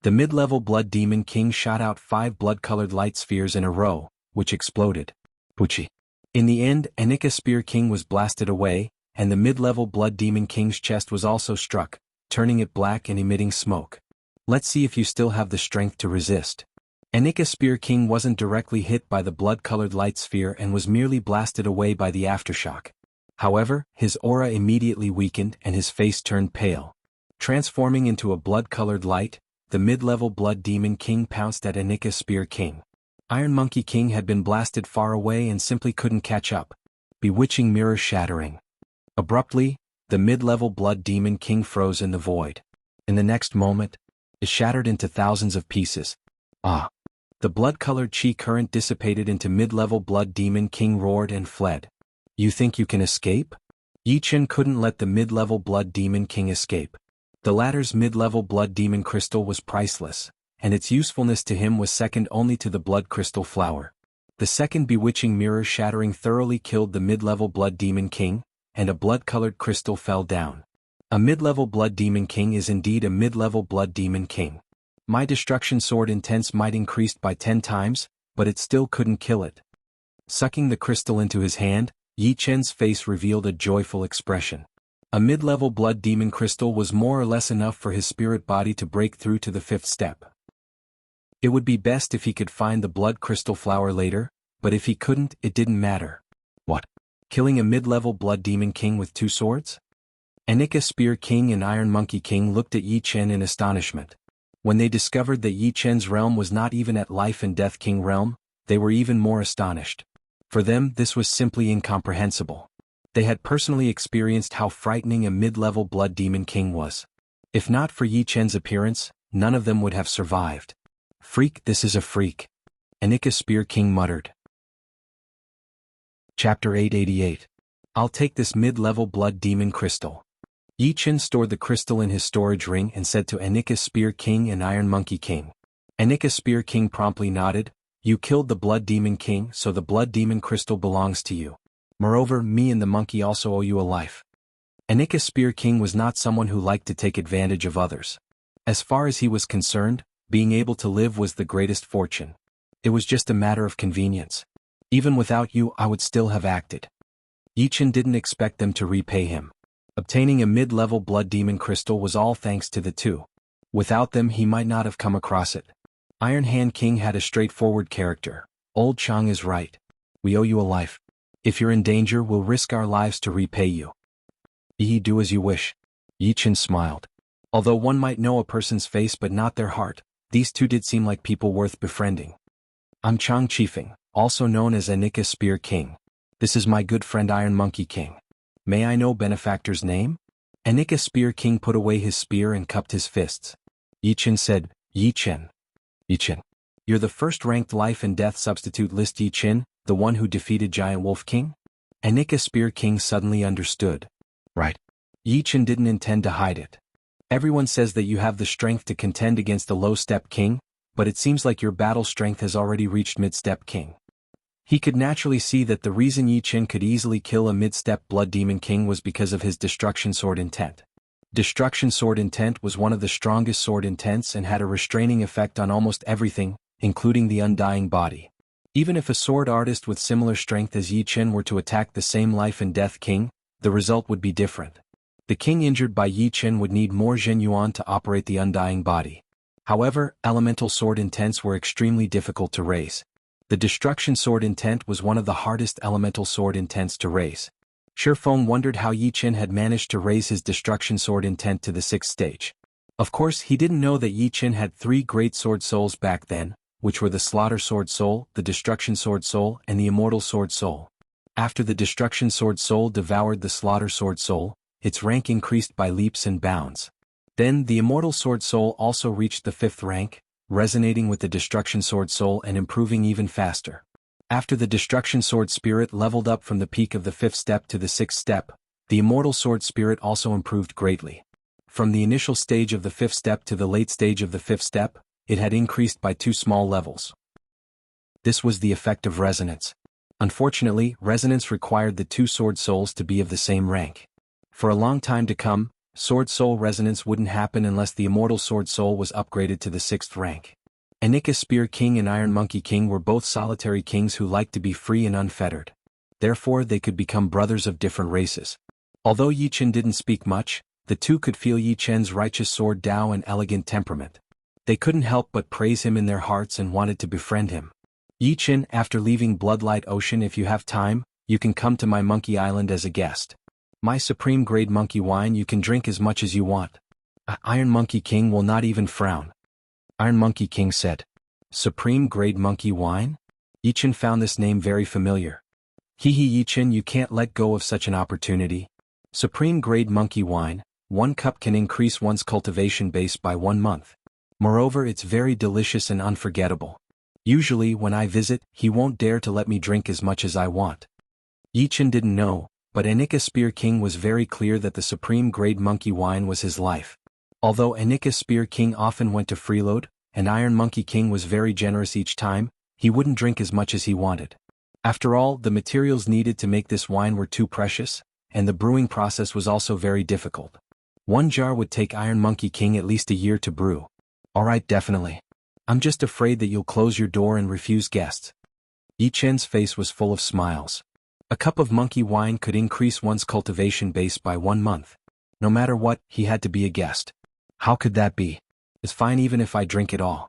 The mid-level Blood Demon King shot out 5 blood-colored light spheres in a row, which exploded. Puchi. In the end, Anika Spear King was blasted away, and the mid-level Blood Demon King's chest was also struck, turning it black and emitting smoke. Let's see if you still have the strength to resist. Anika Spear King wasn't directly hit by the blood-colored light sphere and was merely blasted away by the aftershock. However, his aura immediately weakened and his face turned pale. Transforming into a blood-colored light, the mid-level Blood Demon King pounced at Anika Spear King. Iron Monkey King had been blasted far away and simply couldn't catch up. Bewitching mirror shattering. Abruptly, the mid-level Blood Demon King froze in the void. In the next moment, it shattered into thousands of pieces. Ah! The blood-colored chi current dissipated into mid-level Blood Demon King roared and fled. You think you can escape? Yi Chen couldn't let the mid-level Blood Demon King escape. The latter's mid-level Blood Demon Crystal was priceless, and its usefulness to him was second only to the Blood Crystal Flower. The second bewitching mirror shattering thoroughly killed the mid-level Blood Demon King, and a blood-colored crystal fell down. A mid-level Blood Demon King is indeed a mid-level Blood Demon King. My destruction sword intense might increased by 10 times, but it still couldn't kill it. Sucking the crystal into his hand, Yi Chen's face revealed a joyful expression. A mid-level Blood Demon Crystal was more or less enough for his spirit body to break through to the 5th step. It would be best if he could find the Blood Crystal Flower later, but if he couldn't, it didn't matter. What? Killing a mid-level Blood Demon King with 2 swords? Anika Spear King and Iron Monkey King looked at Yi Chen in astonishment. When they discovered that Yi Chen's realm was not even at Life and Death King realm, they were even more astonished. For them, this was simply incomprehensible. They had personally experienced how frightening a mid-level Blood Demon King was. If not for Yi Chen's appearance, none of them would have survived. Freak, this is a freak. Anika Spear King muttered. Chapter 888. I'll take this mid-level Blood Demon Crystal. Yi Chen stored the crystal in his storage ring and said to Anika Spear King and Iron Monkey King. Anika Spear King promptly nodded. You killed the Blood Demon King, so the Blood Demon crystal belongs to you. Moreover, me and the monkey also owe you a life. Anika Spear King was not someone who liked to take advantage of others. As far as he was concerned, being able to live was the greatest fortune. It was just a matter of convenience. Even without you, I would still have acted. Yi Chen didn't expect them to repay him. Obtaining a mid-level Blood Demon crystal was all thanks to the two. Without them he might not have come across it. Iron Hand King had a straightforward character. Old Chang is right. We owe you a life. If you're in danger, we'll risk our lives to repay you. Do as you wish. Yi Chen smiled. Although one might know a person's face but not their heart, these two did seem like people worth befriending. I'm Chang Chifeng, also known as Anika Spear King. This is my good friend Iron Monkey King. May I know benefactor's name? Anika Spear King put away his spear and cupped his fists. Yi Chen said, Yi Chen. Yi Chen. You're the first-ranked life and death substitute list Yi Chen, the one who defeated Giant Wolf King? Anika Spear King suddenly understood. Right. Yi Chen didn't intend to hide it. Everyone says that you have the strength to contend against the low-step king, but it seems like your battle strength has already reached mid-step king. He could naturally see that the reason Yi Chen could easily kill a mid-step Blood Demon King was because of his Destruction Sword intent. Destruction Sword intent was one of the strongest sword intents and had a restraining effect on almost everything, including the undying body. Even if a sword artist with similar strength as Yi Chen were to attack the same life and death king, the result would be different. The king injured by Yi Chen would need more Zhen Yuan to operate the undying body. However, elemental sword intents were extremely difficult to raise. The Destruction Sword intent was one of the hardest elemental sword intents to raise. Shifeng wondered how Yi Chen had managed to raise his Destruction Sword intent to the 6th stage. Of course, he didn't know that Yi Chen had 3 great sword souls back then, which were the Slaughter Sword Soul, the Destruction Sword Soul, and the Immortal Sword Soul. After the Destruction Sword Soul devoured the Slaughter Sword Soul, its rank increased by leaps and bounds. Then the Immortal Sword Soul also reached the 5th rank, resonating with the Destruction Sword Soul and improving even faster. After the Destruction Sword Spirit leveled up from the peak of the 5th step to the 6th step, the Immortal Sword Spirit also improved greatly. From the initial stage of the 5th step to the late stage of the 5th step, it had increased by 2 small levels. This was the effect of resonance. Unfortunately, resonance required the 2 sword souls to be of the same rank. For a long time to come, Sword Soul resonance wouldn't happen unless the Immortal Sword Soul was upgraded to the 6th rank. Anika Spear King and Iron Monkey King were both solitary kings who liked to be free and unfettered. Therefore they could become brothers of different races. Although Yi Chen didn't speak much, the two could feel Yi Chen's righteous sword Tao and elegant temperament. They couldn't help but praise him in their hearts and wanted to befriend him. Yi Chen, after leaving Bloodlight Ocean, if you have time, you can come to my Monkey Island as a guest. My supreme grade monkey wine you can drink as much as you want. Iron Monkey King will not even frown. Iron Monkey King said. Supreme grade monkey wine? Yi Chen found this name very familiar. Yi Chen, you can't let go of such an opportunity. Supreme grade monkey wine, 1 cup can increase one's cultivation base by 1 month. Moreover, it's very delicious and unforgettable. Usually when I visit, he won't dare to let me drink as much as I want. Yi Chen didn't know, but Anika Spear King was very clear that the supreme grade monkey wine was his life. Although Anika Spear King often went to freeload, and Iron Monkey King was very generous each time, he wouldn't drink as much as he wanted. After all, the materials needed to make this wine were too precious, and the brewing process was also very difficult. 1 jar would take Iron Monkey King at least a year to brew. Alright, definitely. I'm just afraid that you'll close your door and refuse guests. Yi Chen's face was full of smiles. A cup of monkey wine could increase one's cultivation base by 1 month. No matter what, he had to be a guest. How could that be? It's fine even if I drink it all.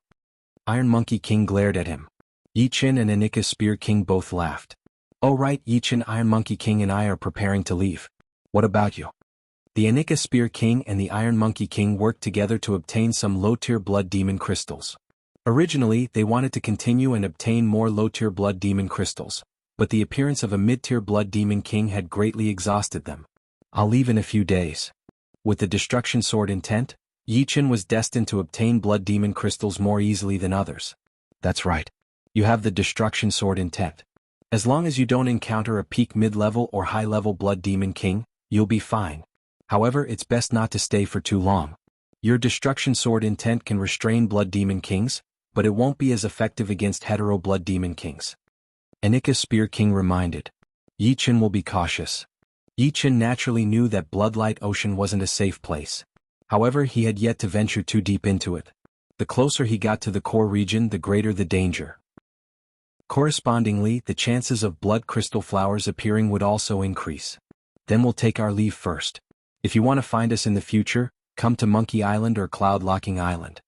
Iron Monkey King glared at him. Yi Chen and Anika Spear King both laughed. Oh right, Yi Chen, Iron Monkey King and I are preparing to leave. What about you? The Anika Spear King and the Iron Monkey King worked together to obtain some low-tier blood demon crystals. Originally, they wanted to continue and obtain more low-tier blood demon crystals, but the appearance of a mid-tier blood demon king had greatly exhausted them. I'll leave in a few days. With the Destruction Sword intent, Yi Chen was destined to obtain blood demon crystals more easily than others. That's right. You have the Destruction Sword intent. As long as you don't encounter a peak mid-level or high-level blood demon king, you'll be fine. However, it's best not to stay for too long. Your destruction sword intent can restrain blood demon kings, but it won't be as effective against hetero blood demon kings. Anika Spear King reminded. Yi Chen will be cautious. Yi Chen naturally knew that Bloodlight Ocean wasn't a safe place. However, he had yet to venture too deep into it. The closer he got to the core region, the greater the danger. Correspondingly, the chances of blood crystal flowers appearing would also increase. Then we'll take our leave first. If you want to find us in the future, come to Monkey Island or Cloud Locking Island.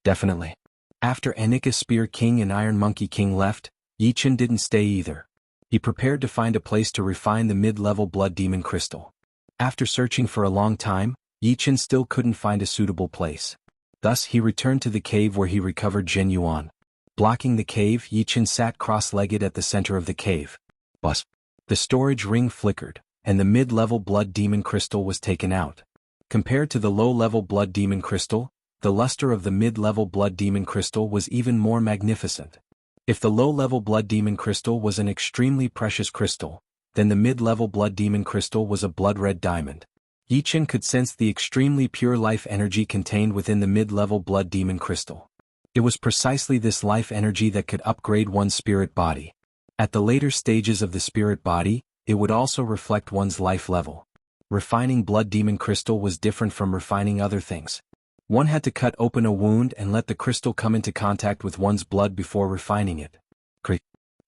Definitely. After Anika Spear King and Iron Monkey King left, Yi Chen didn't stay either. He prepared to find a place to refine the mid-level blood demon crystal. After searching for a long time, Yi Chen still couldn't find a suitable place. Thus he returned to the cave where he recovered Zhen Yuan. Blocking the cave, Yi Chen sat cross-legged at the center of the cave. Buzz. The storage ring flickered, and the mid-level blood demon crystal was taken out. Compared to the low-level blood demon crystal, the luster of the mid-level blood demon crystal was even more magnificent. If the low-level blood demon crystal was an extremely precious crystal, then the mid-level blood demon crystal was a blood-red diamond. Yi Chen could sense the extremely pure life energy contained within the mid-level blood demon crystal. It was precisely this life energy that could upgrade one's spirit body. At the later stages of the spirit body, it would also reflect one's life level. Refining blood demon crystal was different from refining other things. One had to cut open a wound and let the crystal come into contact with one's blood before refining it.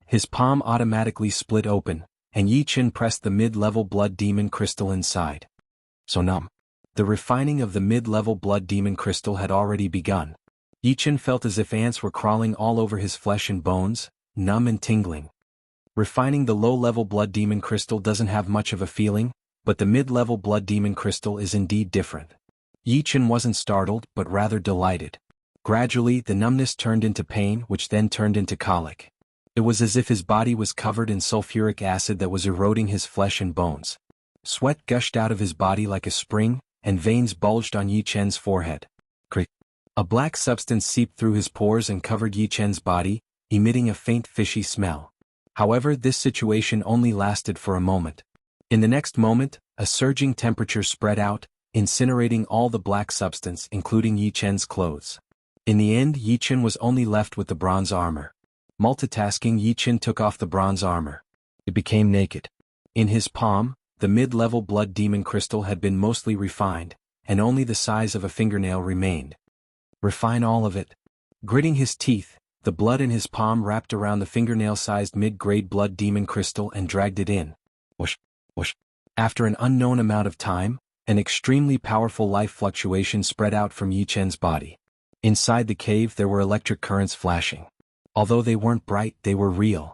His palm automatically split open, and Yi Chen pressed the mid-level blood demon crystal inside. So numb. The refining of the mid-level blood demon crystal had already begun. Yi Chen felt as if ants were crawling all over his flesh and bones, numb and tingling. Refining the low-level blood demon crystal doesn't have much of a feeling, but the mid-level blood demon crystal is indeed different. Yi Chen wasn't startled, but rather delighted. Gradually, the numbness turned into pain, which then turned into colic. It was as if his body was covered in sulfuric acid that was eroding his flesh and bones. Sweat gushed out of his body like a spring, and veins bulged on Yi Chen's forehead. A black substance seeped through his pores and covered Yi Chen's body, emitting a faint fishy smell. However, this situation only lasted for a moment. In the next moment, a surging temperature spread out, incinerating all the black substance, including Yi Chen's clothes. In the end, Yi Chen was only left with the bronze armor. Multitasking, Yi Chen took off the bronze armor. It became naked. In his palm, the mid-level blood demon crystal had been mostly refined, and only the size of a fingernail remained. Refine all of it. Gritting his teeth, the blood in his palm wrapped around the fingernail-sized mid-grade blood demon crystal and dragged it in. Whoosh, whoosh. After an unknown amount of time, an extremely powerful life fluctuation spread out from Yi Chen's body. Inside the cave there were electric currents flashing. Although they weren't bright, they were real.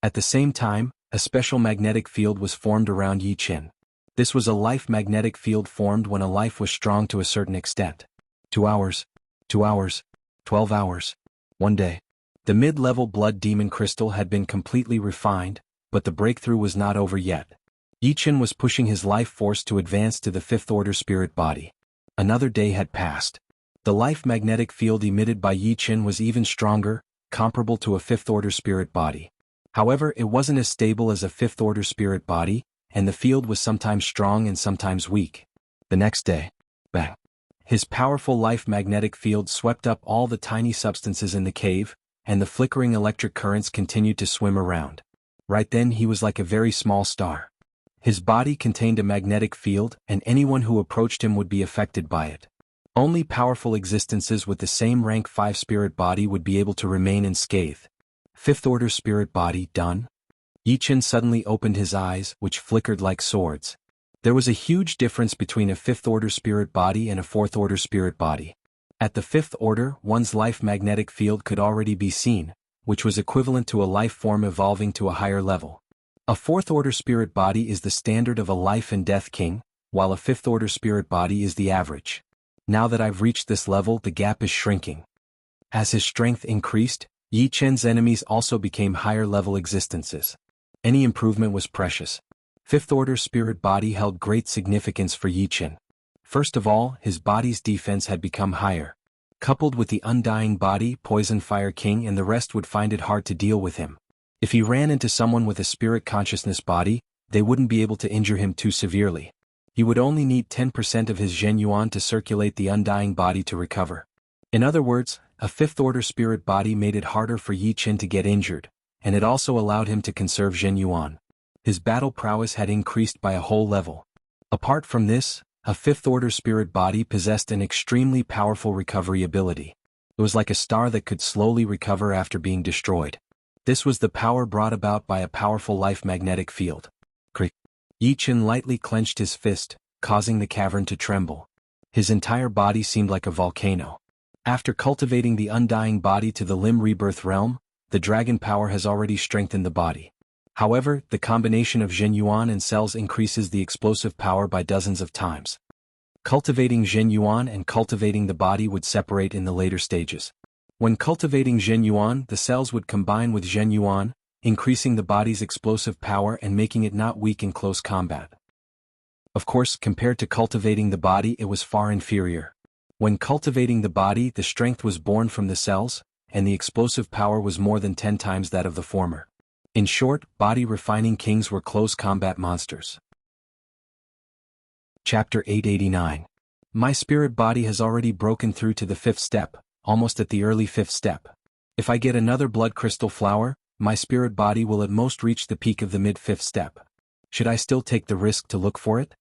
At the same time, a special magnetic field was formed around Yi Chen. This was a life magnetic field formed when a life was strong to a certain extent. 2 hours, 2 hours, 12 hours, 1 day. The mid-level blood demon crystal had been completely refined, but the breakthrough was not over yet. Yi Chen was pushing his life force to advance to the fifth-order spirit body. Another day had passed. The life magnetic field emitted by Yi Chen was even stronger, comparable to a fifth-order spirit body. However, it wasn't as stable as a fifth-order spirit body, and the field was sometimes strong and sometimes weak. The next day, bang. His powerful life magnetic field swept up all the tiny substances in the cave, and the flickering electric currents continued to swim around. Right then he was like a very small star. His body contained a magnetic field, and anyone who approached him would be affected by it. Only powerful existences with the same rank 5 spirit body would be able to remain unscathed. Fifth-order spirit body done? Yi Chen suddenly opened his eyes, which flickered like swords. There was a huge difference between a fifth-order spirit body and a fourth-order spirit body. At the fifth order, one's life magnetic field could already be seen, which was equivalent to a life form evolving to a higher level. A fourth-order spirit body is the standard of a life and death king, while a fifth-order spirit body is the average. Now that I've reached this level, the gap is shrinking. As his strength increased, Yi Chen's enemies also became higher-level existences. Any improvement was precious. Fifth-order spirit body held great significance for Yi Chen. First of all, his body's defense had become higher. Coupled with the undying body, Poison Fire King and the rest would find it hard to deal with him. If he ran into someone with a spirit consciousness body, they wouldn't be able to injure him too severely. He would only need 10% of his Zhen Yuan to circulate the undying body to recover. In other words, a fifth-order spirit body made it harder for Yi Qin to get injured, and it also allowed him to conserve Zhen Yuan. His battle prowess had increased by a whole level. Apart from this, a fifth-order spirit body possessed an extremely powerful recovery ability. It was like a star that could slowly recover after being destroyed. This was the power brought about by a powerful life magnetic field. Crick. Yi Qin lightly clenched his fist, causing the cavern to tremble. His entire body seemed like a volcano. After cultivating the undying body to the limb rebirth realm, the dragon power has already strengthened the body. However, the combination of Zhen Yuan and cells increases the explosive power by dozens of times. Cultivating Zhen Yuan and cultivating the body would separate in the later stages. When cultivating Zhen Yuan, the cells would combine with Zhen Yuan, increasing the body's explosive power and making it not weak in close combat. Of course, compared to cultivating the body, it was far inferior. When cultivating the body, the strength was born from the cells, and the explosive power was more than 10 times that of the former. In short, body-refining kings were close combat monsters. Chapter 889. My spirit body has already broken through to the 5th step, almost at the early 5th step. If I get another blood crystal flower, my spirit body will at most reach the peak of the mid-5th step. Should I still take the risk to look for it?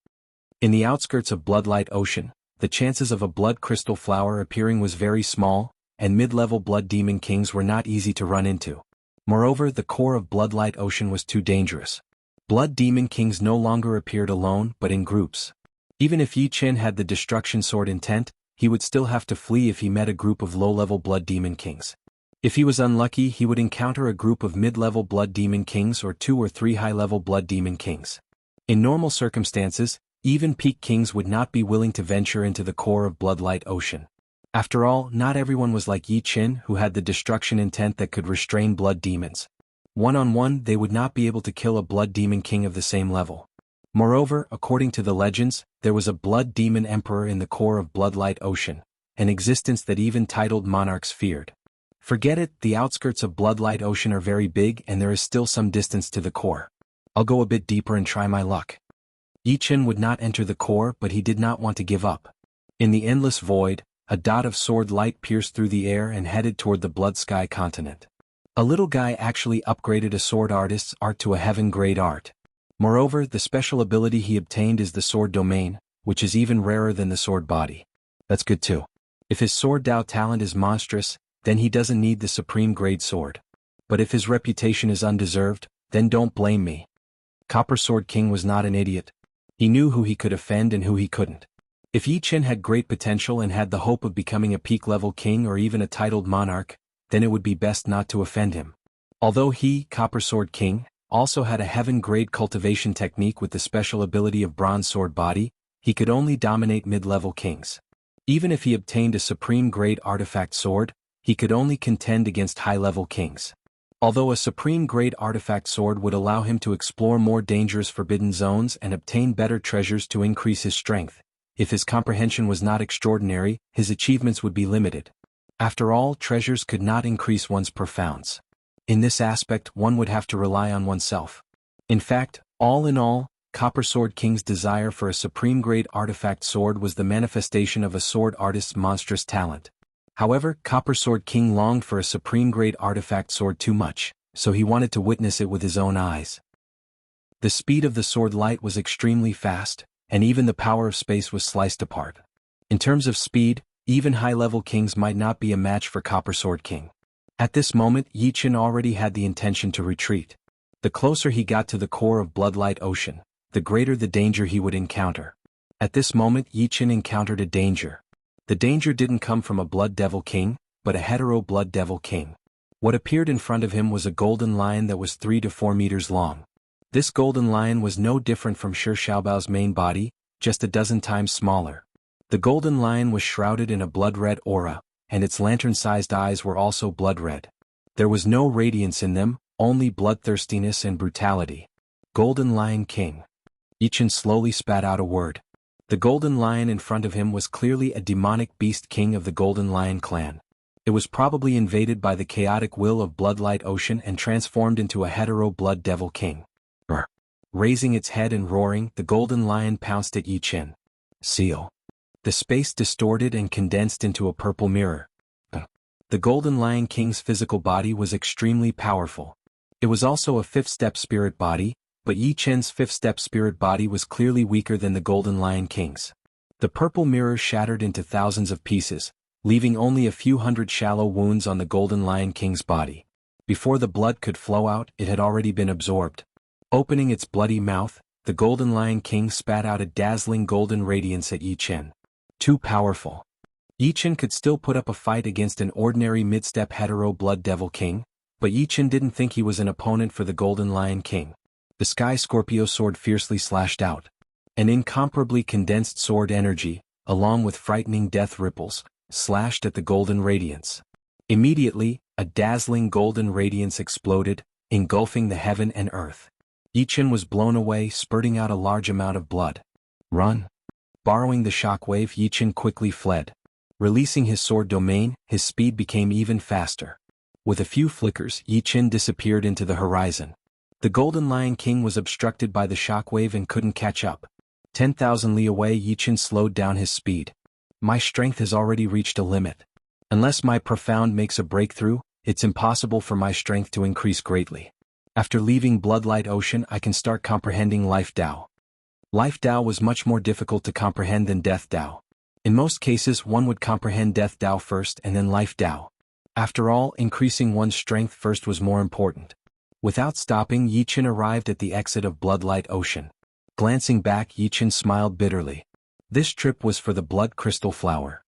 In the outskirts of Bloodlight Ocean, the chances of a blood crystal flower appearing was very small, and mid-level blood demon kings were not easy to run into. Moreover, the core of Bloodlight Ocean was too dangerous. Blood demon kings no longer appeared alone but in groups. Even if Yi Qin had the destruction sword intent, he would still have to flee if he met a group of low-level blood demon kings. If he was unlucky, he would encounter a group of mid-level blood demon kings or 2 or 3 high-level blood demon kings. In normal circumstances, even peak kings would not be willing to venture into the core of Bloodlight Ocean. After all, not everyone was like Yi Qin, who had the destruction intent that could restrain blood demons. One-on-one, they would not be able to kill a blood demon king of the same level. Moreover, according to the legends, there was a blood demon emperor in the core of Bloodlight Ocean, an existence that even titled monarchs feared. Forget it, the outskirts of Bloodlight Ocean are very big and there is still some distance to the core. I'll go a bit deeper and try my luck. Yi Qin would not enter the core, but he did not want to give up. In the endless void, a dot of sword light pierced through the air and headed toward the Blood Sky continent. A little guy actually upgraded a sword artist's art to a heaven-grade art. Moreover, the special ability he obtained is the sword domain, which is even rarer than the sword body. That's good too. If his sword Dao talent is monstrous, then he doesn't need the supreme grade sword. But if his reputation is undeserved, then don't blame me. Copper Sword King was not an idiot. He knew who he could offend and who he couldn't. If Yi Qin had great potential and had the hope of becoming a peak-level king or even a titled monarch, then it would be best not to offend him. Although he, Copper Sword King, also had a heaven-grade cultivation technique with the special ability of Bronze Sword Body, he could only dominate mid-level kings. Even if he obtained a supreme-grade artifact sword, he could only contend against high-level kings. Although a supreme-grade artifact sword would allow him to explore more dangerous forbidden zones and obtain better treasures to increase his strength, if his comprehension was not extraordinary, his achievements would be limited. After all, treasures could not increase one's profounds. In this aspect, one would have to rely on oneself. In fact, all in all, Copper Sword King's desire for a supreme-grade artifact sword was the manifestation of a sword artist's monstrous talent. However, Copper Sword King longed for a supreme-grade artifact sword too much, so he wanted to witness it with his own eyes. The speed of the sword light was extremely fast, and even the power of space was sliced apart. In terms of speed, even high-level kings might not be a match for Copper Sword King. At this moment, Yi Qin already had the intention to retreat. The closer he got to the core of Bloodlight Ocean, the greater the danger he would encounter. At this moment, Yi Qin encountered a danger. The danger didn't come from a Blood Devil King, but a hetero Blood Devil King. What appeared in front of him was a golden lion that was 3 to 4 meters long. This golden lion was no different from Shi Xiaobao's main body, just a dozen times smaller. The golden lion was shrouded in a blood-red aura, and its lantern-sized eyes were also blood-red. There was no radiance in them, only bloodthirstiness and brutality. Golden Lion King. Yi Qin slowly spat out a word. The golden lion in front of him was clearly a demonic beast king of the Golden Lion clan. It was probably invaded by the chaotic will of Bloodlight Ocean and transformed into a hetero Blood Devil King. Raising its head and roaring, the golden lion pounced at Yi Qin. Seal. The space distorted and condensed into a purple mirror. The Golden Lion King's physical body was extremely powerful. It was also a fifth-step spirit body, but Yi Qin's fifth-step spirit body was clearly weaker than the Golden Lion King's. The purple mirror shattered into thousands of pieces, leaving only a few hundred shallow wounds on the Golden Lion King's body. Before the blood could flow out, it had already been absorbed. Opening its bloody mouth, the Golden Lion King spat out a dazzling golden radiance at Yi Qin. Too powerful. Yi Qin could still put up a fight against an ordinary mid-step hetero Blood Devil King, but Yi Qin didn't think he was an opponent for the Golden Lion King. The Sky Scorpio sword fiercely slashed out. An incomparably condensed sword energy, along with frightening death ripples, slashed at the golden radiance. Immediately, a dazzling golden radiance exploded, engulfing the heaven and earth. Yi Qin was blown away, spurting out a large amount of blood. Run! Borrowing the shockwave, Yi Qin quickly fled. Releasing his sword domain, his speed became even faster. With a few flickers, Yi Qin disappeared into the horizon. The Golden Lion King was obstructed by the shockwave and couldn't catch up. 10,000 li away, Yi Qin slowed down his speed. My strength has already reached a limit. Unless my profound makes a breakthrough, it's impossible for my strength to increase greatly. After leaving Bloodlight Ocean, I can start comprehending Life Dao. Life Dao was much more difficult to comprehend than Death Dao. In most cases, one would comprehend Death Dao first and then Life Dao. After all, increasing one's strength first was more important. Without stopping, Yi Qin arrived at the exit of Bloodlight Ocean. Glancing back, Yi Qin smiled bitterly. This trip was for the Blood Crystal Flower.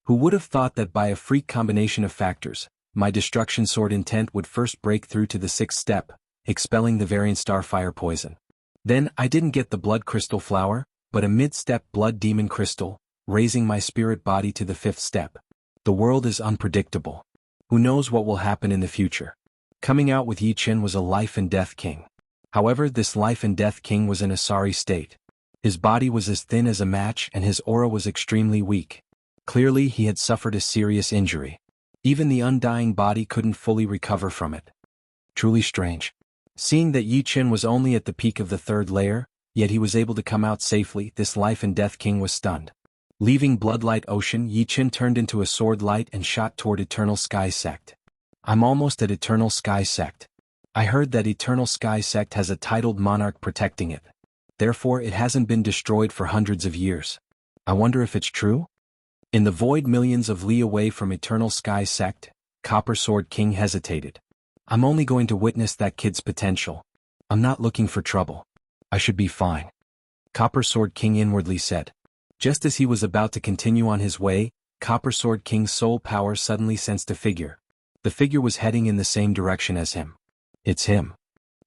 Who would have thought that by a freak combination of factors, my Destruction Sword intent would first break through to the sixth step, expelling the variant Starfire poison. Then, I didn't get the Blood Crystal Flower, but a mid-step Blood Demon Crystal, raising my spirit body to the fifth step. The world is unpredictable. Who knows what will happen in the future? Coming out with Yi Qin was a life and death king. However, this life and death king was in a sorry state. His body was as thin as a match and his aura was extremely weak. Clearly, he had suffered a serious injury. Even the undying body couldn't fully recover from it. Truly strange. Seeing that Yi Qin was only at the peak of the third layer, yet he was able to come out safely, this life and death king was stunned. Leaving Bloodlight Ocean, Yi Qin turned into a sword light and shot toward Eternal Sky Sect. I'm almost at Eternal Sky Sect. I heard that Eternal Sky Sect has a titled monarch protecting it. Therefore, it hasn't been destroyed for hundreds of years. I wonder if it's true? In the void millions of li away from Eternal Sky Sect, Copper Sword King hesitated. I'm only going to witness that kid's potential. I'm not looking for trouble. I should be fine. Copper Sword King inwardly said. Just as he was about to continue on his way, Copper Sword King's soul power suddenly sensed a figure. The figure was heading in the same direction as him. It's him.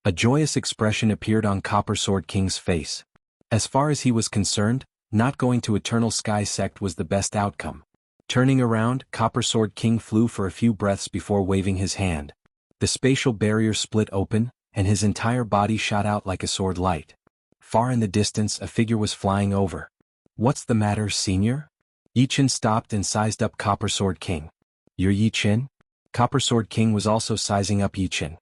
A joyous expression appeared on Copper Sword King's face. As far as he was concerned, not going to Eternal Sky Sect was the best outcome. Turning around, Copper Sword King flew for a few breaths before waving his hand. The spatial barrier split open, and his entire body shot out like a sword light. Far in the distance, a figure was flying over. What's the matter, senior? Yi Qin stopped and sized up Copper Sword King. You're Yi Qin? Copper Sword King was also sizing up Yi Qin.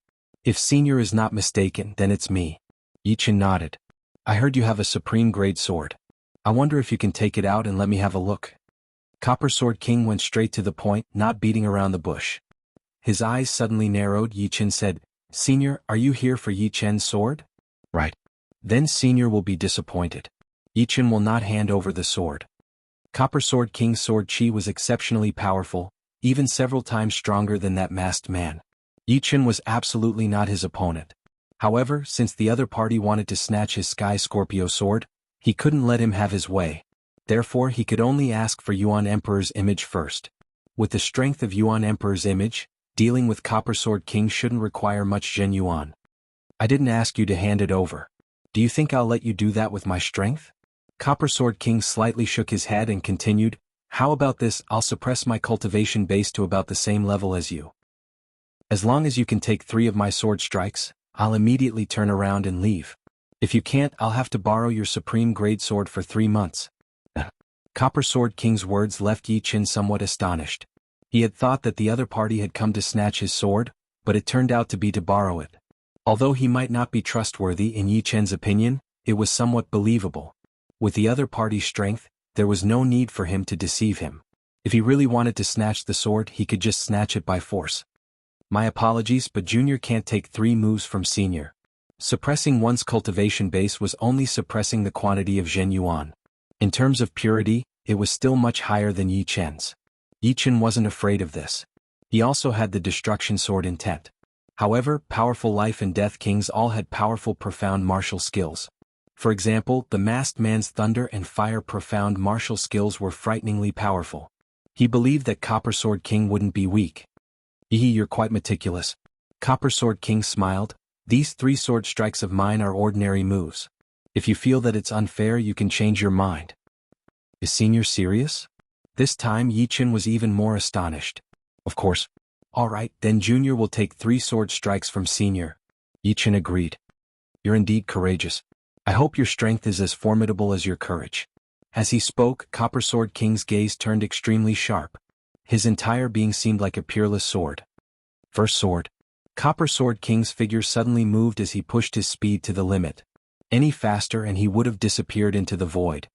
If senior is not mistaken, then it's me. Yi Qin nodded. I heard you have a supreme grade sword. I wonder if you can take it out and let me have a look. Copper Sword King went straight to the point, not beating around the bush. His eyes suddenly narrowed. Yi Qin said, Senior, are you here for Yi Qin's sword? Right. Then senior will be disappointed. Yi Qin will not hand over the sword. Copper Sword King's sword chi was exceptionally powerful, even several times stronger than that masked man. Yi Qin was absolutely not his opponent. However, since the other party wanted to snatch his Sky Scorpio sword, he couldn't let him have his way. Therefore, he could only ask for Yuan Emperor's image first. With the strength of Yuan Emperor's image, dealing with Copper Sword King shouldn't require much Zhen Yuan. I didn't ask you to hand it over. Do you think I'll let you do that with my strength? Copper Sword King slightly shook his head and continued, How about this? I'll suppress my cultivation base to about the same level as you. As long as you can take 3 of my sword strikes, I'll immediately turn around and leave. If you can't, I'll have to borrow your supreme grade sword for 3 months. Copper Sword King's words left Yi Qin somewhat astonished. He had thought that the other party had come to snatch his sword, but it turned out to be to borrow it. Although he might not be trustworthy in Yi Chen's opinion, it was somewhat believable. With the other party's strength, there was no need for him to deceive him. If he really wanted to snatch the sword, he could just snatch it by force. My apologies, but Junior can't take 3 moves from Senior. Suppressing one's cultivation base was only suppressing the quantity of Zhen Yuan. In terms of purity, it was still much higher than Yi Chen's. Yi Chen wasn't afraid of this. He also had the destruction sword intent. However, powerful life and death kings all had powerful profound martial skills. For example, the masked man's thunder and fire profound martial skills were frighteningly powerful. He believed that Copper Sword King wouldn't be weak. You're quite meticulous. Copper Sword King smiled. These 3 sword strikes of mine are ordinary moves. If you feel that it's unfair, you can change your mind. Is Senior serious? This time Yi Chen was even more astonished. Of course. All right, then Junior will take 3 sword strikes from Senior. Yi Chen agreed. You're indeed courageous. I hope your strength is as formidable as your courage. As he spoke, Copper Sword King's gaze turned extremely sharp. His entire being seemed like a peerless sword. First sword. Copper Sword King's figure suddenly moved as he pushed his speed to the limit. Any faster and he would have disappeared into the void.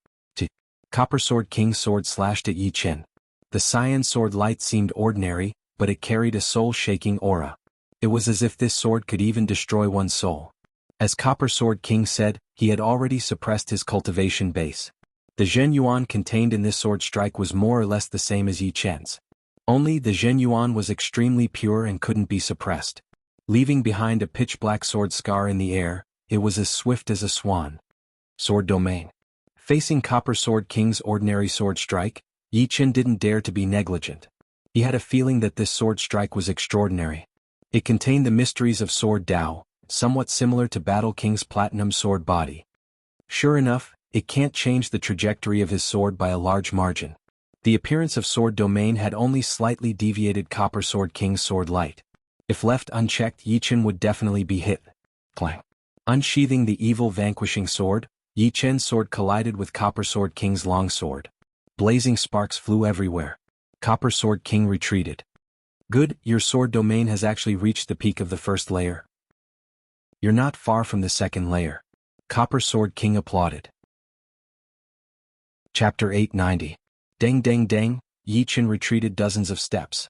Copper Sword King's sword slashed at Yi Chen. The cyan sword light seemed ordinary, but it carried a soul-shaking aura. It was as if this sword could even destroy one's soul. As Copper Sword King said, he had already suppressed his cultivation base. The Zhen Yuan contained in this sword strike was more or less the same as Yi Chen's. Only the Zhen Yuan was extremely pure and couldn't be suppressed. Leaving behind a pitch-black sword scar in the air, it was as swift as a swan. Sword Domain. Facing Copper Sword King's ordinary sword strike, Yi Chen didn't dare to be negligent. He had a feeling that this sword strike was extraordinary. It contained the mysteries of Sword Dao, somewhat similar to Battle King's platinum sword body. Sure enough, it can't change the trajectory of his sword by a large margin. The appearance of Sword Domain had only slightly deviated Copper Sword King's sword light. If left unchecked, Yi Chen would definitely be hit. Clang. Unsheathing the evil vanquishing sword, Yi Chen's sword collided with Copper Sword King's long sword. Blazing sparks flew everywhere. Copper Sword King retreated. Good, your sword domain has actually reached the peak of the first layer. You're not far from the second layer. Copper Sword King applauded. Chapter 890. Deng deng deng, Yi Chen retreated dozens of steps.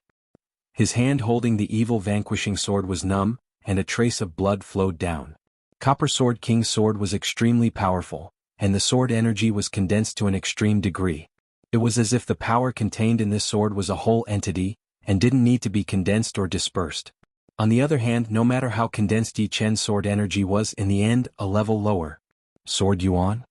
His hand holding the evil vanquishing sword was numb, and a trace of blood flowed down. Copper Sword King's sword was extremely powerful, and the sword energy was condensed to an extreme degree. It was as if the power contained in this sword was a whole entity, and didn't need to be condensed or dispersed. On the other hand, no matter how condensed Yi Chen's sword energy was in the end, a level lower. Sword Yuan?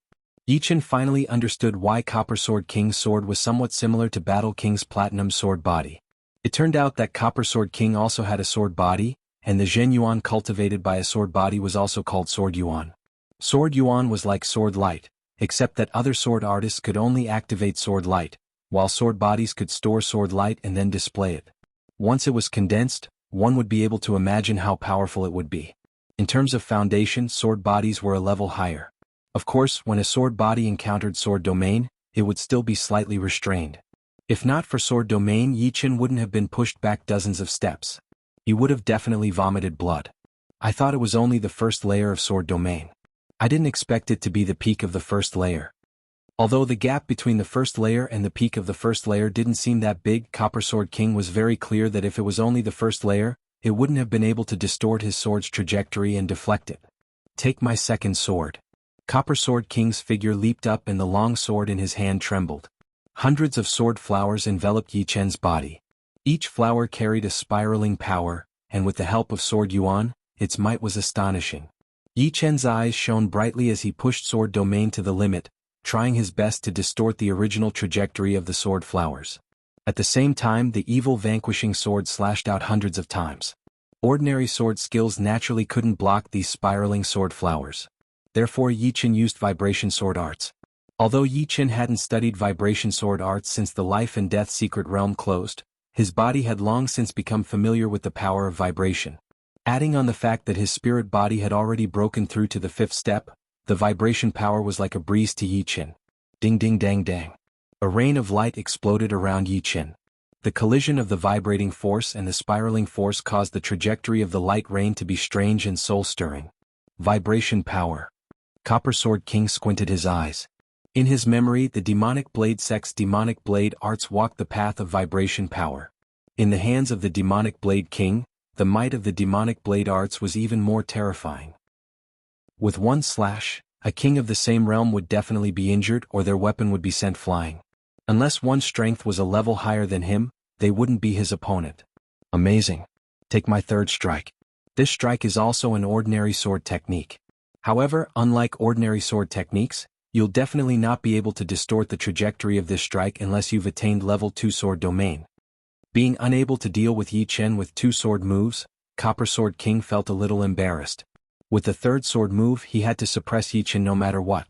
Yi Chen finally understood why Copper Sword King's sword was somewhat similar to Battle King's platinum sword body. It turned out that Copper Sword King also had a sword body, and the Zhen Yuan cultivated by a sword body was also called Sword Yuan. Sword Yuan was like Sword Light, except that other sword artists could only activate Sword Light, while sword bodies could store Sword Light and then display it. Once it was condensed, one would be able to imagine how powerful it would be. In terms of foundation, sword bodies were a level higher. Of course, when a sword body encountered Sword Domain, it would still be slightly restrained. If not for Sword Domain, Yi Chen wouldn't have been pushed back dozens of steps. He would have definitely vomited blood. I thought it was only the first layer of Sword Domain. I didn't expect it to be the peak of the first layer. Although the gap between the first layer and the peak of the first layer didn't seem that big, Copper Sword King was very clear that if it was only the first layer, it wouldn't have been able to distort his sword's trajectory and deflect it. Take my second sword. Copper Sword King's figure leaped up and the long sword in his hand trembled. Hundreds of sword flowers enveloped Yi Chen's body. Each flower carried a spiraling power, and with the help of Sword Yuan, its might was astonishing. Yi Chen's eyes shone brightly as he pushed Sword Domain to the limit, trying his best to distort the original trajectory of the sword flowers. At the same time, the evil vanquishing sword slashed out hundreds of times. Ordinary sword skills naturally couldn't block these spiraling sword flowers. Therefore, Yi Chen used vibration sword arts. Although Yi Chen hadn't studied vibration sword arts since the life and death secret realm closed, his body had long since become familiar with the power of vibration. Adding on the fact that his spirit body had already broken through to the fifth step, the vibration power was like a breeze to Yi Chen. Ding ding dang dang. A rain of light exploded around Yi Chen. The collision of the vibrating force and the spiraling force caused the trajectory of the light rain to be strange and soul-stirring. Vibration power. Copper Sword King squinted his eyes. In his memory, the demonic blade sect's demonic blade arts walked the path of vibration power. In the hands of the demonic blade king, the might of the demonic blade arts was even more terrifying. With one slash, a king of the same realm would definitely be injured or their weapon would be sent flying. Unless one's strength was a level higher than him, they wouldn't be his opponent. Amazing. Take my third strike. This strike is also an ordinary sword technique. However, unlike ordinary sword techniques, you'll definitely not be able to distort the trajectory of this strike unless you've attained level 2 sword domain. Being unable to deal with Yi Chen with 2 sword moves, Copper Sword King felt a little embarrassed. With the third sword move, he had to suppress Yi Chen no matter what.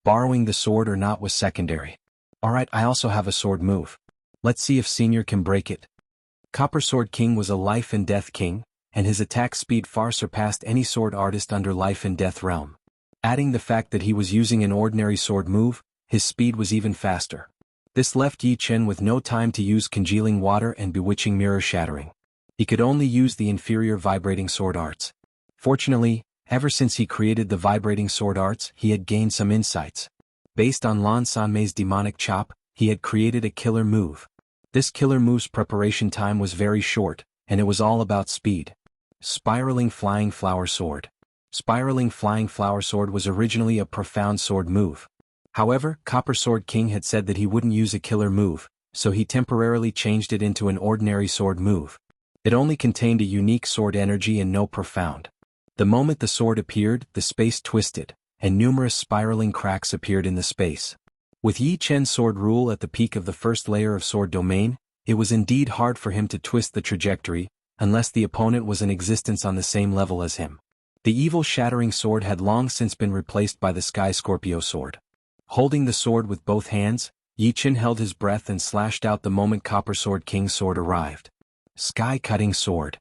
Borrowing the sword or not was secondary. Alright, I also have a sword move. Let's see if Senior can break it. Copper Sword King was a life and death king, and his attack speed far surpassed any sword artist under life and death realm. Adding the fact that he was using an ordinary sword move, his speed was even faster. This left Yi Chen with no time to use Congealing Water and Bewitching Mirror Shattering. He could only use the inferior vibrating sword arts. Fortunately, ever since he created the vibrating sword arts, he had gained some insights. Based on Lan Sanmei's demonic chop, he had created a killer move. This killer move's preparation time was very short, and it was all about speed. Spiraling Flying Flower Sword. Spiraling Flying Flower Sword was originally a profound sword move. However, Copper Sword King had said that he wouldn't use a killer move, so he temporarily changed it into an ordinary sword move. It only contained a unique sword energy and no profound. The moment the sword appeared, the space twisted, and numerous spiraling cracks appeared in the space. With Yi Chen's sword rule at the peak of the first layer of sword domain, it was indeed hard for him to twist the trajectory, unless the opponent was in existence on the same level as him. The evil shattering sword had long since been replaced by the Sky Scorpio sword. Holding the sword with both hands, Yi Chen held his breath and slashed out the moment Copper Sword King's sword arrived. Sky-cutting sword.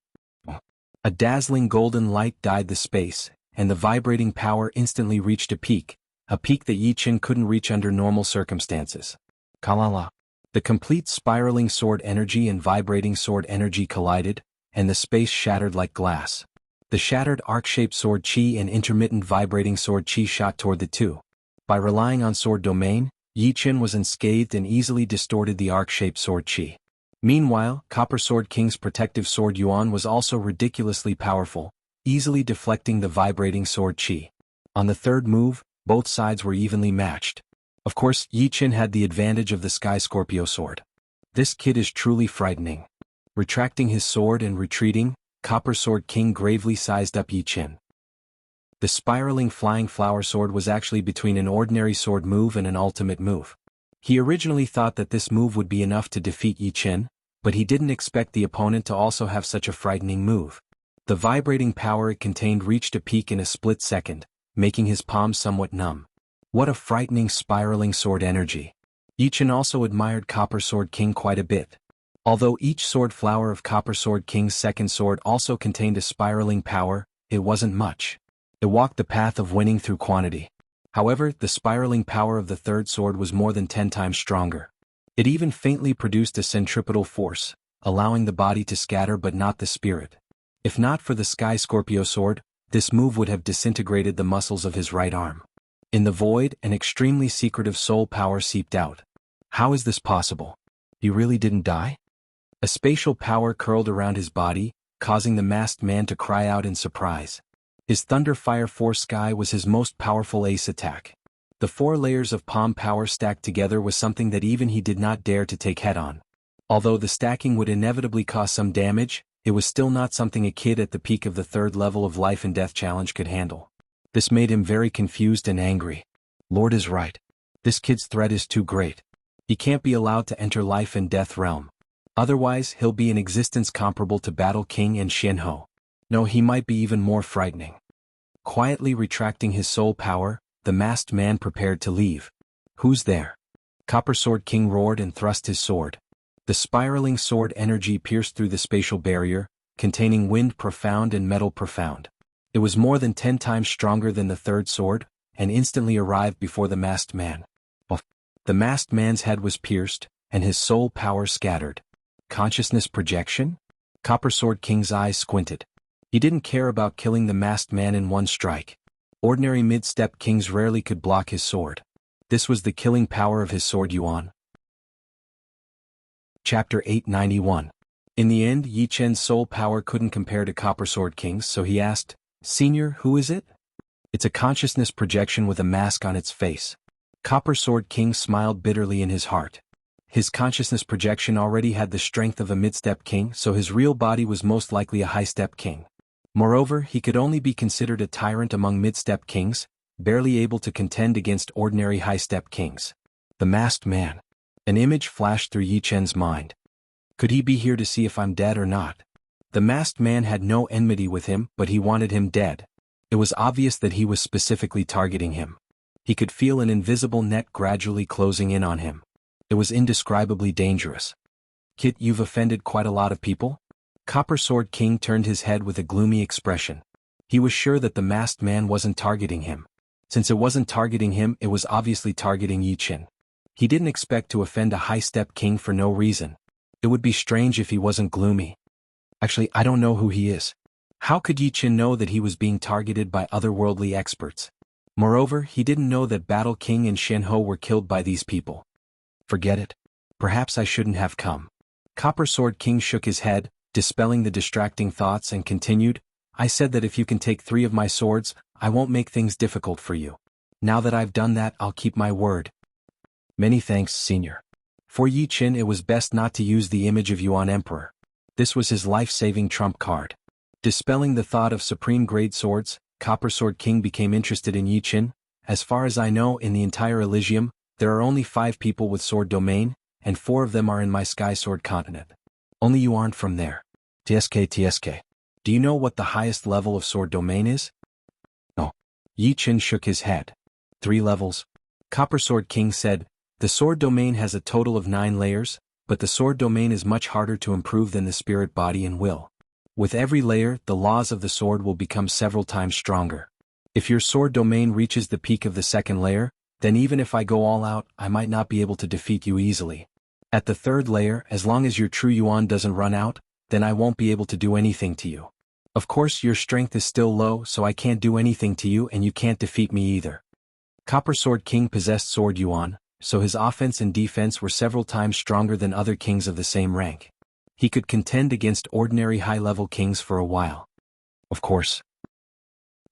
A dazzling golden light dyed the space, and the vibrating power instantly reached a peak that Yi Chen couldn't reach under normal circumstances. Kalala. The complete spiraling sword energy and vibrating sword energy collided, and the space shattered like glass. The shattered arc-shaped sword chi and intermittent vibrating sword chi shot toward the two. By relying on sword domain, Yi Chen was unscathed and easily distorted the arc-shaped sword chi. Meanwhile, Copper Sword King's protective sword Yuan was also ridiculously powerful, easily deflecting the vibrating sword chi. On the third move, both sides were evenly matched. Of course, Yi Chen had the advantage of the Sky Scorpio sword. This kid is truly frightening. Retracting his sword and retreating, Copper Sword King gravely sized up Yi Chen. The spiraling flying flower sword was actually between an ordinary sword move and an ultimate move. He originally thought that this move would be enough to defeat Yi Chen, but he didn't expect the opponent to also have such a frightening move. The vibrating power it contained reached a peak in a split second, making his palms somewhat numb. What a frightening spiraling sword energy. Yi Chen also admired Copper Sword King quite a bit. Although each sword flower of Copper Sword King's second sword also contained a spiraling power, it wasn't much. It walked the path of winning through quantity. However, the spiraling power of the third sword was more than 10 times stronger. It even faintly produced a centripetal force, allowing the body to scatter but not the spirit. If not for the Sky Scorpio sword, this move would have disintegrated the muscles of his right arm. In the void, an extremely secretive soul power seeped out. How is this possible? You really didn't die? A spatial power curled around his body, causing the masked man to cry out in surprise. His Thunder Fire Force Sky was his most powerful ace attack. The 4 layers of palm power stacked together was something that even he did not dare to take head-on. Although the stacking would inevitably cause some damage, it was still not something a kid at the peak of the 3rd level of Life and Death Challenge could handle. This made him very confused and angry. Lord is right. This kid's threat is too great. He can't be allowed to enter Life and Death realm. Otherwise, he'll be in existence comparable to Battle King and Xianho. No, he might be even more frightening. Quietly retracting his soul power, the masked man prepared to leave. Who's there? Copper Sword King roared and thrust his sword. The spiraling sword energy pierced through the spatial barrier, containing wind profound and metal profound. It was more than 10 times stronger than the third sword, and instantly arrived before the masked man. The masked man's head was pierced, and his soul power scattered. Consciousness projection? Copper Sword King's eyes squinted. He didn't care about killing the masked man in one strike. Ordinary mid-step kings rarely could block his sword. This was the killing power of his sword Yuan. Chapter 891. In the end, Yi Chen's soul power couldn't compare to Copper Sword King's, so he asked, "Senior, who is it?" "It's a consciousness projection with a mask on its face." Copper Sword King smiled bitterly in his heart. His consciousness projection already had the strength of a mid-step king, so his real body was most likely a high-step king. Moreover, he could only be considered a tyrant among mid-step kings, barely able to contend against ordinary high-step kings. The masked man. An image flashed through Yi Chen's mind. Could he be here to see if I'm dead or not? The masked man had no enmity with him, but he wanted him dead. It was obvious that he was specifically targeting him. He could feel an invisible net gradually closing in on him. It was indescribably dangerous. "Kit, you've offended quite a lot of people?" Copper Sword King turned his head with a gloomy expression. He was sure that the masked man wasn't targeting him. Since it wasn't targeting him, it was obviously targeting Yi Chen. He didn't expect to offend a high-step king for no reason. It would be strange if he wasn't gloomy. "Actually, I don't know who he is." How could Yi Chen know that he was being targeted by otherworldly experts? Moreover, he didn't know that Battle King and Shen Ho were killed by these people. "Forget it. Perhaps I shouldn't have come." Copper Sword King shook his head, dispelling the distracting thoughts, and continued, "I said that if you can take 3 of my swords, I won't make things difficult for you. Now that I've done that, I'll keep my word." "Many thanks, Senior." For Yi Chen, it was best not to use the image of Yuan Emperor. This was his life-saving trump card. Dispelling the thought of supreme-grade swords, Copper Sword King became interested in Yi Chen. "As far as I know, in the entire Elysium, there are only 5 people with sword domain, and 4 of them are in my Sky Sword continent. Only you aren't from there." TSK. "Do you know what the highest level of sword domain is?" "No." Yi Chen shook his head. 3 levels. Copper Sword King said, "The sword domain has a total of 9 layers, but the sword domain is much harder to improve than the spirit body and will. With every layer, the laws of the sword will become several times stronger. If your sword domain reaches the peak of the 2nd layer, then even if I go all out, I might not be able to defeat you easily. At the 3rd layer, as long as your true Yuan doesn't run out, then I won't be able to do anything to you. Of course, your strength is still low, so I can't do anything to you and you can't defeat me either." Copper Sword King possessed sword Yuan, so his offense and defense were several times stronger than other kings of the same rank. He could contend against ordinary high-level kings for a while. Of course.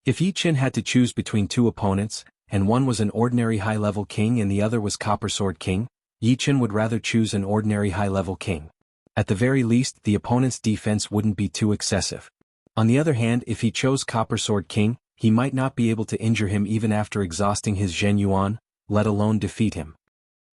If Yi Chen had to choose between 2 opponents, and one was an ordinary high-level king and the other was Copper Sword King, Yi Chen would rather choose an ordinary high-level king. At the very least, the opponent's defense wouldn't be too excessive. On the other hand, if he chose Copper Sword King, he might not be able to injure him even after exhausting his Zhen Yuan, let alone defeat him.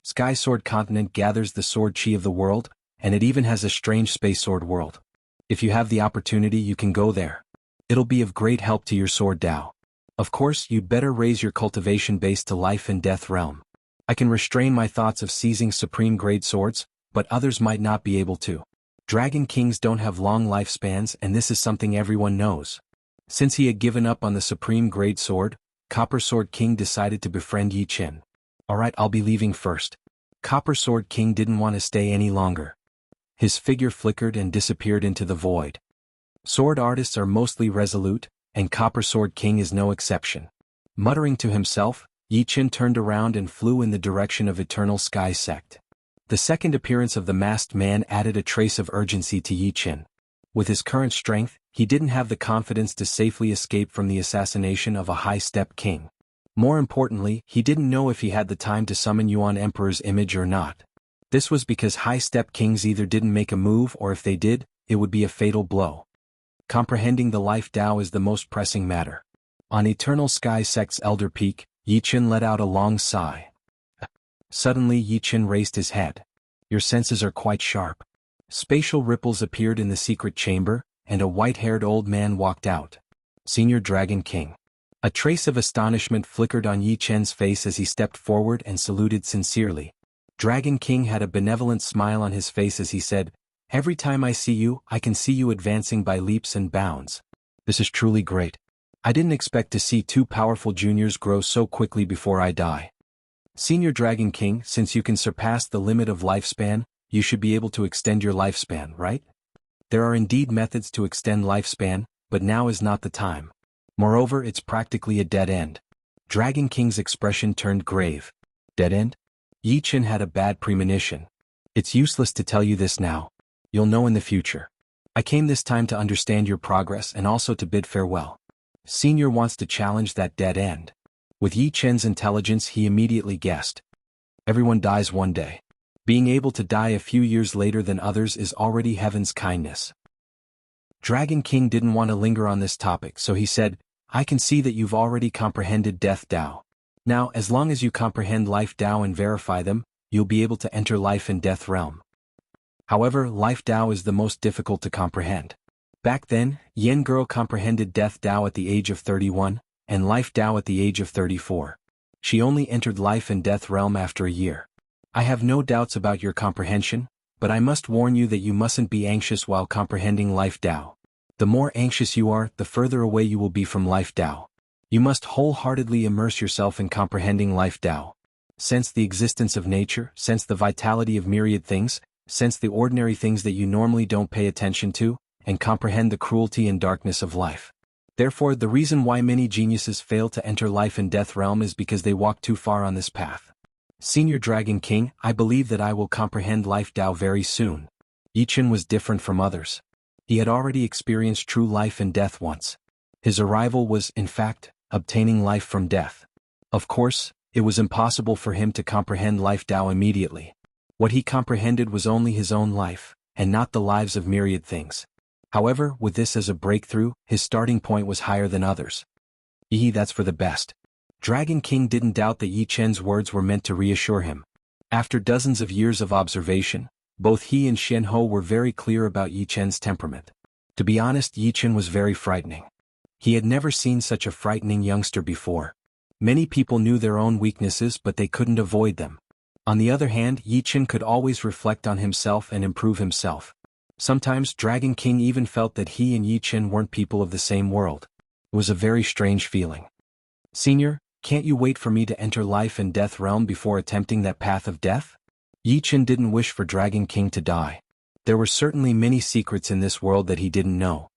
Sky Sword Continent gathers the sword chi of the world, and it even has a strange space sword world. If you have the opportunity, you can go there. It'll be of great help to your sword Dao. Of course, you'd better raise your cultivation base to life and death realm. I can restrain my thoughts of seizing supreme grade swords, but others might not be able to. Dragon Kings don't have long lifespans, and this is something everyone knows." Since he had given up on the supreme grade sword, Copper Sword King decided to befriend Yi Chen. "Alright, I'll be leaving first." Copper Sword King didn't want to stay any longer. His figure flickered and disappeared into the void. Sword artists are mostly resolute, and Copper Sword King is no exception. Muttering to himself, Yi Chen turned around and flew in the direction of Eternal Sky Sect. The second appearance of the masked man added a trace of urgency to Yi Chen. With his current strength, he didn't have the confidence to safely escape from the assassination of a high-step king. More importantly, he didn't know if he had the time to summon Yuan Emperor's image or not. This was because high-step kings either didn't make a move or if they did, it would be a fatal blow. Comprehending the life Tao is the most pressing matter. On Eternal Sky Sect's Elder Peak, Yi Chen let out a long sigh. Suddenly Yi Chen raised his head. "Your senses are quite sharp." Spatial ripples appeared in the secret chamber, and a white-haired old man walked out. "Senior Dragon King." A trace of astonishment flickered on Yi Chen's face as he stepped forward and saluted sincerely. Dragon King had a benevolent smile on his face as he said, "Every time I see you, I can see you advancing by leaps and bounds. This is truly great. I didn't expect to see 2 powerful juniors grow so quickly before I die. Senior Dragon King, since you can surpass the limit of lifespan, you should be able to extend your lifespan, right? There are indeed methods to extend lifespan, but now is not the time. Moreover, it's practically a dead end. Dragon King's expression turned grave. Dead end? Yi Chen had a bad premonition. It's useless to tell you this now. You'll know in the future. I came this time to understand your progress and also to bid farewell. Senior wants to challenge that dead end. With Yi Chen's intelligence, he immediately guessed. Everyone dies one day. Being able to die a few years later than others is already heaven's kindness. Dragon King didn't want to linger on this topic, so he said, I can see that you've already comprehended Death Dao. Now, as long as you comprehend Life Dao and verify them, you'll be able to enter Life and Death realm. However, Life Dao is the most difficult to comprehend. Back then, Yen Girl comprehended Death Dao at the age of 31, and Life Dao at the age of 34. She only entered Life and Death realm after a year. I have no doubts about your comprehension, but I must warn you that you mustn't be anxious while comprehending Life Dao. The more anxious you are, the further away you will be from Life Dao. You must wholeheartedly immerse yourself in comprehending Life Dao. Sense the existence of nature, sense the vitality of myriad things, sense the ordinary things that you normally don't pay attention to, and comprehend the cruelty and darkness of life. Therefore, the reason why many geniuses fail to enter Life and Death realm is because they walk too far on this path. Senior Dragon King, I believe that I will comprehend Life Dao very soon. Yi Chen was different from others. He had already experienced true life and death once. His arrival was, in fact, obtaining life from death. Of course, it was impossible for him to comprehend Life Dao immediately. What he comprehended was only his own life, and not the lives of myriad things. However, with this as a breakthrough, his starting point was higher than others. That's for the best. Dragon King didn't doubt that Yi Chen's words were meant to reassure him. After dozens of years of observation, both he and Xian Ho were very clear about Yi Chen's temperament. To be honest, Yi Chen was very frightening. He had never seen such a frightening youngster before. Many people knew their own weaknesses, but they couldn't avoid them. On the other hand, Yi Chen could always reflect on himself and improve himself. Sometimes Dragon King even felt that he and Yi Chen weren't people of the same world. It was a very strange feeling. Senior, can't you wait for me to enter Life and Death realm before attempting that path of death? Yi Chen didn't wish for Dragon King to die. There were certainly many secrets in this world that he didn't know.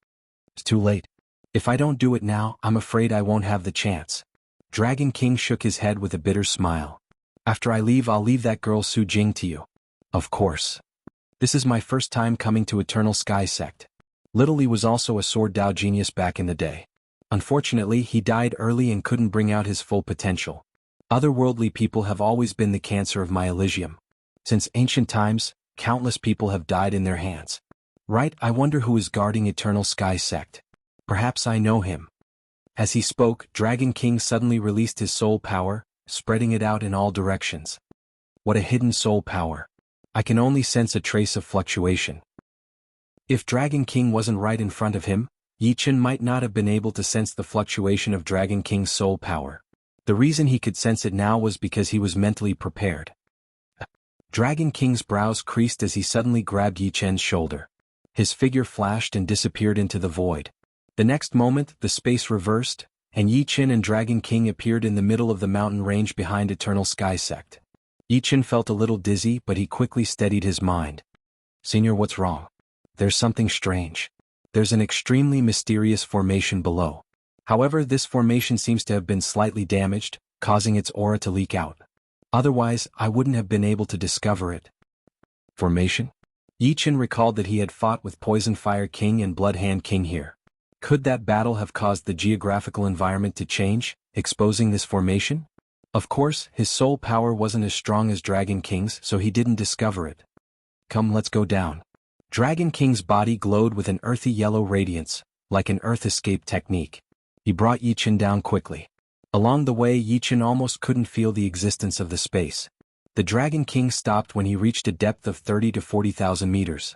It's too late. If I don't do it now, I'm afraid I won't have the chance. Dragon King shook his head with a bitter smile. After I leave, I'll leave that girl Su Jing to you. Of course. This is my first time coming to Eternal Sky Sect. Little Li was also a sword Dao genius back in the day. Unfortunately, he died early and couldn't bring out his full potential. Otherworldly people have always been the cancer of my Elysium. Since ancient times, countless people have died in their hands. Right, I wonder who is guarding Eternal Sky Sect. Perhaps I know him. As he spoke, Dragon King suddenly released his soul power, spreading it out in all directions. What a hidden soul power. I can only sense a trace of fluctuation. If Dragon King wasn't right in front of him, Yi Chen might not have been able to sense the fluctuation of Dragon King's soul power. The reason he could sense it now was because he was mentally prepared. Dragon King's brows creased as he suddenly grabbed Yi Chen's shoulder. His figure flashed and disappeared into the void. The next moment, the space reversed, and Yi Chen and Dragon King appeared in the middle of the mountain range behind Eternal Sky Sect. Yi Chen felt a little dizzy, but he quickly steadied his mind. Senior, what's wrong? There's something strange. There's an extremely mysterious formation below. However, this formation seems to have been slightly damaged, causing its aura to leak out. Otherwise, I wouldn't have been able to discover it. Formation? Yi Chen recalled that he had fought with Poison Fire King and Blood Hand King here. Could that battle have caused the geographical environment to change, exposing this formation? Of course, his soul power wasn't as strong as Dragon King's, so he didn't discover it. Come, let's go down. Dragon King's body glowed with an earthy yellow radiance, like an earth escape technique. He brought Yi Chen down quickly. Along the way, Yi Chen almost couldn't feel the existence of the space. The Dragon King stopped when he reached a depth of 30 to 40,000 meters.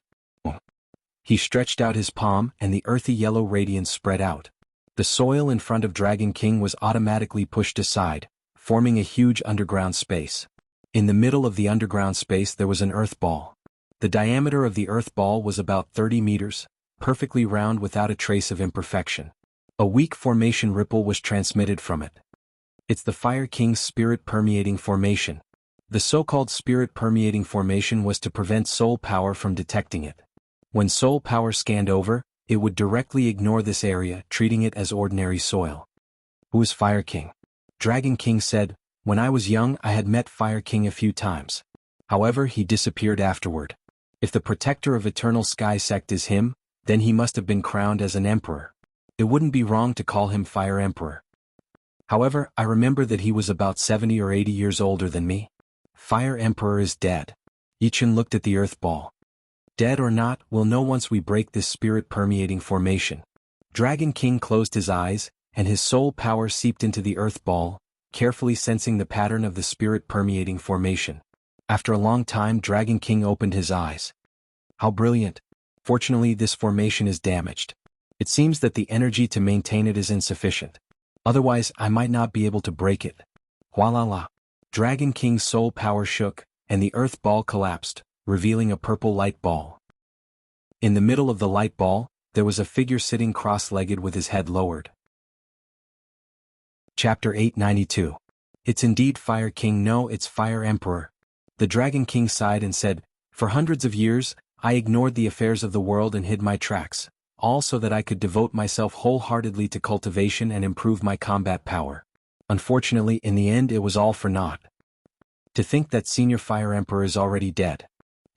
He stretched out his palm, and the earthy yellow radiance spread out. The soil in front of Dragon King was automatically pushed aside, forming a huge underground space. In the middle of the underground space there was an earth ball. The diameter of the earth ball was about 30 meters, perfectly round without a trace of imperfection. A weak formation ripple was transmitted from it. It's the Fire King's spirit permeating formation. The so-called spirit-permeating formation was to prevent soul power from detecting it. When soul power scanned over, it would directly ignore this area, treating it as ordinary soil. Who is Fire King? Dragon King said, "When I was young I had met Fire King a few times. However, he disappeared afterward. If the protector of Eternal Sky Sect is him, then he must have been crowned as an emperor. It wouldn't be wrong to call him Fire Emperor. However, I remember that he was about 70 or 80 years older than me. Fire Emperor is dead." Yichen looked at the earth ball. "Dead or not, we'll know once we break this spirit-permeating formation." Dragon King closed his eyes, and his soul power seeped into the earth ball, carefully sensing the pattern of the spirit-permeating formation. After a long time, Dragon King opened his eyes. "How brilliant! Fortunately, this formation is damaged. It seems that the energy to maintain it is insufficient. Otherwise, I might not be able to break it." Hualala! Dragon King's soul power shook, and the earth ball collapsed, revealing a purple light ball. In the middle of the light ball, there was a figure sitting cross-legged with his head lowered. Chapter 892. It's indeed Fire King. No, it's Fire Emperor. The Dragon King sighed and said, "For hundreds of years, I ignored the affairs of the world and hid my tracks, all so that I could devote myself wholeheartedly to cultivation and improve my combat power. Unfortunately, in the end it was all for naught. To think that Senior Fire Emperor is already dead."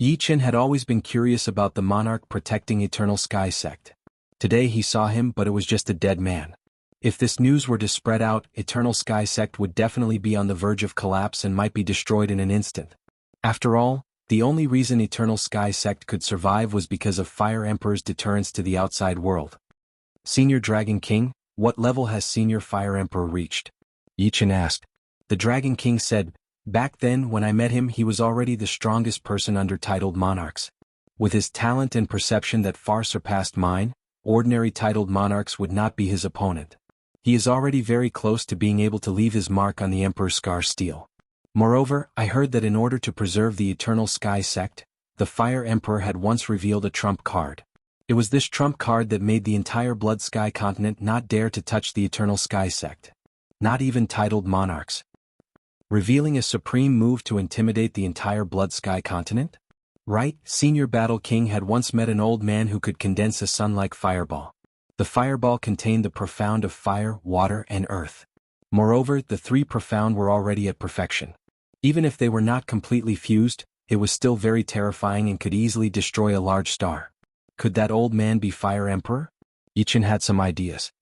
Yichen had always been curious about the monarch protecting Eternal Sky Sect. Today he saw him, but it was just a dead man. If this news were to spread out, Eternal Sky Sect would definitely be on the verge of collapse and might be destroyed in an instant. After all, the only reason Eternal Sky Sect could survive was because of Fire Emperor's deterrence to the outside world. "Senior Dragon King, what level has Senior Fire Emperor reached?" Yichen asked. The Dragon King said, "Back then when I met him he was already the strongest person under titled monarchs. With his talent and perception that far surpassed mine, ordinary titled monarchs would not be his opponent. He is already very close to being able to leave his mark on the Emperor's Scar Steel. Moreover, I heard that in order to preserve the Eternal Sky Sect, the Fire Emperor had once revealed a trump card. It was this trump card that made the entire Blood Sky continent not dare to touch the Eternal Sky Sect. Not even titled monarchs. Revealing a supreme move to intimidate the entire Blood Sky continent? Right, Senior Battle King had once met an old man who could condense a sun-like fireball. The fireball contained the profound of fire, water, and earth. Moreover, the three profound were already at perfection. Even if they were not completely fused, it was still very terrifying and could easily destroy a large star. Could that old man be Fire Emperor? Yichen had some ideas.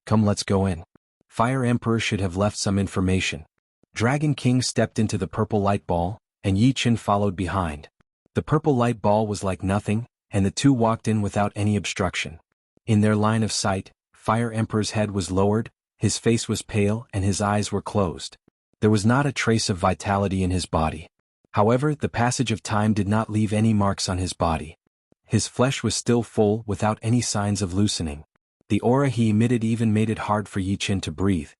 "Come, let's go in." Fire Emperor should have left some information. Dragon King stepped into the purple light ball, and Yichen followed behind. The purple light ball was like nothing, and the two walked in without any obstruction. In their line of sight, Fire Emperor's head was lowered, his face was pale and his eyes were closed. There was not a trace of vitality in his body. However, the passage of time did not leave any marks on his body. His flesh was still full without any signs of loosening. The aura he emitted even made it hard for Yichen to breathe.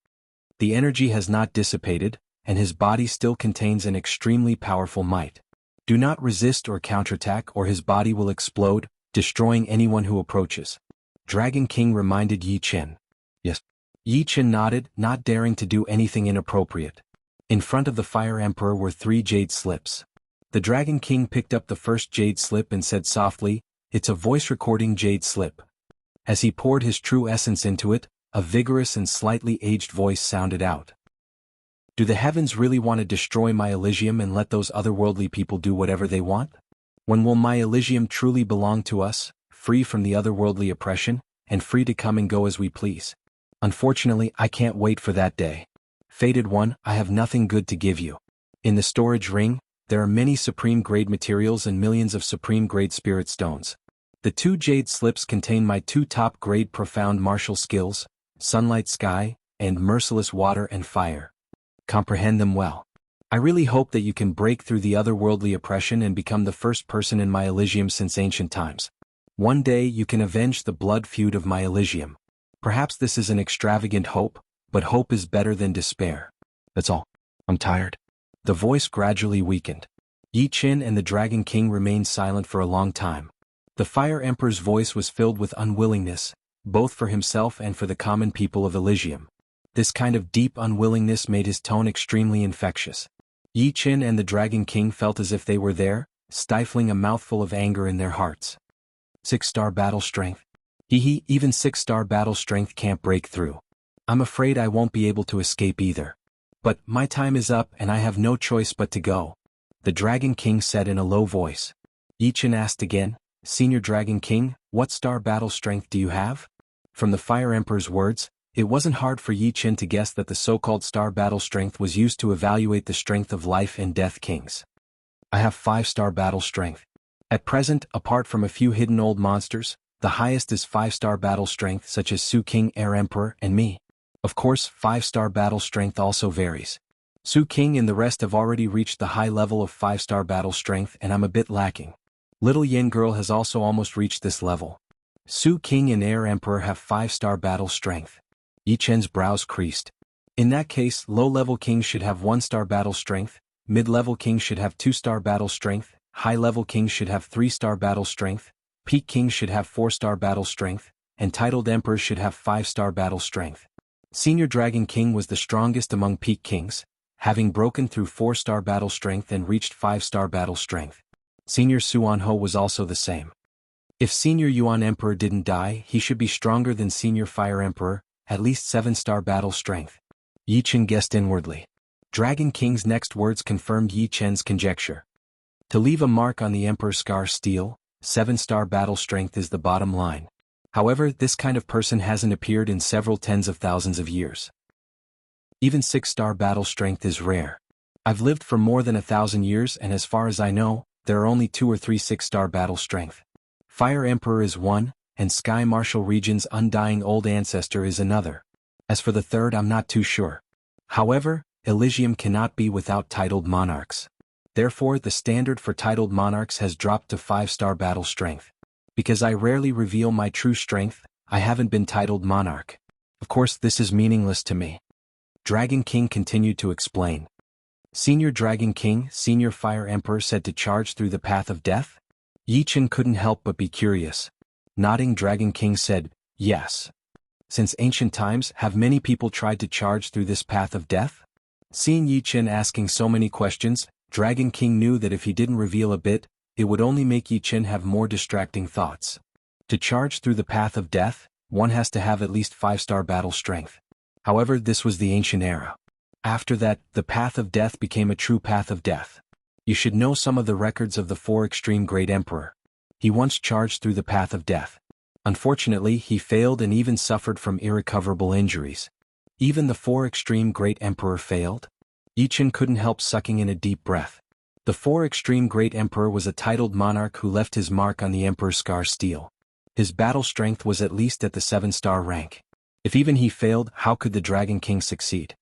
The energy has not dissipated, and his body still contains an extremely powerful might. Do not resist or counterattack or his body will explode, destroying anyone who approaches. Dragon King reminded Yichen. Yes. Yichen nodded, not daring to do anything inappropriate. In front of the Fire Emperor were 3 jade slips. The Dragon King picked up the first jade slip and said softly, "It's a voice recording jade slip." As he poured his true essence into it, a vigorous and slightly aged voice sounded out. "Do the heavens really want to destroy my Elysium and let those otherworldly people do whatever they want? When will my Elysium truly belong to us, free from the otherworldly oppression, and free to come and go as we please? Unfortunately, I can't wait for that day. Fated One, I have nothing good to give you. In the storage ring, there are many supreme-grade materials and millions of supreme-grade spirit stones. The 2 jade slips contain my 2 top-grade profound martial skills, Sunlight Sky, and Merciless Water and Fire. Comprehend them well. I really hope that you can break through the otherworldly oppression and become the first person in my Elysium since ancient times. One day you can avenge the blood feud of my Elysium. Perhaps this is an extravagant hope, but hope is better than despair. That's all. I'm tired." The voice gradually weakened. Yichen and the Dragon King remained silent for a long time. The Fire Emperor's voice was filled with unwillingness, both for himself and for the common people of Elysium. This kind of deep unwillingness made his tone extremely infectious. Yi Chen and the Dragon King felt as if they were there, stifling a mouthful of anger in their hearts. 6-star battle strength. Even 6-star battle strength can't break through. I'm afraid I won't be able to escape either. But my time is up and I have no choice but to go, the Dragon King said in a low voice. Yi Chen asked again, Senior Dragon King, what star battle strength do you have? From the Fire Emperor's words, it wasn't hard for Yi Chen to guess that the so-called star battle strength was used to evaluate the strength of life and death kings. I have 5-star battle strength. At present, apart from a few hidden old monsters, the highest is 5-star battle strength such as Su King, Air Emperor, and me. Of course, 5-star battle strength also varies. Su King and the rest have already reached the high level of 5-star battle strength and I'm a bit lacking. Little Yen Girl has also almost reached this level. Su King and Air Emperor have 5-star battle strength. Yi Chen's brows creased. In that case, low-level kings should have 1-star battle strength, mid-level kings should have 2-star battle strength, high-level kings should have 3-star battle strength, peak kings should have 4-star battle strength, and titled emperors should have 5-star battle strength. Senior Dragon King was the strongest among peak kings, having broken through 4-star battle strength and reached 5-star battle strength. Senior Suanho was also the same. If Senior Yuan Emperor didn't die, he should be stronger than Senior Fire Emperor, at least 7-star battle strength. Yi Chen guessed inwardly. Dragon King's next words confirmed Yi Chen's conjecture. To leave a mark on the Emperor's scar steel, 7-star battle strength is the bottom line. However, this kind of person hasn't appeared in several tens of thousands of years. Even 6-star battle strength is rare. I've lived for more than 1,000 years and as far as I know, there are only 2 or 3 6-star battle strength. Fire Emperor is one, and Sky Martial Region's undying old ancestor is another. As for the third, I'm not too sure. However, Elysium cannot be without titled monarchs. Therefore, the standard for titled monarchs has dropped to 5-star battle strength. Because I rarely reveal my true strength, I haven't been titled monarch. Of course, this is meaningless to me. Dragon King continued to explain. Senior Dragon King, Senior Fire Emperor said to charge through the path of death? Yi Chen couldn't help but be curious. Nodding, Dragon King said, yes. Since ancient times, have many people tried to charge through this path of death? Seeing Yi Chen asking so many questions, Dragon King knew that if he didn't reveal a bit, it would only make Yi Chen have more distracting thoughts. To charge through the path of death, one has to have at least 5-star battle strength. However, this was the ancient era. After that, the path of death became a true path of death. You should know some of the records of the 4 Extreme Great Emperor. He once charged through the path of death. Unfortunately, he failed and even suffered from irrecoverable injuries. Even the 4 Extreme Great Emperor failed? Yi Chen couldn't help sucking in a deep breath. The 4 Extreme Great Emperor was a titled monarch who left his mark on the Emperor's scar steel. His battle strength was at least at the 7-star rank. If even he failed, how could the Dragon King succeed?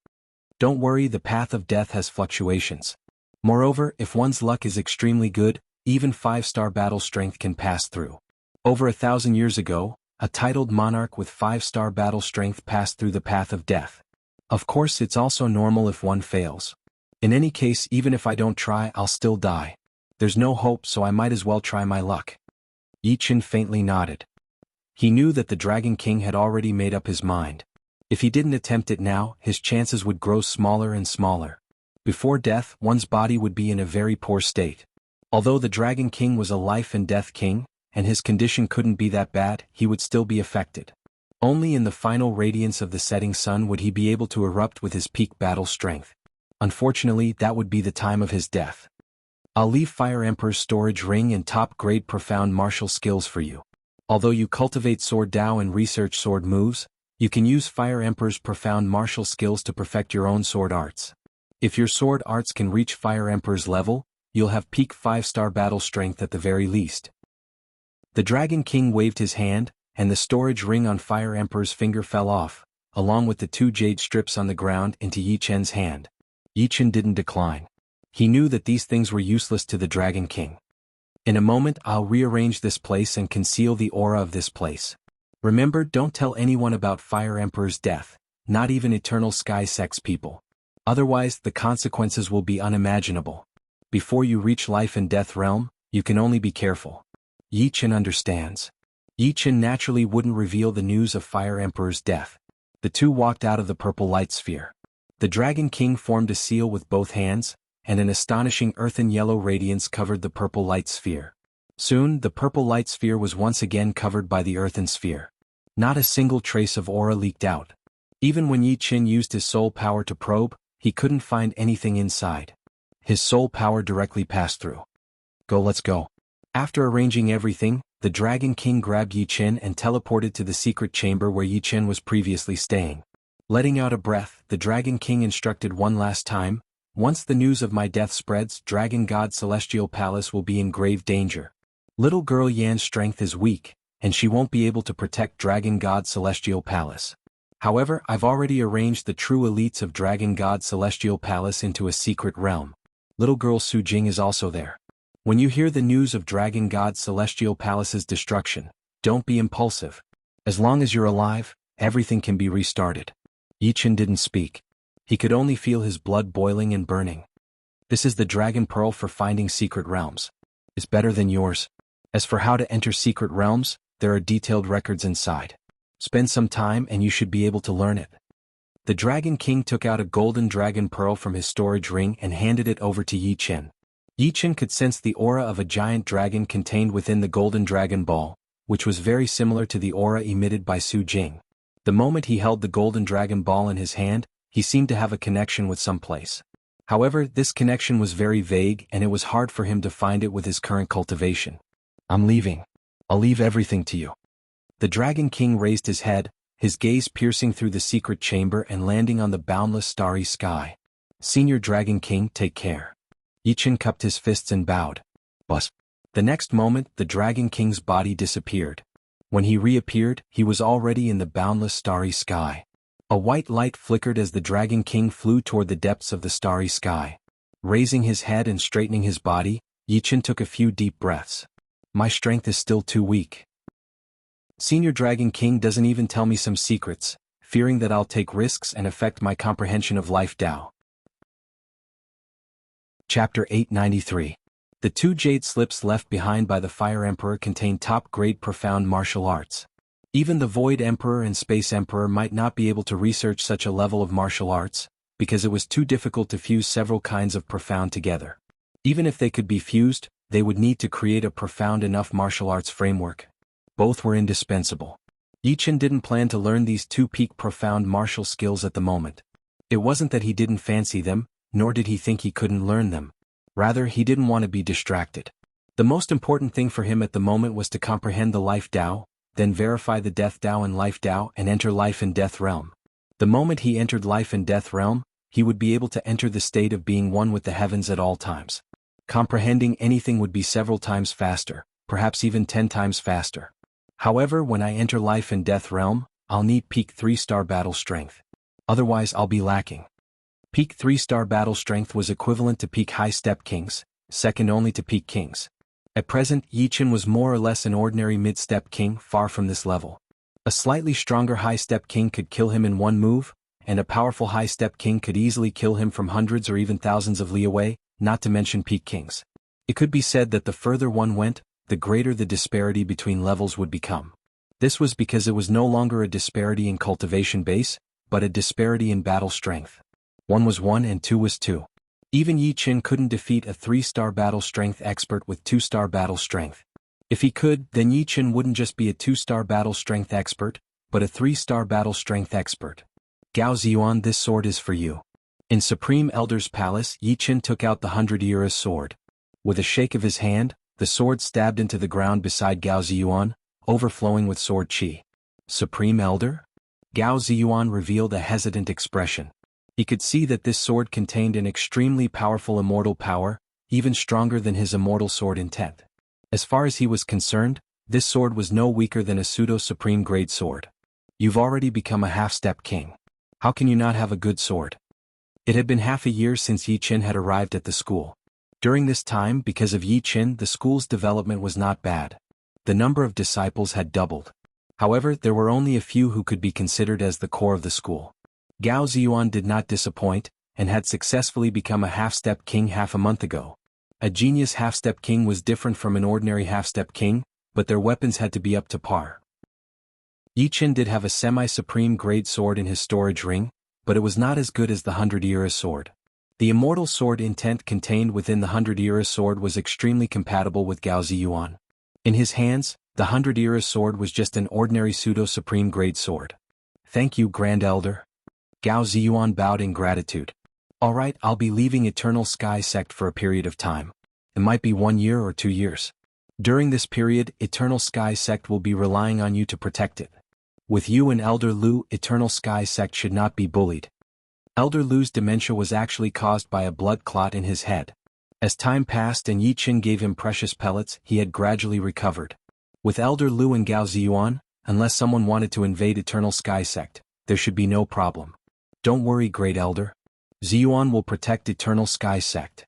Don't worry, the path of death has fluctuations. Moreover, if one's luck is extremely good, even 5-star battle strength can pass through. Over 1,000 years ago, a titled monarch with 5-star battle strength passed through the path of death. Of course, it's also normal if one fails. In any case, even if I don't try, I'll still die. There's no hope, so I might as well try my luck. Yi Chen faintly nodded. He knew that the Dragon King had already made up his mind. If he didn't attempt it now, his chances would grow smaller and smaller. Before death, one's body would be in a very poor state. Although the Dragon King was a life and death king, and his condition couldn't be that bad, he would still be affected. Only in the final radiance of the setting sun would he be able to erupt with his peak battle strength. Unfortunately, that would be the time of his death. I'll leave Fire Emperor's storage ring and top-grade profound martial skills for you. Although you cultivate sword Dao and research sword moves, you can use Fire Emperor's profound martial skills to perfect your own sword arts. If your sword arts can reach Fire Emperor's level, you'll have peak 5-star battle strength at the very least. The Dragon King waved his hand, and the storage ring on Fire Emperor's finger fell off, along with the 2 jade strips on the ground, into Yi Chen's hand. Yi Chen didn't decline. He knew that these things were useless to the Dragon King. In a moment, I'll rearrange this place and conceal the aura of this place. Remember, don't tell anyone about Fire Emperor's death, not even Eternal Sky Sex people. Otherwise, the consequences will be unimaginable. Before you reach life and death realm, you can only be careful. Yi Chen understands. Yi Chen naturally wouldn't reveal the news of Fire Emperor's death. The two walked out of the purple light sphere. The Dragon King formed a seal with both hands, and an astonishing earthen yellow radiance covered the purple light sphere. Soon, the purple light sphere was once again covered by the earthen sphere. Not a single trace of aura leaked out. Even when Yi Qin used his soul power to probe, he couldn't find anything inside. His soul power directly passed through. Let's go. After arranging everything, the Dragon King grabbed Yi Qin and teleported to the secret chamber where Yi Qin was previously staying. Letting out a breath, the Dragon King instructed one last time, "Once the news of my death spreads, Dragon God's Celestial Palace will be in grave danger. Little girl Yan's strength is weak, and she won't be able to protect Dragon God's Celestial Palace. However, I've already arranged the true elites of Dragon God's Celestial Palace into a secret realm. Little girl Su Jing is also there. When you hear the news of Dragon God's Celestial Palace's destruction, don't be impulsive. As long as you're alive, everything can be restarted." Yi Qin didn't speak. He could only feel his blood boiling and burning. "This is the Dragon Pearl for finding secret realms. It's better than yours. As for how to enter secret realms, there are detailed records inside. Spend some time and you should be able to learn it." The Dragon King took out a golden dragon pearl from his storage ring and handed it over to Yi Qin. Yi Qin could sense the aura of a giant dragon contained within the golden dragon ball, which was very similar to the aura emitted by Su Jing. The moment he held the golden dragon ball in his hand, he seemed to have a connection with some place. However, this connection was very vague and it was hard for him to find it with his current cultivation. "I'm leaving. I'll leave everything to you." The Dragon King raised his head, his gaze piercing through the secret chamber and landing on the boundless starry sky. "Senior Dragon King, take care." Yi Qin cupped his fists and bowed. Bus. The next moment, the Dragon King's body disappeared. When he reappeared, he was already in the boundless starry sky. A white light flickered as the Dragon King flew toward the depths of the starry sky. Raising his head and straightening his body, Yi Qin took a few deep breaths. "My strength is still too weak. Senior Dragon King doesn't even tell me some secrets, fearing that I'll take risks and affect my comprehension of life Tao." Chapter 893. The two jade slips left behind by the Fire Emperor contain top-grade profound martial arts. Even the Void Emperor and Space Emperor might not be able to research such a level of martial arts, because it was too difficult to fuse several kinds of profound together. Even if they could be fused, they would need to create a profound enough martial arts framework. Both were indispensable. Yi Qin didn't plan to learn these two peak profound martial skills at the moment. It wasn't that he didn't fancy them, nor did he think he couldn't learn them. Rather, he didn't want to be distracted. The most important thing for him at the moment was to comprehend the Life Tao, then verify the Death Tao and Life Tao and enter Life and Death Realm. The moment he entered Life and Death Realm, he would be able to enter the state of being one with the heavens at all times. Comprehending anything would be several times faster, perhaps even 10 times faster. However, when I enter Life and Death Realm, I'll need peak 3-star battle strength. Otherwise I'll be lacking. Peak 3-star battle strength was equivalent to peak high-step kings, second only to peak kings. At present, Yi Qin was more or less an ordinary mid-step king, far from this level. A slightly stronger high-step king could kill him in one move, and a powerful high-step king could easily kill him from hundreds or even thousands of li away, not to mention peak kings. It could be said that the further one went, the greater the disparity between levels would become. This was because it was no longer a disparity in cultivation base, but a disparity in battle strength. 1 was 1 and 2 was 2. Even Yi Qin couldn't defeat a 3-star battle strength expert with 2-star battle strength. If he could, then Yi Qin wouldn't just be a 2-star battle strength expert, but a 3-star battle strength expert. "Gao Ziyuan, this sword is for you." In Supreme Elder's palace, Yi Qin took out the 100 Era's sword. With a shake of his hand, the sword stabbed into the ground beside Gao Ziyuan, overflowing with sword chi. "Supreme Elder?" Gao Ziyuan revealed a hesitant expression. He could see that this sword contained an extremely powerful immortal power, even stronger than his immortal sword intent. As far as he was concerned, this sword was no weaker than a pseudo-supreme grade sword. "You've already become a half-step king. How can you not have a good sword?" It had been half a year since Yi Qin had arrived at the school. During this time, because of Yi Qin, the school's development was not bad. The number of disciples had doubled. However, there were only a few who could be considered as the core of the school. Gao Ziyuan did not disappoint, and had successfully become a half-step king half a month ago. A genius half-step king was different from an ordinary half-step king, but their weapons had to be up to par. Yi Qin did have a semi-supreme grade sword in his storage ring, but it was not as good as the 100 Era sword. The immortal sword intent contained within the 100-era sword was extremely compatible with Gao Ziyuan. In his hands, the 100-era sword was just an ordinary pseudo-supreme grade sword. Thank you, Grand Elder. Gao Ziyuan bowed in gratitude. Alright, I'll be leaving Eternal Sky Sect for a period of time. It might be 1 year or 2 years. During this period, Eternal Sky Sect will be relying on you to protect it. With you and Elder Lu, Eternal Sky Sect should not be bullied. Elder Lu's dementia was actually caused by a blood clot in his head. As time passed and Yi Qin gave him precious pellets, he had gradually recovered. With Elder Lu and Gao Ziyuan, unless someone wanted to invade Eternal Sky Sect, there should be no problem. Don't worry, Great Elder. Ziyuan will protect Eternal Sky Sect.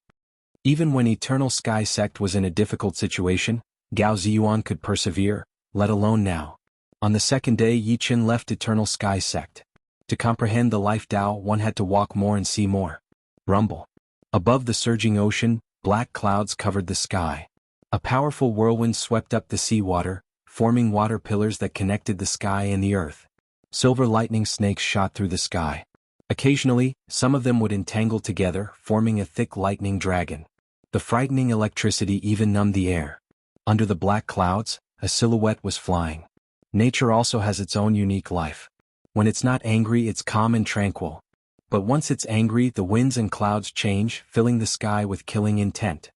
Even when Eternal Sky Sect was in a difficult situation, Gao Ziyuan could persevere, let alone now. On the second day, Yi Qin left Eternal Sky Sect. To comprehend the life Tao, one had to walk more and see more. Rumble. Above the surging ocean, black clouds covered the sky. A powerful whirlwind swept up the seawater, forming water pillars that connected the sky and the earth. Silver lightning snakes shot through the sky. Occasionally, some of them would entangle together, forming a thick lightning dragon. The frightening electricity even numbed the air. Under the black clouds, a silhouette was flying. Nature also has its own unique life. When it's not angry, it's calm and tranquil. But once it's angry, the winds and clouds change, filling the sky with killing intent.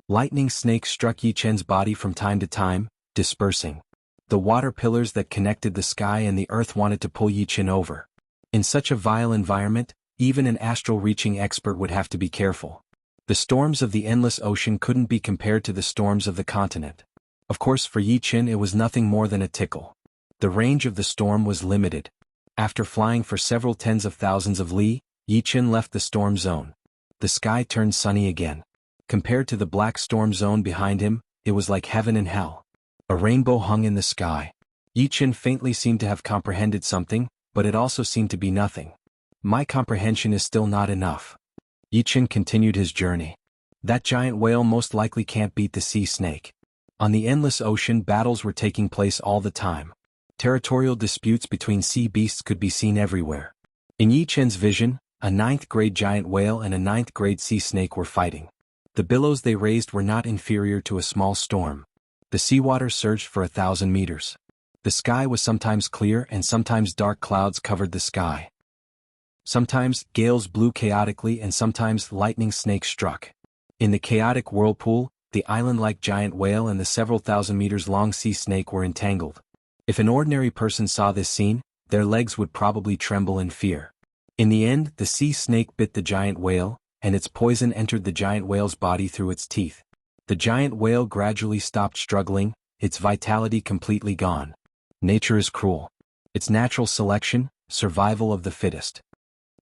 Lightning snakes struck Yi Chen's body from time to time, dispersing. The water pillars that connected the sky and the earth wanted to pull Yi Chen over. In such a vile environment, even an astral-reaching expert would have to be careful. The storms of the endless ocean couldn't be compared to the storms of the continent. Of course, for Yi Chen it was nothing more than a tickle. The range of the storm was limited. After flying for several tens of thousands of li, Yi Chen left the storm zone. The sky turned sunny again. Compared to the black storm zone behind him, it was like heaven and hell. A rainbow hung in the sky. Yi Chen faintly seemed to have comprehended something, but it also seemed to be nothing. My comprehension is still not enough. Yi Chen continued his journey. That giant whale most likely can't beat the sea snake. On the endless ocean, battles were taking place all the time. Territorial disputes between sea beasts could be seen everywhere. In Yi Chen's vision, a 9th-grade giant whale and a 9th-grade sea snake were fighting. The billows they raised were not inferior to a small storm. The seawater surged for 1,000 meters. The sky was sometimes clear and sometimes dark clouds covered the sky. Sometimes gales blew chaotically and sometimes lightning snakes struck. In the chaotic whirlpool, the island-like giant whale and the several thousand meters long sea snake were entangled. If an ordinary person saw this scene, their legs would probably tremble in fear. In the end, the sea snake bit the giant whale, and its poison entered the giant whale's body through its teeth. The giant whale gradually stopped struggling, its vitality completely gone. Nature is cruel. It's natural selection, survival of the fittest.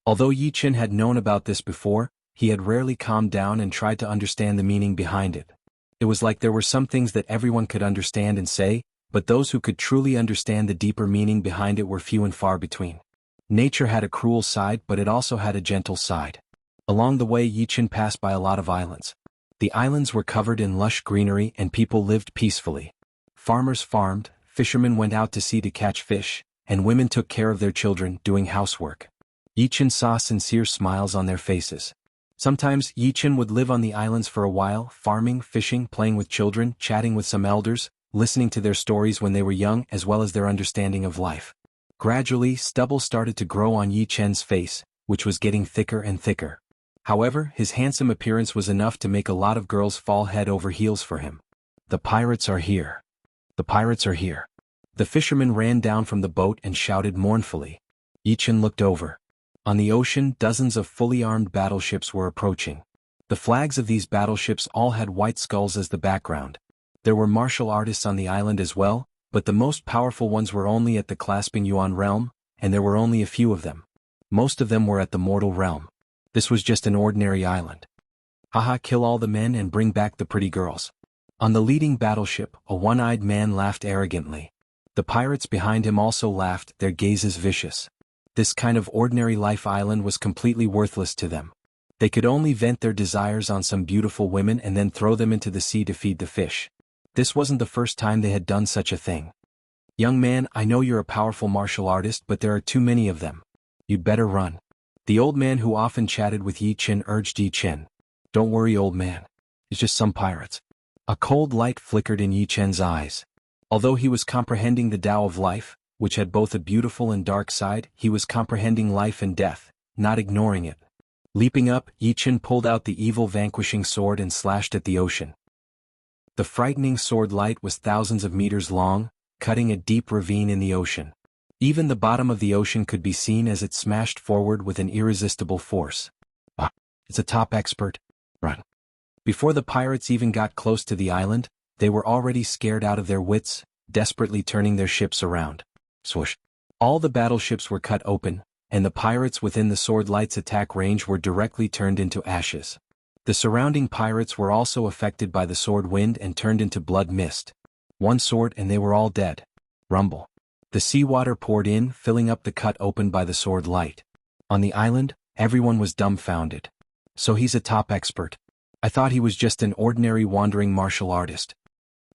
Although Yi Chen had known about this before, he had rarely calmed down and tried to understand the meaning behind it. It was like there were some things that everyone could understand and say, but those who could truly understand the deeper meaning behind it were few and far between. Nature had a cruel side, but it also had a gentle side. Along the way, Yi Chen passed by a lot of islands. The islands were covered in lush greenery and people lived peacefully. Farmers farmed, fishermen went out to sea to catch fish, and women took care of their children, doing housework. Yi Chen saw sincere smiles on their faces. Sometimes Yi Chen would live on the islands for a while, farming, fishing, playing with children, chatting with some elders, listening to their stories when they were young as well as their understanding of life. Gradually, stubble started to grow on Yi Chen's face, which was getting thicker and thicker. However, his handsome appearance was enough to make a lot of girls fall head over heels for him. The pirates are here. The pirates are here. The fisherman ran down from the boat and shouted mournfully. Yi Chen looked over. On the ocean, dozens of fully armed battleships were approaching. The flags of these battleships all had white skulls as the background. There were martial artists on the island as well, but the most powerful ones were only at the Clasping Yuan realm, and there were only a few of them. Most of them were at the mortal realm. This was just an ordinary island. Haha, kill all the men and bring back the pretty girls. On the leading battleship, a one-eyed man laughed arrogantly. The pirates behind him also laughed, their gazes vicious. This kind of ordinary life island was completely worthless to them. They could only vent their desires on some beautiful women and then throw them into the sea to feed the fish. This wasn't the first time they had done such a thing. Young man, I know you're a powerful martial artist, but there are too many of them. You'd better run. The old man who often chatted with Yi Chen urged Yi Chen. Don't worry, old man. It's just some pirates. A cold light flickered in Yi Chen's eyes. Although he was comprehending the Tao of life, which had both a beautiful and dark side, he was comprehending life and death, not ignoring it. Leaping up, Yi Chen pulled out the evil vanquishing sword and slashed at the ocean. The frightening sword light was thousands of meters long, cutting a deep ravine in the ocean. Even the bottom of the ocean could be seen as it smashed forward with an irresistible force. Ah, it's a top expert. Run. Before the pirates even got close to the island, they were already scared out of their wits, desperately turning their ships around. Swoosh. All the battleships were cut open, and the pirates within the sword light's attack range were directly turned into ashes. The surrounding pirates were also affected by the sword wind and turned into blood mist. One sword and they were all dead. Rumble. The seawater poured in, filling up the cut open by the sword light. On the island, everyone was dumbfounded. So he's a top expert. I thought he was just an ordinary wandering martial artist.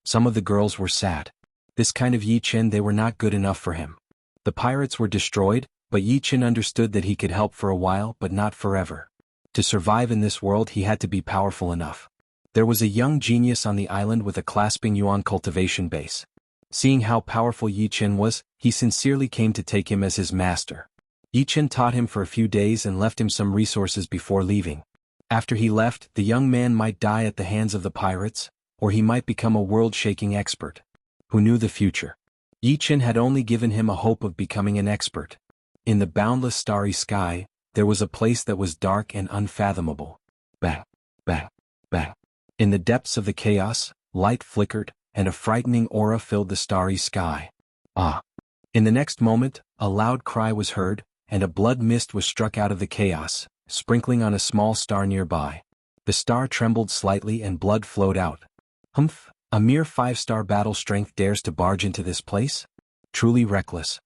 Some of the girls were sad. This kind of Yi Chen, they were not good enough for him. The pirates were destroyed, but Yi Chen understood that he could help for a while but not forever. To survive in this world he had to be powerful enough. There was a young genius on the island with a clasping yuan cultivation base. Seeing how powerful Yi Chen was, he sincerely came to take him as his master. Yi Chen taught him for a few days and left him some resources before leaving. After he left, the young man might die at the hands of the pirates, or he might become a world-shaking expert. Who knew the future? Yi Chen had only given him a hope of becoming an expert. In the boundless starry sky, there was a place that was dark and unfathomable. Bang, bang, bang. In the depths of the chaos, light flickered, and a frightening aura filled the starry sky. Ah! In the next moment, a loud cry was heard, and a blood mist was struck out of the chaos, sprinkling on a small star nearby. The star trembled slightly and blood flowed out. Humph! A mere 5-star battle strength dares to barge into this place? Truly reckless.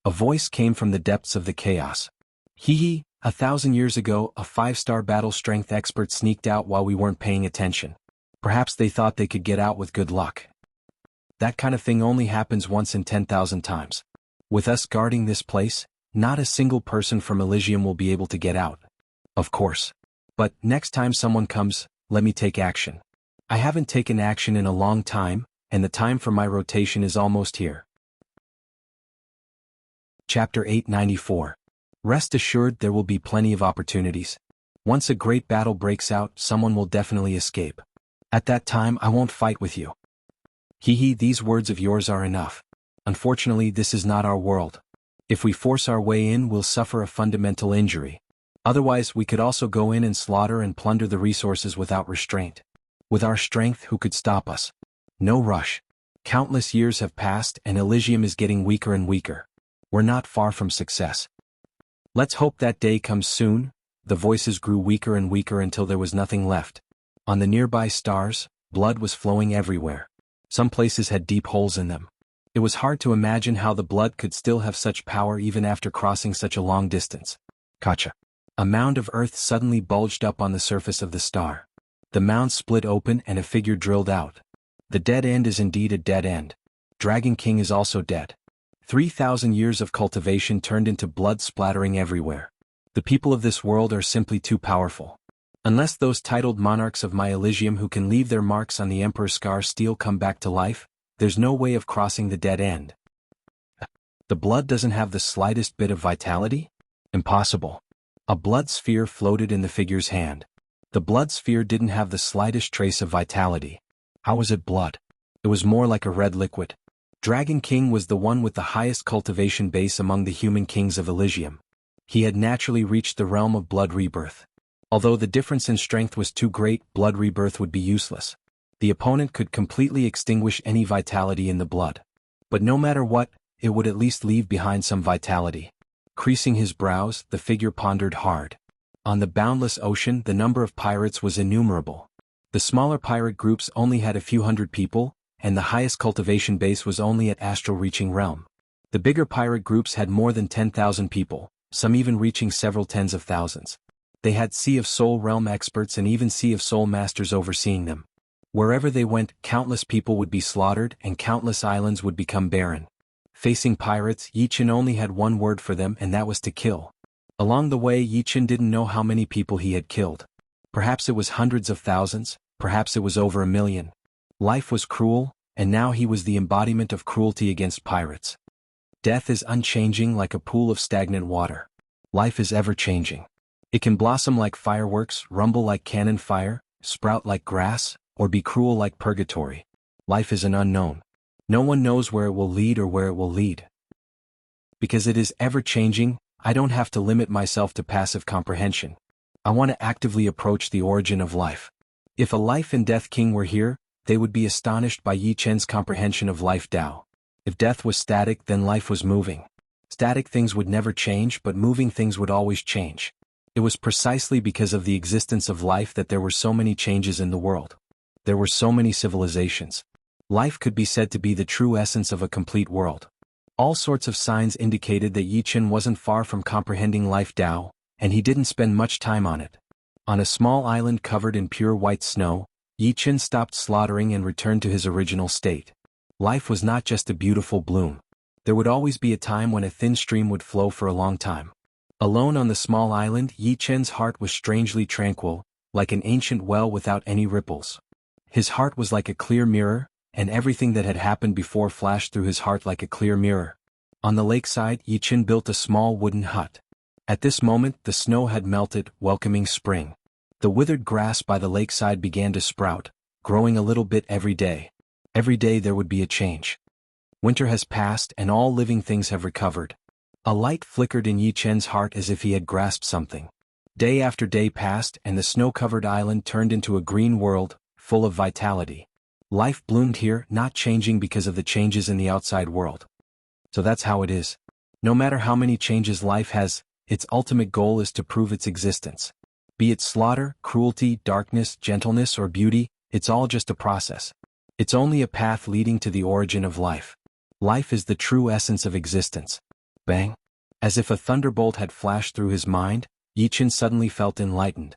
A voice came from the depths of the chaos. Hee hee, 1,000 years ago, a 5-star battle strength expert sneaked out while we weren't paying attention. Perhaps they thought they could get out with good luck. That kind of thing only happens once in 10,000 times. With us guarding this place, not a single person from Elysium will be able to get out. Of course. But next time someone comes, let me take action. I haven't taken action in a long time, and the time for my rotation is almost here. Chapter 894. Rest assured there will be plenty of opportunities. Once a great battle breaks out, someone will definitely escape. At that time I won't fight with you. Hee hee, these words of yours are enough. Unfortunately, this is not our world. If we force our way in, we'll suffer a fundamental injury. Otherwise, we could also go in and slaughter and plunder the resources without restraint. With our strength, who could stop us? No rush. Countless years have passed and Elysium is getting weaker and weaker. We're not far from success. Let's hope that day comes soon. The voices grew weaker and weaker until there was nothing left. On the nearby stars, blood was flowing everywhere. Some places had deep holes in them. It was hard to imagine how the blood could still have such power even after crossing such a long distance. Gotcha. A mound of earth suddenly bulged up on the surface of the star. The mound split open and a figure drilled out. The dead end is indeed a dead end. Dragon King is also dead. 3,000 years of cultivation turned into blood splattering everywhere. The people of this world are simply too powerful. Unless those titled monarchs of my Elysium who can leave their marks on the Emperor's scar steel come back to life, there's no way of crossing the dead end. The blood doesn't have the slightest bit of vitality? Impossible. A blood sphere floated in the figure's hand. The blood sphere didn't have the slightest trace of vitality. How was it blood? It was more like a red liquid. Dragon King was the one with the highest cultivation base among the human kings of Elysium. He had naturally reached the realm of blood rebirth. Although the difference in strength was too great, blood rebirth would be useless. The opponent could completely extinguish any vitality in the blood. But no matter what, it would at least leave behind some vitality. Creasing his brows, the figure pondered hard. On the boundless ocean, the number of pirates was innumerable. The smaller pirate groups only had a few hundred people, and the highest cultivation base was only at astral-reaching realm. The bigger pirate groups had more than 10,000 people, some even reaching several tens of thousands. They had Sea of Soul realm experts and even Sea of Soul masters overseeing them. Wherever they went, countless people would be slaughtered and countless islands would become barren. Facing pirates, Yi Chen only had one word for them, and that was to kill. Along the way, Yi Chen didn't know how many people he had killed. Perhaps it was hundreds of thousands, perhaps it was over 1,000,000. Life was cruel, and now he was the embodiment of cruelty against pirates. Death is unchanging like a pool of stagnant water. Life is ever-changing. It can blossom like fireworks, rumble like cannon fire, sprout like grass, or be cruel like purgatory. Life is an unknown. No one knows where it will lead or where it will lead. Because it is ever-changing, I don't have to limit myself to passive comprehension. I want to actively approach the origin of life. If a life and death king were here, they would be astonished by Yi Chen's comprehension of life Tao. If death was static, then life was moving. Static things would never change, but moving things would always change. It was precisely because of the existence of life that there were so many changes in the world. There were so many civilizations. Life could be said to be the true essence of a complete world. All sorts of signs indicated that Yi Chen wasn't far from comprehending life Tao, and he didn't spend much time on it. On a small island covered in pure white snow, Yi Chen stopped slaughtering and returned to his original state. Life was not just a beautiful bloom. There would always be a time when a thin stream would flow for a long time. Alone on the small island, Yi Chen's heart was strangely tranquil, like an ancient well without any ripples. His heart was like a clear mirror, and everything that had happened before flashed through his heart like a clear mirror. On the lakeside, Yi Chen built a small wooden hut. At this moment, the snow had melted, welcoming spring. The withered grass by the lakeside began to sprout, growing a little bit every day. Every day there would be a change. Winter has passed and all living things have recovered. A light flickered in Yi Chen's heart as if he had grasped something. Day after day passed and the snow-covered island turned into a green world, full of vitality. Life bloomed here, not changing because of the changes in the outside world. So that's how it is. No matter how many changes life has, its ultimate goal is to prove its existence. Be it slaughter, cruelty, darkness, gentleness, or beauty, it's all just a process. It's only a path leading to the origin of life. Life is the true essence of existence. Bang! As if a thunderbolt had flashed through his mind, Yi Chen suddenly felt enlightened.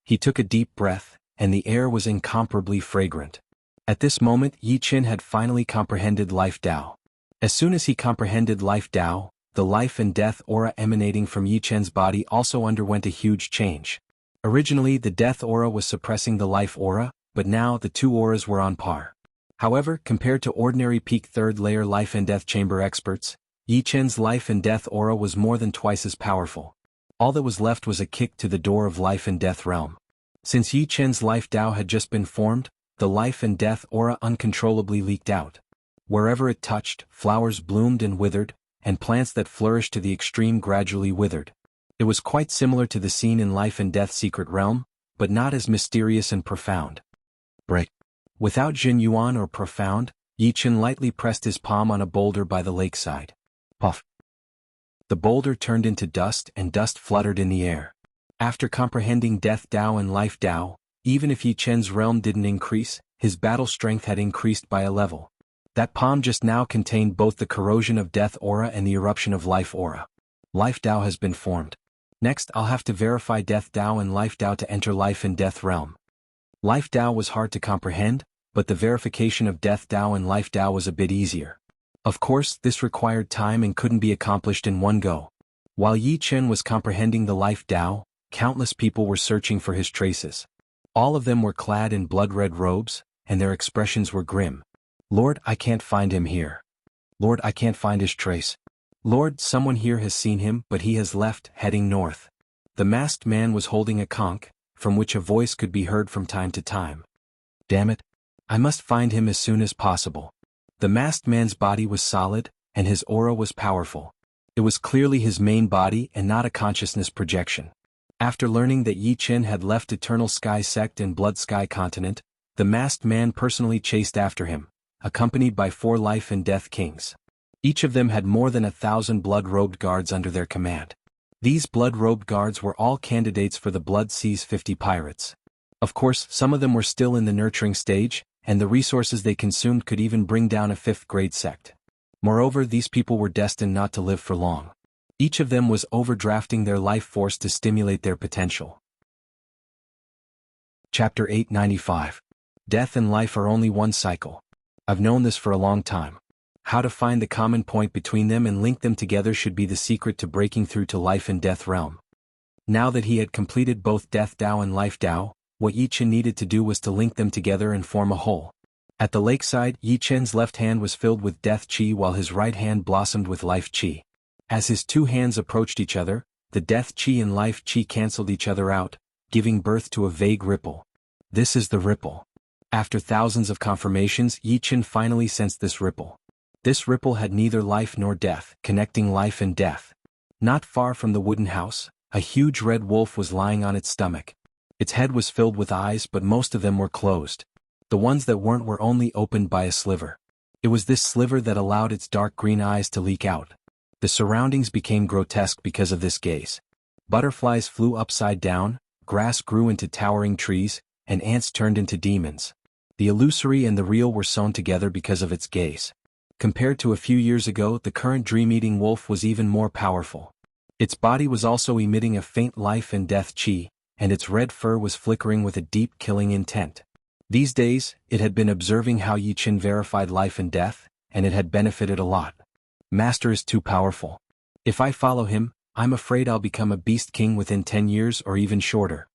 He took a deep breath, and the air was incomparably fragrant. At this moment, Yi Chen had finally comprehended life Tao. As soon as he comprehended life Tao, the life and death aura emanating from Yi Chen's body also underwent a huge change. Originally, the death aura was suppressing the life aura, but now the two auras were on par. However, compared to ordinary peak third-layer life and death chamber experts, Yi Chen's life and death aura was more than twice as powerful. All that was left was a kick to the door of life and death realm. Since Yi Chen's life Tao had just been formed, the life and death aura uncontrollably leaked out. Wherever it touched, flowers bloomed and withered, and plants that flourished to the extreme gradually withered. It was quite similar to the scene in Life and Death Secret Realm, but not as mysterious and profound. Break. Without Jin Yuan or profound, Yi Chen lightly pressed his palm on a boulder by the lakeside. Puff. The boulder turned into dust and dust fluttered in the air. After comprehending Death Tao and Life Tao, even if Yi Chen's realm didn't increase, his battle strength had increased by a level. That palm just now contained both the corrosion of Death Aura and the eruption of Life Aura. Life Tao has been formed. Next, I'll have to verify Death Tao and Life Tao to enter Life and Death Realm. Life Tao was hard to comprehend, but the verification of Death Tao and Life Tao was a bit easier. Of course, this required time and couldn't be accomplished in one go. While Yi Chen was comprehending the Life Tao, countless people were searching for his traces. All of them were clad in blood-red robes, and their expressions were grim. Lord, I can't find him here. Lord, I can't find his trace. Lord, someone here has seen him, but he has left, heading north. The masked man was holding a conch, from which a voice could be heard from time to time. Damn it! I must find him as soon as possible. The masked man's body was solid, and his aura was powerful. It was clearly his main body and not a consciousness projection. After learning that Yi Chen had left Eternal Sky Sect and Blood Sky Continent, the masked man personally chased after him, accompanied by 4 life and death kings. Each of them had more than 1,000 blood-robed guards under their command. These blood-robed guards were all candidates for the Blood Sea's 50 pirates. Of course, some of them were still in the nurturing stage, and the resources they consumed could even bring down a 5th-grade sect. Moreover, these people were destined not to live for long. Each of them was overdrafting their life force to stimulate their potential. Chapter 895. Death and life are only one cycle. I've known this for a long time. How to find the common point between them and link them together should be the secret to breaking through to life and death realm. Now that he had completed both Death Dao and Life Dao, what Yi Chen needed to do was to link them together and form a whole. At the lakeside, Yi Chen's left hand was filled with Death Qi while his right hand blossomed with Life Qi. As his two hands approached each other, the Death Qi and Life Qi cancelled each other out, giving birth to a vague ripple. This is the ripple. After thousands of confirmations, Yi Chen finally sensed this ripple. This ripple had neither life nor death, connecting life and death. Not far from the wooden house, a huge red wolf was lying on its stomach. Its head was filled with eyes, but most of them were closed. The ones that weren't were only opened by a sliver. It was this sliver that allowed its dark green eyes to leak out. The surroundings became grotesque because of this gaze. Butterflies flew upside down, grass grew into towering trees, and ants turned into demons. The illusory and the real were sewn together because of its gaze. Compared to a few years ago, the current dream-eating wolf was even more powerful. Its body was also emitting a faint life and death qi, and its red fur was flickering with a deep killing intent. These days, it had been observing how Yi Chen verified life and death, and it had benefited a lot. Master is too powerful. If I follow him, I'm afraid I'll become a beast king within 10 years or even shorter.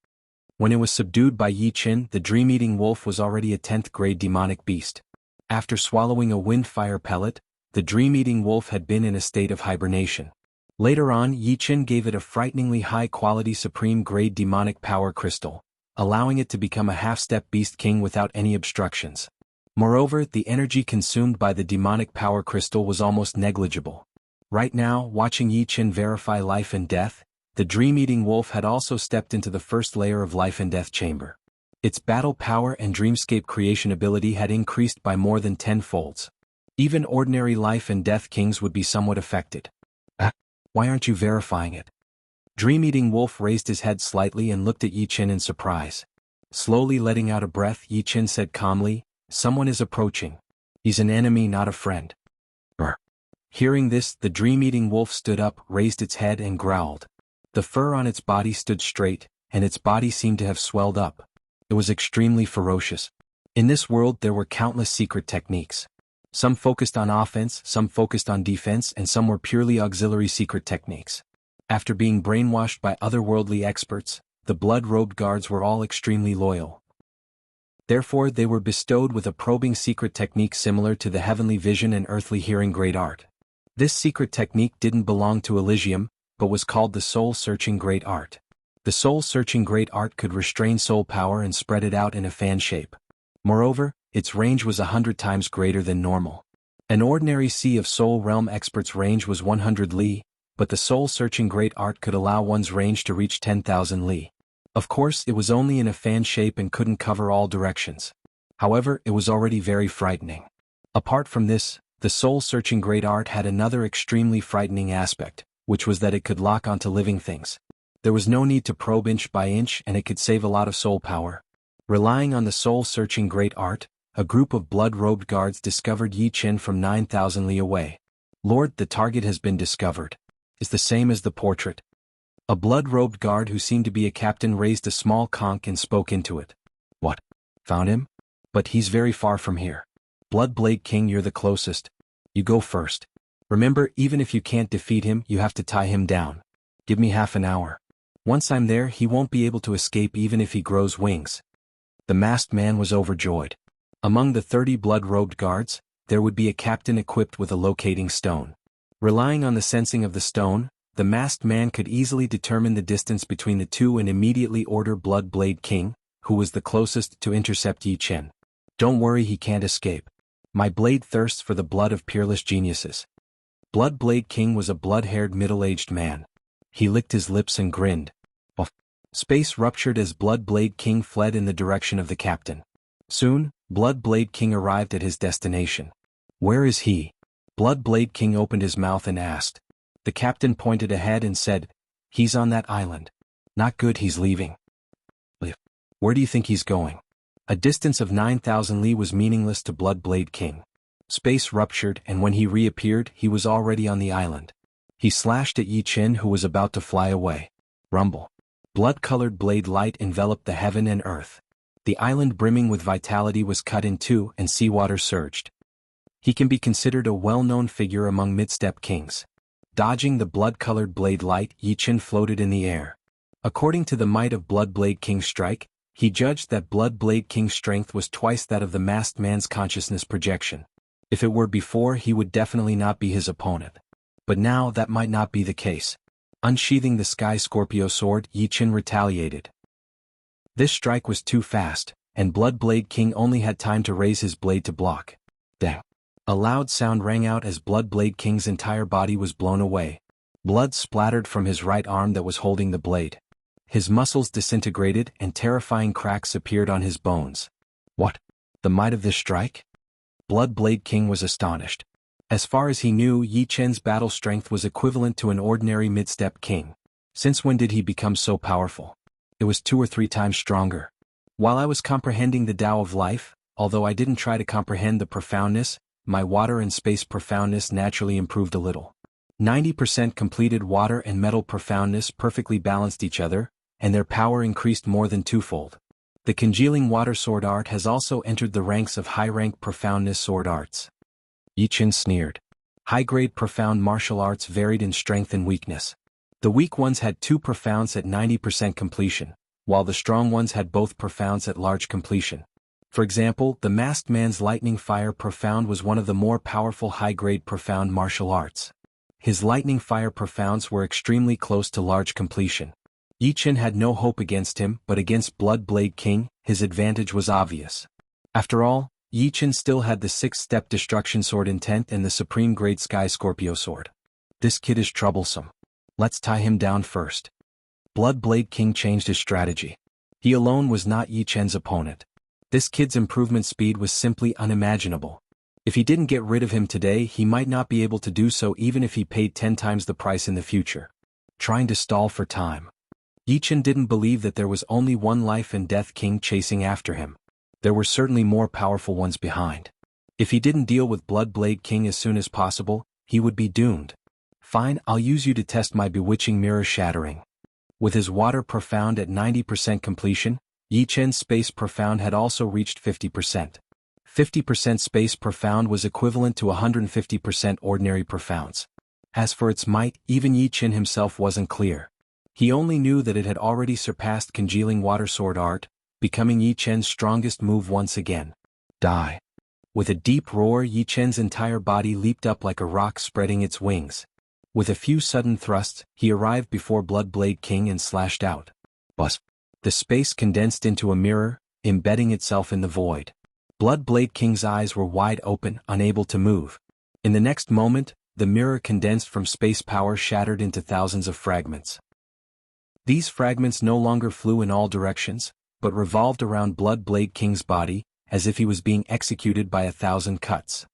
When it was subdued by Yi Chen, the dream-eating wolf was already a 10th grade demonic beast. After swallowing a wind-fire pellet, the dream-eating wolf had been in a state of hibernation. Later on, Yi Chen gave it a frighteningly high-quality supreme-grade demonic power crystal, allowing it to become a half-step beast king without any obstructions. Moreover, the energy consumed by the demonic power crystal was almost negligible. Right now, watching Yi Chen verify life and death, the dream-eating wolf had also stepped into the first layer of life and death chamber. Its battle power and dreamscape creation ability had increased by more than 10 folds. Even ordinary life and death kings would be somewhat affected. Why aren't you verifying it? Dream-eating wolf raised his head slightly and looked at Yi Chen in surprise. Slowly letting out a breath, Yi Chen said calmly, "Someone is approaching. He's an enemy, not a friend." Hearing this, the dream-eating wolf stood up, raised its head and growled. The fur on its body stood straight, and its body seemed to have swelled up. It was extremely ferocious. In this world there were countless secret techniques. Some focused on offense, some focused on defense, and some were purely auxiliary secret techniques. After being brainwashed by otherworldly experts, the blood-robed guards were all extremely loyal. Therefore they were bestowed with a probing secret technique similar to the heavenly vision and earthly hearing great art. This secret technique didn't belong to Elysium, but was called the soul-searching great art. The soul-searching great art could restrain soul power and spread it out in a fan shape. Moreover, its range was 100 times greater than normal. An ordinary Sea of Soul realm expert's range was 100 li, but the soul-searching great art could allow one's range to reach 10,000 li. Of course, it was only in a fan shape and couldn't cover all directions. However, it was already very frightening. Apart from this, the soul-searching great art had another extremely frightening aspect, which was that it could lock onto living things. There was no need to probe inch by inch, and it could save a lot of soul power. Relying on the soul-searching great art, a group of blood-robed guards discovered Yi Chen from 9,000 li away. "Lord, the target has been discovered. Is the same as the portrait." A blood-robed guard who seemed to be a captain raised a small conch and spoke into it. "What? Found him? But he's very far from here. Bloodblade King, you're the closest. You go first. Remember, even if you can't defeat him, you have to tie him down. Give me half an hour. Once I'm there, he won't be able to escape even if he grows wings." The masked man was overjoyed. Among the 30 blood-robed guards, there would be a captain equipped with a locating stone. Relying on the sensing of the stone, the masked man could easily determine the distance between the two and immediately order Bloodblade King, who was the closest, to intercept Yi Chen. "Don't worry, he can't escape. My blade thirsts for the blood of peerless geniuses." Bloodblade King was a blood-haired middle-aged man. He licked his lips and grinned. Space ruptured as Bloodblade King fled in the direction of the captain. Soon, Bloodblade King arrived at his destination. "Where is he?" Bloodblade King opened his mouth and asked. The captain pointed ahead and said, "He's on that island. Not good, he's leaving." "Where do you think he's going?" A distance of 9,000 li was meaningless to Bloodblade King. Space ruptured, and when he reappeared, he was already on the island. He slashed at Yi Chen, who was about to fly away. Rumble. Blood-colored blade light enveloped the heaven and earth. The island brimming with vitality was cut in two and seawater surged. He can be considered a well-known figure among mid-step kings. Dodging the blood-colored blade light, Yi Chen floated in the air. According to the might of Blood Blade King's strike, he judged that Blood Blade King's strength was twice that of the masked man's consciousness projection. If it were before, he would definitely not be his opponent. But now that might not be the case. Unsheathing the Sky Scorpio sword, Yi Chen retaliated. This strike was too fast, and Blood Blade King only had time to raise his blade to block. Dang! A loud sound rang out as Blood Blade King's entire body was blown away. Blood splattered from his right arm that was holding the blade. His muscles disintegrated and terrifying cracks appeared on his bones. What? The might of this strike? Blood Blade King was astonished. As far as he knew, Yi Chen's battle strength was equivalent to an ordinary mid-step king. Since when did he become so powerful? It was 2 or 3 times stronger. While I was comprehending the Tao of life, although I didn't try to comprehend the profoundness, my water and space profoundness naturally improved a little. 90% completed water and metal profoundness perfectly balanced each other, and their power increased more than twofold. The congealing water sword art has also entered the ranks of high-rank profoundness sword arts. Yi Chen sneered. High-grade profound martial arts varied in strength and weakness. The weak ones had 2 profounds at 90% completion, while the strong ones had both profounds at large completion. For example, the masked man's lightning fire profound was one of the more powerful high-grade profound martial arts. His lightning fire profounds were extremely close to large completion. Yi Chen had no hope against him, but against Blood Blade King, his advantage was obvious. After all, Yi Chen still had the 6-step destruction sword intent and the supreme grade Sky Scorpio sword. This kid is troublesome. Let's tie him down first. Blood Blade King changed his strategy. He alone was not Yi Chen's opponent. This kid's improvement speed was simply unimaginable. If he didn't get rid of him today, he might not be able to do so even if he paid 10 times the price in the future. Trying to stall for time. Yi Chen didn't believe that there was only one life and death king chasing after him. There were certainly more powerful ones behind. If he didn't deal with Blood Blade King as soon as possible, he would be doomed. Fine, I'll use you to test my bewitching mirror shattering. With his water profound at 90% completion, Yi Chen's space profound had also reached 50%. 50% space profound was equivalent to 150% ordinary profounds. As for its might, even Yi Chen himself wasn't clear. He only knew that it had already surpassed congealing water sword art, becoming Yi Chen's strongest move once again. Die. With a deep roar, Yi Chen's entire body leaped up like a rock spreading its wings. With a few sudden thrusts, he arrived before Blood Blade King and slashed out. Buzz. The space condensed into a mirror, embedding itself in the void. Blood Blade King's eyes were wide open, unable to move. In the next moment, the mirror condensed from space power shattered into thousands of fragments. These fragments no longer flew in all directions, but revolved around Blood Blade King's body, as if he was being executed by 1,000 cuts.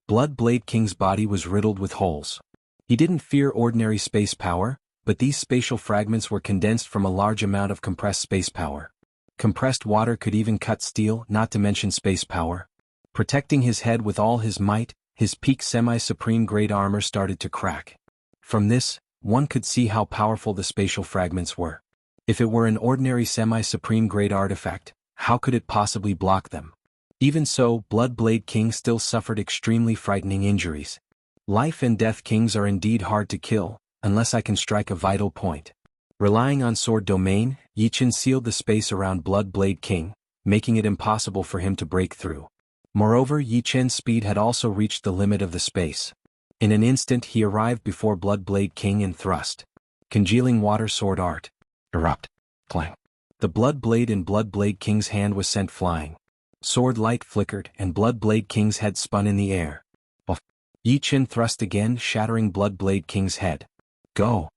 Blood Blade King's body was riddled with holes. He didn't fear ordinary space power, but these spatial fragments were condensed from a large amount of compressed space power. Compressed water could even cut steel, not to mention space power. Protecting his head with all his might, his peak semi-supreme grade armor started to crack. From this, one could see how powerful the spatial fragments were. If it were an ordinary semi-supreme grade artifact, how could it possibly block them? Even so, Blood Blade King still suffered extremely frightening injuries. Life and death kings are indeed hard to kill, unless I can strike a vital point. Relying on sword domain, Yi Chen sealed the space around Blood Blade King, making it impossible for him to break through. Moreover, Yi Chen's speed had also reached the limit of the space. In an instant he arrived before Blood Blade King and thrust. Congealing water sword art. Erupt. Clang. The blood blade in Blood Blade King's hand was sent flying. Sword light flickered and Blood Blade King's head spun in the air. Off. Yi Chen thrust again, shattering Blood Blade King's head. Go.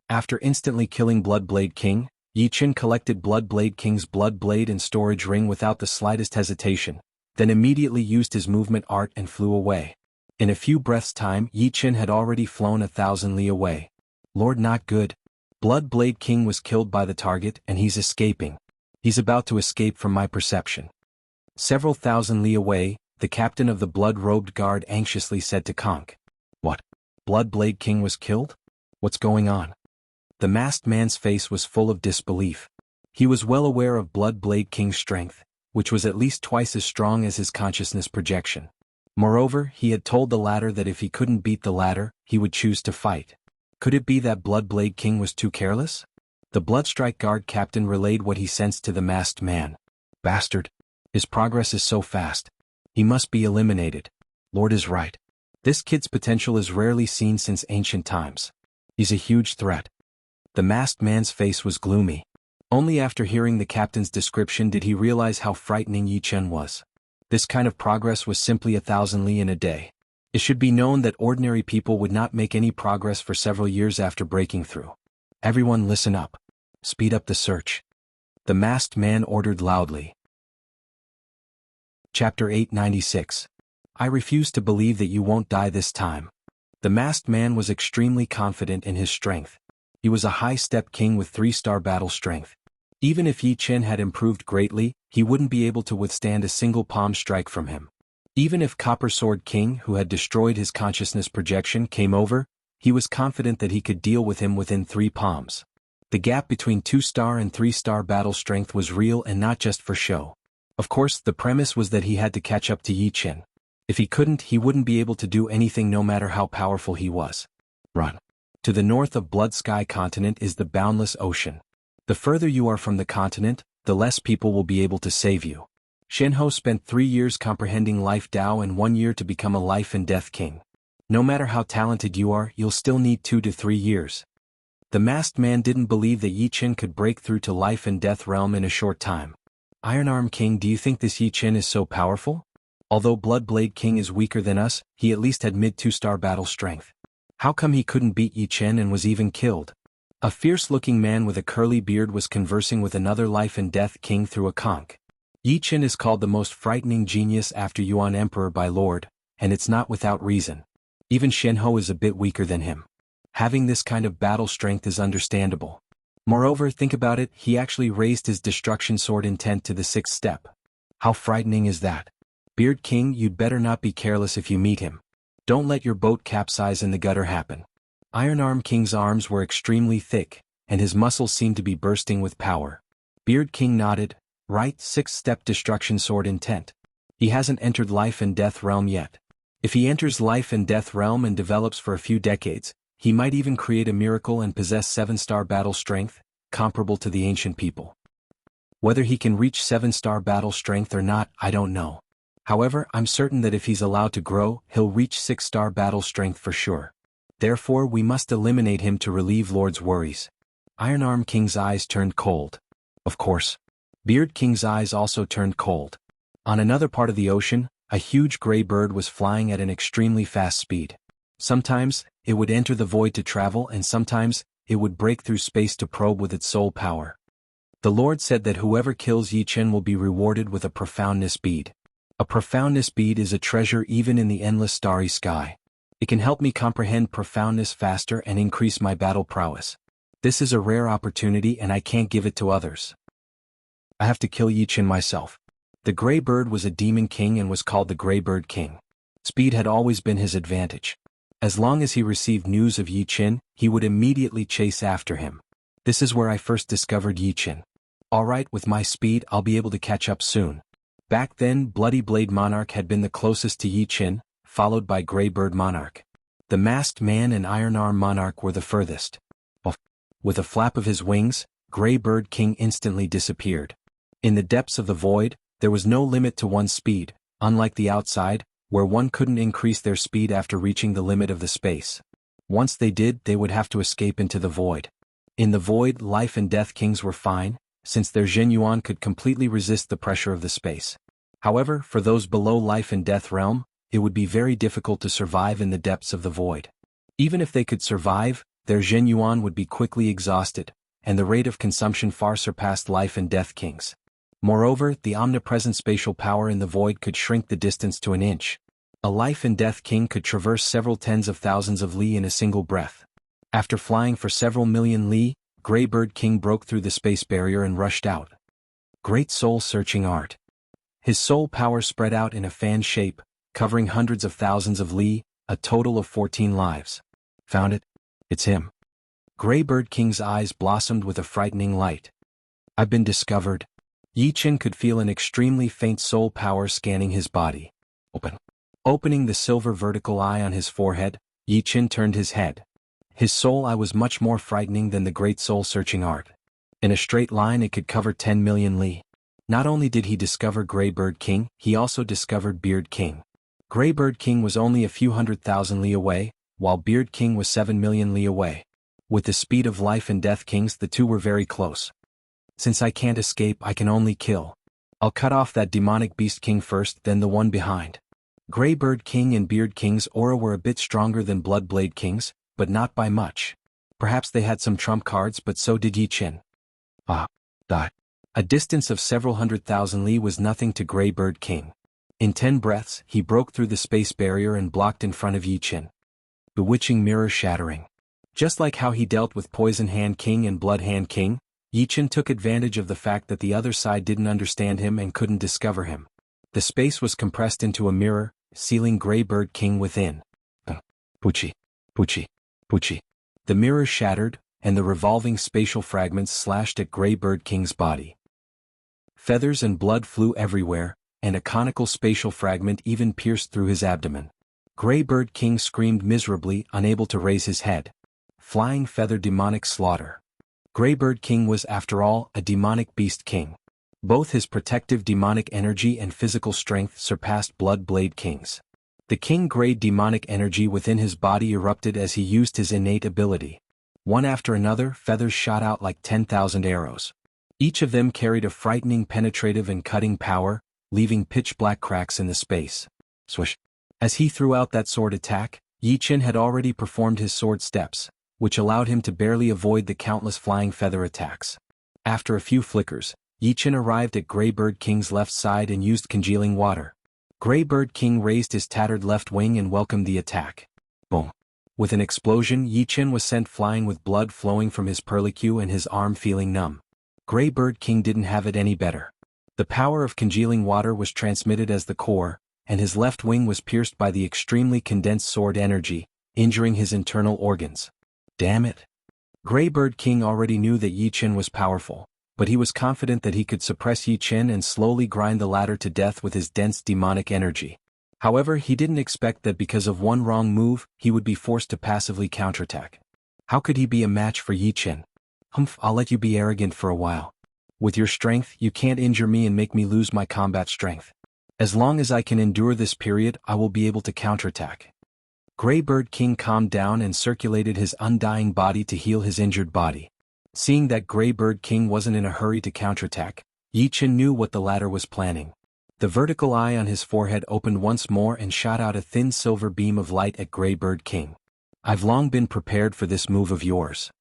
After instantly killing Blood Blade King, Yi Chen collected Blood Blade King's blood blade and storage ring without the slightest hesitation, then immediately used his movement art and flew away. In a few breaths' time, Yi Chen had already flown 1,000 li away. Lord, not good. Blood Blade King was killed by the target and he's escaping. He's about to escape from my perception. Several thousand li away, the captain of the blood-robed guard anxiously said to Conk. What? Blood Blade King was killed? What's going on? The masked man's face was full of disbelief. He was well aware of Blood Blade King's strength, which was at least twice as strong as his consciousness projection. Moreover, he had told the latter that if he couldn't beat the latter, he would choose to fight. Could it be that Bloodblade King was too careless? The Bloodstrike Guard captain relayed what he sensed to the masked man. Bastard. His progress is so fast. He must be eliminated. Lord is right. This kid's potential is rarely seen since ancient times. He's a huge threat. The masked man's face was gloomy. Only after hearing the captain's description did he realize how frightening Yi Chen was. This kind of progress was simply 1,000 li in a day. It should be known that ordinary people would not make any progress for several years after breaking through. Everyone listen up. Speed up the search. The masked man ordered loudly. Chapter 896. I refuse to believe that you won't die this time. The masked man was extremely confident in his strength. He was a high-step king with 3-star battle strength. Even if Yi Chen had improved greatly, he wouldn't be able to withstand a single palm strike from him. Even if Copper Sword King, who had destroyed his consciousness projection, came over, he was confident that he could deal with him within 3 palms. The gap between 2-star and 3-star battle strength was real and not just for show. Of course, the premise was that he had to catch up to Yi Chen. If he couldn't, he wouldn't be able to do anything no matter how powerful he was. Run. To the north of Blood Sky Continent is the boundless ocean. The further you are from the continent, the less people will be able to save you. Shenhe spent 3 years comprehending life Tao and 1 year to become a life and death king. No matter how talented you are, you'll still need 2 to 3 years. The masked man didn't believe that Yi Chen could break through to life and death realm in a short time. Iron Arm King, do you think this Yi Chen is so powerful? Although Bloodblade King is weaker than us, he at least had mid 2-star battle strength. How come he couldn't beat Yi Chen and was even killed? A fierce-looking man with a curly beard was conversing with another life and death king through a conch. Yi Chen is called the most frightening genius after Yuan Emperor by Lord, and it's not without reason. Even Shenhe is a bit weaker than him. Having this kind of battle strength is understandable. Moreover, think about it, he actually raised his destruction sword intent to the 6th step. How frightening is that? Beard King, you'd better not be careless if you meet him. Don't let your boat capsize in the gutter happen. Iron Arm King's arms were extremely thick, and his muscles seemed to be bursting with power. Beard King nodded. Right, 6th step destruction sword intent. He hasn't entered life and death realm yet. If he enters life and death realm and develops for a few decades, he might even create a miracle and possess 7-star battle strength, comparable to the ancient people. Whether he can reach 7-star battle strength or not, I don't know. However, I'm certain that if he's allowed to grow, he'll reach 6-star battle strength for sure. Therefore, we must eliminate him to relieve Lord's worries. Iron Arm King's eyes turned cold. Of course. Beard King's eyes also turned cold. On another part of the ocean, a huge gray bird was flying at an extremely fast speed. Sometimes, it would enter the void to travel, and sometimes, it would break through space to probe with its soul power. The Lord said that whoever kills Yi Chen will be rewarded with a profoundness bead. A profoundness bead is a treasure even in the endless starry sky. It can help me comprehend profoundness faster and increase my battle prowess. This is a rare opportunity and I can't give it to others. I have to kill Yi Chen myself. The Grey Bird was a demon king and was called the Grey Bird King. Speed had always been his advantage. As long as he received news of Yi Chen, he would immediately chase after him. This is where I first discovered Yi Chen. Alright, with my speed I'll be able to catch up soon. Back then, Bloody Blade Monarch had been the closest to Yi Chen, followed by Grey Bird Monarch. The Masked Man and Iron Arm Monarch were the furthest. With a flap of his wings, Grey Bird King instantly disappeared. In the depths of the void, there was no limit to one's speed, unlike the outside, where one couldn't increase their speed after reaching the limit of the space. Once they did, they would have to escape into the void. In the void, life and death kings were fine, since their Zhen Yuan could completely resist the pressure of the space. However, for those below life and death realm, it would be very difficult to survive in the depths of the void. Even if they could survive, their Zhen Yuan would be quickly exhausted, and the rate of consumption far surpassed life and death kings. Moreover, the omnipresent spatial power in the void could shrink the distance to an inch. A life and death king could traverse several tens of thousands of li in a single breath. After flying for several million li, Grey Bird King broke through the space barrier and rushed out. Great soul-searching art. His soul power spread out in a fan shape, covering hundreds of thousands of li, a total of 14 lives. Found it? It's him. Grey Bird King's eyes blossomed with a frightening light. I've been discovered. Yi Chen could feel an extremely faint soul power scanning his body. Open. Opening the silver vertical eye on his forehead, Yi Qin turned his head. His soul eye was much more frightening than the great soul-searching art. In a straight line it could cover 10 million li. Not only did he discover Greybird King, he also discovered Beard King. Greybird King was only a few 100,000 li away, while Beard King was 7 million li away. With the speed of life and death kings, the two were very close. Since I can't escape, I can only kill. I'll cut off that demonic beast king first, then the one behind. Greybird King and Beard King's aura were a bit stronger than Bloodblade King's, but not by much. Perhaps they had some trump cards, but so did Yi Qin. A distance of several 100,000 li was nothing to Greybird King. In 10 breaths, he broke through the space barrier and blocked in front of Yi Qin. Bewitching mirror shattering. Just like how he dealt with Poison Hand King and Blood Hand King, Yi Qin took advantage of the fact that the other side didn't understand him and couldn't discover him. The space was compressed into a mirror, sealing Greybird King within. Puchi. The mirror shattered, and the revolving spatial fragments slashed at Greybird King's body. Feathers and blood flew everywhere, and a conical spatial fragment even pierced through his abdomen. Greybird King screamed miserably, unable to raise his head. Flying feather demonic slaughter. Greybird King was, after all, a demonic beast king. Both his protective demonic energy and physical strength surpassed Bloodblade King's. The king-grade demonic energy within his body erupted as he used his innate ability. One after another, feathers shot out like 10,000 arrows. Each of them carried a frightening penetrative and cutting power, leaving pitch-black cracks in the space. Swish. As he threw out that sword attack, Yi Qin had already performed his sword steps, which allowed him to barely avoid the countless flying feather attacks. After a few flickers, Yi Qin arrived at Greybird King's left side and used congealing water. Greybird King raised his tattered left wing and welcomed the attack. Boom. With an explosion, Yi Qin was sent flying with blood flowing from his perlicue and his arm feeling numb. Greybird King didn't have it any better. The power of congealing water was transmitted as the core, and his left wing was pierced by the extremely condensed sword energy, injuring his internal organs. Damn it. Greybird King already knew that Yi Qin was powerful, but he was confident that he could suppress Yi Qin and slowly grind the latter to death with his dense demonic energy. However, he didn't expect that because of one wrong move, he would be forced to passively counterattack. How could he be a match for Yi Qin? Humph, I'll let you be arrogant for a while. With your strength, you can't injure me and make me lose my combat strength. As long as I can endure this period, I will be able to counterattack. Greybird King calmed down and circulated his undying body to heal his injured body. Seeing that Greybird King wasn't in a hurry to counterattack, Yi Qin knew what the latter was planning. The vertical eye on his forehead opened once more and shot out a thin silver beam of light at Greybird King. I've long been prepared for this move of yours.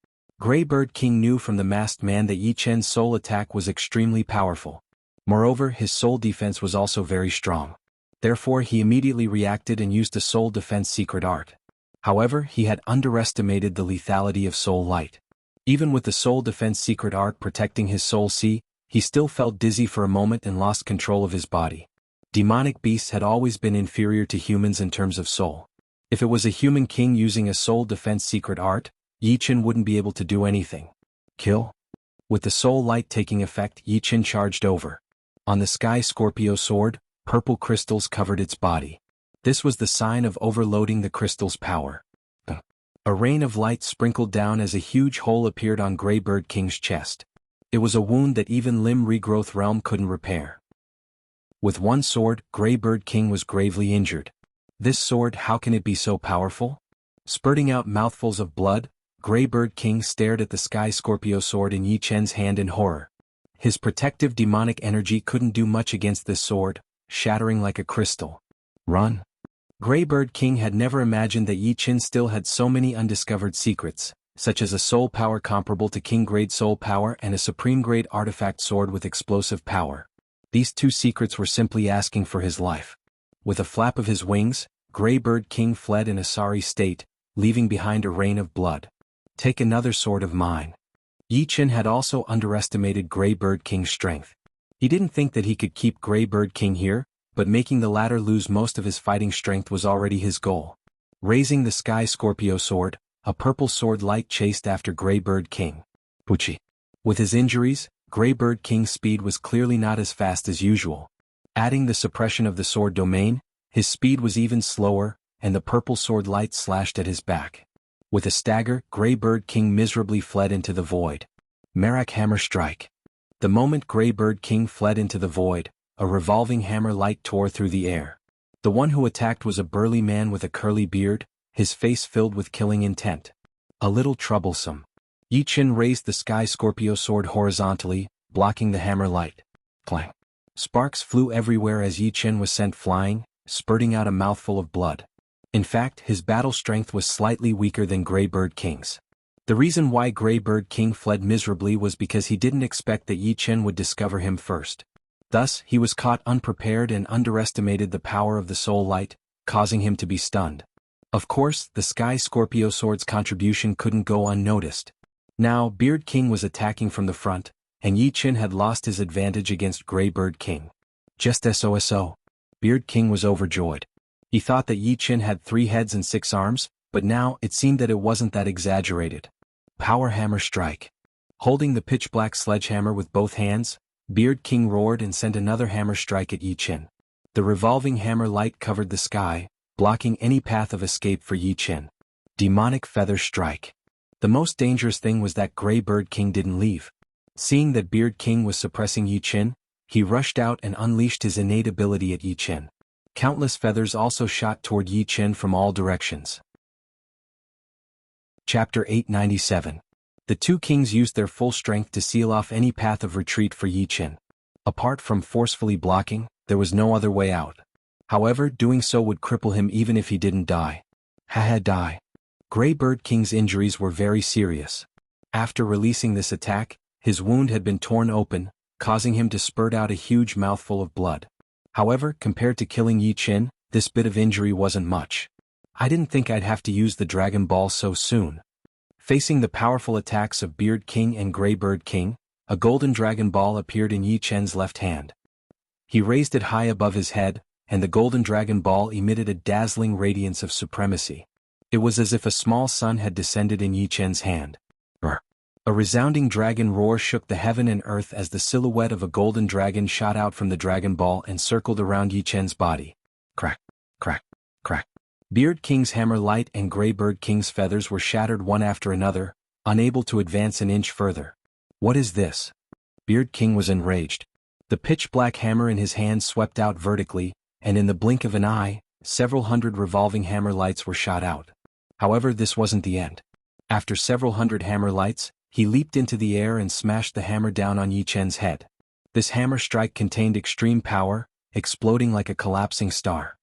Greybird King knew from the masked man that Yi Qin's soul attack was extremely powerful. Moreover, his soul defense was also very strong. Therefore, he immediately reacted and used a soul defense secret art. However, he had underestimated the lethality of soul light. Even with the soul defense secret art protecting his soul C, he still felt dizzy for a moment and lost control of his body. Demonic beasts had always been inferior to humans in terms of soul. If it was a human king using a soul defense secret art, Yi Qin wouldn't be able to do anything. Kill? With the soul light taking effect, Yi Qin charged over. On the sky Scorpio sword, purple crystals covered its body. This was the sign of overloading the crystal's power. A rain of light sprinkled down as a huge hole appeared on Greybird King's chest. It was a wound that even limb regrowth realm couldn't repair. With one sword, Greybird King was gravely injured. This sword, how can it be so powerful? Spurting out mouthfuls of blood, Greybird King stared at the sky Scorpio sword in Yi Qin's hand in horror. His protective demonic energy couldn't do much against this sword, shattering like a crystal. Run. Greybird King had never imagined that Yi Qin still had so many undiscovered secrets, such as a soul power comparable to king-grade soul power and a supreme-grade artifact sword with explosive power. These two secrets were simply asking for his life. With a flap of his wings, Greybird King fled in a sorry state, leaving behind a rain of blood. Take another sword of mine. Yi Qin had also underestimated Greybird King's strength. He didn't think that he could keep Greybird King here, but making the latter lose most of his fighting strength was already his goal. Raising the sky Scorpio sword, a purple sword light chased after Greybird King. Puchi. With his injuries, Greybird King's speed was clearly not as fast as usual. Adding the suppression of the sword domain, His speed was even slower, and the purple sword light slashed at his back. With a stagger, Greybird King miserably fled into the void. Marak Hammer Strike. The moment Greybird King fled into the void, a revolving hammer light tore through the air. The one who attacked was a burly man with a curly beard, his face filled with killing intent. A little troublesome. Yi Qin raised the Sky Scorpio sword horizontally, blocking the hammer light. Clang. Sparks flew everywhere as Yi Qin was sent flying, spurting out a mouthful of blood. In fact, his battle strength was slightly weaker than Greybird King's. The reason why Greybird King fled miserably was because he didn't expect that Yi Qin would discover him first. Thus, he was caught unprepared and underestimated the power of the soul light, causing him to be stunned. Of course, the Sky Scorpio sword's contribution couldn't go unnoticed. Now, Beard King was attacking from the front, and Yi Qin had lost his advantage against Greybird King. Just so. Beard King was overjoyed. He thought that Yi Qin had 3 heads and 6 arms, but now it seemed that it wasn't that exaggerated. Power Hammer Strike. Holding the pitch-black sledgehammer with both hands, Beard King roared and sent another hammer strike at Yi Qin. The revolving hammer light covered the sky, blocking any path of escape for Yi Qin. Demonic Feather Strike. The most dangerous thing was that Greybird King didn't leave. Seeing that Beard King was suppressing Yi Qin, he rushed out and unleashed his innate ability at Yi Qin. Countless feathers also shot toward Yi Qin from all directions. Chapter 897. The two kings used their full strength to seal off any path of retreat for Yi Qin. Apart from forcefully blocking, there was no other way out. However, doing so would cripple him even if he didn't die. Die. Greybird King's injuries were very serious. After releasing this attack, his wound had been torn open, causing him to spurt out a huge mouthful of blood. However, compared to killing Yi Qin, this bit of injury wasn't much. I didn't think I'd have to use the Dragon Ball so soon. Facing the powerful attacks of Beard King and Greybird King, a golden Dragon Ball appeared in Yi Qin's left hand. He raised it high above his head, and the golden Dragon Ball emitted a dazzling radiance of supremacy. It was as if a small sun had descended in Yi Qin's hand. A resounding dragon roar shook the heaven and earth as the silhouette of a golden dragon shot out from the Dragon Ball and circled around Yi Qin's body. Crack, crack, crack. Beard King's hammer light and Greybird King's feathers were shattered one after another, unable to advance an inch further. What is this? Beard King was enraged. The pitch-black hammer in his hand swept out vertically, and in the blink of an eye, several hundred revolving hammer lights were shot out. However, this wasn't the end. After several hundred hammer lights, he leaped into the air and smashed the hammer down on Yi Qin's head. This hammer strike contained extreme power, exploding like a collapsing star.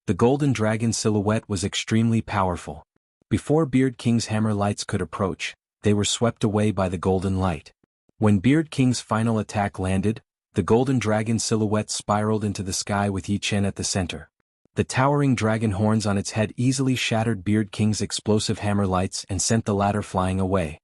The golden dragon silhouette was extremely powerful. Before Beard King's hammer lights could approach, they were swept away by the golden light. When Beard King's final attack landed, the golden dragon silhouette spiraled into the sky with Yi Qin at the center. The towering dragon horns on its head easily shattered Beard King's explosive hammer lights and sent the latter flying away.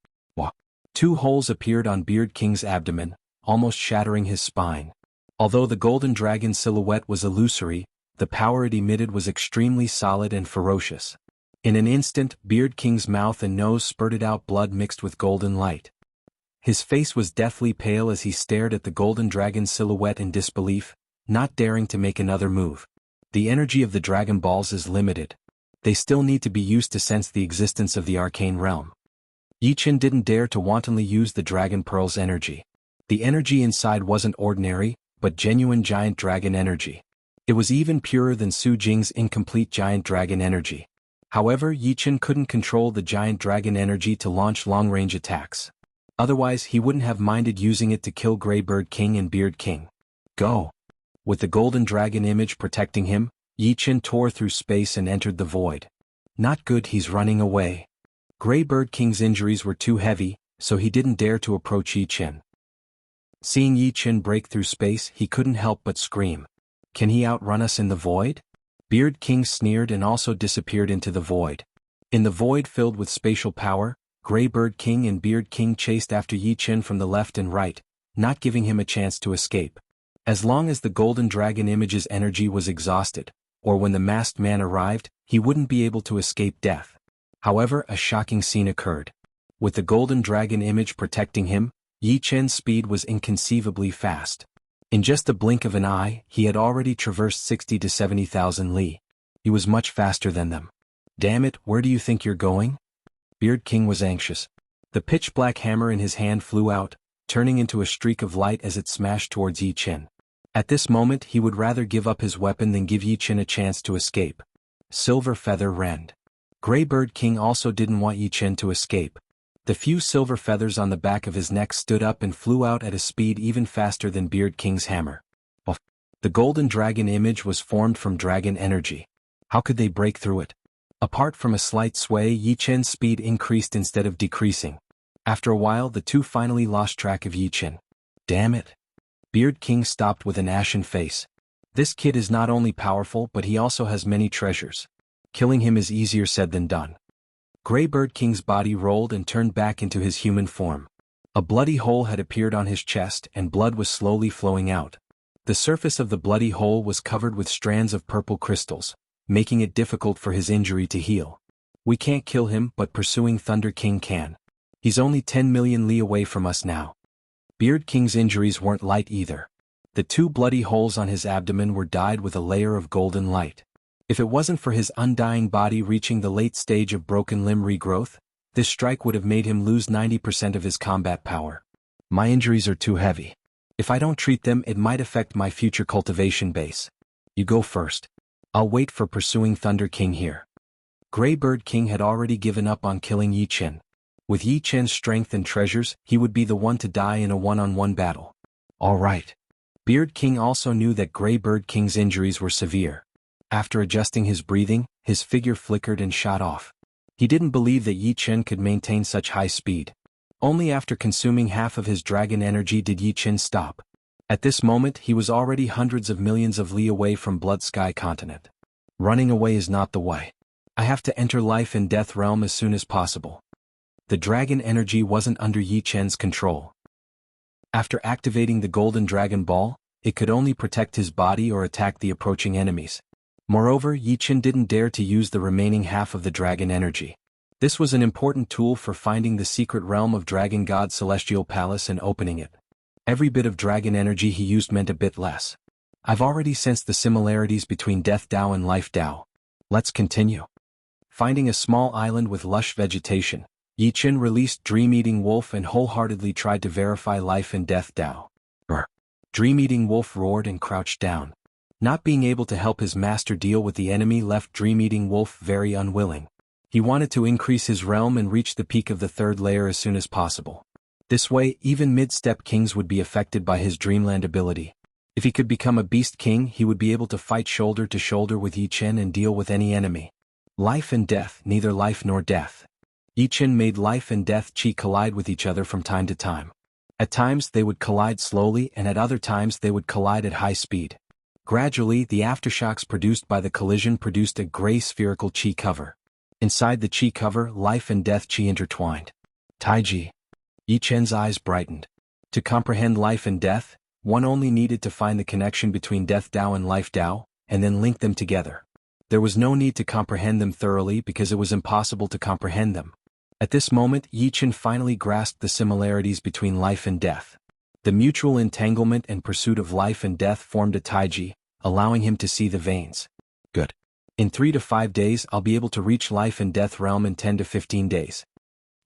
2 holes appeared on Beard King's abdomen, almost shattering his spine. Although the golden dragon silhouette was illusory, the power it emitted was extremely solid and ferocious. In an instant, Beard King's mouth and nose spurted out blood mixed with golden light. His face was deathly pale as he stared at the golden dragon silhouette in disbelief, not daring to make another move. The energy of the Dragon Balls is limited. They still need to be used to sense the existence of the arcane realm. Yi Qin didn't dare to wantonly use the Dragon Pearl's energy. The energy inside wasn't ordinary, but genuine giant dragon energy. It was even purer than Su Jing's incomplete giant dragon energy. However, Yi Qin couldn't control the giant dragon energy to launch long-range attacks. Otherwise, he wouldn't have minded using it to kill Greybird King and Beard King. Go! With the golden dragon image protecting him, Yi Qin tore through space and entered the void. Not good, he's running away. Greybird King's injuries were too heavy, so he didn't dare to approach Yi Qin. Seeing Yi Qin break through space, he couldn't help but scream. Can he outrun us in the void? Beard King sneered and also disappeared into the void. In the void filled with spatial power, Greybird King and Beard King chased after Yi Qin from the left and right, not giving him a chance to escape. As long as the golden dragon image's energy was exhausted, or when the masked man arrived, he wouldn't be able to escape death. However, a shocking scene occurred. With the golden dragon image protecting him, Yi Qin's speed was inconceivably fast. In just a blink of an eye, he had already traversed 60 to 70,000 li. He was much faster than them. Damn it, where do you think you're going? Beard King was anxious. The pitch-black hammer in his hand flew out, turning into a streak of light as it smashed towards Yi Chen. At this moment he would rather give up his weapon than give Yi Chen a chance to escape. Silver Feather Rend. Grey Bird King also didn't want Yi Chen to escape. The few silver feathers on the back of his neck stood up and flew out at a speed even faster than Beard King's hammer. The golden dragon image was formed from dragon energy. How could they break through it? Apart from a slight sway, Yi Chen's speed increased instead of decreasing. After a while the two finally lost track of Yi Chen. Damn it. Beard King stopped with an ashen face. This kid is not only powerful but he also has many treasures. Killing him is easier said than done. Grey Bird King's body rolled and turned back into his human form. A bloody hole had appeared on his chest and blood was slowly flowing out. The surface of the bloody hole was covered with strands of purple crystals, making it difficult for his injury to heal. We can't kill him, but pursuing Thunder King can. He's only 10 million li away from us now. Beard King's injuries weren't light either. The two bloody holes on his abdomen were dyed with a layer of golden light. If it wasn't for his undying body reaching the late stage of broken limb regrowth, this strike would have made him lose 90% of his combat power. My injuries are too heavy. If I don't treat them, it might affect my future cultivation base. You go first. I'll wait for pursuing Thunder King here. Grey Bird King had already given up on killing Yi Chen. With Yi Chen's strength and treasures, he would be the one to die in a one-on-one battle. All right. Beard King also knew that Grey Bird King's injuries were severe. After adjusting his breathing, his figure flickered and shot off. He didn't believe that Yi Chen could maintain such high speed. Only after consuming half of his dragon energy did Yi Chen stop. At this moment he was already hundreds of millions of li away from Blood Sky Continent. Running away is not the way. I have to enter life and death realm as soon as possible. The dragon energy wasn't under Yi Chen's control. After activating the Golden Dragon Ball, it could only protect his body or attack the approaching enemies. Moreover, Yi Chen didn't dare to use the remaining half of the dragon energy. This was an important tool for finding the secret realm of Dragon God's Celestial Palace and opening it. Every bit of dragon energy he used meant a bit less. I've already sensed the similarities between Death Dao and Life Dao. Let's continue. Finding a small island with lush vegetation, Yi Chen released Dream-Eating Wolf and wholeheartedly tried to verify Life and Death Dao. Dream-Eating Wolf roared and crouched down. Not being able to help his master deal with the enemy left Dream-Eating Wolf very unwilling. He wanted to increase his realm and reach the peak of the third layer as soon as possible. This way, even mid-step kings would be affected by his Dreamland ability. If he could become a Beast King, he would be able to fight shoulder to shoulder with Yi Chen and deal with any enemy. Life and death, neither life nor death. Yi Chen made life and death chi collide with each other from time to time. At times they would collide slowly and at other times they would collide at high speed. Gradually, the aftershocks produced by the collision produced a gray spherical chi cover. Inside the chi cover, life and death chi intertwined. Taiji. Yi Chen's eyes brightened. To comprehend life and death, one only needed to find the connection between Death Dao and Life Dao, and then link them together. There was no need to comprehend them thoroughly because it was impossible to comprehend them. At this moment, Yi Chen finally grasped the similarities between life and death. The mutual entanglement and pursuit of life and death formed a taiji, allowing him to see the veins. Good. In 3 to 5 days I'll be able to reach life and death realm in 10 to 15 days.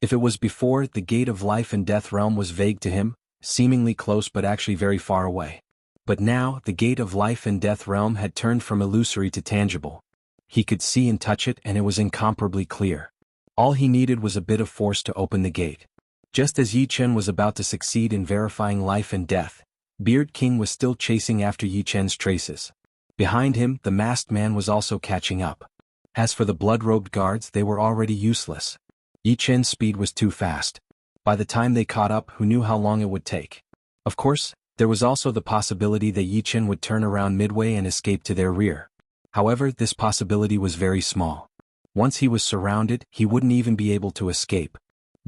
If it was before, the gate of life and death realm was vague to him, seemingly close but actually very far away. But now, the gate of life and death realm had turned from illusory to tangible. He could see and touch it and it was incomparably clear. All he needed was a bit of force to open the gate. Just as Yi Chen was about to succeed in verifying life and death, Beard King was still chasing after Yi Chen's traces. Behind him, the masked man was also catching up. As for the blood-robed guards, they were already useless. Yi Chen's speed was too fast. By the time they caught up, who knew how long it would take? Of course, there was also the possibility that Yi Chen would turn around midway and escape to their rear. However, this possibility was very small. Once he was surrounded, he wouldn't even be able to escape.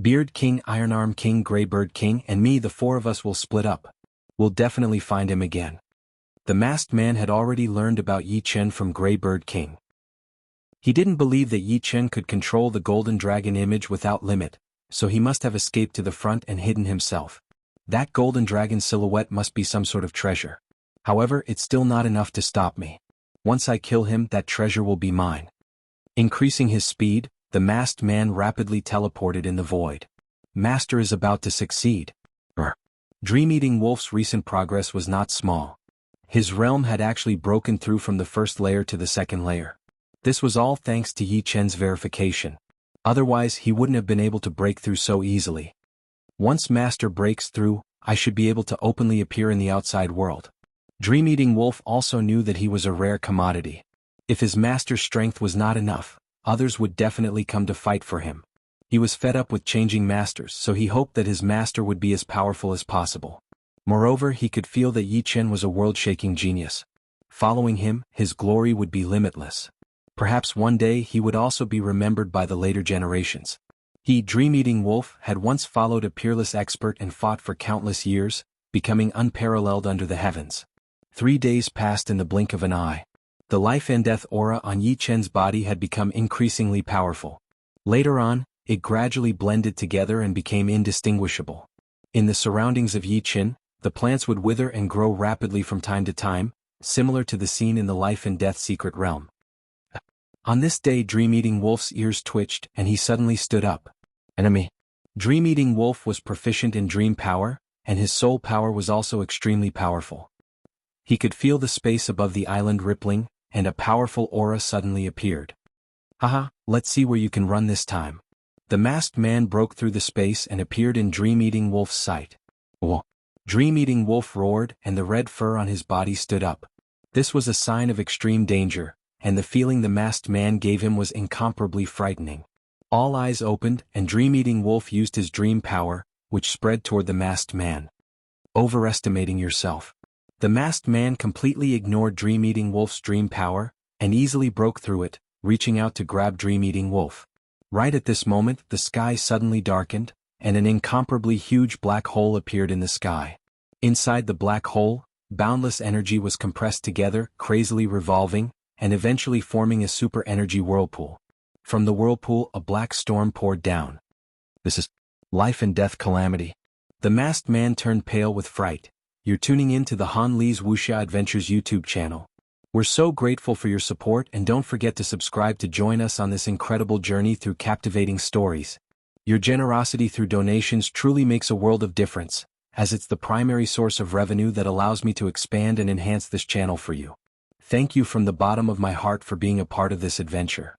Beard King, Ironarm King, Greybird King, and me, the four of us will split up. We'll definitely find him again. The masked man had already learned about Yi Chen from Greybird King. He didn't believe that Yi Chen could control the golden dragon image without limit, so he must have escaped to the front and hidden himself. That golden dragon silhouette must be some sort of treasure. However, it's still not enough to stop me. Once I kill him, that treasure will be mine. Increasing his speed, the masked man rapidly teleported in the void. Master is about to succeed. Dream-eating wolf's recent progress was not small. His realm had actually broken through from the first layer to the second layer. This was all thanks to Yi Chen's verification. Otherwise, he wouldn't have been able to break through so easily. Once Master breaks through, I should be able to openly appear in the outside world. Dream-eating wolf also knew that he was a rare commodity. If his master's strength was not enough, others would definitely come to fight for him. He was fed up with changing masters, so he hoped that his master would be as powerful as possible. Moreover, he could feel that Yi Chen was a world-shaking genius. Following him, his glory would be limitless. Perhaps one day he would also be remembered by the later generations. He, Dream-eating wolf, had once followed a peerless expert and fought for countless years, becoming unparalleled under the heavens. 3 days passed in the blink of an eye. The life and death aura on Yi Chen's body had become increasingly powerful. Later on, it gradually blended together and became indistinguishable. In the surroundings of Yi Chen, the plants would wither and grow rapidly from time to time, similar to the scene in the life and death secret realm. On this day, Dream-eating wolf's ears twitched and he suddenly stood up. Enemy. Dream-eating wolf was proficient in dream power, and his soul power was also extremely powerful. He could feel the space above the island rippling, and a powerful aura suddenly appeared. Haha, let's see where you can run this time. The masked man broke through the space and appeared in Dream-eating wolf's sight. Whoa. Dream-eating wolf roared and the red fur on his body stood up. This was a sign of extreme danger, and the feeling the masked man gave him was incomparably frightening. All eyes opened and Dream-eating wolf used his dream power, which spread toward the masked man. Overestimating yourself. The masked man completely ignored Dream-eating wolf's dream power, and easily broke through it, reaching out to grab Dream-eating wolf. Right at this moment, the sky suddenly darkened, and an incomparably huge black hole appeared in the sky. Inside the black hole, boundless energy was compressed together, crazily revolving, and eventually forming a super energy whirlpool. From the whirlpool, a black storm poured down. This is life and death calamity. The masked man turned pale with fright. You're tuning in to the Han Li's Wuxia Adventures YouTube channel. We're so grateful for your support, and don't forget to subscribe to join us on this incredible journey through captivating stories. Your generosity through donations truly makes a world of difference, as it's the primary source of revenue that allows me to expand and enhance this channel for you. Thank you from the bottom of my heart for being a part of this adventure.